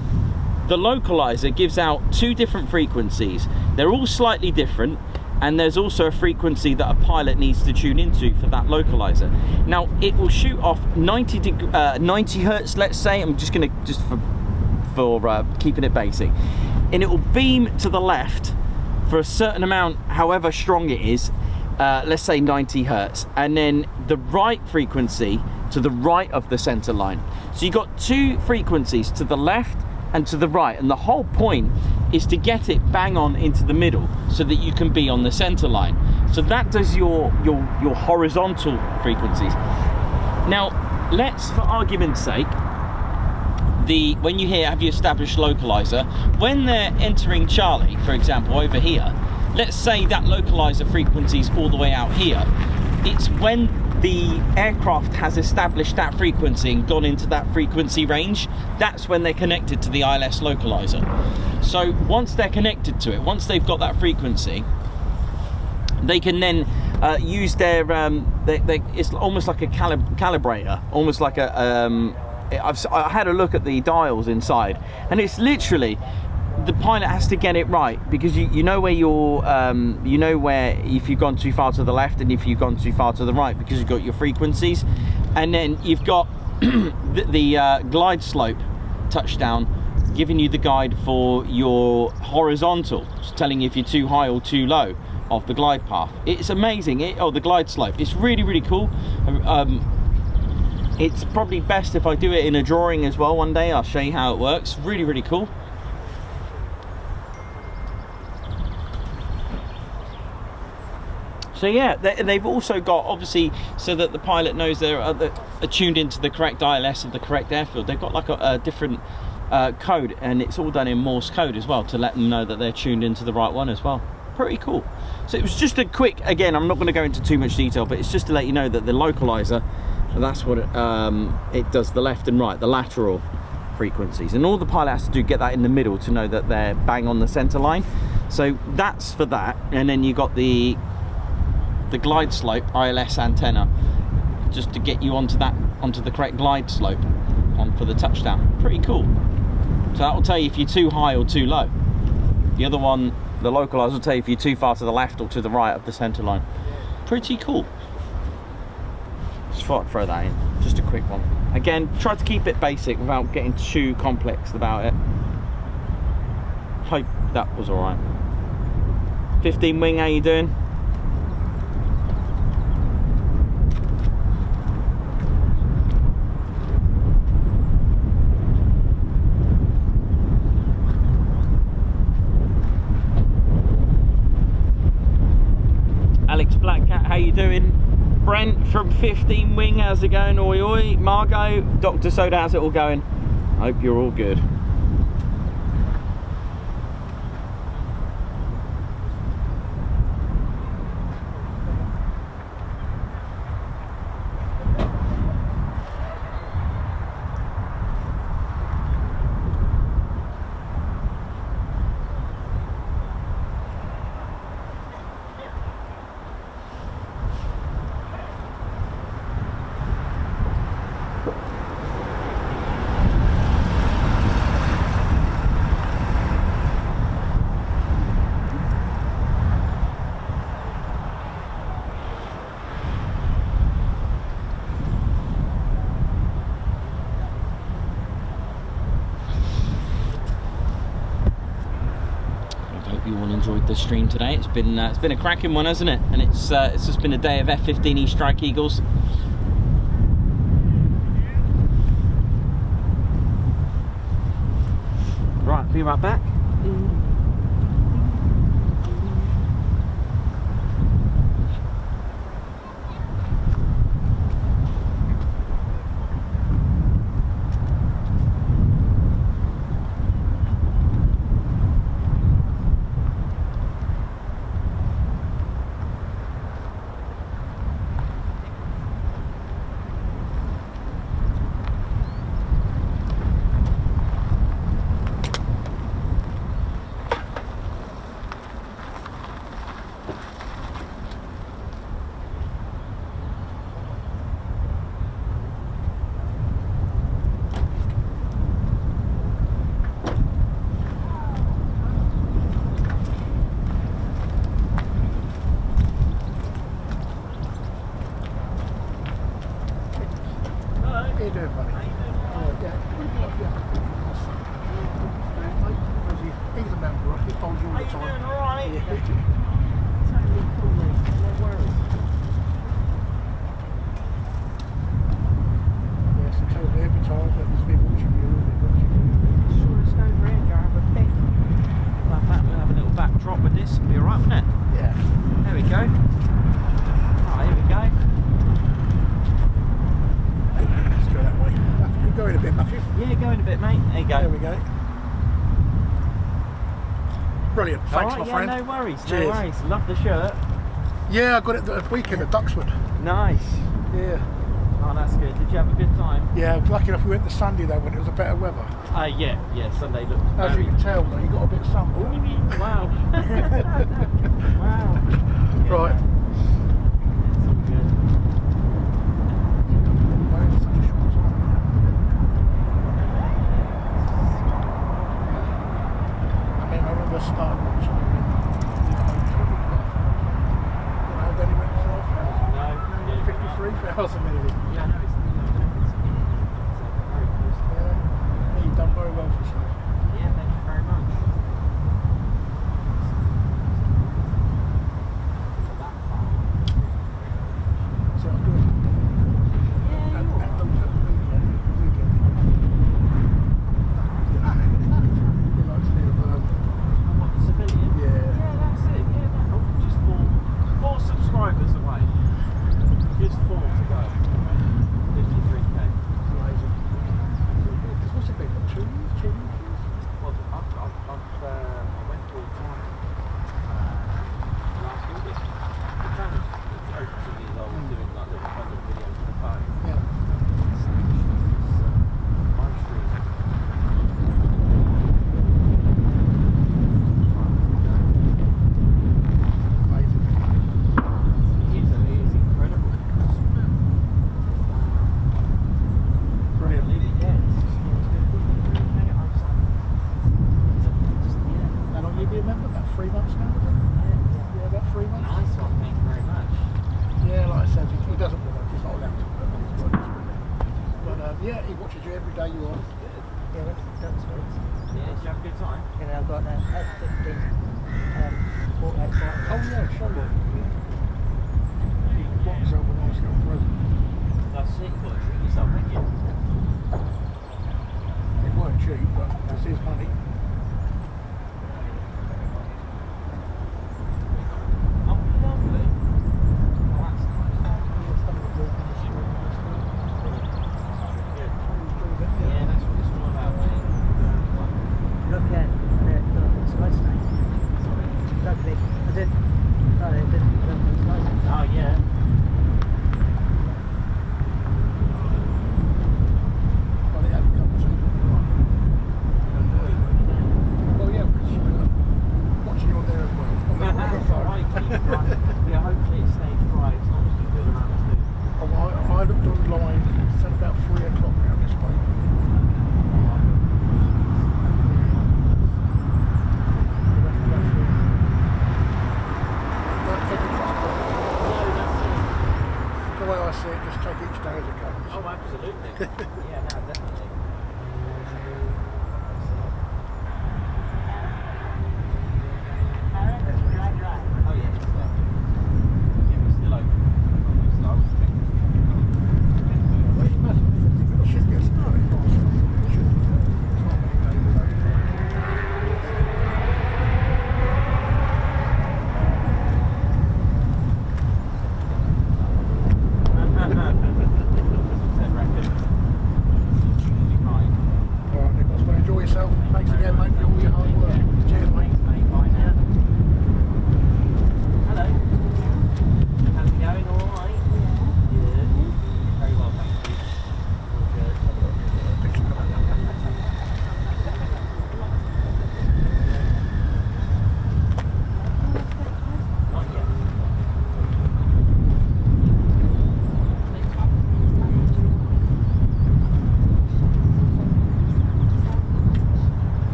the localizer gives out two different frequencies. They're all slightly different, and there's also a frequency that a pilot needs to tune into for that localizer. Now, it will shoot off 90 hertz, let's say. I'm just gonna, just for keeping it basic. And it will beam to the left for a certain amount, however strong it is, let's say 90 hertz. And then the right frequency to the right of the center line. So you've got two frequencies, to the left and to the right, and the whole point is to get it bang on into the middle so that you can be on the center line. So that does your horizontal frequencies. Now, let's, for argument's sake, when you hear have you established localizer, when they're entering Charlie, for example, over here, let's say that localizer frequency is all the way out here. It's when the aircraft has established that frequency and gone into that frequency range, that's when they're connected to the ILS localizer. So once they're connected to it, once they've got that frequency, they can then use their, it's almost like a calibrator, almost like a, I had a look at the dials inside, and it's literally, the pilot has to get it right, because you know where you're, you know where, if you've gone too far to the left and if you've gone too far to the right, because you've got your frequencies, and then you've got the glide slope touchdown giving you the guide for your horizontal, telling you if you're too high or too low of the glide path. It's amazing. The glide slope, it's really, really cool. It's probably best if I do it in a drawing as well one day. I'll show you how it works. Really, really cool. So yeah, they've also got, obviously, so that the pilot knows they're tuned into the correct ILS of the correct airfield, they've got like a different code, and it's all done in Morse code as well to let them know that they're tuned into the right one as well. Pretty cool. So it was just a quick, again, I'm not going to go into too much detail, but it's just to let you know that the localizer, that's what it does, the left and right, the lateral frequencies, and all the pilot has to do, get that in the middle to know that they're bang on the center line. So that's for that. And then you got the glide slope ILS antenna, just to get you onto the correct glide slope for the touchdown. Pretty cool. So that will tell you if you're too high or too low. The other one, the localizer, will tell you if you're too far to the left or to the right of the center line. Pretty cool. Just thought I'd throw that in, just a quick one. Again, try to keep it basic without getting too complex about it. Hope that was all right. 15 wing, how you doing? Black Cat, how you doing? Brent from 15 Wing, how's it going? Oi oi. Margot, Dr. Soda, how's it all going? I hope you're all good. the stream today. It's been a cracking one, hasn't it? And it's just been a day of F-15 Strike Eagles. Right, be right back. Brilliant. Thanks, my friend. No worries. Cheers. No worries. Love the shirt. Yeah, I got it the weekend at Duxford. Nice. Yeah. Oh, that's good. Did you have a good time? Yeah, lucky enough we went the Sunday though when it was a better weather. Yeah. Sunday looked. As you can tell, though, you got a bit of sunburn. Wow. Wow. Right. It's all good. I mean, I remember starting watching it. Then he went 12,000. 53,000 nearly. Yeah, I know it's very close. Yeah. You've done very well for yourself. Yeah, thank you very much. So I'm good. Yeah, you are. He likes to live, What, the civilian? yeah. Yeah, that's it. Yeah, just four subscribers away. Just 4 to go. 53k. Amazing. What's it been, like 2 years? 2 years? Well, I went full time last August. The channel's over 2 years old, doing like little fun little videos on the phone. Yeah. My stream. Amazing. It is incredible. Brilliant. Yeah, How long have you been a member? About 3 months now, is it? Yeah, about 3 months. nice one, thank you very much. Yeah, like I said, he doesn't work, he's not allowed to work, he's working with it. But yeah, he watches you every day you are. Yeah, that's good. Yeah, did you have a good time? And I've got an F-15 48 bike. Oh yeah, show me. He bought himself a nice little present. That's it, you got to treat yourself, haven't you? It weren't cheap, but that's his money. Oh, lovely. Oh, that's nice. Yeah, that's what it's all about, mate. Look at the slice name. Lovely. I didn't. No, they didn't look at the slice name. Oh, yeah. Well, he hadn't come to. Well, yeah, because watching you on there as well. On the That's microphone. alright, keep it right. Yeah, hopefully it stays dry. It's not too good around the food. Oh, I looked online, it said about 3 o'clock now this way. The way I see it, just take each day as it comes. Oh, absolutely. Yeah, no, definitely. That's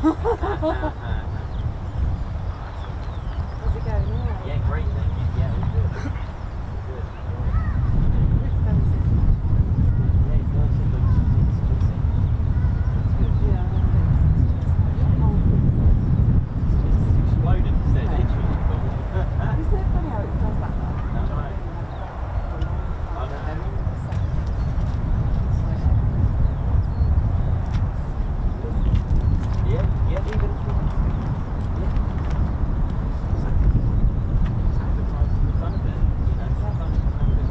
How's it going now? Yeah, great, thank you. Yeah, all good. All good. Yeah, it does. It looks it's good. Yeah, It's exploded instead, Yeah. literally. isn't it funny how it does that though? No, no. I don't know. Yeah, yeah. Even if you Advertising the fun of it, you know. Sometimes it's not good.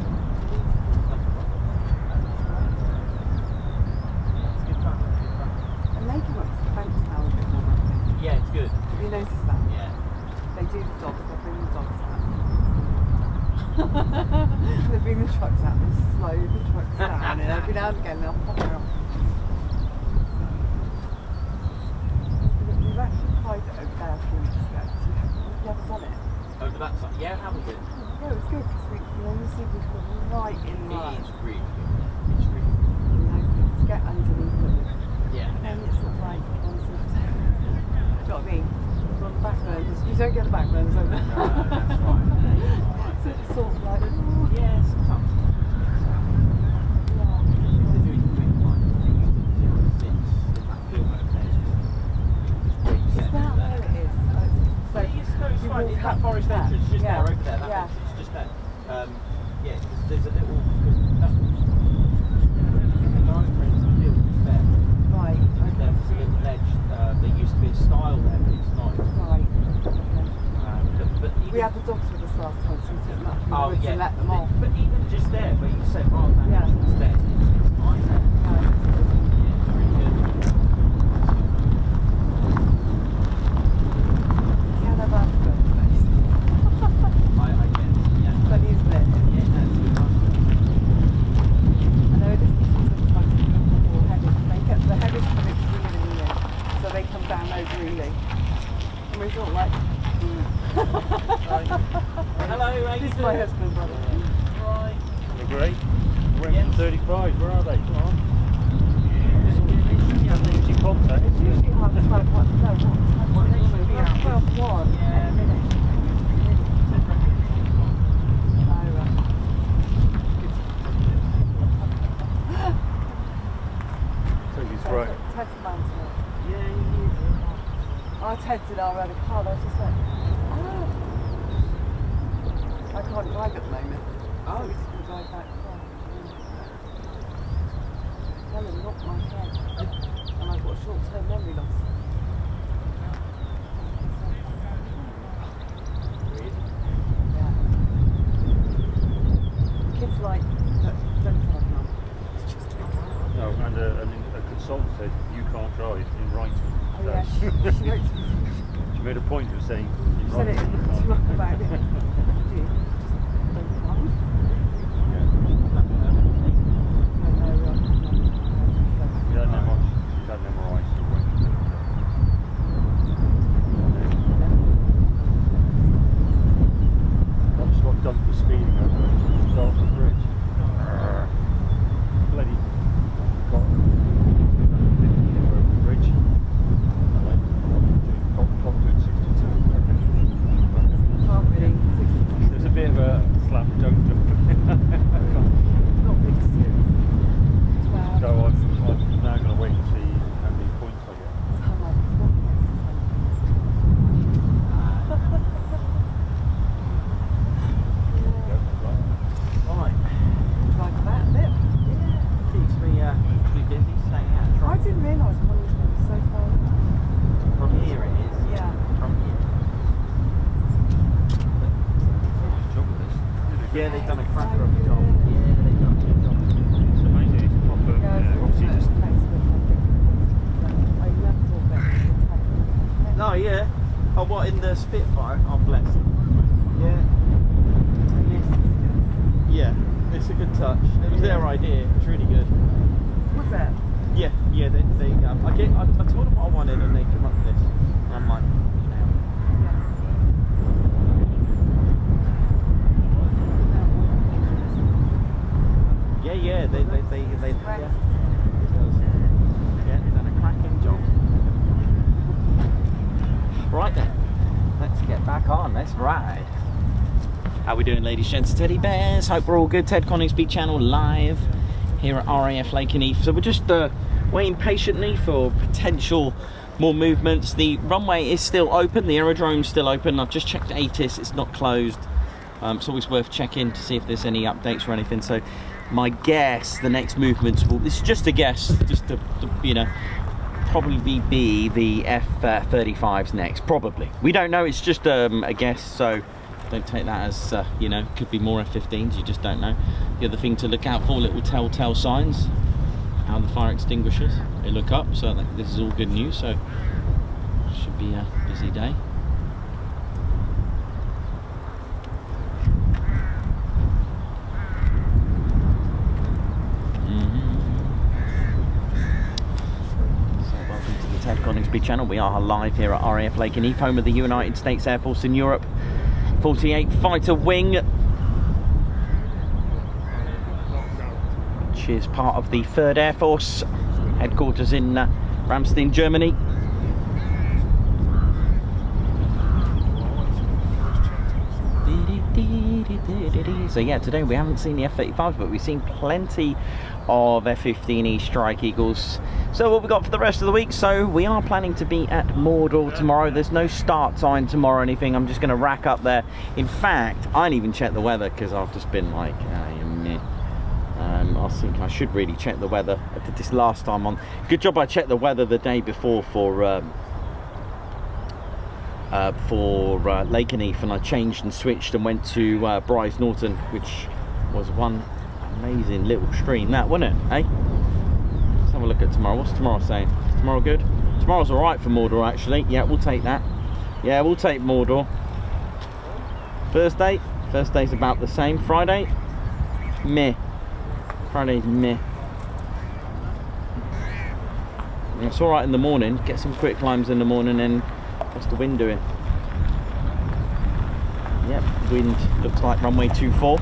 It's good fun. It's good fun. and they come up to the fence now a bit more, I think. Yeah, it's good. Have you noticed that? Yeah. They do the dogs, they bring the dogs out. They bring the trucks out, they slow the trucks down, and every now and again they'll pop out. We've actually tried it over there a few weeks ago. Have you ever done it? Over that side. Yeah, how was it? Yeah, it was good because we can only see people right in It line. is really good. It's really good. You know, to get underneath them. Yeah. And then it's sort of like, one sort of, do you know what I mean? You're on the back burners. You don't get the back burners over there. No, that's right. So it's sort of like, Yeah, sometimes. yeah. They're doing quick one. They use it 0 to 6 in that film over there. Just where you Is get that to where it is? So it's fine. you walk It's that up forest there. entrance, just Yeah. there, over there. That Yeah. entrance, it's just there. Yeah, there's a little. The garden friends in the field is there. Right. There's a little ledge. There used to be a stile there, but it's not. Right. Okay. But even, We had the dogs with us last time, so we took them up from the oh woods yeah, and let them off. But even just there, where you said, oh, that Yeah. entrance there, it's fine there. Right. Yeah, it's really good. See how they're bad for them, please. I get it. Yeah. Funny, isn't it? Yeah, no, it's good fun. I know this is sometimes a little more heavy. They get the heaviest coming to Ealing, so they come down over Ealing. And we're sort of like, Hello, how you this is doing? my husband, brother. Right. They're great. Went from 35, where are they? Come on. Easy contact. It's usually half 12, what, no, what, it's usually half 12, 1 in a minute. Oh, right. So he's right. Ted's the man to it. Yeah, you Our Ted's in our other car, I was just like, oh. I can't drive at the moment. Oh. So we just can drive back. Well, it knocked my head. And I've got a short-term memory loss. Yeah. Kids like, don't drive, Mum. It's just too hard. No, and a consultant said you can't drive in writing. Oh yeah, she wrote to me. She made a point of saying in She said it in the book about it. Do you? Just don't drive. She had an MRI, she's had an MRI, so when I just got dumped for speeding over Dartford Bridge. Bloody got over the bridge. And I got to 62. Can't really. There's a bit of a slap don't jump. Not 52. So I'm now going to wait and see how many points I get. Right. Like that a bit. Keeps me busy staying out. I didn't realise Coningsby was so far. From here it is. Yeah. From here. Yeah, they've done a cracker of a job. Yeah, they've done a good job. It's amazing, it's proper, obviously just No, yeah. Oh, what, in the Spitfire? Oh, bless. Yeah. Yeah, it's a good touch. It was their idea. It was really good. Was it? Yeah, yeah. They I told them what I wanted, and they came up with this. And I'm like, yeah. They yeah. Yeah, they've done a cracking job. Right then, let's get back on, let's ride. How we doing, ladies, gents, teddy bears? Hope we're all good. Ted Coningsby channel live here at RAF Lakenheath. So we're just waiting patiently for potential more movements. The runway is still open, the aerodrome's still open. I've just checked ATIS, it's not closed. It's always worth checking to see if there's any updates or anything. So my guess, the next movements will, this is just a guess, just to you know, probably be the F-35s next, probably. We don't know, it's just a guess, so don't take that as, you know, could be more F-15s, you just don't know. The other thing to look out for, little telltale signs, how the fire extinguishers, they look up, so this is all good news, so should be a busy day. Ted Coningsby channel. We are live here at RAF Lakenheath, home of the United States Air Force in Europe. 48 Fighter Wing, which is part of the 3rd Air Force, headquarters in Ramstein, Germany. So yeah, today we haven't seen the F-35s, but we've seen plenty of F-15E Strike Eagles. So what we got for the rest of the week? So we are planning to be at Mordor tomorrow. There's no start time tomorrow or anything. I'm just going to rack up there. In fact, I didn't even check the weather because I've just been like, I was thinking I should really check the weather. I did this last time on. Good job I checked the weather the day before for Lakenheath, and I changed and switched and went to Bryce Norton, which was one amazing little stream, that, wasn't it, eh? Let's have a look at tomorrow. What's tomorrow saying? Is tomorrow good? Tomorrow's all right for Mordor, actually. Yeah, we'll take that. Yeah, we'll take Mordor. Thursday's about the same. Friday, meh. Friday's meh. It's all right in the morning. Get some quick climbs in the morning, and what's the wind doing? Yep, wind looks like runway 24.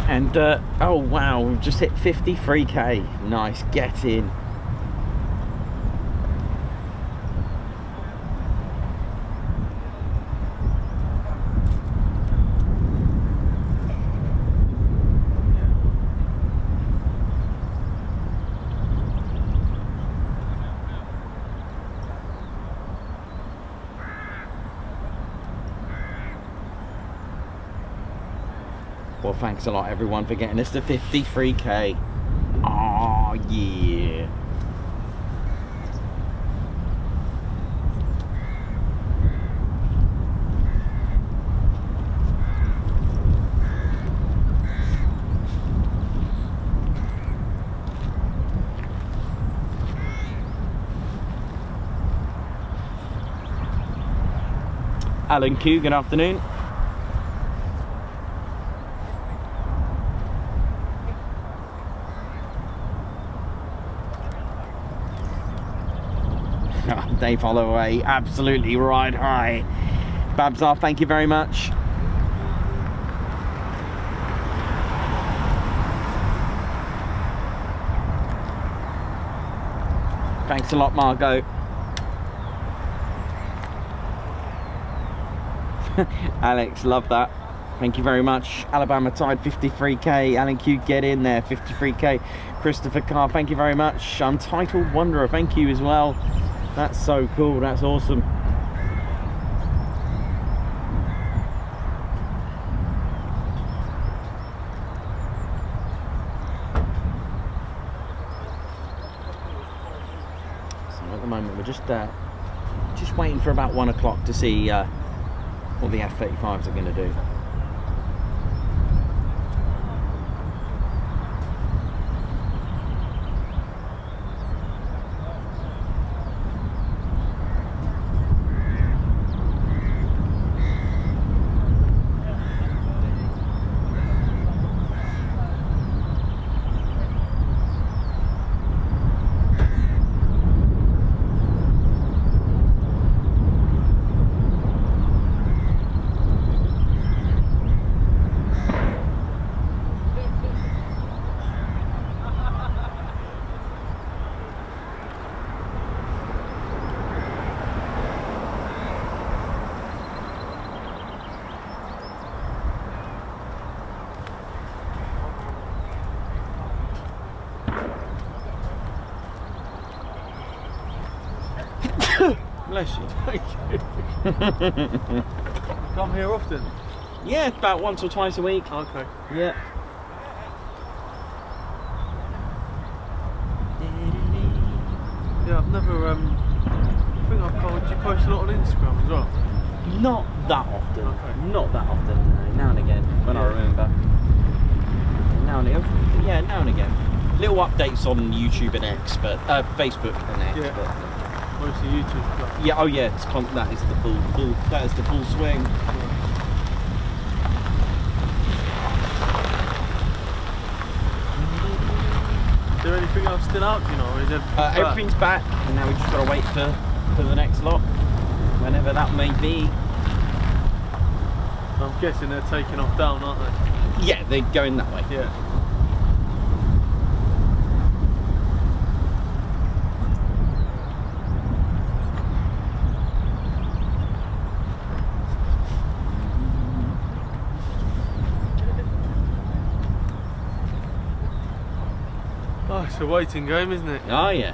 And oh wow, we've just hit 53k. Nice, get in. Well, thanks a lot everyone for getting us to 53k. Oh yeah. Alan Q, good afternoon. Dave Holloway, absolutely right. Hi, Babsar, thank you very much. Thanks a lot, Margot. Alex, love that. Thank you very much. Alabama Tide, 53k. Alan Q, get in there, 53k. Christopher Carr, thank you very much. Untitled Wanderer, thank you as well. That's so cool, that's awesome. So at the moment we're just waiting for about 1 o'clock to see what the F-35s are going to do. Bless you. Thank you. Come here often? Yeah, about once or twice a week. Okay. Yeah. Yeah, I've never, I think I've told you post a lot on Instagram as well. Not that often. Okay. Not that often. No. Now and again, when I remember. Now and again. Yeah, now and again. Little updates on YouTube and X, but Facebook and X. Yeah. But, Mostly YouTube stuff. yeah. Oh yeah. That is the full. That is the full swing. Is there anything else still out, you know? Or is Everything's back, and now we just gotta wait for the next lot, whenever that may be. I'm guessing they're taking off down, aren't they? Yeah, they're going that way. Yeah. Oh, it's a waiting game, isn't it? Oh yeah.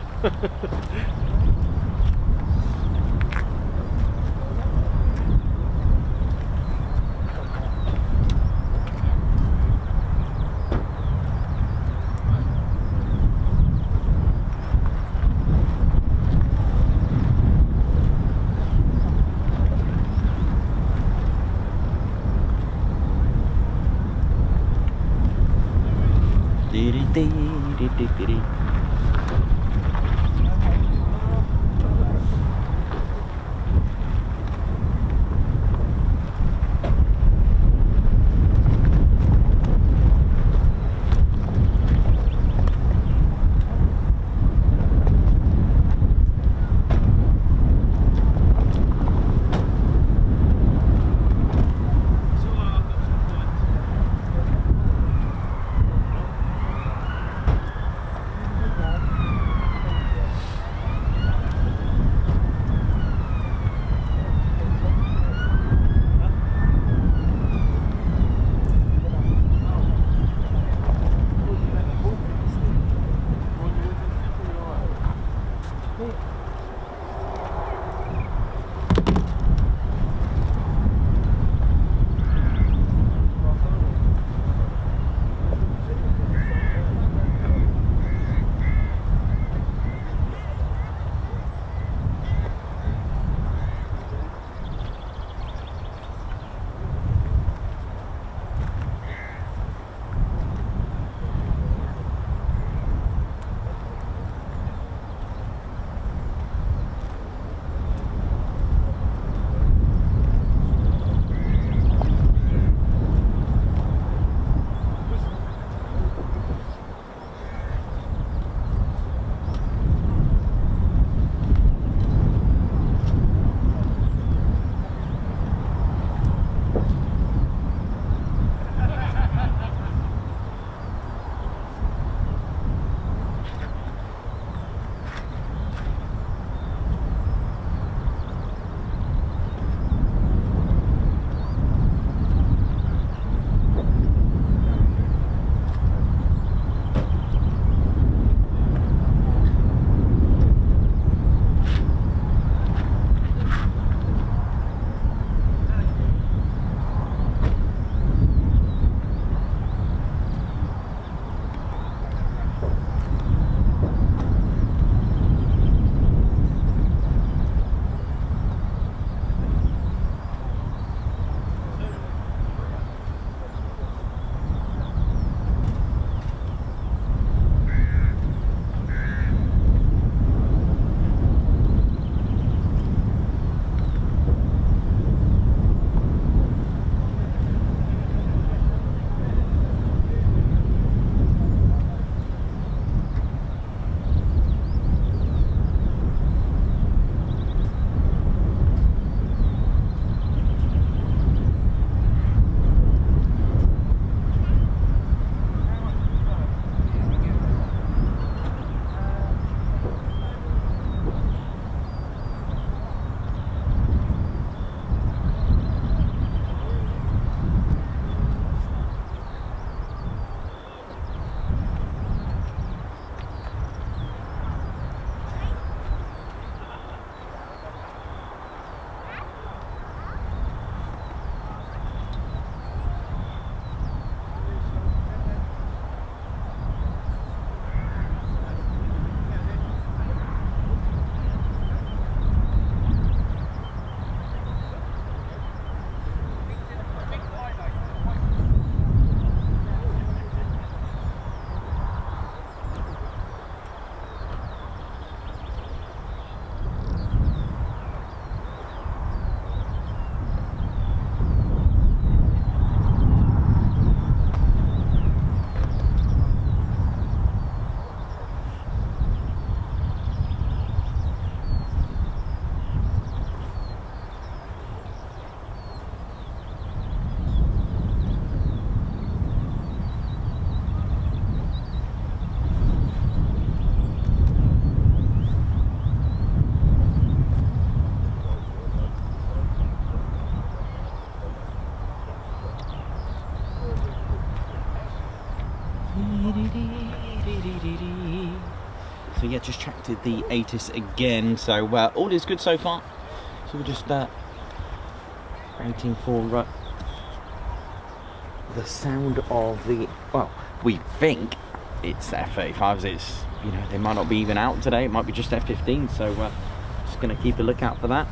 So yeah, just checked the ATIS again, so all is good so far. So we're just waiting for the sound of the, well, we think it's F-35s. It's, you know, they might not be even out today, it might be just F-15, so just going to keep a lookout for that.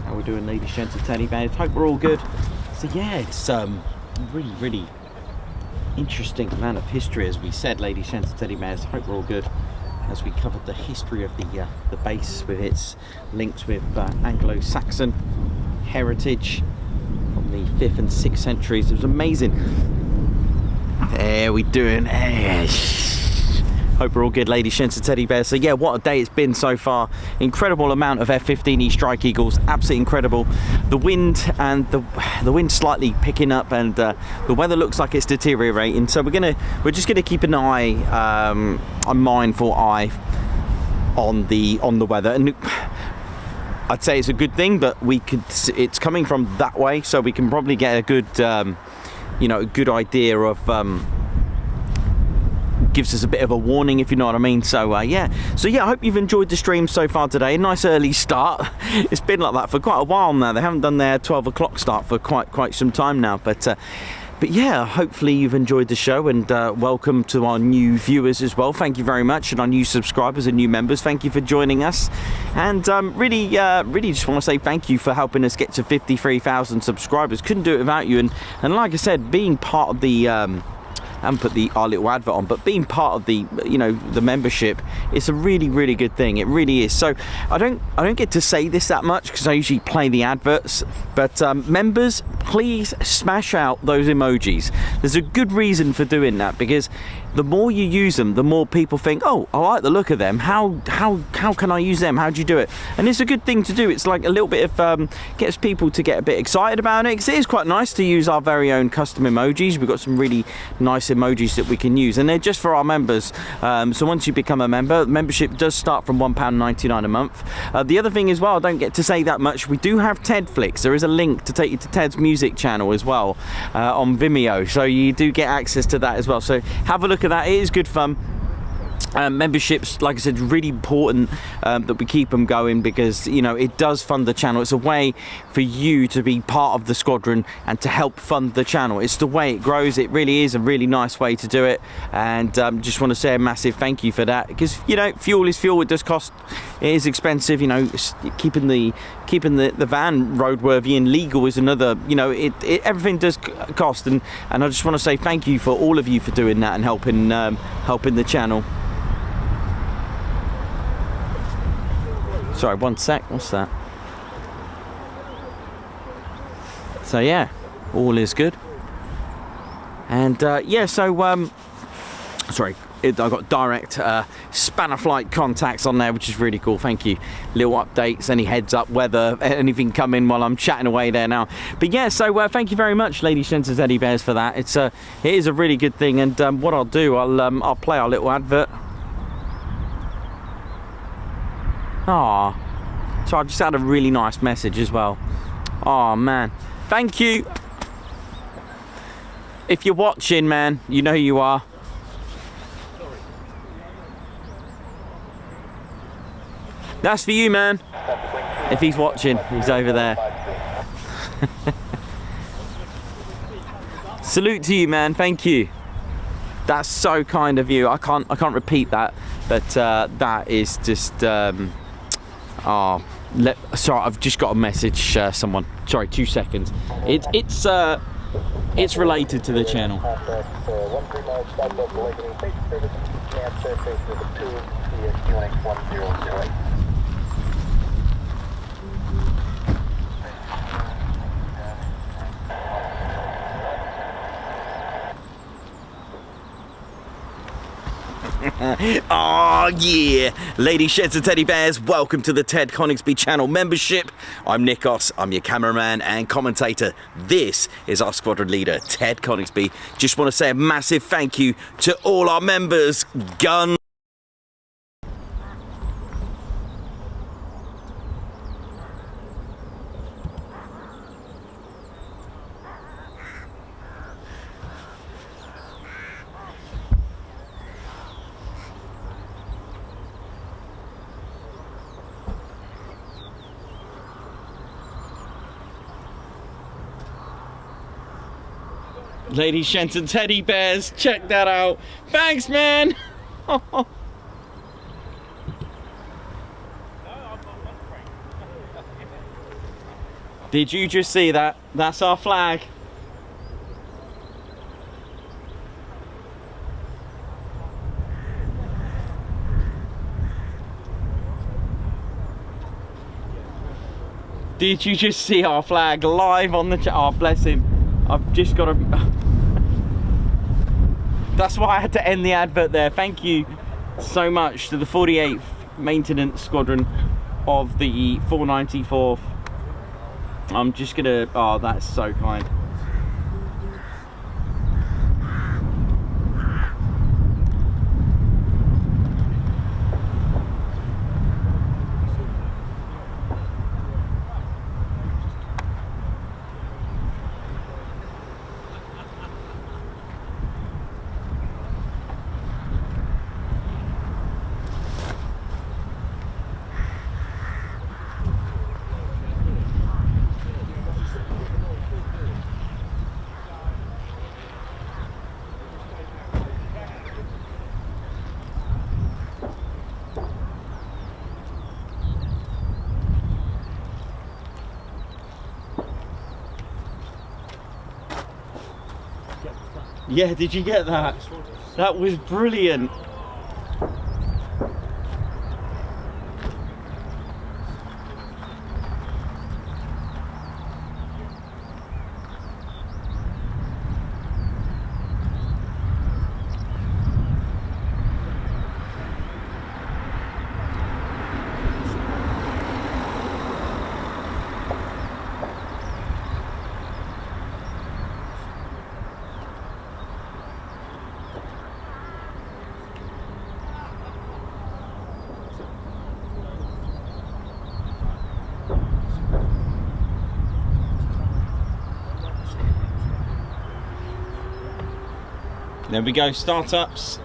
How we're doing, ladies, gents and teddy bears? Hope we're all good. So yeah, it's really interesting amount of history, as we said, ladies, gents and teddy bears. Hope we're all good, as we covered the history of the base with its links with Anglo-Saxon heritage from the 5th and 6th centuries. It was amazing. There we doing. Hope we're all good, ladies, gents and teddy bears. So yeah, what a day it's been so far. Incredible amount of F-15E Strike Eagles, absolutely incredible. The wind and the wind slightly picking up, and the weather looks like it's deteriorating. So we're just gonna keep an eye, a mindful eye on the weather. And I'd say it's a good thing, but it's coming from that way, so we can probably get a good, you know, a good idea of. Gives us a bit of a warning, if you know what I mean. So yeah, I hope you've enjoyed the stream so far today. A nice early start. It's been like that for quite a while now. They haven't done their 12 o'clock start for quite some time now, but yeah, hopefully you've enjoyed the show, and welcome to our new viewers as well. Thank you very much, and our new subscribers and new members, thank you for joining us. And really just want to say thank you for helping us get to 53,000 subscribers. Couldn't do it without you, and like I said, being part of the I haven't put our little advert on, but being part of the, you know, the membership, it's a really good thing. It really is. So I don't get to say this that much because I usually play the adverts, but members, please smash out those emojis. There's a good reason for doing that, because the more you use them, the more people think, oh, I like the look of them. How can I use them? How do you do it? And it's a good thing to do. It's like a little bit of gets people to get a bit excited about it, because it is quite nice to use our very own custom emojis. We've got some really nice emojis that we can use, and they're just for our members. So once you become a member, membership does start from £1.99 a month. The other thing as well, I don't get to say that much, we do have Ted Flicks. There is a link to take you to Ted's music channel as well on Vimeo, so you do get access to that as well. So have a look at that. It is good fun. Memberships, like I said, really important that we keep them going, because, you know, it does fund the channel. It's a way for you to be part of the squadron and to help fund the channel. It's the way it grows. It really is a really nice way to do it, and just want to say a massive thank you for that, because, you know, fuel is fuel. It does cost. It is expensive, you know. Keeping the van roadworthy and legal is another, you know, everything does cost, and I just want to say thank you for all of you for doing that and helping the channel. Sorry, one sec, what's that? So yeah, all is good. And yeah, so sorry, I got direct spanner flight contacts on there, which is really cool. Thank you. Little updates, any heads up, weather, anything coming while I'm chatting away there now. But yeah, so thank you very much, ladies, gents and teddy bears, for that. It is a really good thing. And what I'll do, I'll play our little advert. Ah, so I just had a really nice message as well. Oh man, thank you. If you're watching, man, you know who you are. That's for you, man. If he's watching, he's over there. Salute to you, man. Thank you. That's so kind of you. I can't repeat that, but that is just. Sorry, I've just got a message. Someone. Sorry, 2 seconds. It's related to the channel. Oh yeah, ladies, gents and teddy bears, welcome to the Ted Coningsby channel membership. I'm Nikos, I'm your cameraman and commentator. This is our squadron leader, Ted Coningsby. Just want to say a massive thank you to all our members. Gun. Ladies, gents and teddy bears, check that out. Thanks, man. Did you just see that? That's our flag. Did you just see our flag live on the chat? Oh, bless him. I've just got to... That's why I had to end the advert there. Thank you so much to the 48th Maintenance Squadron of the 494th. I'm just going to... Oh, that's so kind. Yeah, did you get that? That was brilliant. There we go, startups.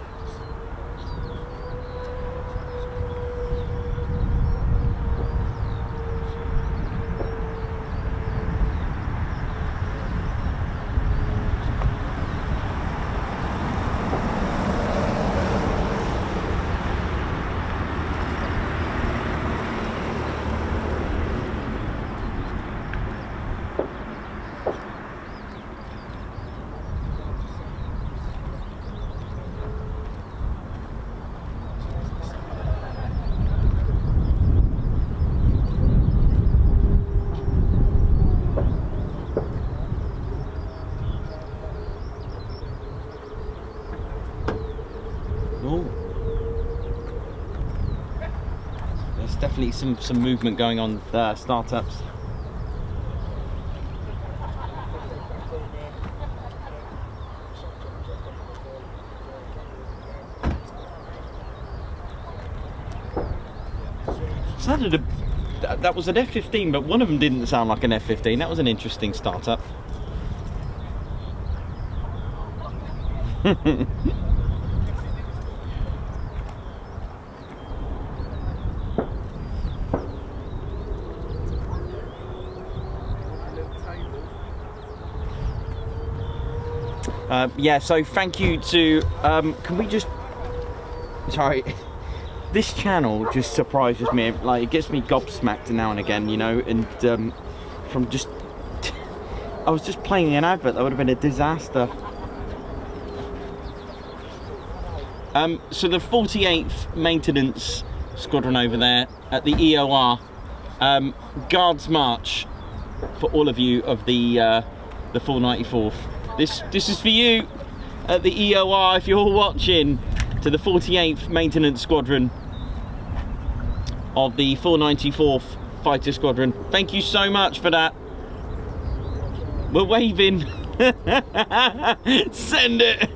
There's definitely some movement going on there, startups. Sounded that was an F-15, but one of them didn't sound like an F-15. That was an interesting startup. Yeah, so thank you to, can we just, sorry, this channel just surprises me, like it gets me gobsmacked now and again, you know, and from just, I was just playing an advert that would have been a disaster. So the 48th Maintenance Squadron over there at the EOR, Guards March for all of you of the 494th. This is for you at the EOR if you're watching, to the 48th Maintenance Squadron of the 494th Fighter Squadron. Thank you so much for that. We're waving. Send it.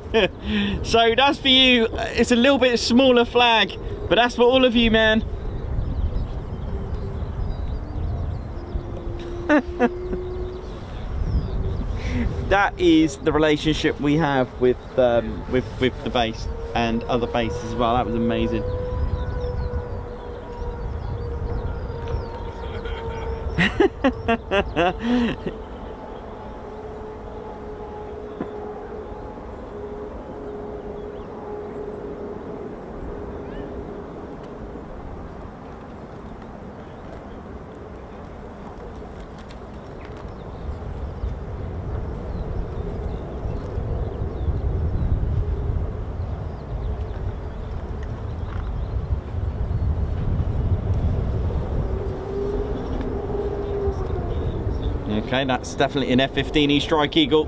So that's for you. It's a little bit smaller flag, but that's for all of you, man. That is the relationship we have with the base and other bases as well. That was amazing. Okay, that's definitely an F-15E Strike Eagle.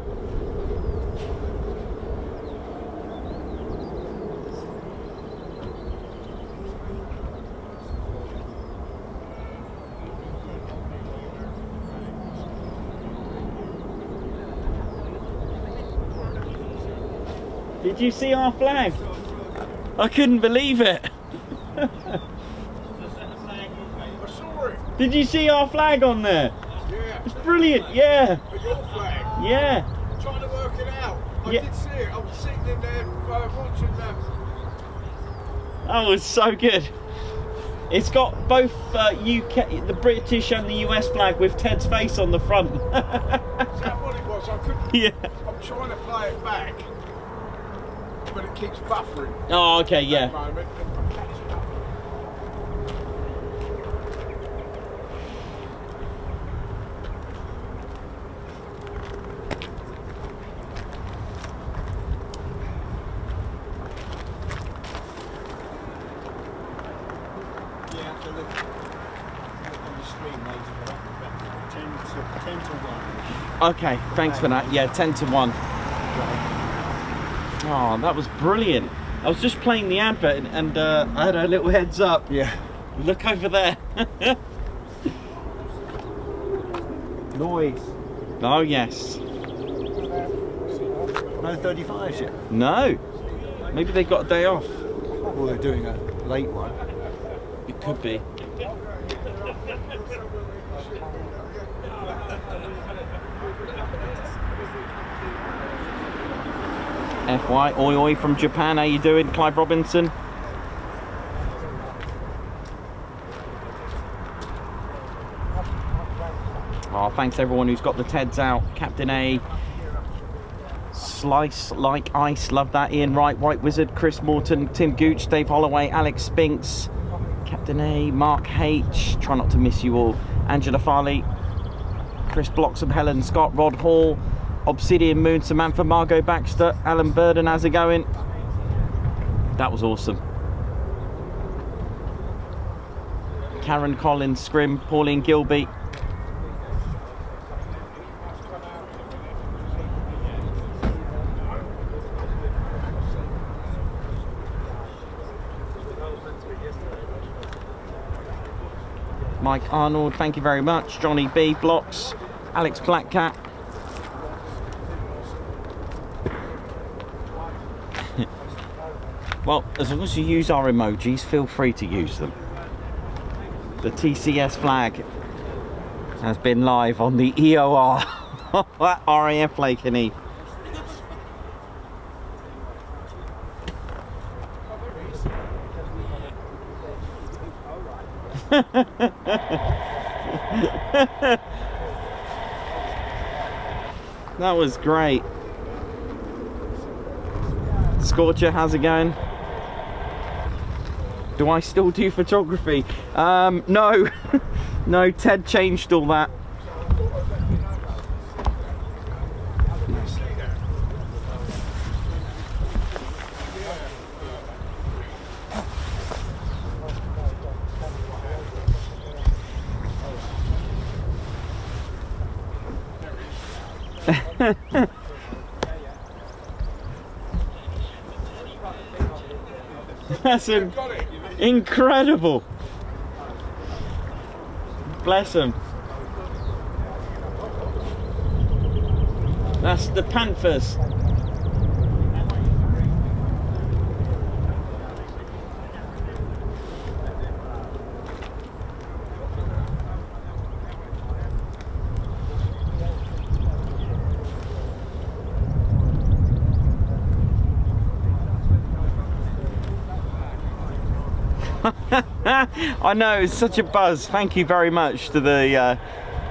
Did you see our flag? I couldn't believe it. I saw it. Did you see our flag on there? Yeah. It's brilliant, yeah. Your flag. Yeah. Trying to work it out. I did see it. I was sitting in there watching them. That was so good. It's got both UK, the British and the US flag with Ted's face on the front. Is that what it was? I couldn't. Yeah. I'm trying to play it back, but it keeps buffering. Oh, okay, At yeah. the moment. Okay, thanks for that. Yeah, 10 to 1. Oh, that was brilliant. I was just playing the advert and I had a little heads up. Yeah. Look over there. Noise. Oh, yes. No 35s yet. No. Maybe they got a day off. Well, they're doing a late one. It could be. FY, oi oi from Japan, how you doing? Clive Robinson. Oh, thanks everyone who's got the Teds out. Captain A, Slice Like Ice, love that. Ian Wright, White Wizard, Chris Morton, Tim Gooch, Dave Holloway, Alex Spinks, Captain A, Mark H, try not to miss you all. Angela Farley, Chris Bloxham, Helen Scott, Rod Hall, Obsidian Moon, Samantha, Margot Baxter, Alan Burden, how's it going? That was awesome. Karen Collins, Scrim, Pauline Gilby. Mike Arnold, thank you very much. Johnny B, Blocks, Alex Blackcat. Well, as long as you use our emojis, feel free to use them. The TCS flag has been live on the EOR at RAF Lakenheath. That was great. Scorcher, how's it going? Do I still do photography? No. No, Ted changed all that. That's incredible. Bless him. That's the Panthers. I know, it's such a buzz. Thank you very much to the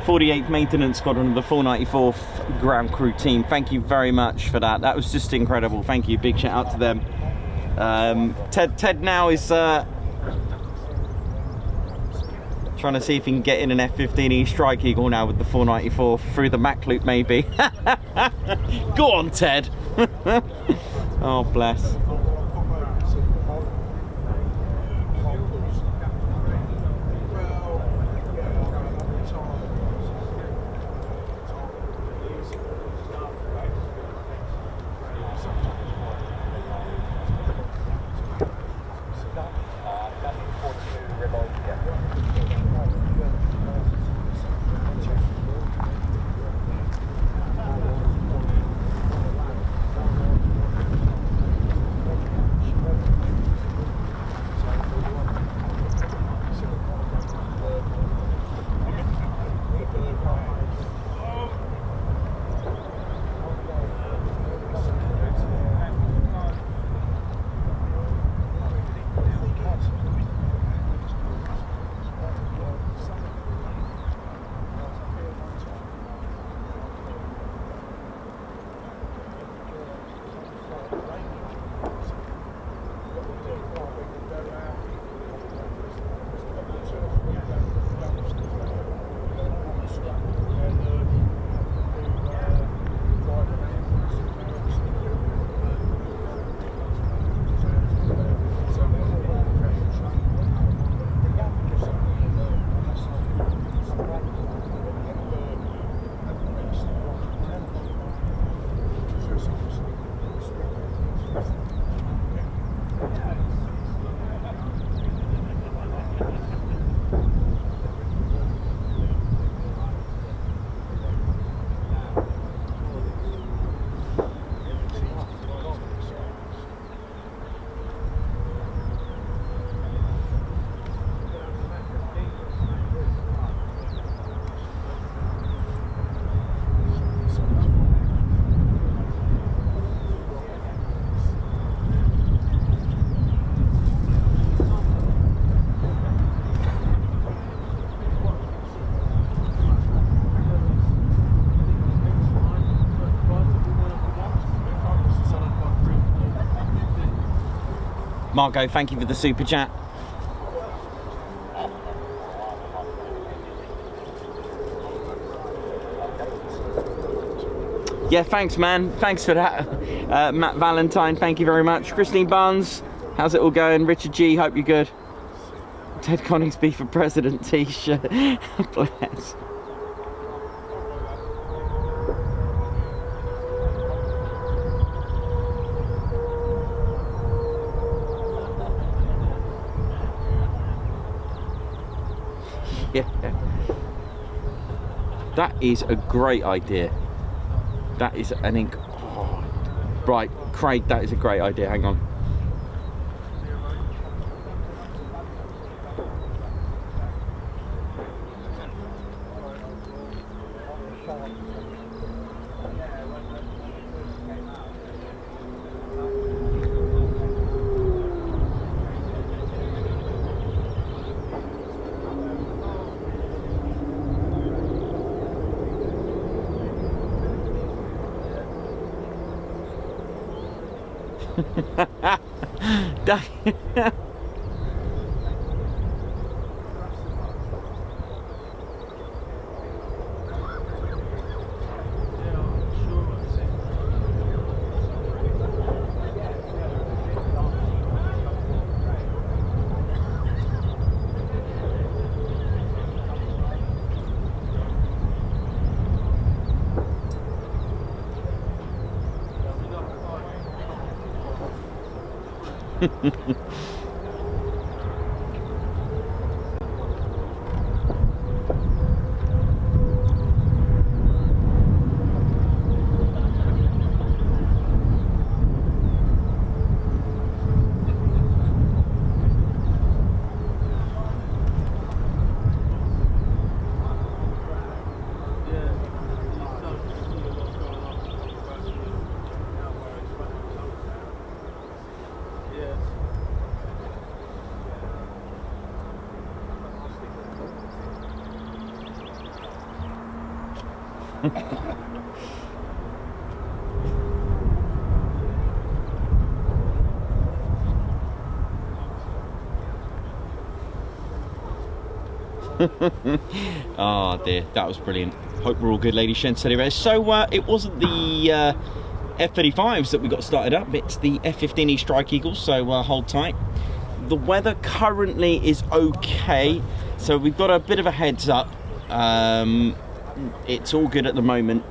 48th Maintenance Squadron of the 494th Ground Crew team. Thank you very much for that. That was just incredible. Thank you. Big shout out to them. Ted now is trying to see if he can get in an F-15E Strike Eagle now with the 494 through the Mac loop maybe. Go on, Ted. Oh, bless. Margot, thank you for the super chat. Yeah, thanks, man. Thanks for that. Matt Valentine, thank you very much. Christine Barnes, how's it all going? Richard G, hope you're good. Ted Coningsby for President t-shirt. Bless. Yeah. That is a great idea. That is an oh. Right, Craig, that is a great idea. Hang on. Oh dear, that was brilliant. Hope we're all good, Lady Shen said it. So it wasn't the F-35s that we got started up, it's the F-15E Strike Eagles, so hold tight. The weather currently is okay, so we've got a bit of a heads up. It's all good at the moment.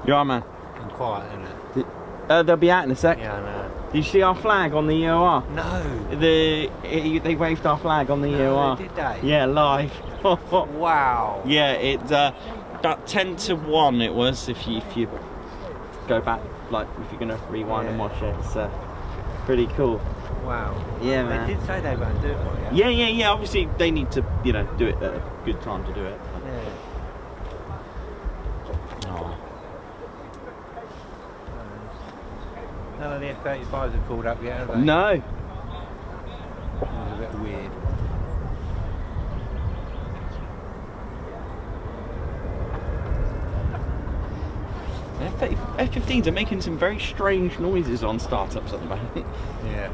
You are, man. I'm quiet, isn't it? They'll be out in a sec. Yeah, I know. Did you see our flag on the EOR? No. They waved our flag on the EOR. Did they? Yeah, live. Wow. Yeah, it's about 10 to 1 it was, if you go back, like if you're gonna rewind and watch it. It's pretty cool. Wow. Yeah, man. They did say they were going to do it for you. Yeah. Obviously they need to, do it at a good time to do it. Yeah. Oh. None of the F-35s have called up yet, have they? No. It was a bit weird. F-15s are making some very strange noises on startups at the moment. Yeah.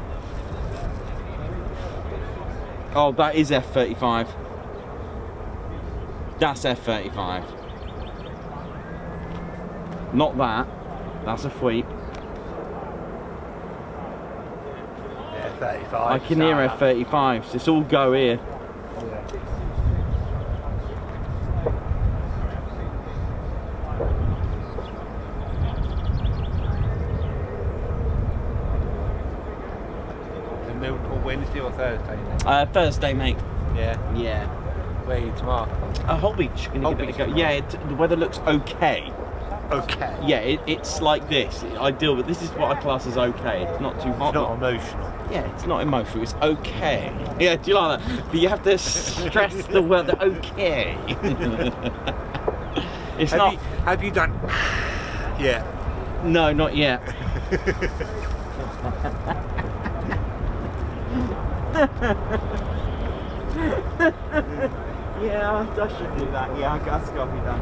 Oh, that is F-35. That's F-35. Not that. That's a fleet. Yeah. F-35. I can hear F-35s. It's all go here. In Mildenhall Wednesday or Thursday? Then? Thursday, mate. Yeah. Yeah. Where are you tomorrow? Holbeach. Gonna give it a go. Holbeach. Yeah, the weather looks okay. Okay. Yeah, it's like this. I deal with this is what I class as okay. It's not too hot. Not emotional. Yeah, it's not emotional. It's okay. Yeah, do you like that? But you have to stress the word okay. It's not. Have you done? Yeah. No, not yet. Yeah, I should do that. Yeah, that's got to be done.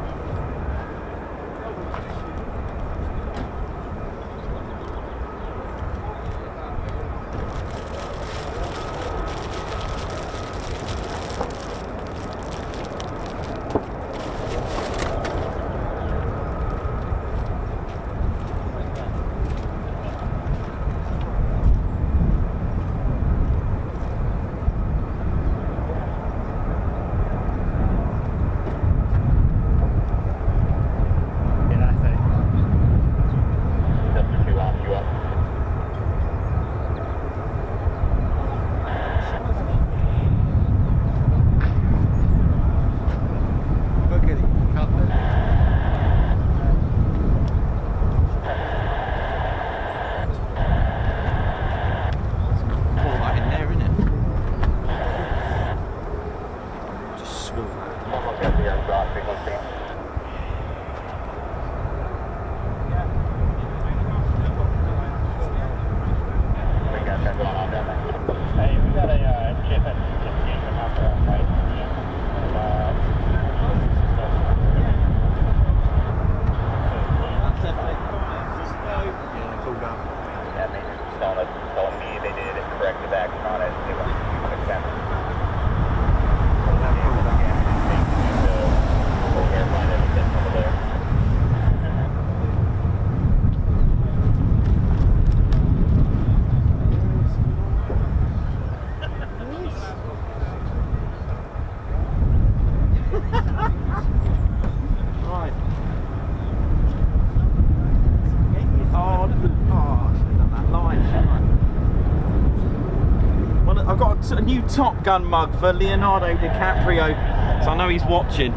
A new Top Gun mug for Leonardo DiCaprio, so I know he's watching.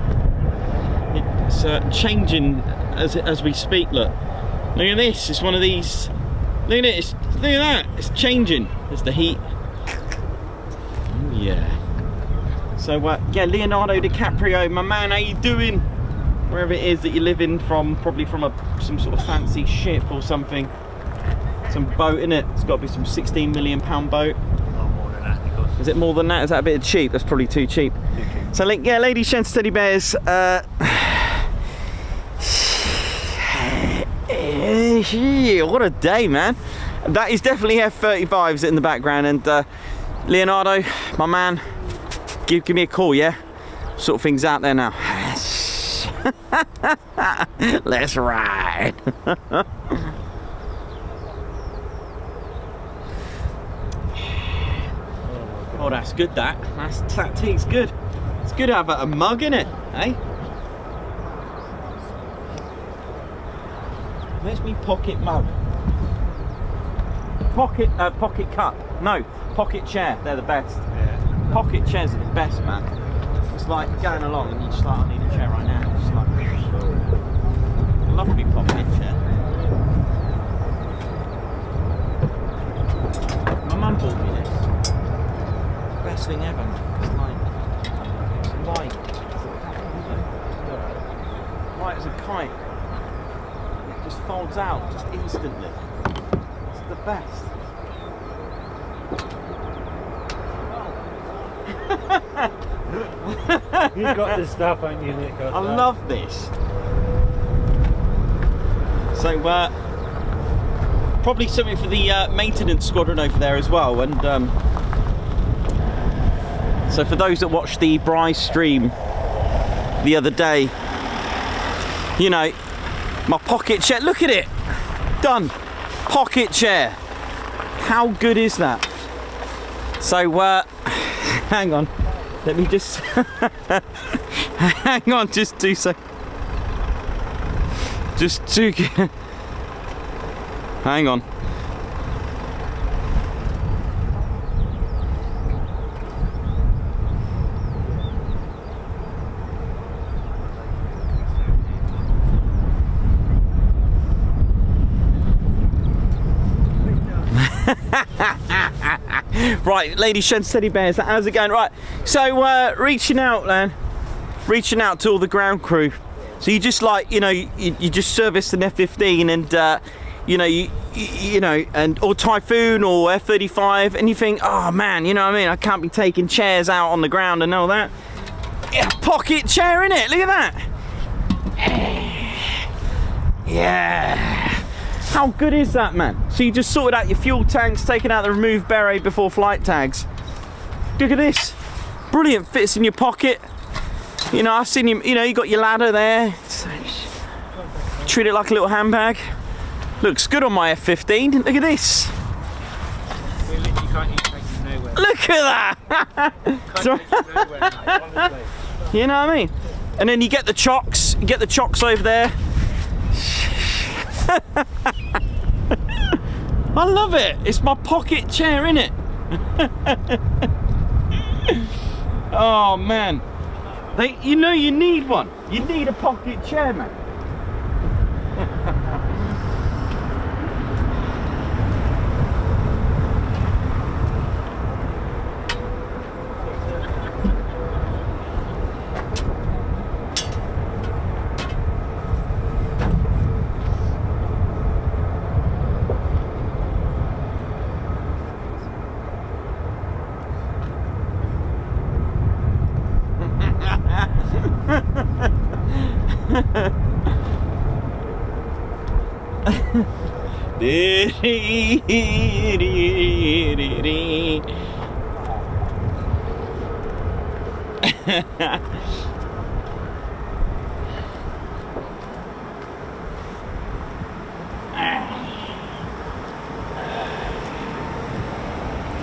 It's changing as we speak. Look at this. It's one of these. Look at it. Look at that. It's changing. There's the heat. Oh, yeah. So yeah, Leonardo DiCaprio, my man, how you doing? Wherever it is that you're living from, probably from some sort of fancy ship or something. Some boat in it. It's got to be some £16 million boat. Is it more than that? Is that a bit cheap? That's probably too cheap. So, yeah, ladies, gents, teddy bears. What a day, man. That is definitely F-35s in the background. And Leonardo, my man, give me a call, yeah? Sort of things out there now. Let's ride. Oh, that's good. That tea's good. It's good to have a mug in it, eh? Where's me pocket mug? Pocket cup. No, pocket chair. They're the best. Yeah. Pocket chairs are the best, man. It's like going along and you just like, I need a chair right now. It's like, I love a big pocket chair. My mum bought me this. Best thing ever. It's light. Light as a kite. It just folds out just instantly. It's the best. You've got this stuff, haven't you, Nick? I love this. So probably something for the maintenance squadron over there as well. And so for those that watched the Bryce stream the other day, you know, my pocket chair, look at it, done, pocket chair. How good is that? So, hang on. Let me just... hang on, just 2 seconds. Just 2... hang on. Right, ladies, gents, teddy bears, how's it going? Right, so reaching out, man, reaching out to all the ground crew. So you just like, you know, you just serviced an F-15 and you know, you know, and or Typhoon or F-35, and you think, oh man, you know what I mean? I can't be taking chairs out on the ground and all that. Yeah, pocket chair in it. Look at that. Yeah. How good is that, man? So you just sorted out your fuel tanks, taken out the removed beret before flight tags. Look at this. Brilliant, fits in your pocket. You know, I've seen you know, you got your ladder there. Treat it like a little handbag. Looks good on my F-15. Look at this. We literally can't use taking nowhere. Look at that. You know what I mean? And then you get the chocks. You get the chocks over there. I love it. It's my pocket chair, innit? Oh man, you know you need one. You need a pocket chair, man.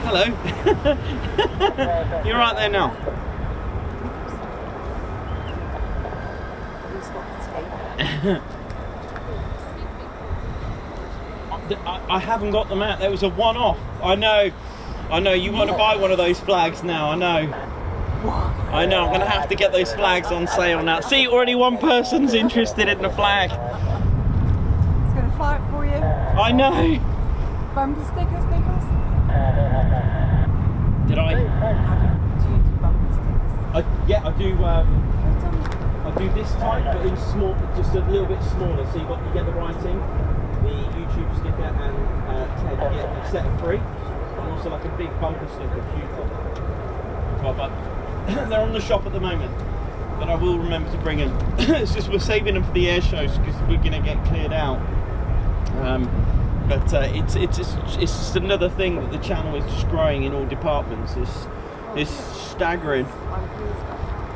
Hello. You're right there now. I haven't got them out. There was a one-off. I know. You want to buy one of those flags now. I know. I'm going to have to get those flags on sale now. See, already one person's interested in the flag. It's going to fly it for you. I know. Bumper stickers, Nicholas? Did I? Do you do bumper stickers? Yeah, I do this type, but in small, just a little bit smaller. So you get the writing, the YouTube sticker, and Ted, you get a set of 3, and also like a big bumper sticker, but they're on the shop at the moment. But I will remember to bring them. It's just we're saving them for the air shows because we're going to get cleared out. But it's just another thing that the channel is just growing in all departments. It's staggering.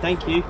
Thank you.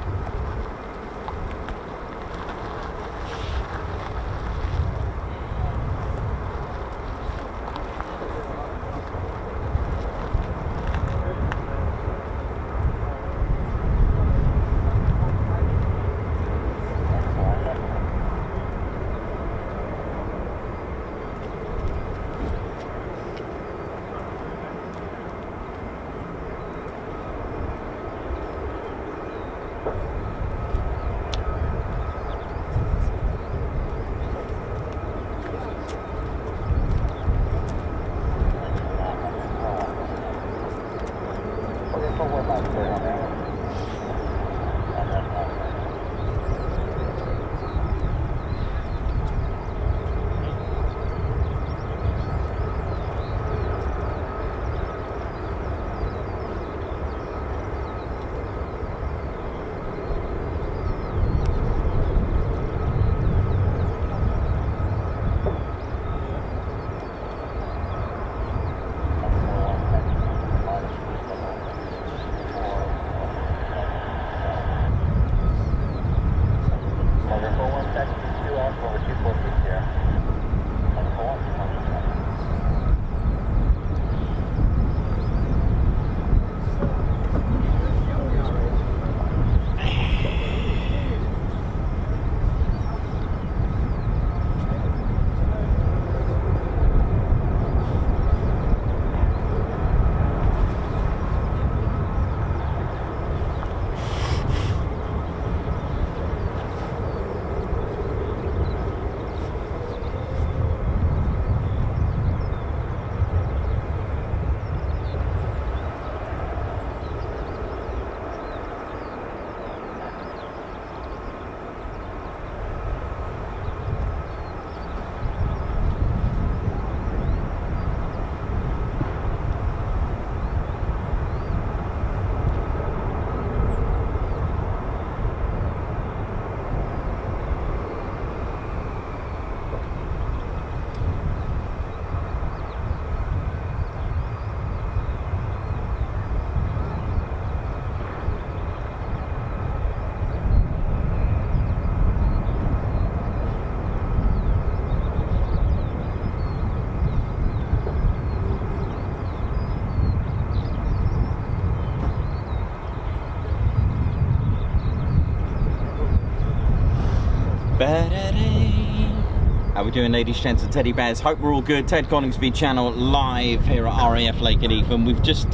How we doing, ladies, gents and teddy bears? Hope we're all good. Ted Coningsby channel live here at RAF Lakenheath, and we've just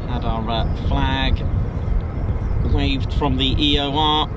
had our flag waved from the EOR.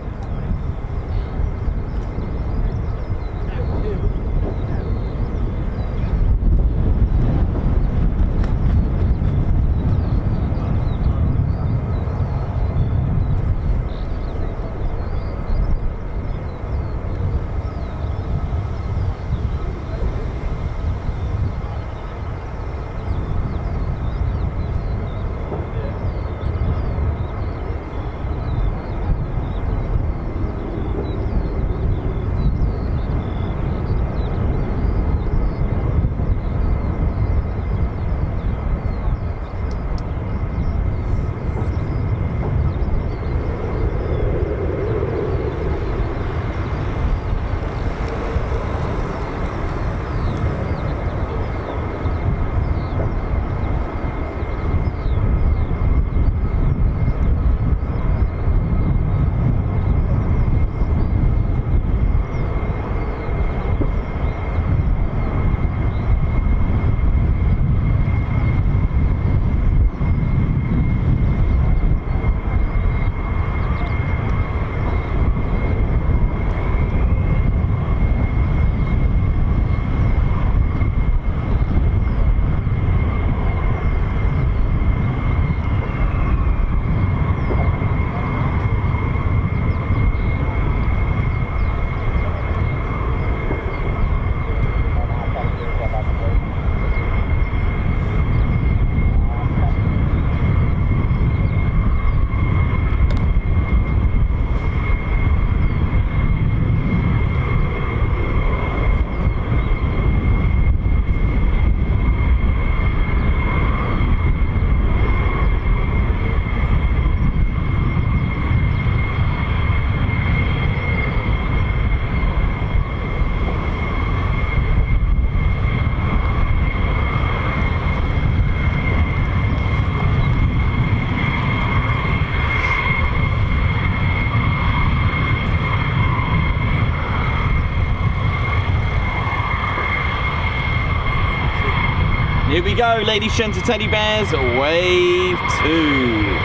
Here we go, ladies, gents and teddy bears, wave 2.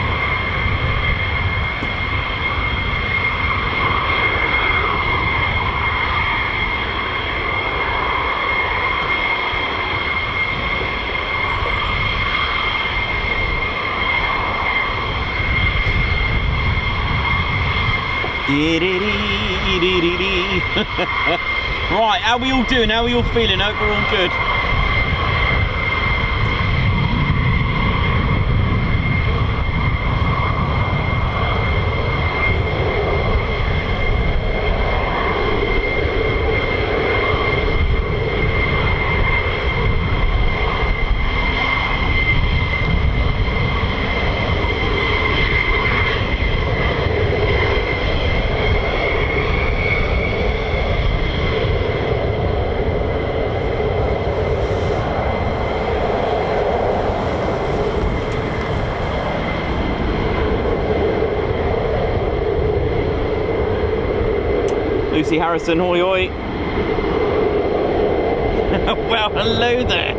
Right, how we all doing? How we all feeling? Hope we're all good. Lucy Harrison, hoi hoi. Well, hello there.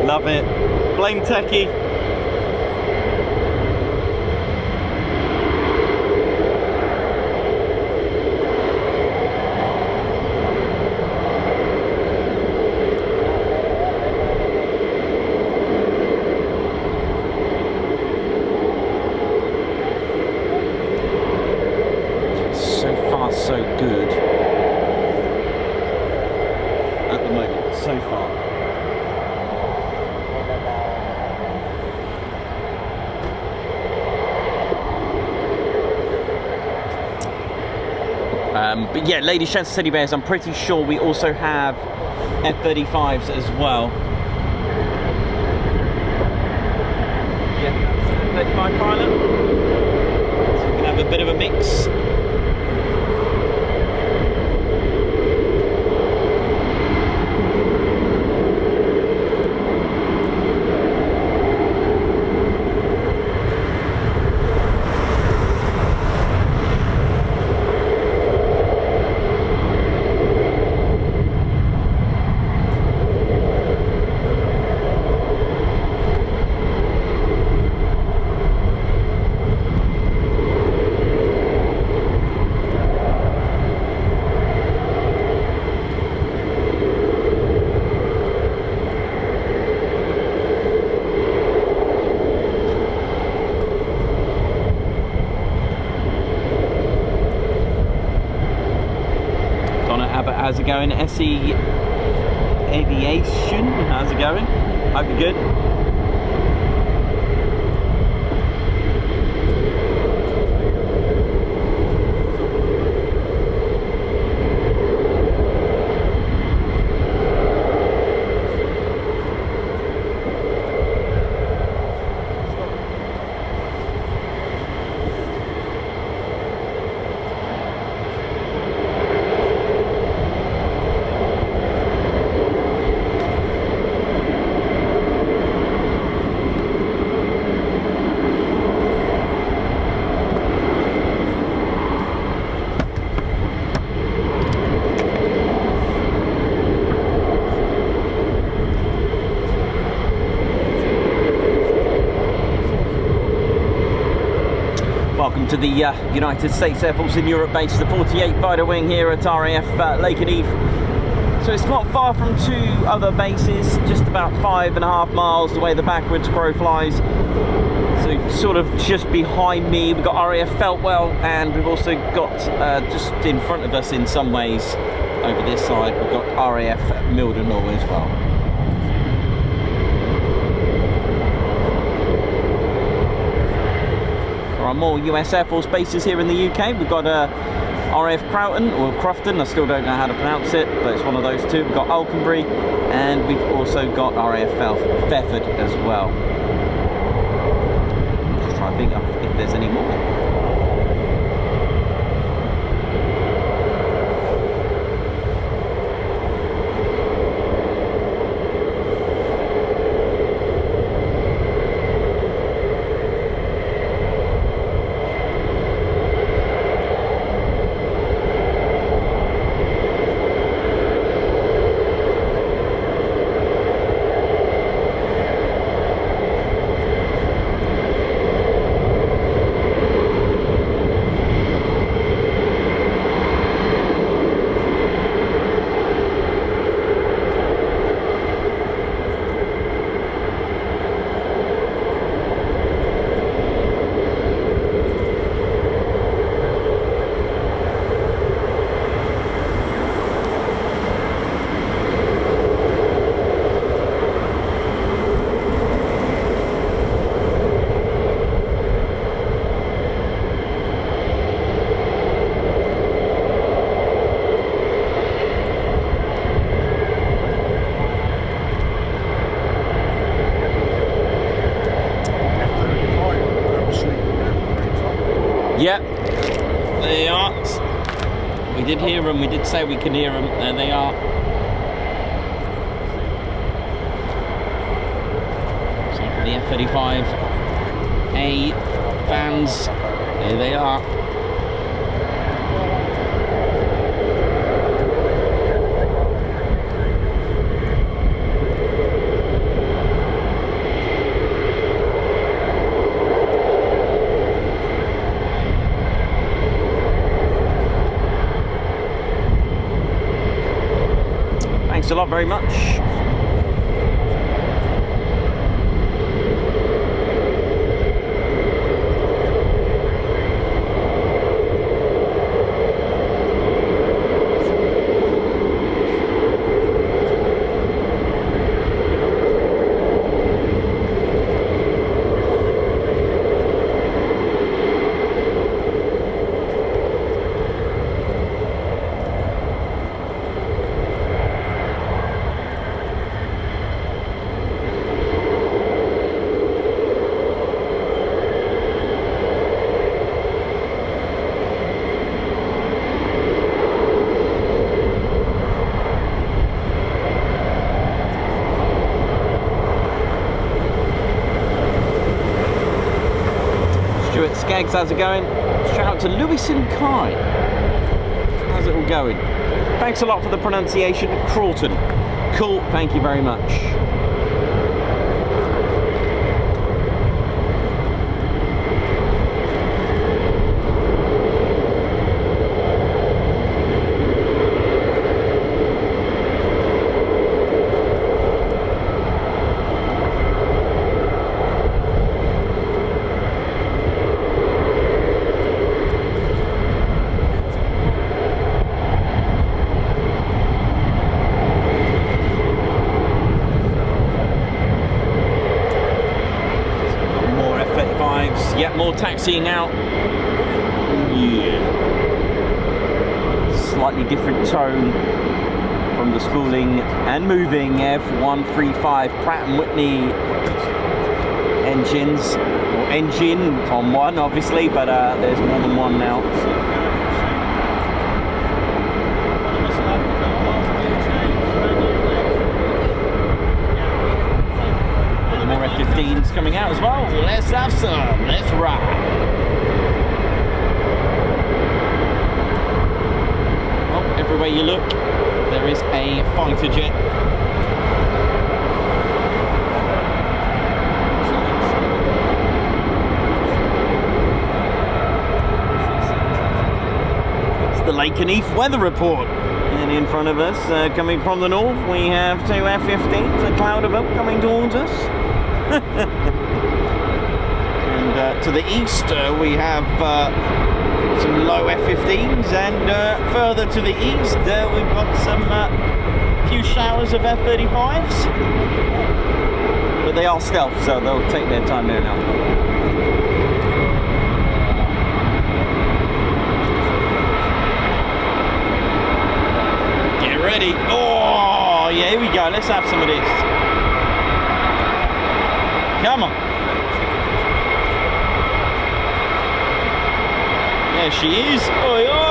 Love it. Blame Techie. So good at the moment, so far. But yeah, ladies, gents, and teddy bears, I'm pretty sure we also have F-35s as well. Yeah, that's an F-35 pilot. So we can have a bit of a mix. SE Aviation. How's it going? Hope you're good. Welcome to the United States Air Force in Europe base, the 48 Fighter Wing here at RAF Lakenheath. So it's not far from two other bases, just about 5.5 miles the way the backwards crow flies. So sort of just behind me we've got RAF Feltwell, and we've also got just in front of us in some ways over this side we've got RAF Mildenhall as well. There are more US Air Force bases here in the UK. We've got RAF Crowton, or Crofton, I still don't know how to pronounce it, but it's one of those two. We've got Alconbury, and we've also got RAF Thetford as well. Just trying to think if there's any more. Yep, they are. We did hear them, we did say we can hear them, and they are. So for the F-35A fans, there they are. Thanks a lot very much. Skeggs, how's it going? Shout out to Lewis and Kai. How's it all going? Thanks a lot for the pronunciation. Crawton. Cool, thank you very much. Yep, more taxiing out. Yeah. Slightly different tone from the spooling and moving F-135 Pratt & Whitney engines, or engine on one obviously, but there's more than one now. More F-15s coming out as well. Let's have some, let's ride. Oh, everywhere you look, there is a fighter jet. It's the Lakenheath weather report. And in front of us, coming from the north, we have two F-15s, a cloud of them coming towards us. And to the east, we have some low F-15s, and further to the east, we've got some few showers of F-35s. But they are stealth, so they'll take their time there now. Get ready. Oh, yeah, here we go. Let's have some of this. Come on. There she is. Oi, oi.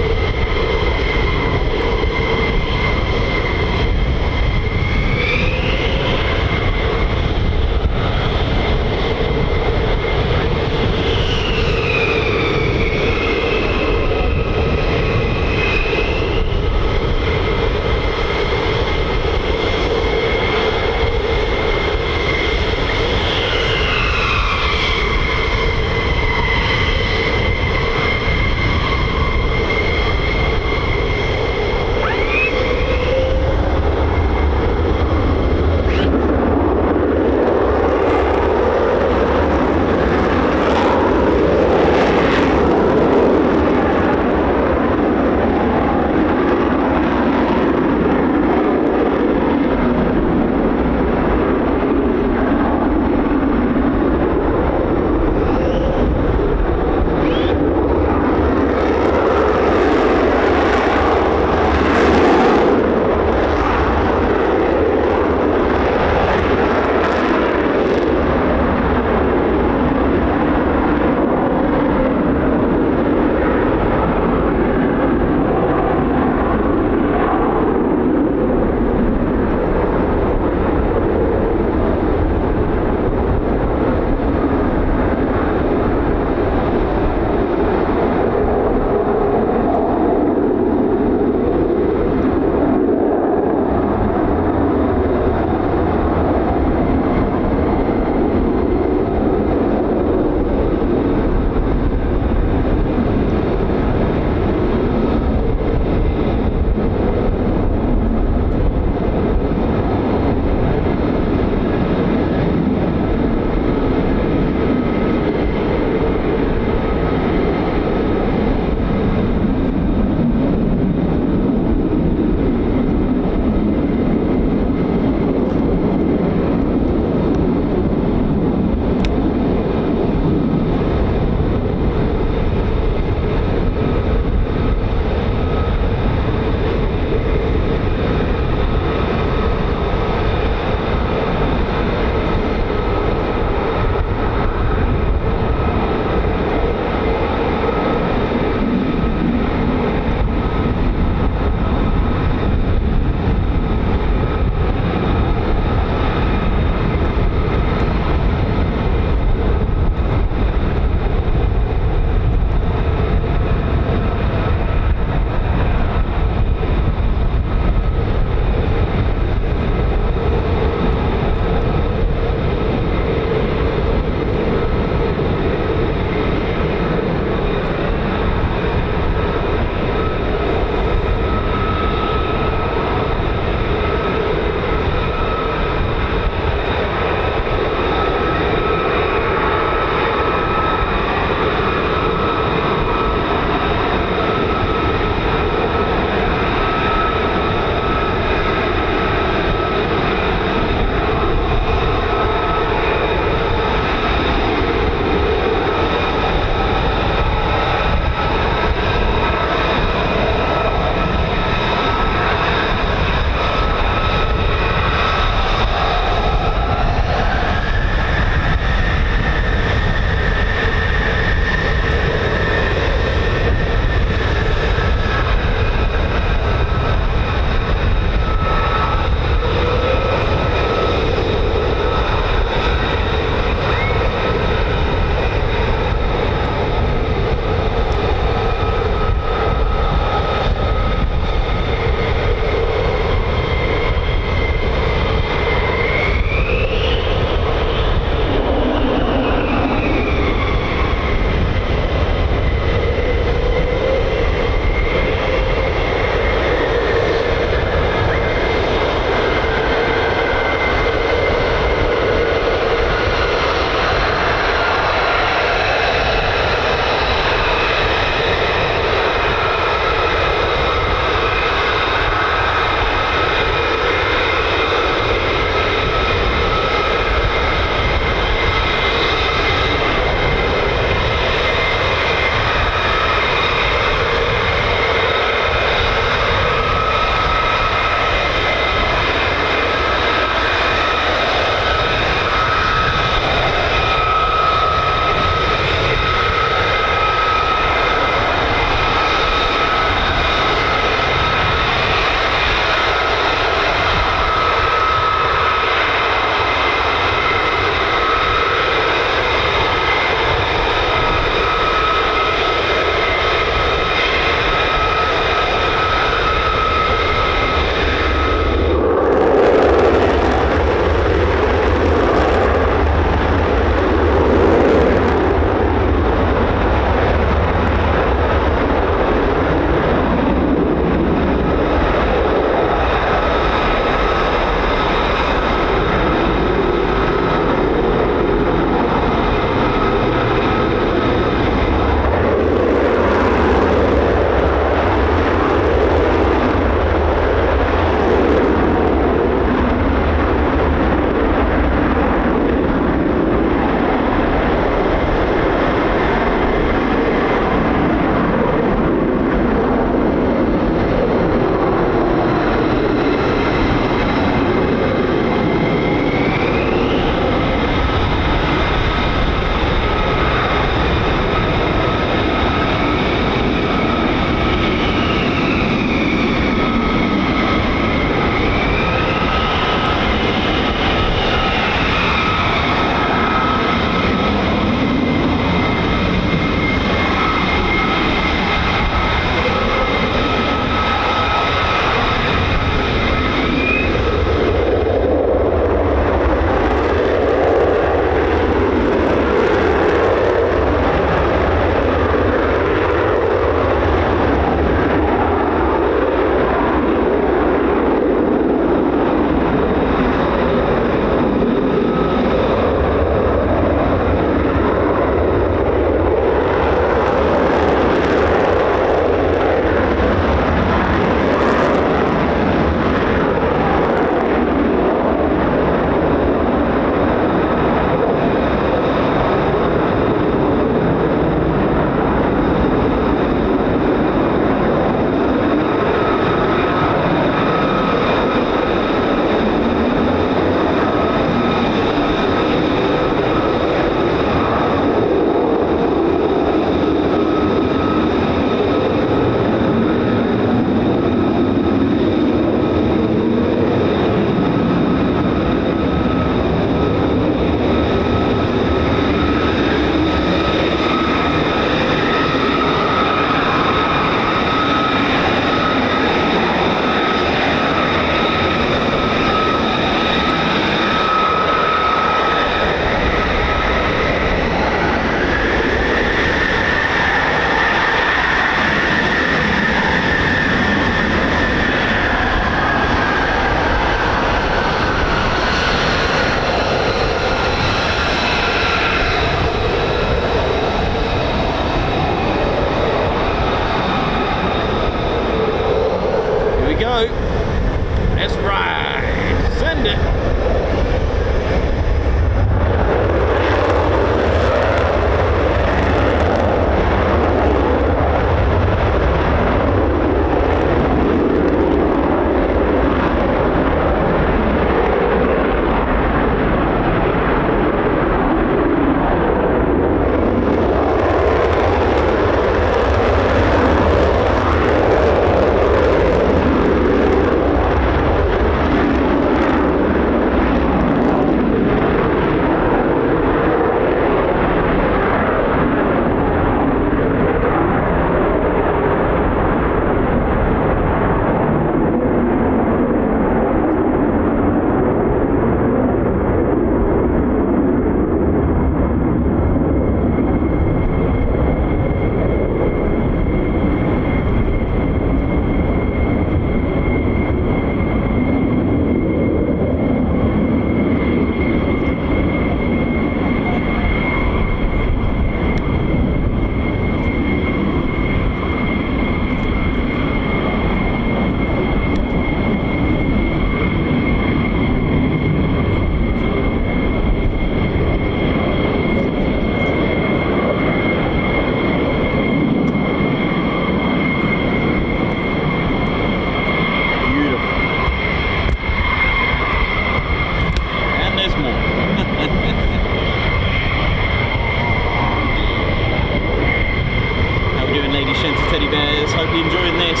guys. Hope you're enjoying this.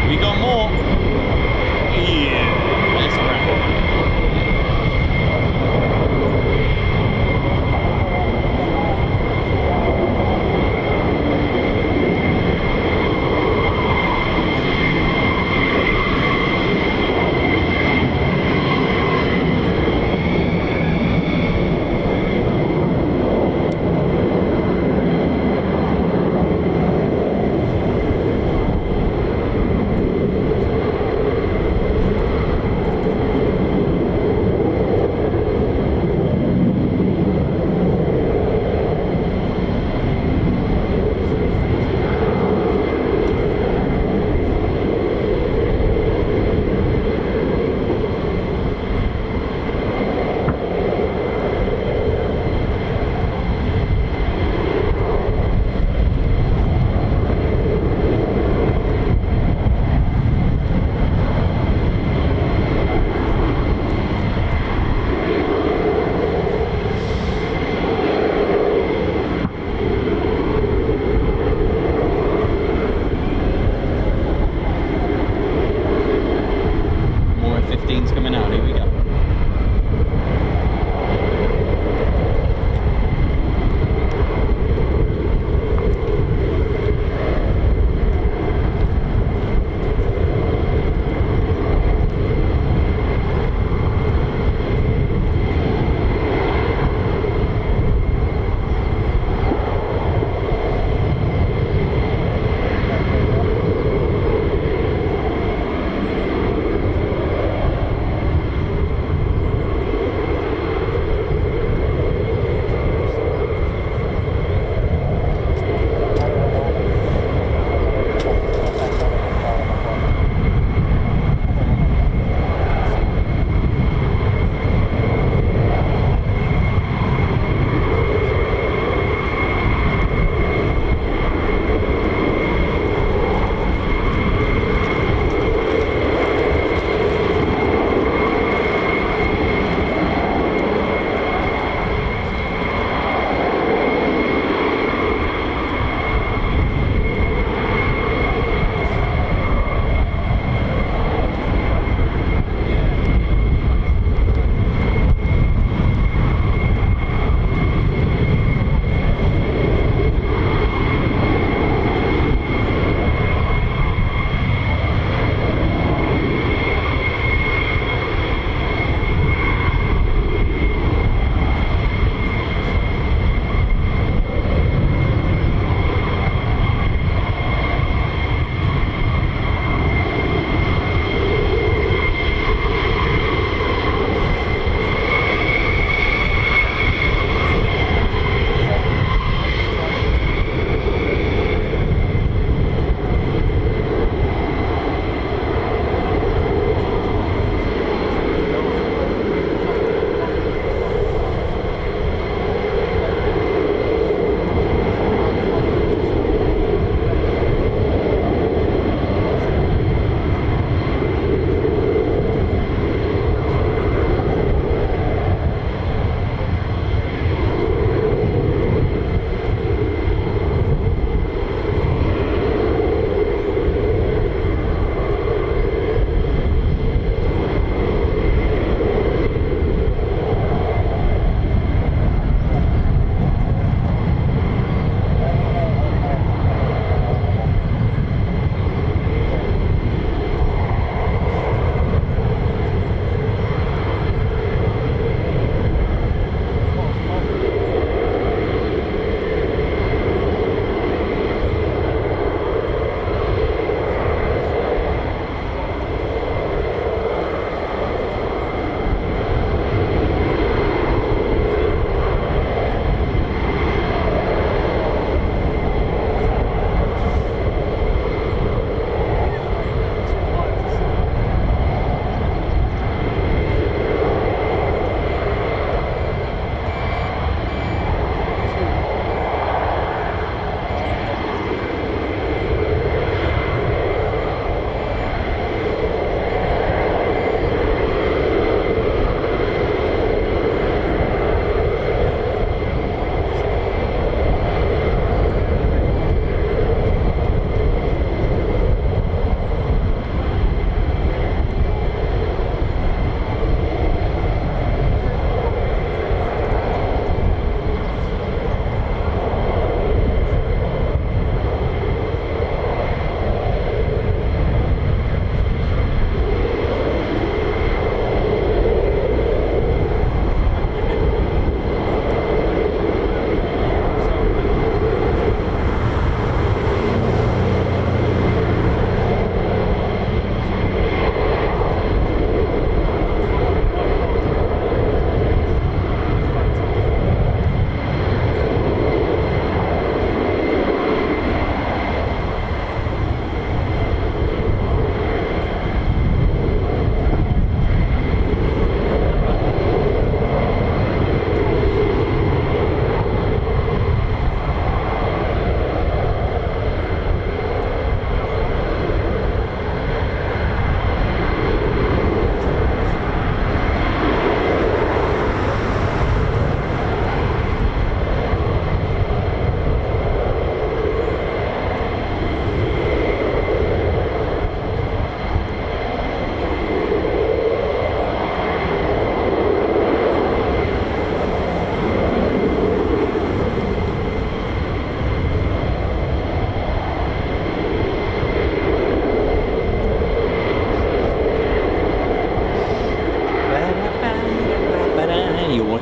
We got more. Yeah, let's wrap.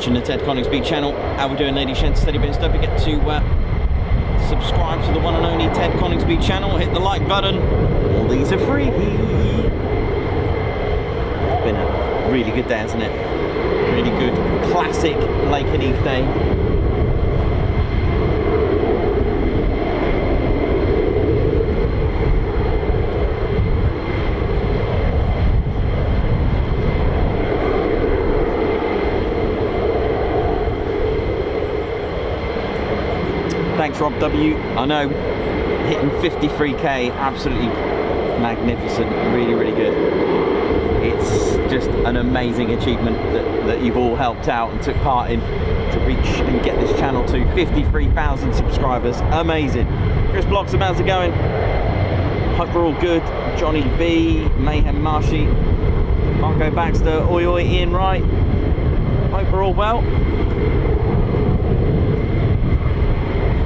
watching the Ted Coningsby channel. How we doing, ladies, gents, teddy bears? Don't forget to subscribe to the one and only Ted Coningsby channel. Hit the like button. All these are free. It's been a really good day, hasn't it? Really good classic Lakenheath day. Thanks, Rob W. I know, hitting 53k, absolutely magnificent, really, really good. It's just an amazing achievement that you've all helped out and took part in to reach and get this channel to 53,000 subscribers. Amazing. Chris Bloxham, how's it going? Hope we're all good. Johnny B, Mayhem Marshy, Marco Baxter, oi oi, Ian Wright. Hope we're all well.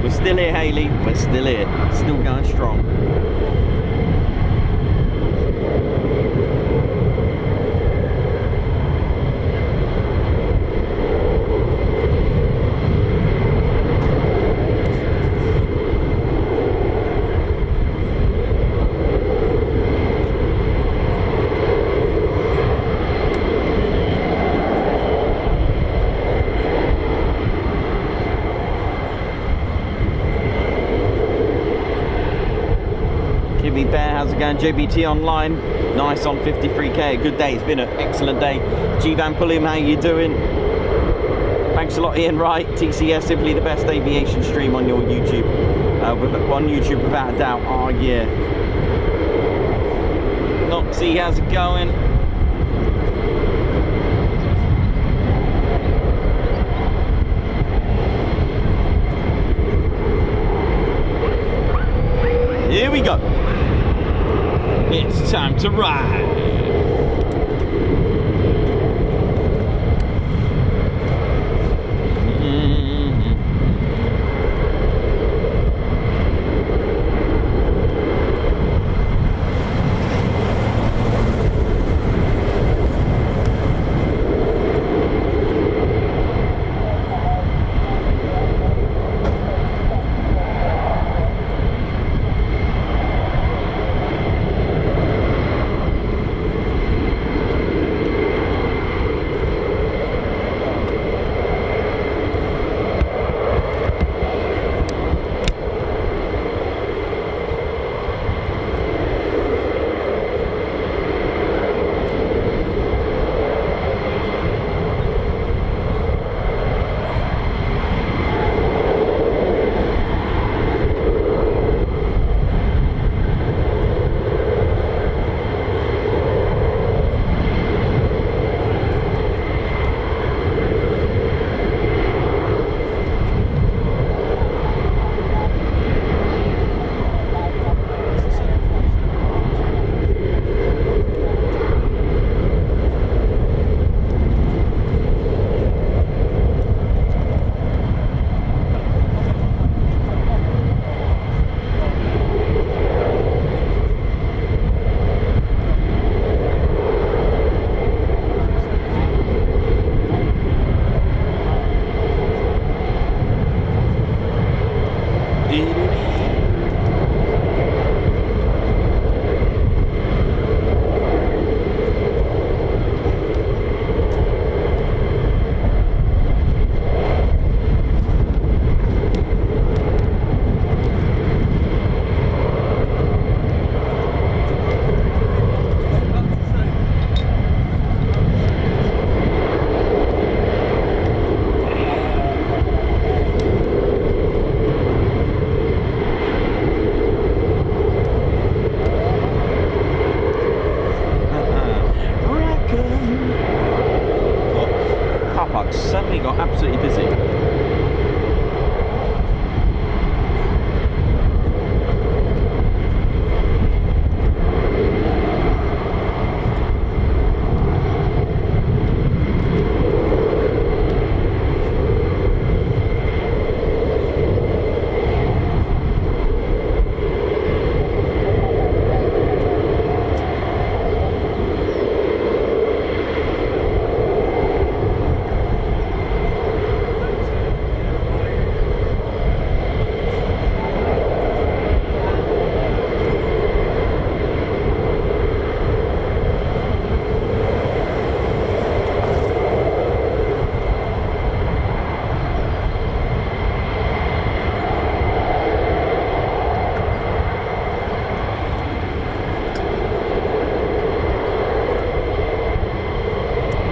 We're still here, Hayley. We're still here. Still going strong. Bear, how's it going? JBT online, nice on 53k, good day, it's been an excellent day. G-Van Pulliam, how you doing? Thanks a lot, Ian Wright. TCS, simply the best aviation stream on your YouTube, on YouTube without a doubt. Oh yeah. Noxie, how's it going? Here we go. It's time to ride.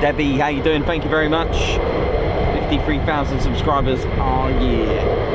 Debbie, how you doing? Thank you very much. 53,000 subscribers. Oh yeah.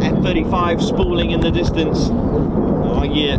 F-35 spooling in the distance. Oh yeah.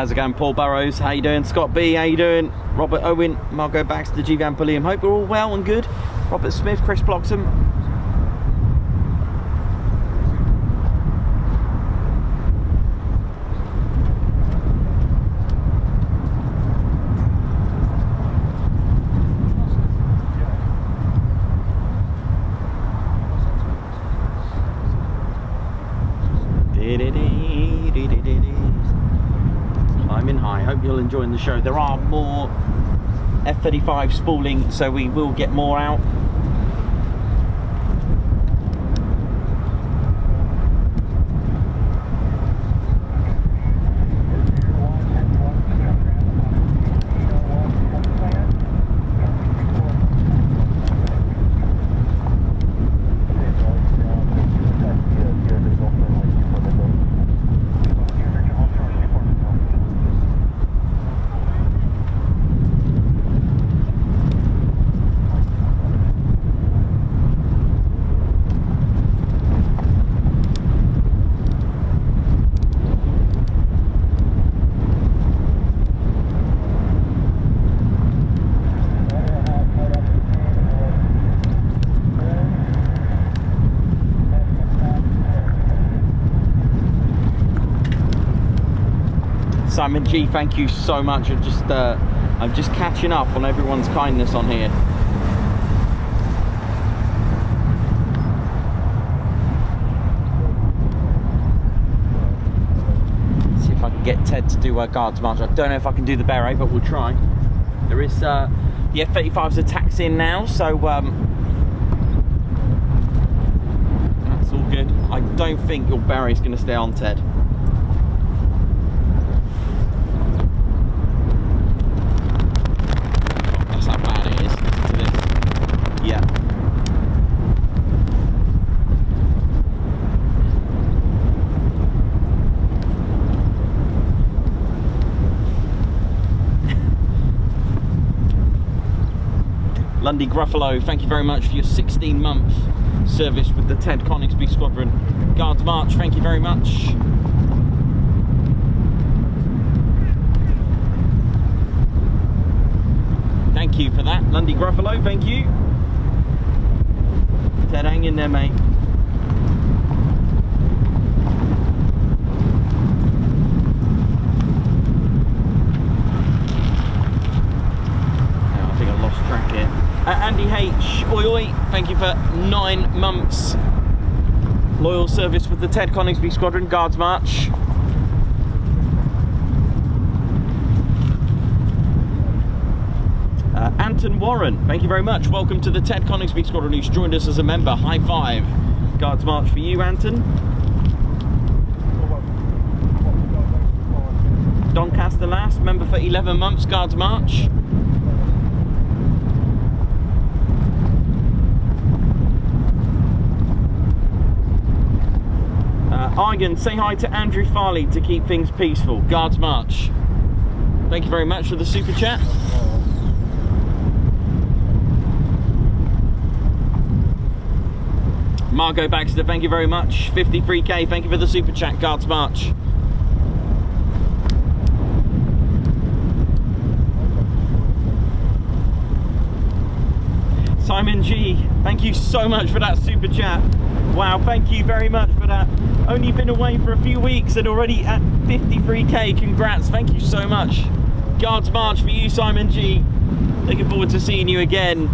How's it going, Paul Burrows? How you doing? Scott B, how you doing? Robert Owen, Margot Baxter, G Van Pulliam. Hope we're all well and good. Robert Smith, Chris Bloxham. Climbing high. Hope you're enjoying the show. There are more F-35 spooling, so we will get more out. Simon G, thank you so much. I'm just catching up on everyone's kindness on here. See if I can get Ted to do a guards march. I don't know if I can do the beret, but we'll try. There is the F-35's attacks in now, so that's all good. I don't think your beret's going to stay on, Ted. Lundy Gruffalo, thank you very much for your 16-month service with the Ted Coningsby Squadron. Guards March, thank you very much. Thank you for that, Lundy Gruffalo, thank you. Ted, hang in there, mate. I think I lost track here. Andy H, oi oi, thank you for 9 months loyal service with the Ted Coningsby Squadron. Guards March. Anton Warren, thank you very much. Welcome to the Ted Coningsby Squadron, who's joined us as a member. High five. Guards March for you, Anton. Doncaster Last, member for 11 months. Guards March. Igan, say hi to Andrew Farley to keep things peaceful. Guards March. Thank you very much for the super chat. Margot Baxter, thank you very much. 53k, thank you for the super chat. Guards March. Simon G, thank you so much for that super chat. Wow, thank you very much for that. Only been away for a few weeks and already at 53k. Congrats, thank you so much. Guards March for you, Simon G. Looking forward to seeing you again.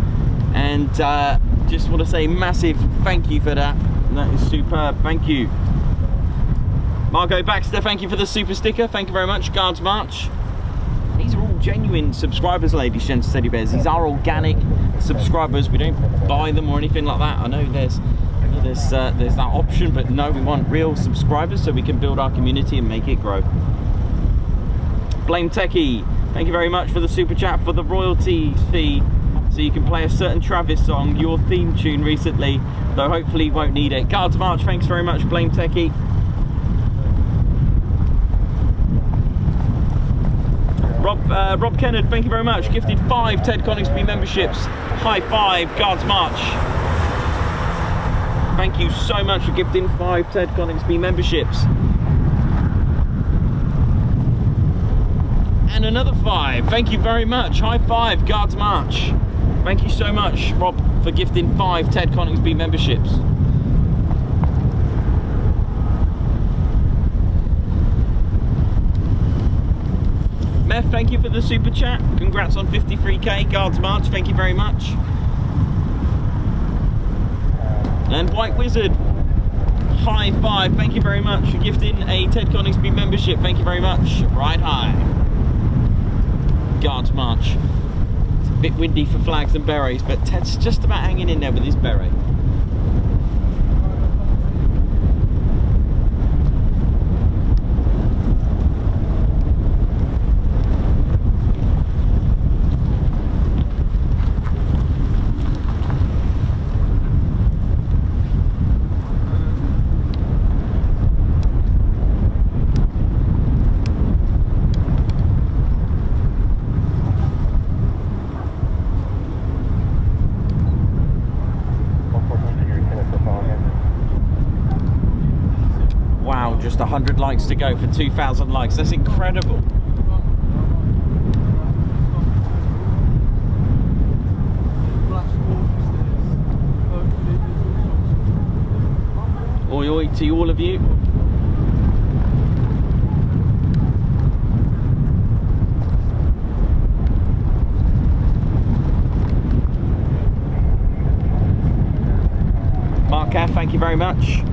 And just want to say massive thank you for that. That is superb, thank you. Margot Baxter, thank you for the super sticker. Thank you very much, Guards March. These are all genuine subscribers, ladies, gents, teddy bears. These are organic subscribers. We don't buy them or anything like that. I know there's that option, but no, we want real subscribers so we can build our community and make it grow. Blame Techie, thank you very much for the super chat for the royalty fee, so you can play a certain Travis song, your theme tune recently, though hopefully you won't need it. Guards March, thanks very much, Blame Techie. Rob Kennard, thank you very much. Gifted 5 Ted Coningsby memberships. High five, Guards March. Thank you so much for gifting 5 Ted Coningsby memberships. And another 5. Thank you very much. High five, Guards March. Thank you so much, Rob, for gifting 5 Ted Coningsby memberships. Meth, thank you for the super chat. Congrats on 53k. Guards March, thank you very much. And White Wizard, high five. Thank you very much for gifting a Ted Coningsby membership. Thank you very much. Right high. Guards March. It's a bit windy for flags and berets, but Ted's just about hanging in there with his beret. Just 100 likes to go for 2,000 likes. That's incredible. Oi oi to all of you. Mark F, thank you very much.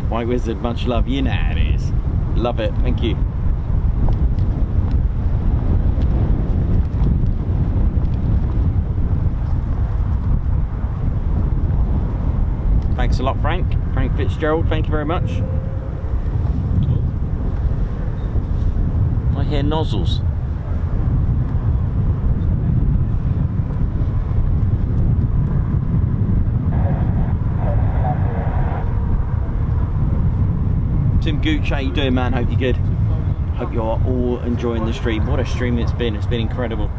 White Wizard, much love. You know how it is. Love it. Thank you. Thanks a lot, Frank. Frank Fitzgerald, thank you very much. I hear nozzles. Tim Gooch, how you doing, man? Hope you're good. Hope you're all enjoying the stream. What a stream it's been incredible.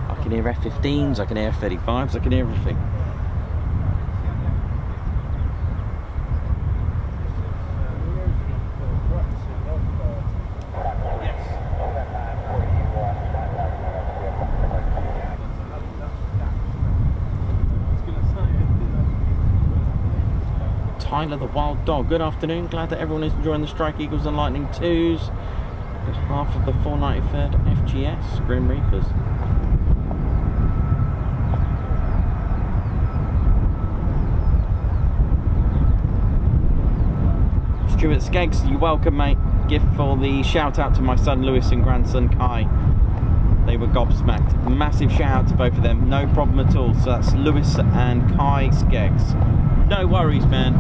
I can hear F-15s, I can hear F-35s, I can hear everything. Tyler the Wild Dog, good afternoon. Glad that everyone is enjoying the Strike Eagles and Lightning 2s. It's half of the 493rd FGS Grim Reapers. Stuart Skeggs, you're welcome, mate. Gift for the shout out to my son Lewis and grandson Kai. They were gobsmacked. Massive shout out to both of them, no problem at all. So that's Lewis and Kai Skeggs. No worries, man.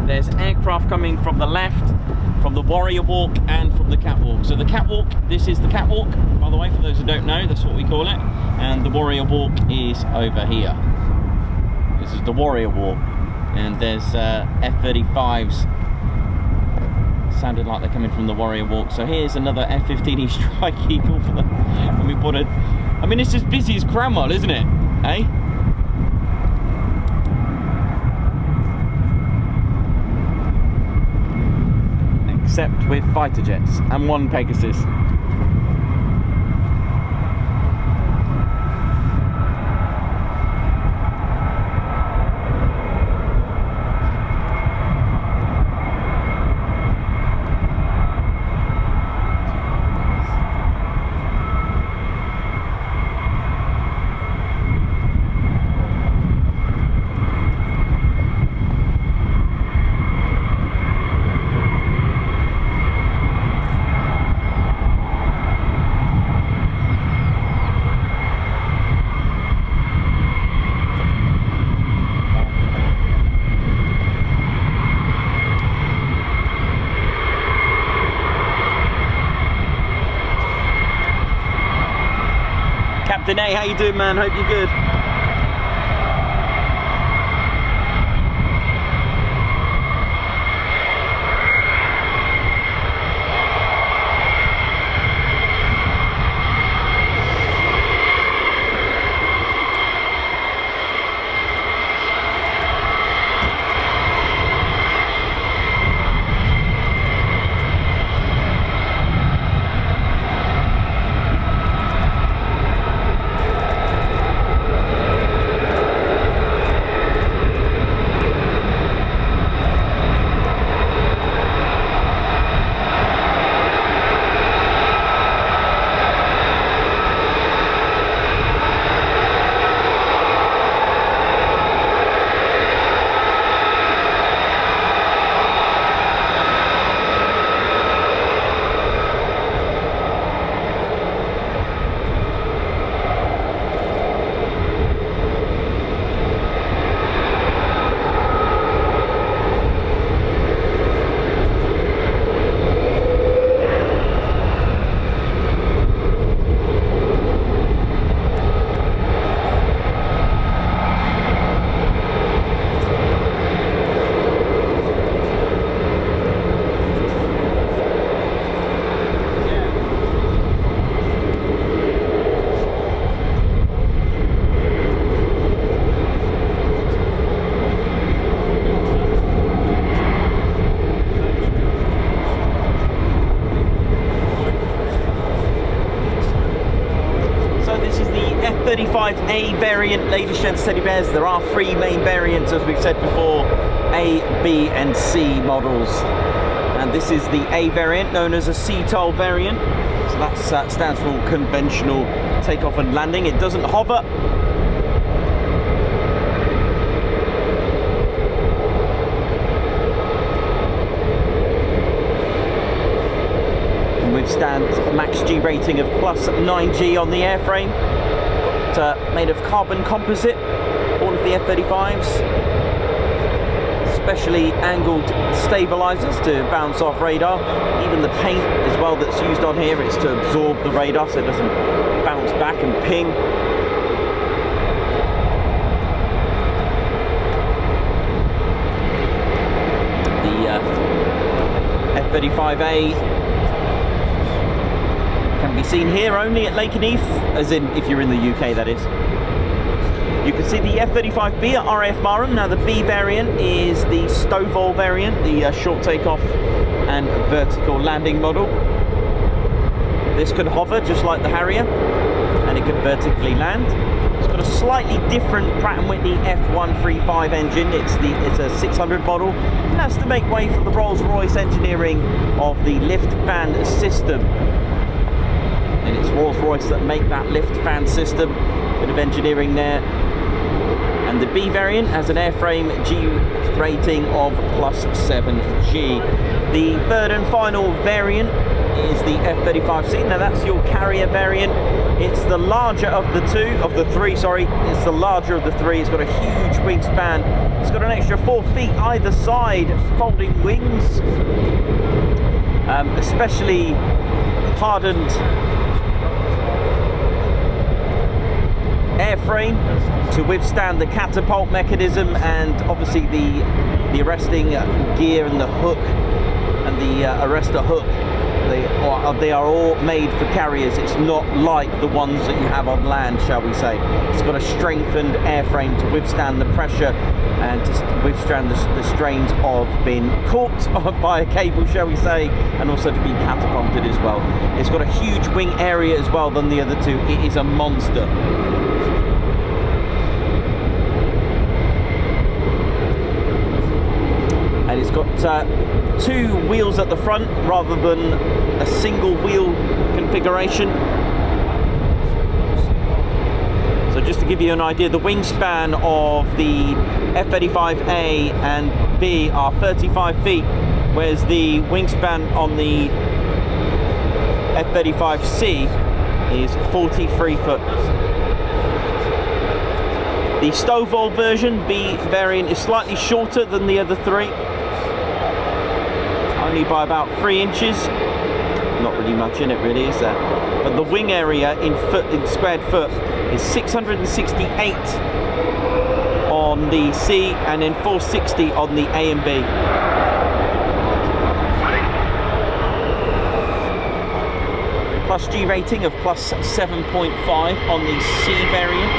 There's aircraft coming from the left, from the Warrior Walk and from the Catwalk. So the Catwalk, this is the Catwalk, by the way, for those who don't know, that's what we call it. And the Warrior Walk is over here. This is the Warrior Walk. And there's F-35s. Sounded like they're coming from the Warrior Walk. So here's another F-15 Strike Eagle for them. And we put it. I mean, it's as busy as Cranwell, isn't it? Eh? Except with fighter jets and one Pegasus. Danae, how you doing, man? Hope you're good. F-35A variant, ladies, gents, teddy bears. There are 3 main variants, as we've said before, A, B and C models. And this is the A variant, known as a CTOL variant. So that stands for conventional takeoff and landing. It doesn't hover. Can withstand max G rating of plus 9G on the airframe. Made of carbon composite, all of the F-35s. Specially angled stabilizers to bounce off radar. Even the paint as well that's used on here is to absorb the radar so it doesn't bounce back and ping. The F-35A can be seen here only at Lakenheath, as in if you're in the UK, that is. You can see the F-35B at RAF Mildenhall. Now the B variant is the Stovall variant, the short takeoff and vertical landing model. This could hover just like the Harrier, and it could vertically land. It's got a slightly different Pratt & Whitney F135 engine. It's a 600 model, and that's to make way for the Rolls-Royce engineering of the lift fan system. And it's Rolls-Royce that make that lift fan system. Bit of engineering there. And the B variant has an airframe G rating of plus 7G. The third and final variant is the F-35C. Now that's your carrier variant. It's the larger of the three. It's the larger of the 3. It's got a huge wingspan. It's got an extra 4 feet either side, folding wings. Especially hardened airframe to withstand the catapult mechanism, and obviously the arresting gear and the hook and the arrestor hook. They are all made for carriers. It's not like the ones that you have on land, shall we say. It's got a strengthened airframe to withstand the pressure and to withstand the strains of being caught by a cable, shall we say, and also to be catapulted as well. It's got a huge wing area as well than the other 2. It is a monster. And it's got 2 wheels at the front rather than a single wheel configuration. So just to give you an idea, the wingspan of the F-35A and B are 35 feet, whereas the wingspan on the F-35C is 43 foot. The Stovall version, B variant, is slightly shorter than the other 3. Only by about 3 inches. Not really much in it, really, is there? But the wing area in squared foot is 668 on the C, and then 460 on the A and B. Plus G rating of plus 7.5 on the C variant.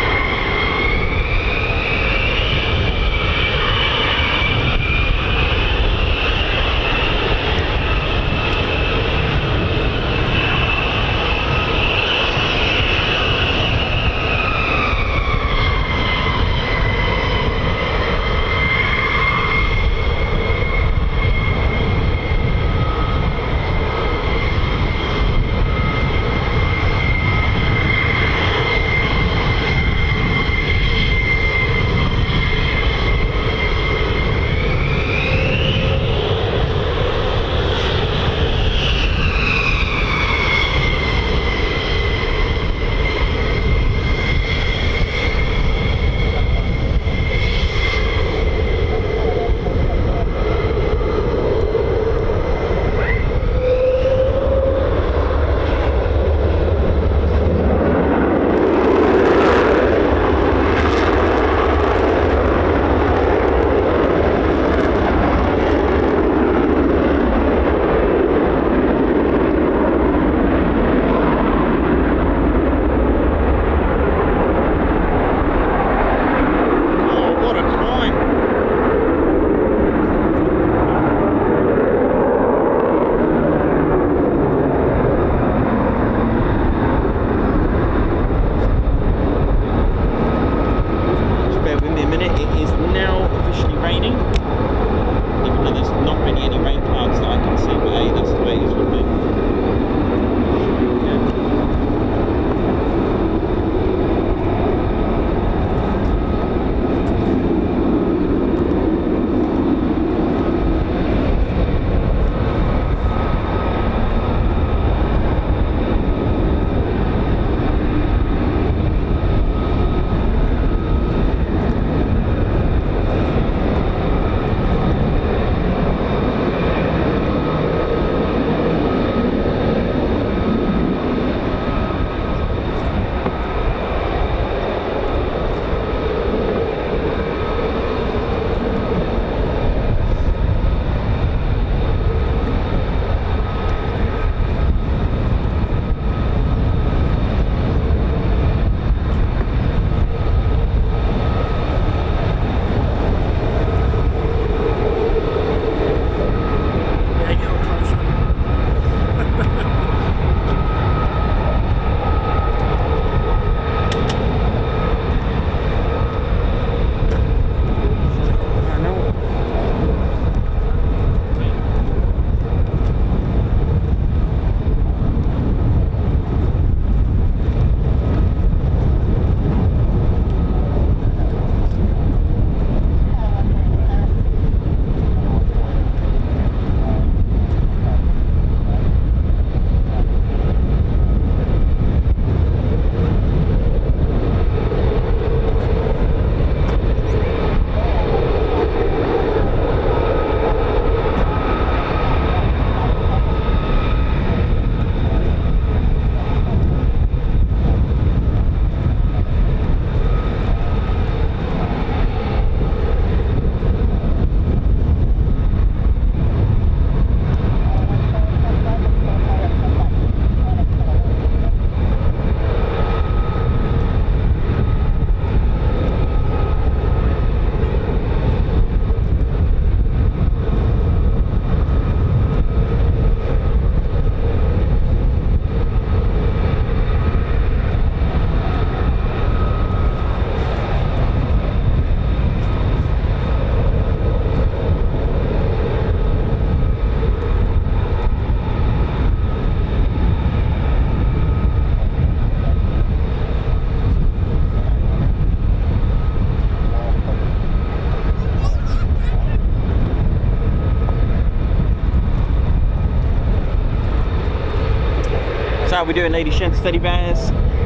So how we doing, ladies, gents, teddy bears?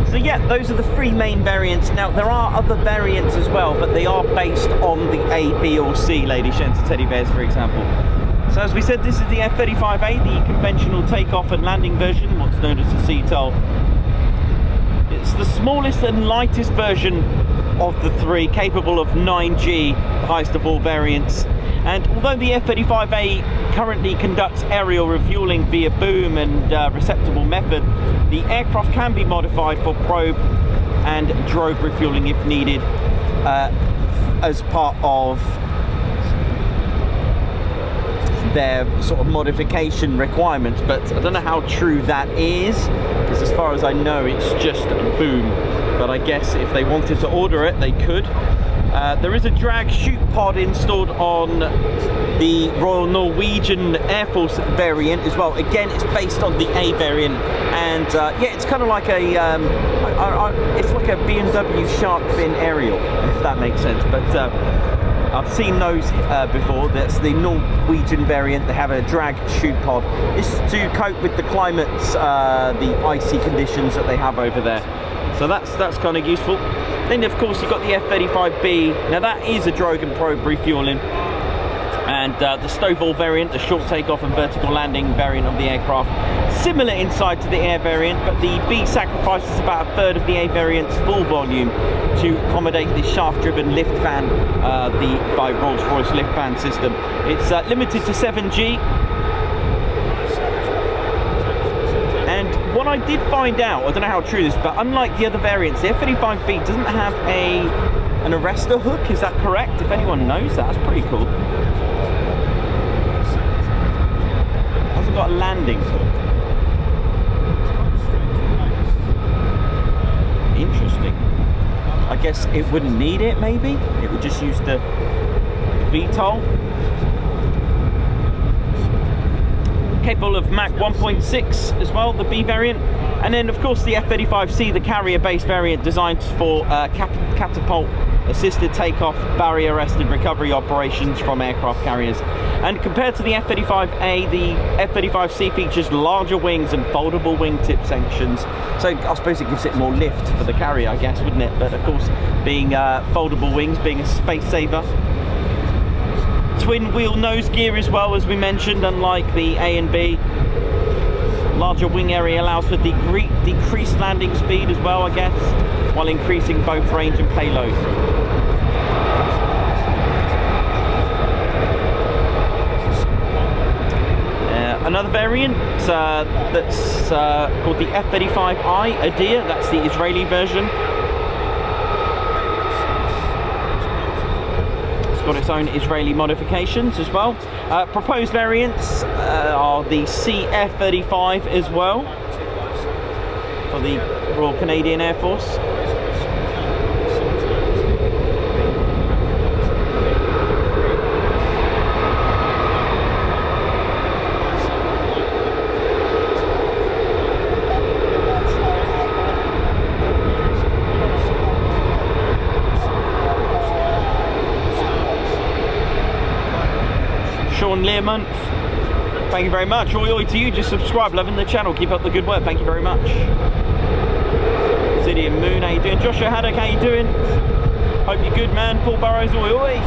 So yeah, those are the 3 main variants. Now there are other variants as well, but they are based on the A, B or C, ladies, gents, and teddy bears, for example. So as we said, this is the F-35A, the conventional takeoff and landing version, what's known as the CTOL. It's the smallest and lightest version of the 3, capable of 9G, the highest of all variants. And although the F-35A currently conducts aerial refueling via boom and receptacle method, the aircraft can be modified for probe and drogue refueling if needed as part of their sort of modification requirements. But I don't know how true that is, because as far as I know it's just a boom. But I guess if they wanted to order it, they could. There is a drag chute pod installed on the Royal Norwegian Air Force variant as well. Again, it's based on the A variant, and yeah, it's kind of like a it's like a BMW shark fin aerial, if that makes sense. But I've seen those before. That's the Norwegian variant. They have a drag chute pod. This is to cope with the climates, the icy conditions that they have over there. So that's kind of useful. Then of course you've got the F-35B. Now that is a drogue and probe refueling. And the Stovall variant, the short takeoff and vertical landing variant of the aircraft. Similar inside to the air variant, but the B sacrifices about 1/3 of the A variant's full volume to accommodate the shaft-driven lift fan by Rolls-Royce lift fan system. It's limited to 7G. And what I did find out, I don't know how true this is, but unlike the other variants, the F-35B doesn't have an arrestor hook. Is that correct? If anyone knows that, that's pretty cool. It hasn't got a landing hook. Interesting. I guess it wouldn't need it, maybe? It would just use the VTOL. Capable of Mach 1.6 as well, the B variant. And then of course the F-35C, the carrier based variant designed for catapult assisted takeoff, barrier arrested recovery operations from aircraft carriers. And compared to the F-35A, the F-35C features larger wings and foldable wingtip sections. So I suppose it gives it more lift for the carrier, I guess, wouldn't it? But of course, being foldable wings, being a space saver. Twin wheel nose gear as well, as we mentioned, unlike the A and B. Larger wing area allows for decreased landing speed as well, I guess, while increasing both range and payload. Another variant that's called the F-35I Adir, that's the Israeli version. Got its own Israeli modifications as well. Proposed variants are the CF-35 as well for the Royal Canadian Air Force. Learmonth, thank you very much. Oi to you, just subscribe, loving the channel, keep up the good work, thank you very much. City and Moon, how you doing? Joshua Haddock, how you doing? Hope you're good, man. Paul Burrows, oi.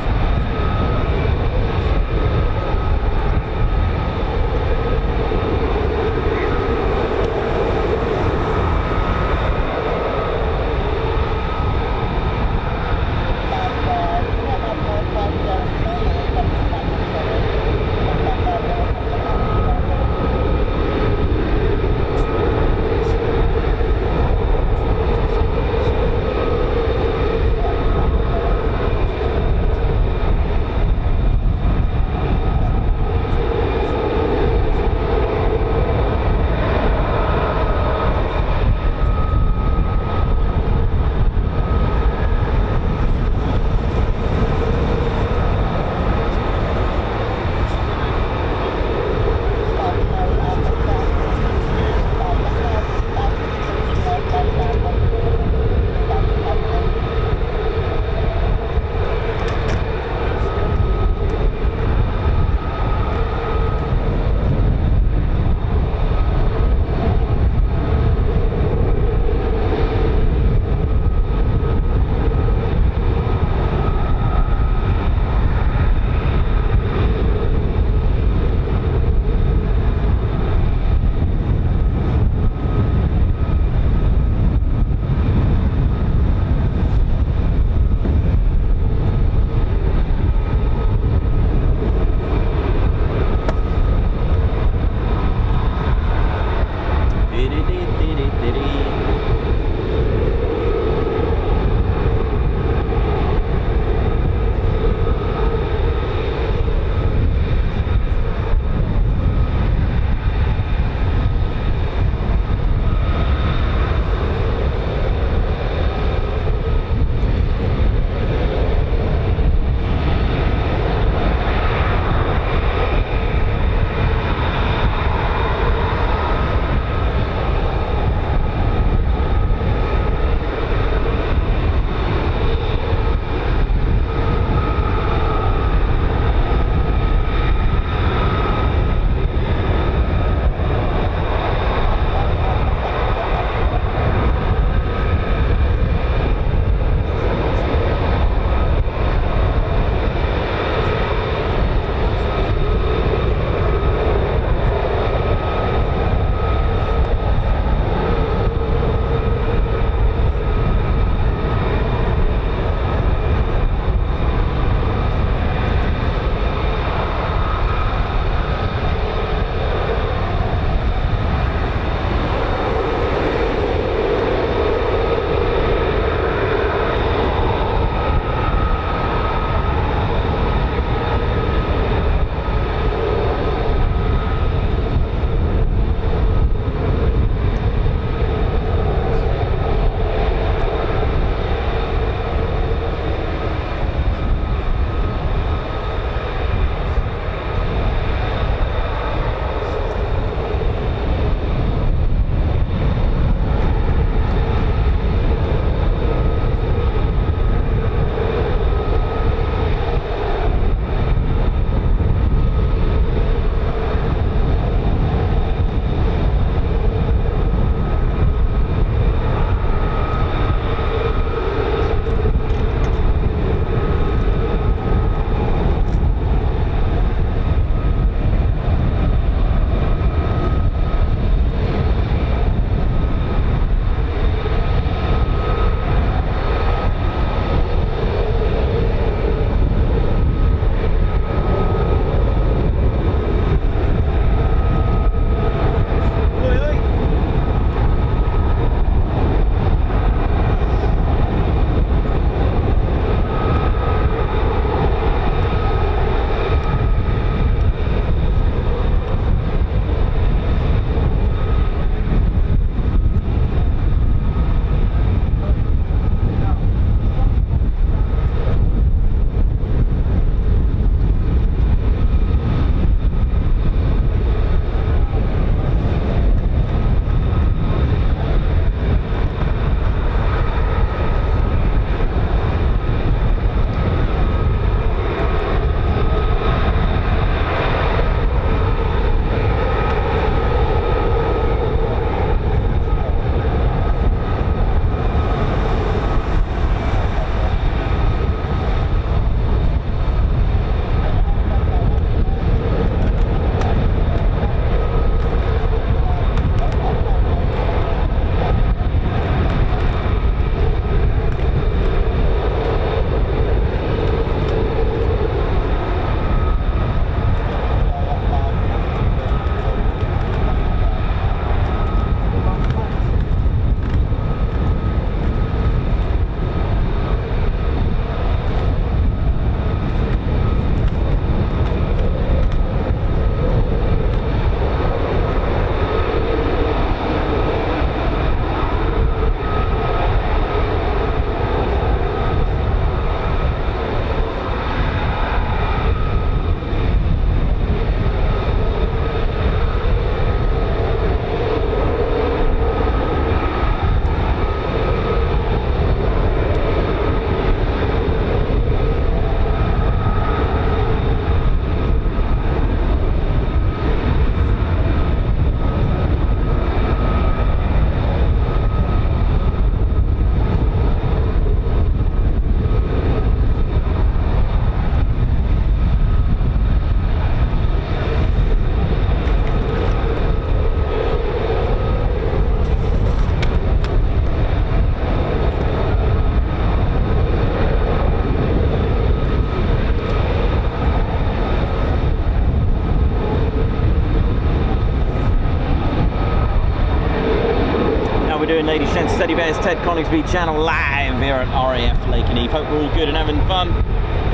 Steady Bears, Ted Coningsby channel, live here at RAF Lakenheath. Hope we're all good and having fun.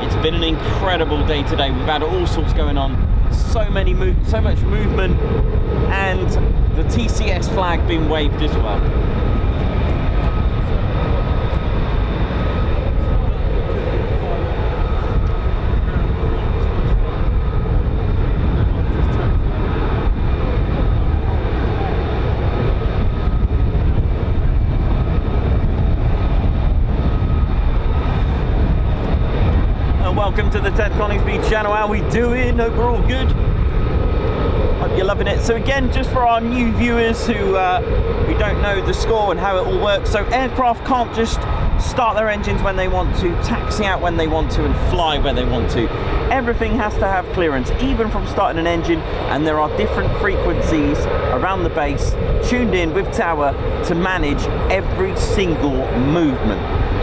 It's been an incredible day today. We've had all sorts going on, so much movement, and the TCS flag being waved as well. Welcome to the Ted Coningsby channel. How we doing? Hope we're all good. Hope you're loving it. So again, just for our new viewers who don't know the score and how it all works, so aircraft can't just start their engines when they want to, taxi out when they want to, and fly where they want to. Everything has to have clearance, even from starting an engine, and there are different frequencies around the base tuned in with tower to manage every single movement.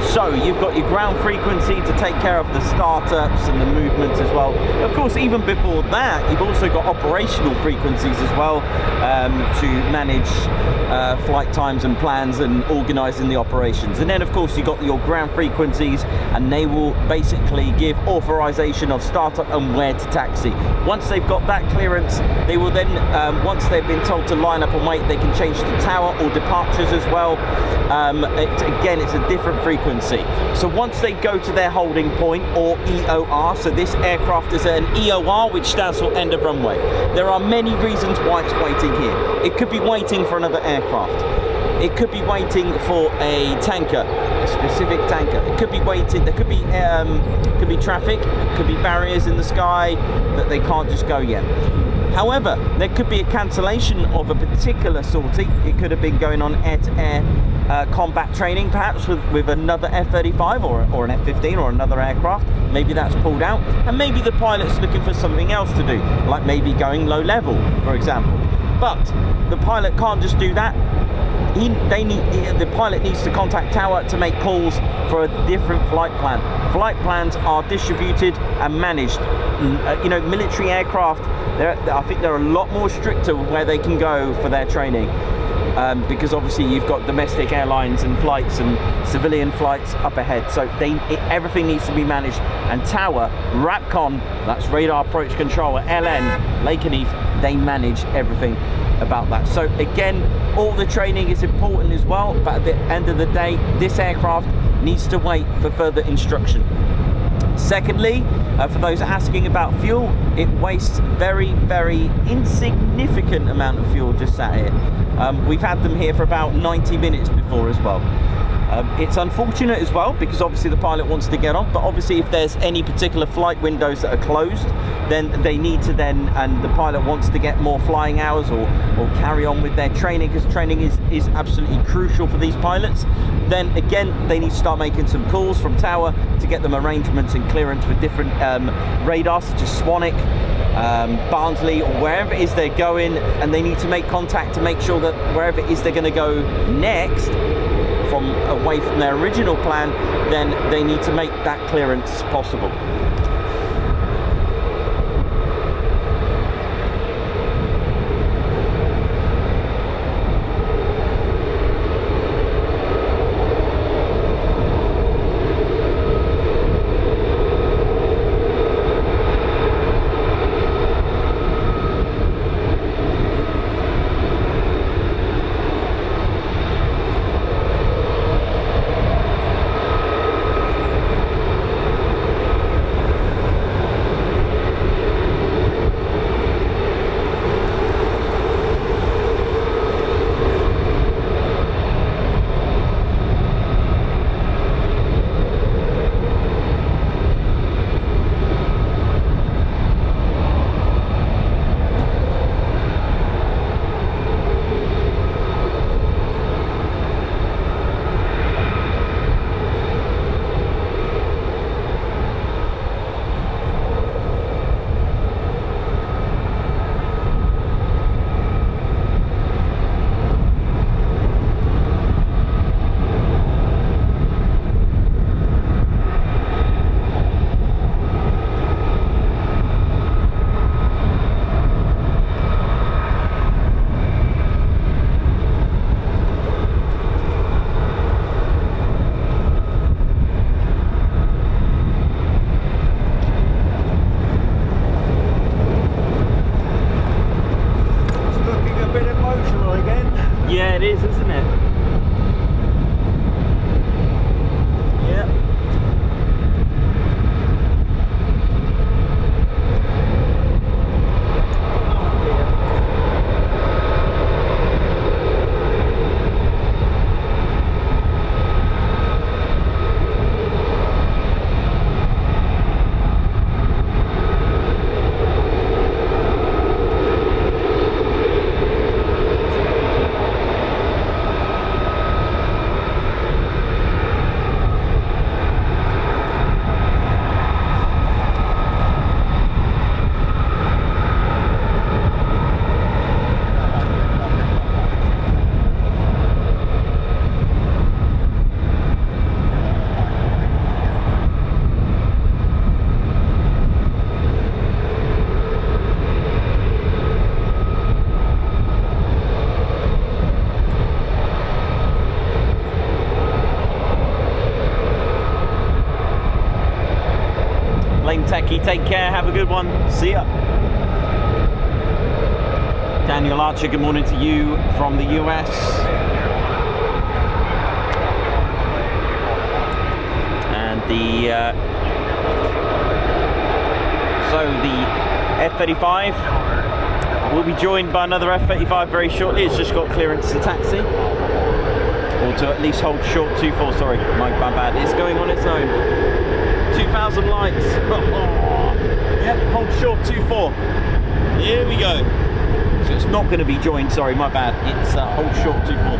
So you've got your ground frequency to take care of the startups and the movements as well. Of course, even before that, you've also got operational frequencies as well to manage flight times and plans and organising the operations. And then of course you've got your ground frequencies, and they will basically give authorization of startup and where to taxi. Once they've got that clearance, they will then, once they've been told to line up and wait, they can change to tower or departures as well. Again, it's a different frequency. So once they go to their holding point, or EOR, so this aircraft is an EOR, which stands for end of runway. There are many reasons why it's waiting here. It could be waiting for another aircraft. It could be waiting for a tanker, a specific tanker. It could be waiting, there could be traffic, could be barriers in the sky that they can't just go yet. However, there could be a cancellation of a particular sortie. It could have been going on air-to-air combat training, perhaps with another F-35 or an F-15 or another aircraft. Maybe that's pulled out, and maybe the pilot's looking for something else to do, like maybe going low level, for example. But the pilot can't just do that. The pilot needs to contact tower to make calls for a different flight plan. Flight plans are distributed and managed. You know, military aircraft, I think they're a lot more stricter where they can go for their training, because obviously you've got domestic airlines and flights and civilian flights up ahead. So everything needs to be managed. And tower, RAPCON, that's radar approach controller, LN, Lakenheath, they manage everything about that. So again, all the training is important as well, but at the end of the day, this aircraft needs to wait for further instruction. Secondly, for those asking about fuel, it wastes very, very insignificant amount of fuel just sat here. We've had them here for about 90 minutes before as well. It's unfortunate as well, because obviously the pilot wants to get on, but obviously if there's any particular flight windows that are closed, then they need to and the pilot wants to get more flying hours or carry on with their training, because training is absolutely crucial for these pilots, then again they need to start making some calls from tower to get them arrangements and clearance with different radars such as Swanwick, Barnsley, or wherever it is they're going, and they need to make contact to make sure that wherever it is they're going to go next, from away from their original plan, then they need to make that clearance possible. plane techie. Take care, have a good one. See ya. Daniel Archer, good morning to you from the US. And the F-35 will be joined by another F-35 very shortly. It's just got clearance to taxi, or to at least hold short 24. Sorry, my bad. It's going on its own. 2,000 lights. Yep, hold short 24. Here we go. So it's not going to be joined. Sorry, my bad. It's hold short 24.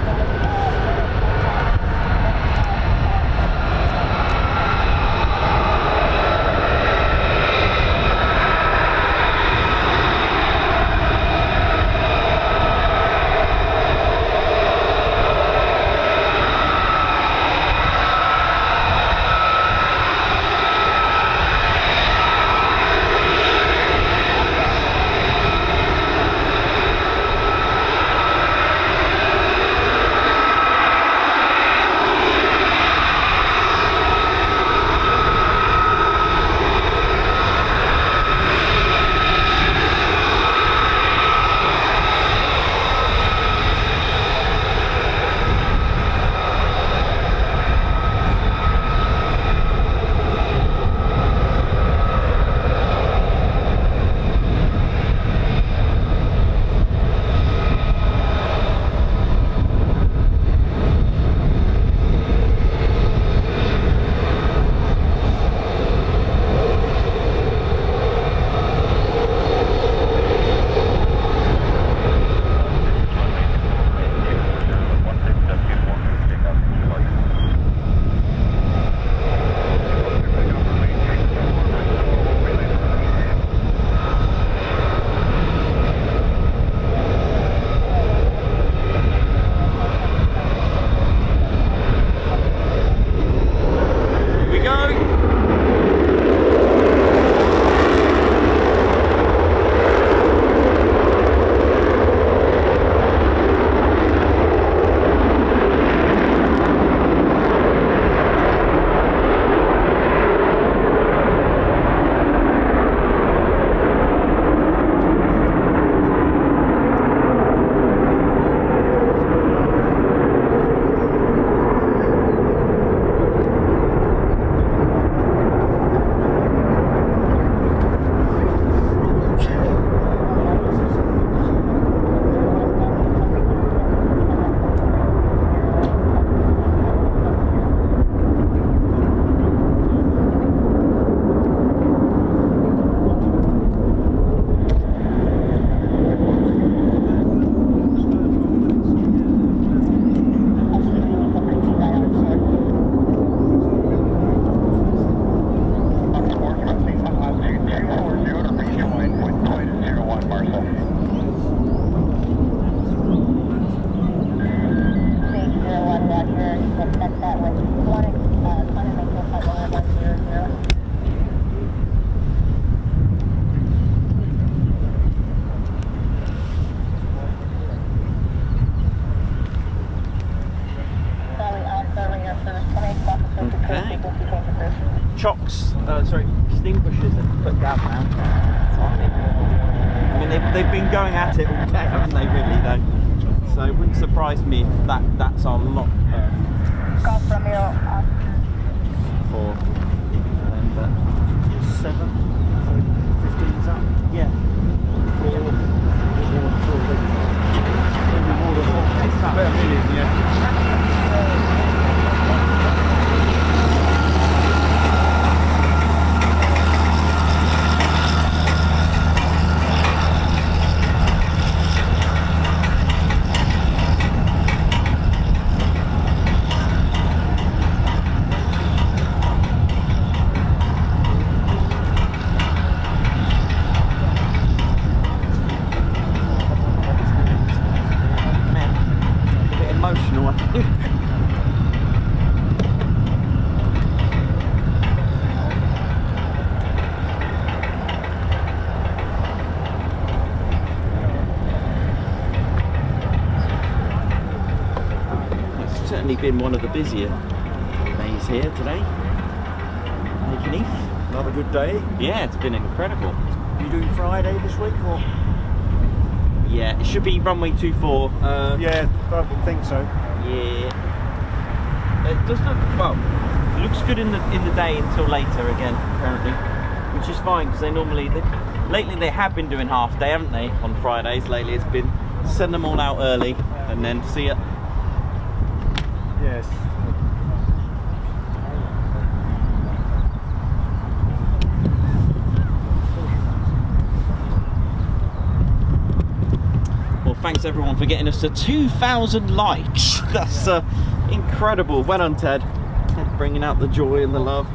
Extinguishers are put down now. I mean, they've been going at it all day, haven't they, really, though? So it wouldn't surprise me if that's our lot. Call from your For November 7, so 15's up. Yeah. About a million, yeah. Been one of the busier days here today. Lakenheath. Another good day. Yeah, it's been incredible. You doing Friday this week or? Yeah, it should be runway 24. Yeah, I would think so. Yeah. It does look, well, it looks good in the day until later again, apparently, which is fine because lately they have been doing half day, haven't they? On Fridays lately, it's been send them all out early and then see it. Yes. Well, thanks everyone for getting us to 2,000 likes. That's incredible. Well done, Ted. Bringing out the joy and the love.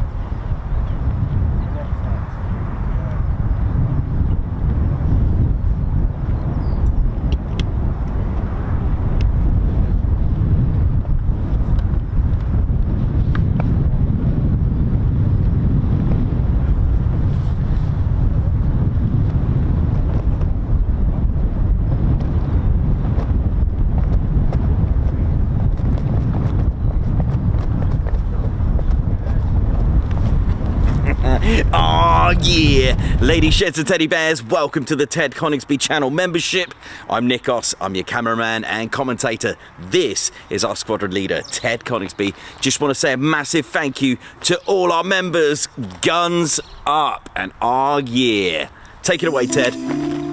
Oh yeah, ladies, sheds and teddy bears, welcome to the Ted Coningsby channel membership. I'm Nikos, I'm your cameraman and commentator. This is our squadron leader, Ted Coningsby. Just want to say a massive thank you to all our members. Guns up and oh yeah. Take it away, Ted.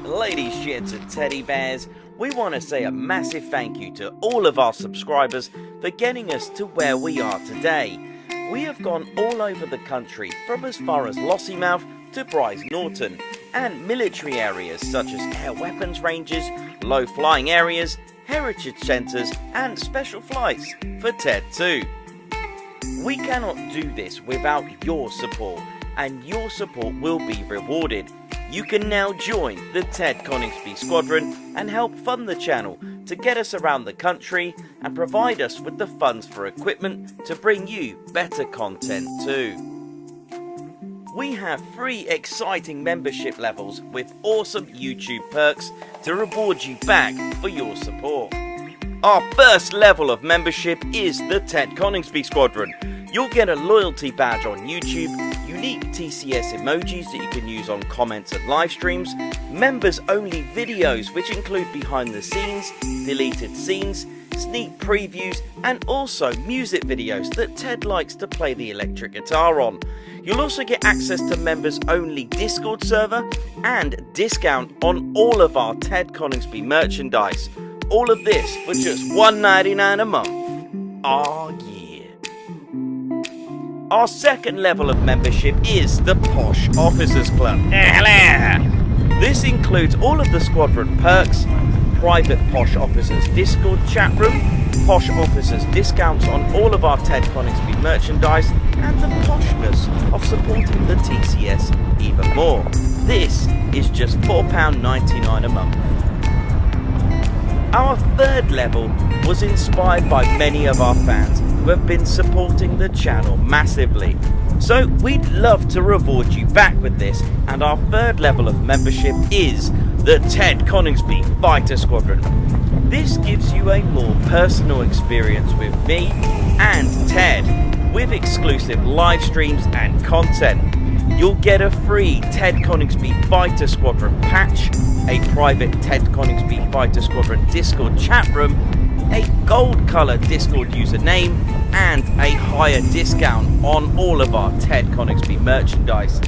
Ladies, sheds and teddy bears, we want to say a massive thank you to all of our subscribers for getting us to where we are today. We have gone all over the country, from as far as Lossiemouth to Bryce Norton, and military areas such as air weapons ranges, low flying areas, heritage centres and special flights for TED 2. We cannot do this without your support, and your support will be rewarded. You can now join the Ted Coningsby Squadron and help fund the channel to get us around the country and provide us with the funds for equipment to bring you better content too. We have 3 exciting membership levels with awesome YouTube perks to reward you back for your support. Our first level of membership is the Ted Coningsby Squadron. You'll get a loyalty badge on YouTube, unique TCS emojis that you can use on comments and live streams, members only videos which include behind the scenes, deleted scenes, sneak previews and also music videos that Ted likes to play the electric guitar on. You'll also get access to members only Discord server and discount on all of our Ted Coningsby merchandise. All of this for just $1.99 a month. Oh yeah. Our second level of membership is the Posh Officers Club. This includes all of the squadron perks, private Posh Officers Discord chat room, Posh Officers discounts on all of our Ted Coningsby merchandise, and the poshness of supporting the TCS even more. This is just £4.99 a month. Our third level was inspired by many of our fans who have been supporting the channel massively. So we'd love to reward you back with this, and our third level of membership is the Ted Coningsby Fighter Squadron. This gives you a more personal experience with me and Ted, with exclusive live streams and content. You'll get a free Ted Coningsby Fighter Squadron patch, a private Ted Coningsby Fighter Squadron Discord chat room, a gold colour Discord username, and a higher discount on all of our Ted Coningsby merchandise.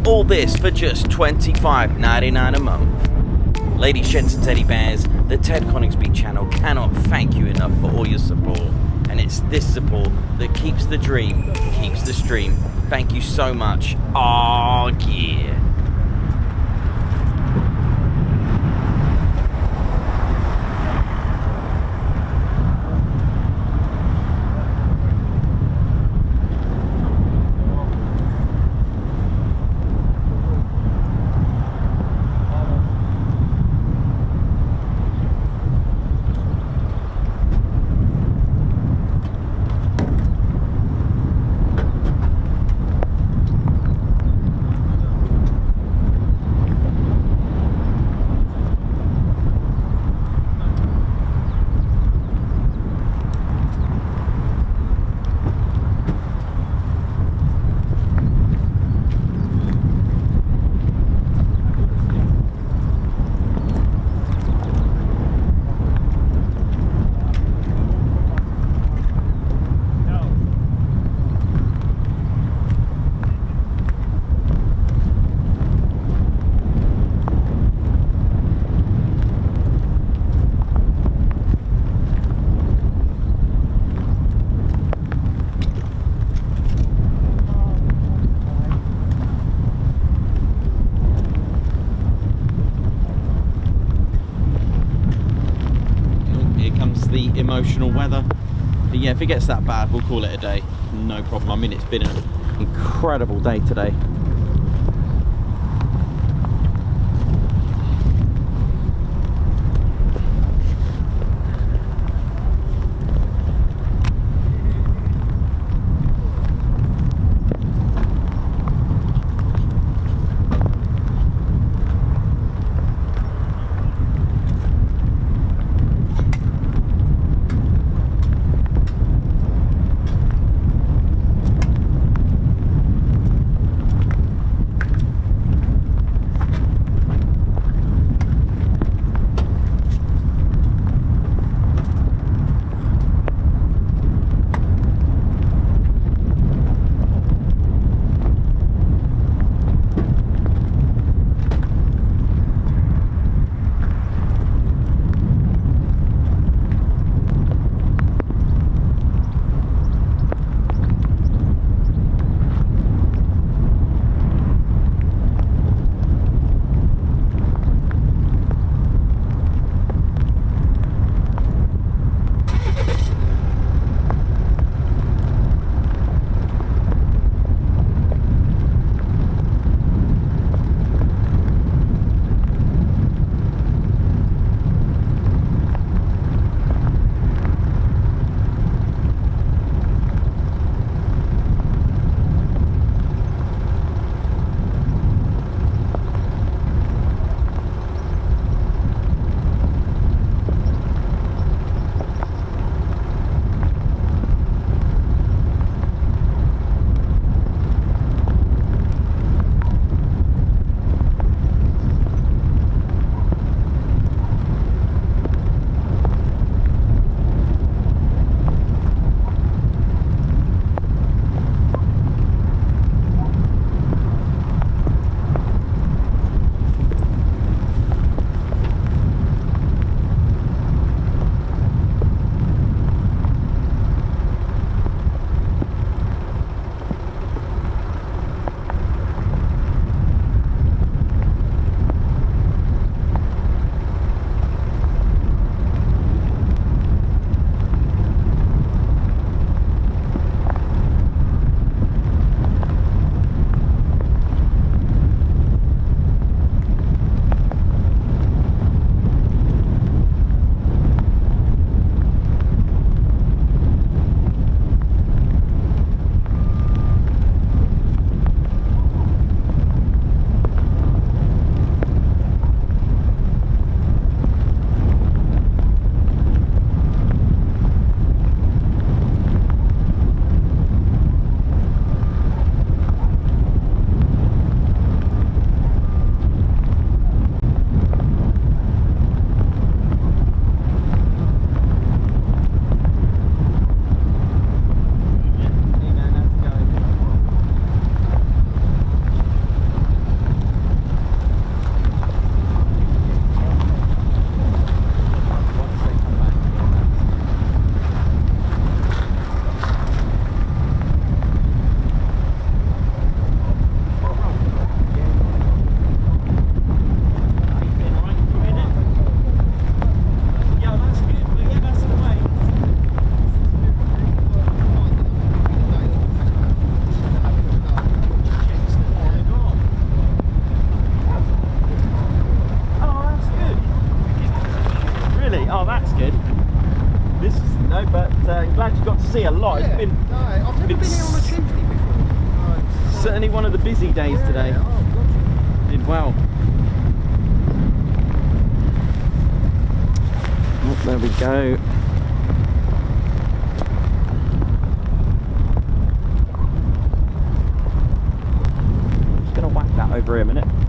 All this for just $25.99 a month. Ladies, gents and teddy bears, the Ted Coningsby channel cannot thank you enough for all your support. And it's this support that keeps the dream, keeps the stream. Thank you so much. Oh yeah. emotional weather. But yeah, if it gets that bad, we'll call it a day. No problem. I mean, it's been an incredible day today. glad you got to see a lot. Yeah, It's been no, I've never been here on a Tuesday before. certainly one of the busy days today. Oh, gotcha. Did well. Oh, there we go. Just gonna whack that over here a minute.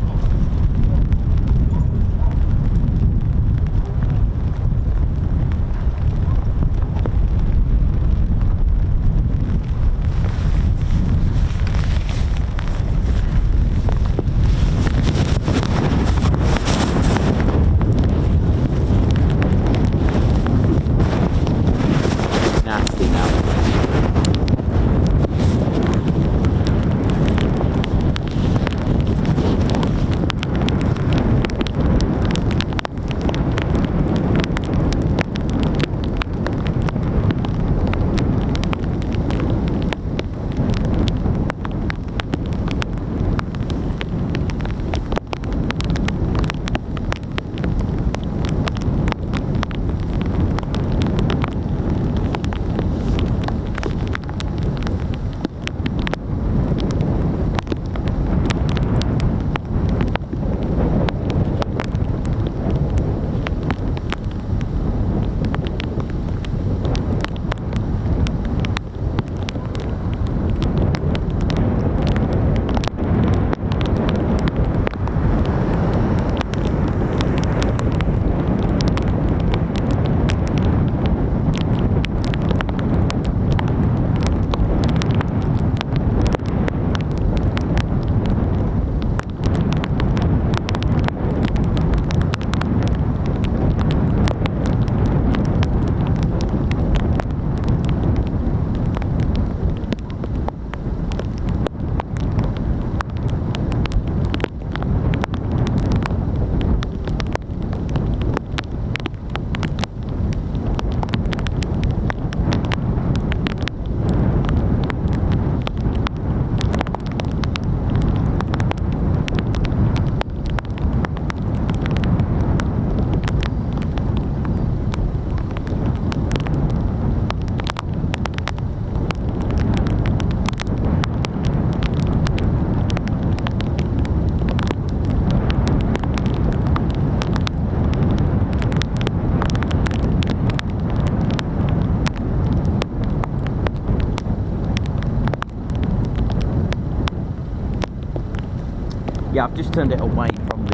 Yeah, I've just turned it away from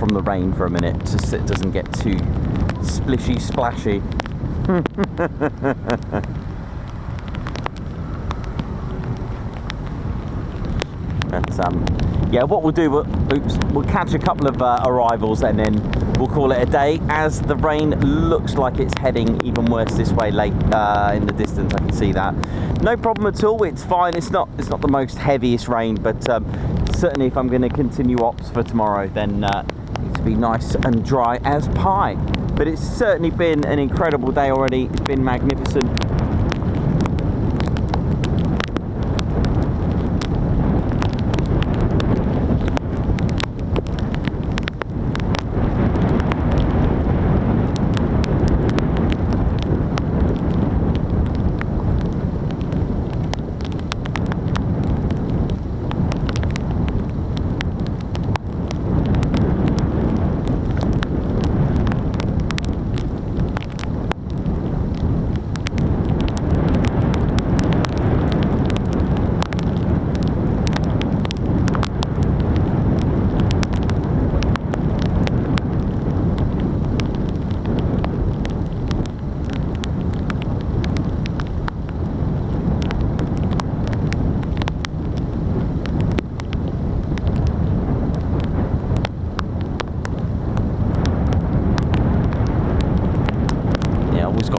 the rain for a minute, just so it doesn't get too splishy splashy. But yeah, what we'll do, we'll catch a couple of arrivals and then we'll call it a day, as the rain looks like it's heading even worse this way late in the distance. I can see that. No problem at all, it's fine. It's not the most heaviest rain, but certainly if I'm going to continue ops for tomorrow, then it needs to be nice and dry as pie. But it's certainly been an incredible day already. It's been magnificent.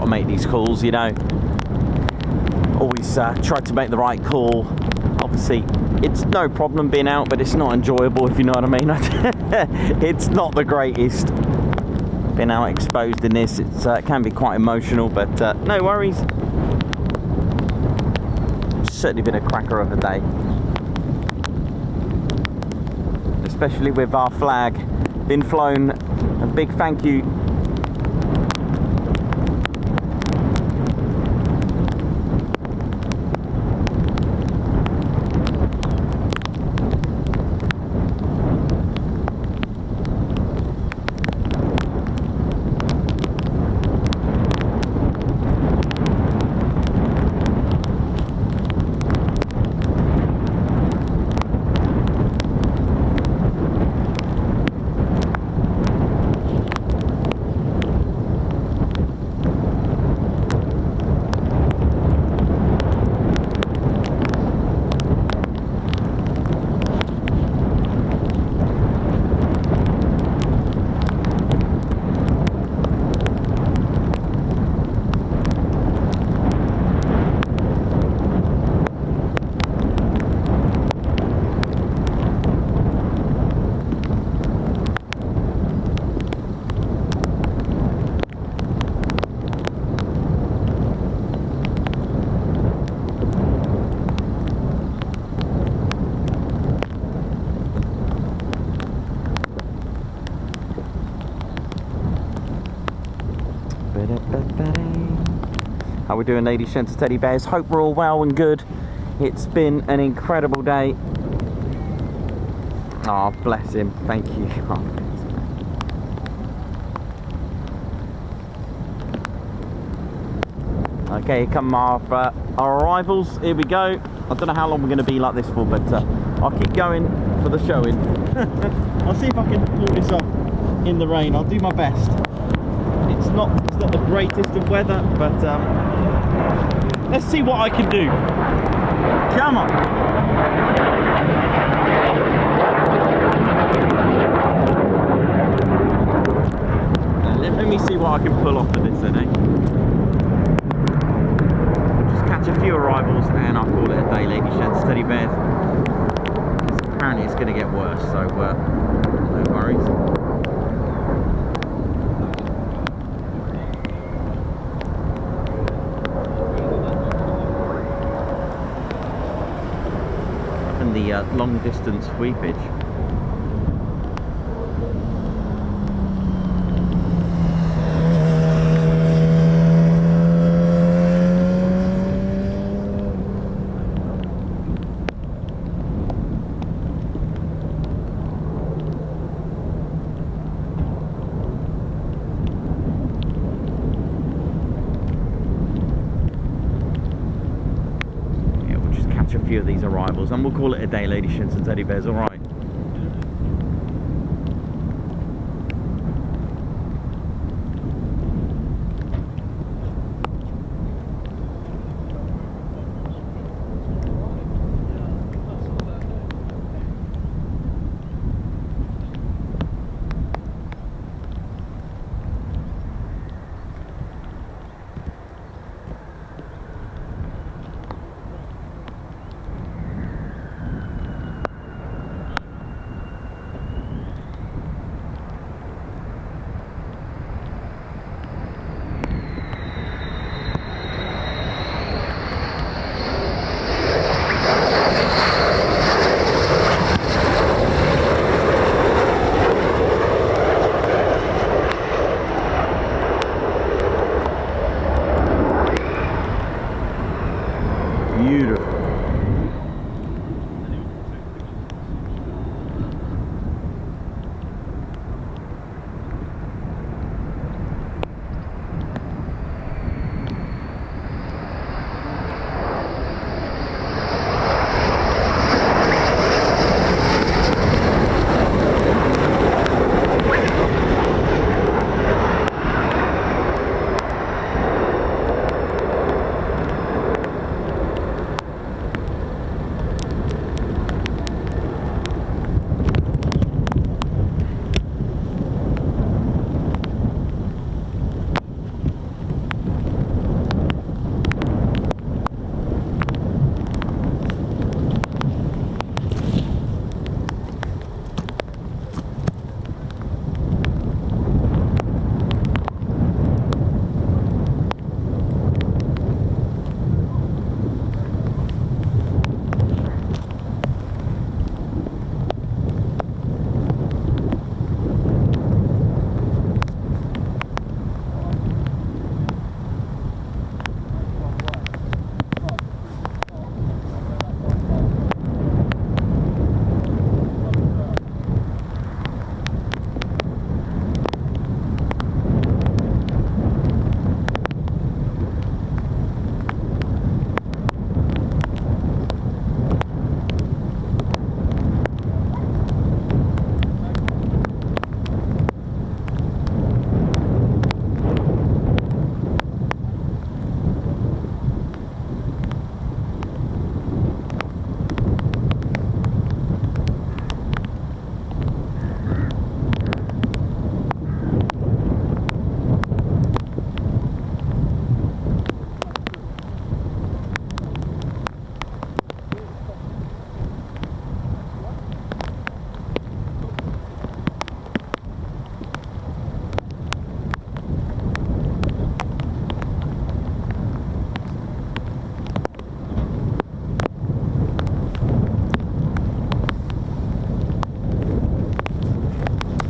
Make these calls, you know, always try to make the right call. Obviously it's no problem being out, but it's not enjoyable, if you know what I mean. It's not the greatest being out exposed in this. It can be quite emotional, but no worries. Certainly been a cracker of a day, especially with our flag being flown. A big thank you How we doing, ladies, gents, teddy bears? Hope we're all well and good. It's been an incredible day. Oh, bless him. Thank you. Okay, here come our arrivals. Here we go. I don't know how long we're going to be like this for, but I'll keep going for the showing. I'll see if I can pull this off in the rain. I'll do my best. It's not the greatest of weather, but let's see what I can do. Come on. Let me see what I can pull off of this then, eh? Just catch a few arrivals and I'll call it a day, ladies, gents, teddy bears. Apparently it's going to get worse, so no worries. The long distance sweepage. A few of these arrivals and we'll call it a day, ladies, gents, and teddy bears. All right.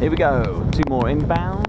Here we go, 2 more inbound.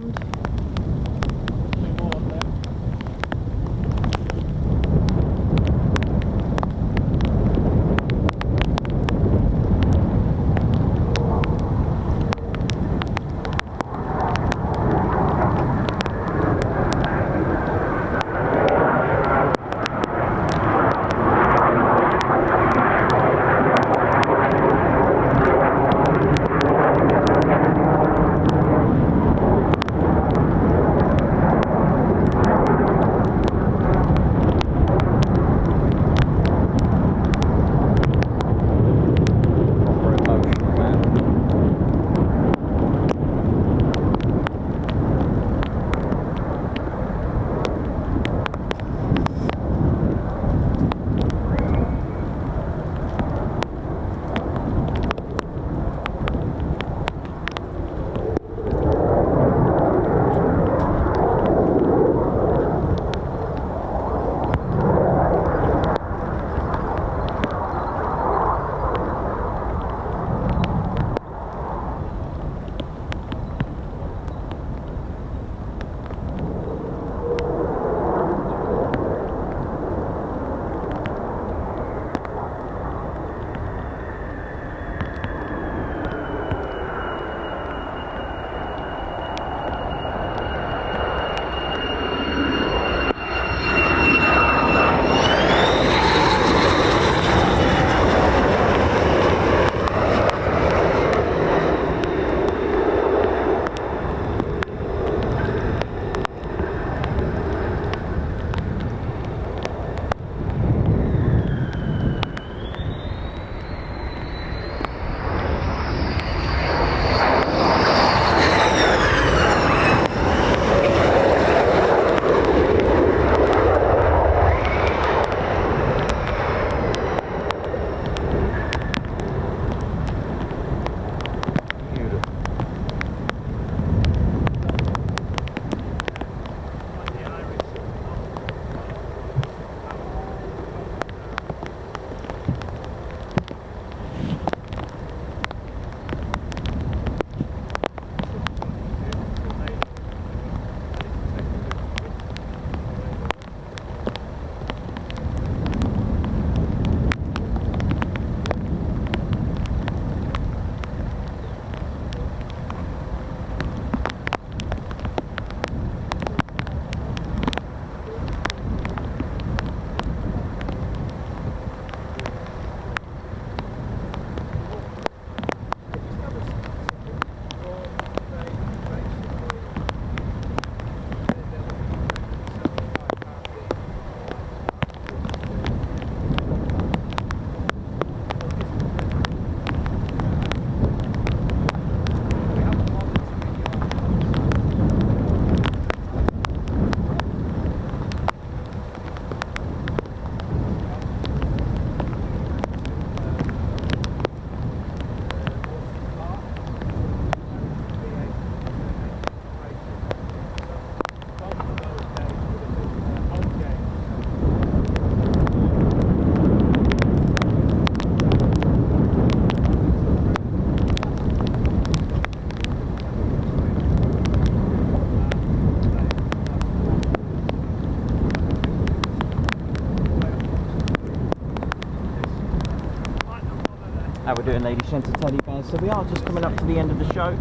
How we're doing, ladies and gents, teddy bears. So we are just coming up to the end of the show.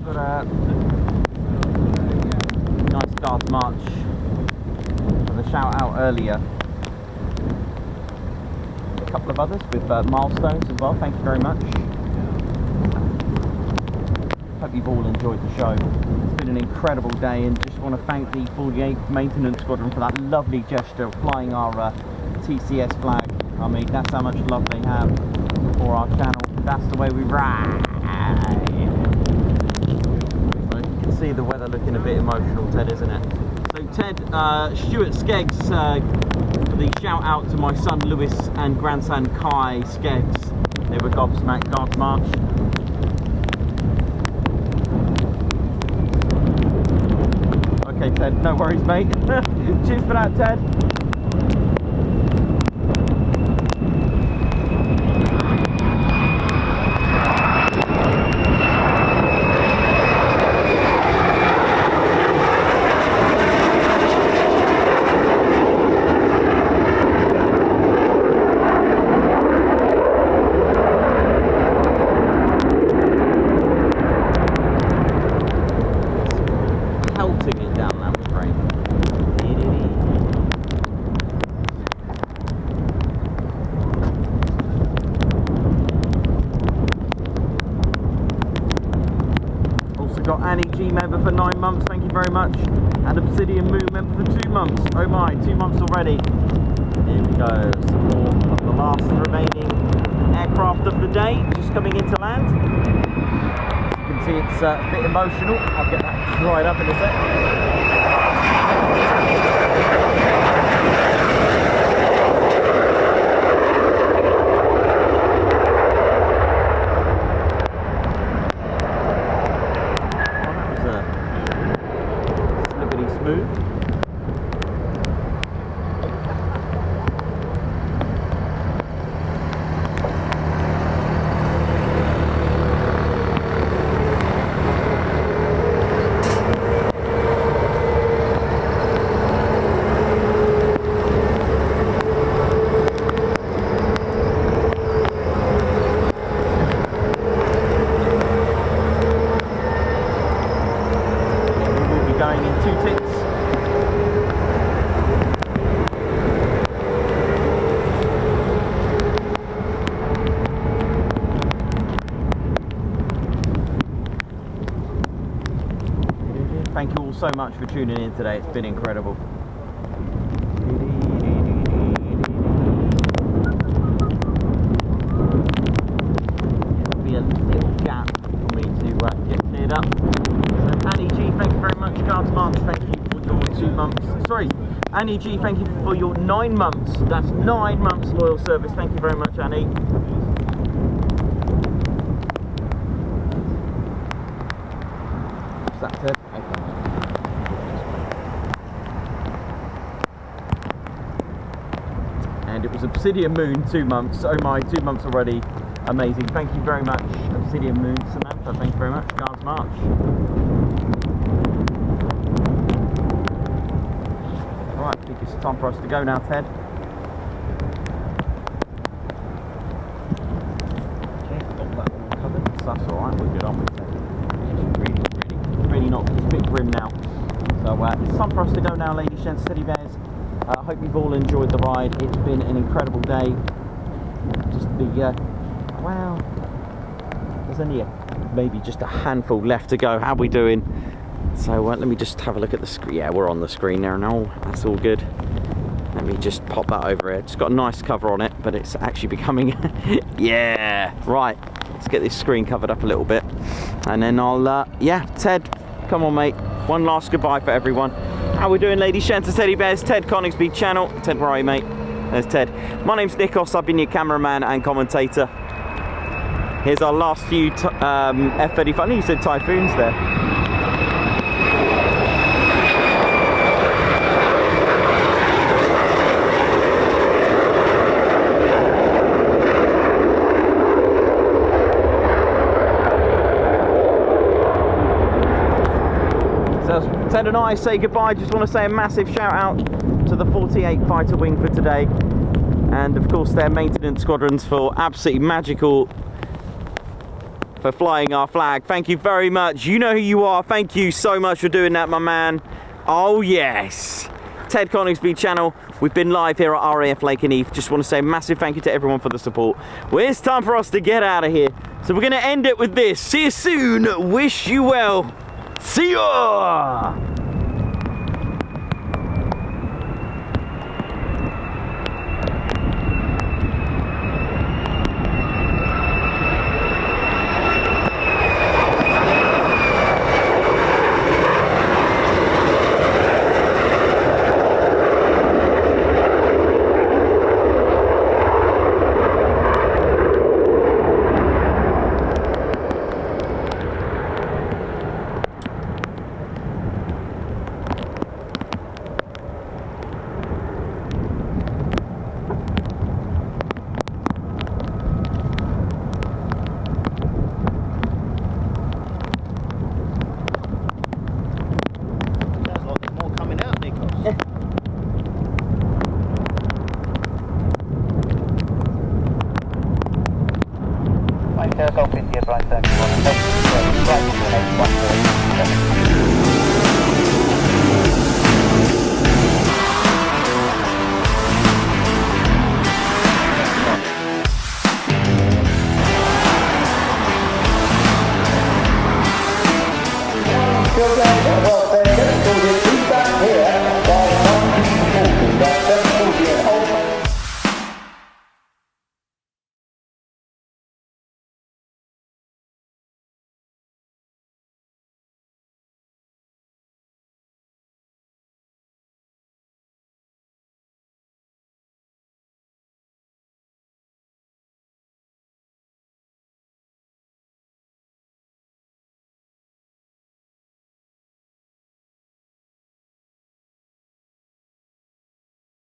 But nice start march. And a shout out earlier. A couple of others with milestones as well. Thank you very much. Hope you've all enjoyed the show. It's been an incredible day, and just want to thank the 48th Maintenance Squadron for that lovely gesture of flying our TCS flag. I mean, that's how much love they have for our channel. That's the way we ride. So you can see the weather looking a bit emotional, Ted, isn't it? So Ted, Stuart Skeggs, for the shout out to my son Lewis and grandson Kai Skeggs. They were gobsmacked Guards March. Okay, Ted, no worries, mate. Cheers for that, Ted. Annie G member for 9 months, thank you very much. And Obsidian Moon member for 2 months. Oh my, 2 months already. Here we go, some more of the last remaining aircraft of the day, just coming into land. As you can see, it's a bit emotional. I'll get that dried up in a sec. Thank you all so much for tuning in today. It's been incredible. There'll be a little gap for me to get cleared up. So Annie G, thank you very much. Cards March, thank you for your 2 months. Sorry, Annie G, thank you for your 9 months. That's 9 months loyal service. Thank you very much, Annie. What's that, Ted? And it was Obsidian Moon, 2 months. Oh my, 2 months already. Amazing. Thank you very much, Obsidian Moon. Samantha, thank you very much. Guards March. Alright, I think it's time for us to go now, Ted. Okay, got that all covered. So that's alright, we're good, aren't we, Ted? Really not, it's a bit grim now. So it's time for us to go now, ladies, gents, teddy bears. I hope you've all enjoyed the ride. It's been an incredible day. Just the, wow. There's only maybe just a handful left to go. How are we doing? So let me just have a look at the screen. Yeah, we're on the screen there now. That's all good. Let me just pop that over here. It's got a nice cover on it, but it's actually becoming, yeah. Right, let's get this screen covered up a little bit. And then I'll, yeah, Ted, come on, mate. One last goodbye for everyone. How we doing, ladies, gents, and teddy bears? Ted Coningsby channel. Ted, where are you, mate? There's Ted. My name's Nikos. I've been your cameraman and commentator. Here's our last few F-35. I think you said Typhoons there. Ted and I say goodbye. Just want to say a massive shout out to the 48 Fighter Wing for today, and of course their maintenance squadrons for absolutely magical for flying our flag. Thank you very much. You know who you are. Thank you so much for doing that, my man. Oh yes. Ted Coningsby channel. We've been live here at RAF Lakenheath. Just want to say a massive thank you to everyone for the support. Well, it's time for us to get out of here. So we're going to end it with this. See you soon. Wish you well. See ya! Right, Golf India, right, 31. Right, 1, 2, 8, 1, 2, 8, 7.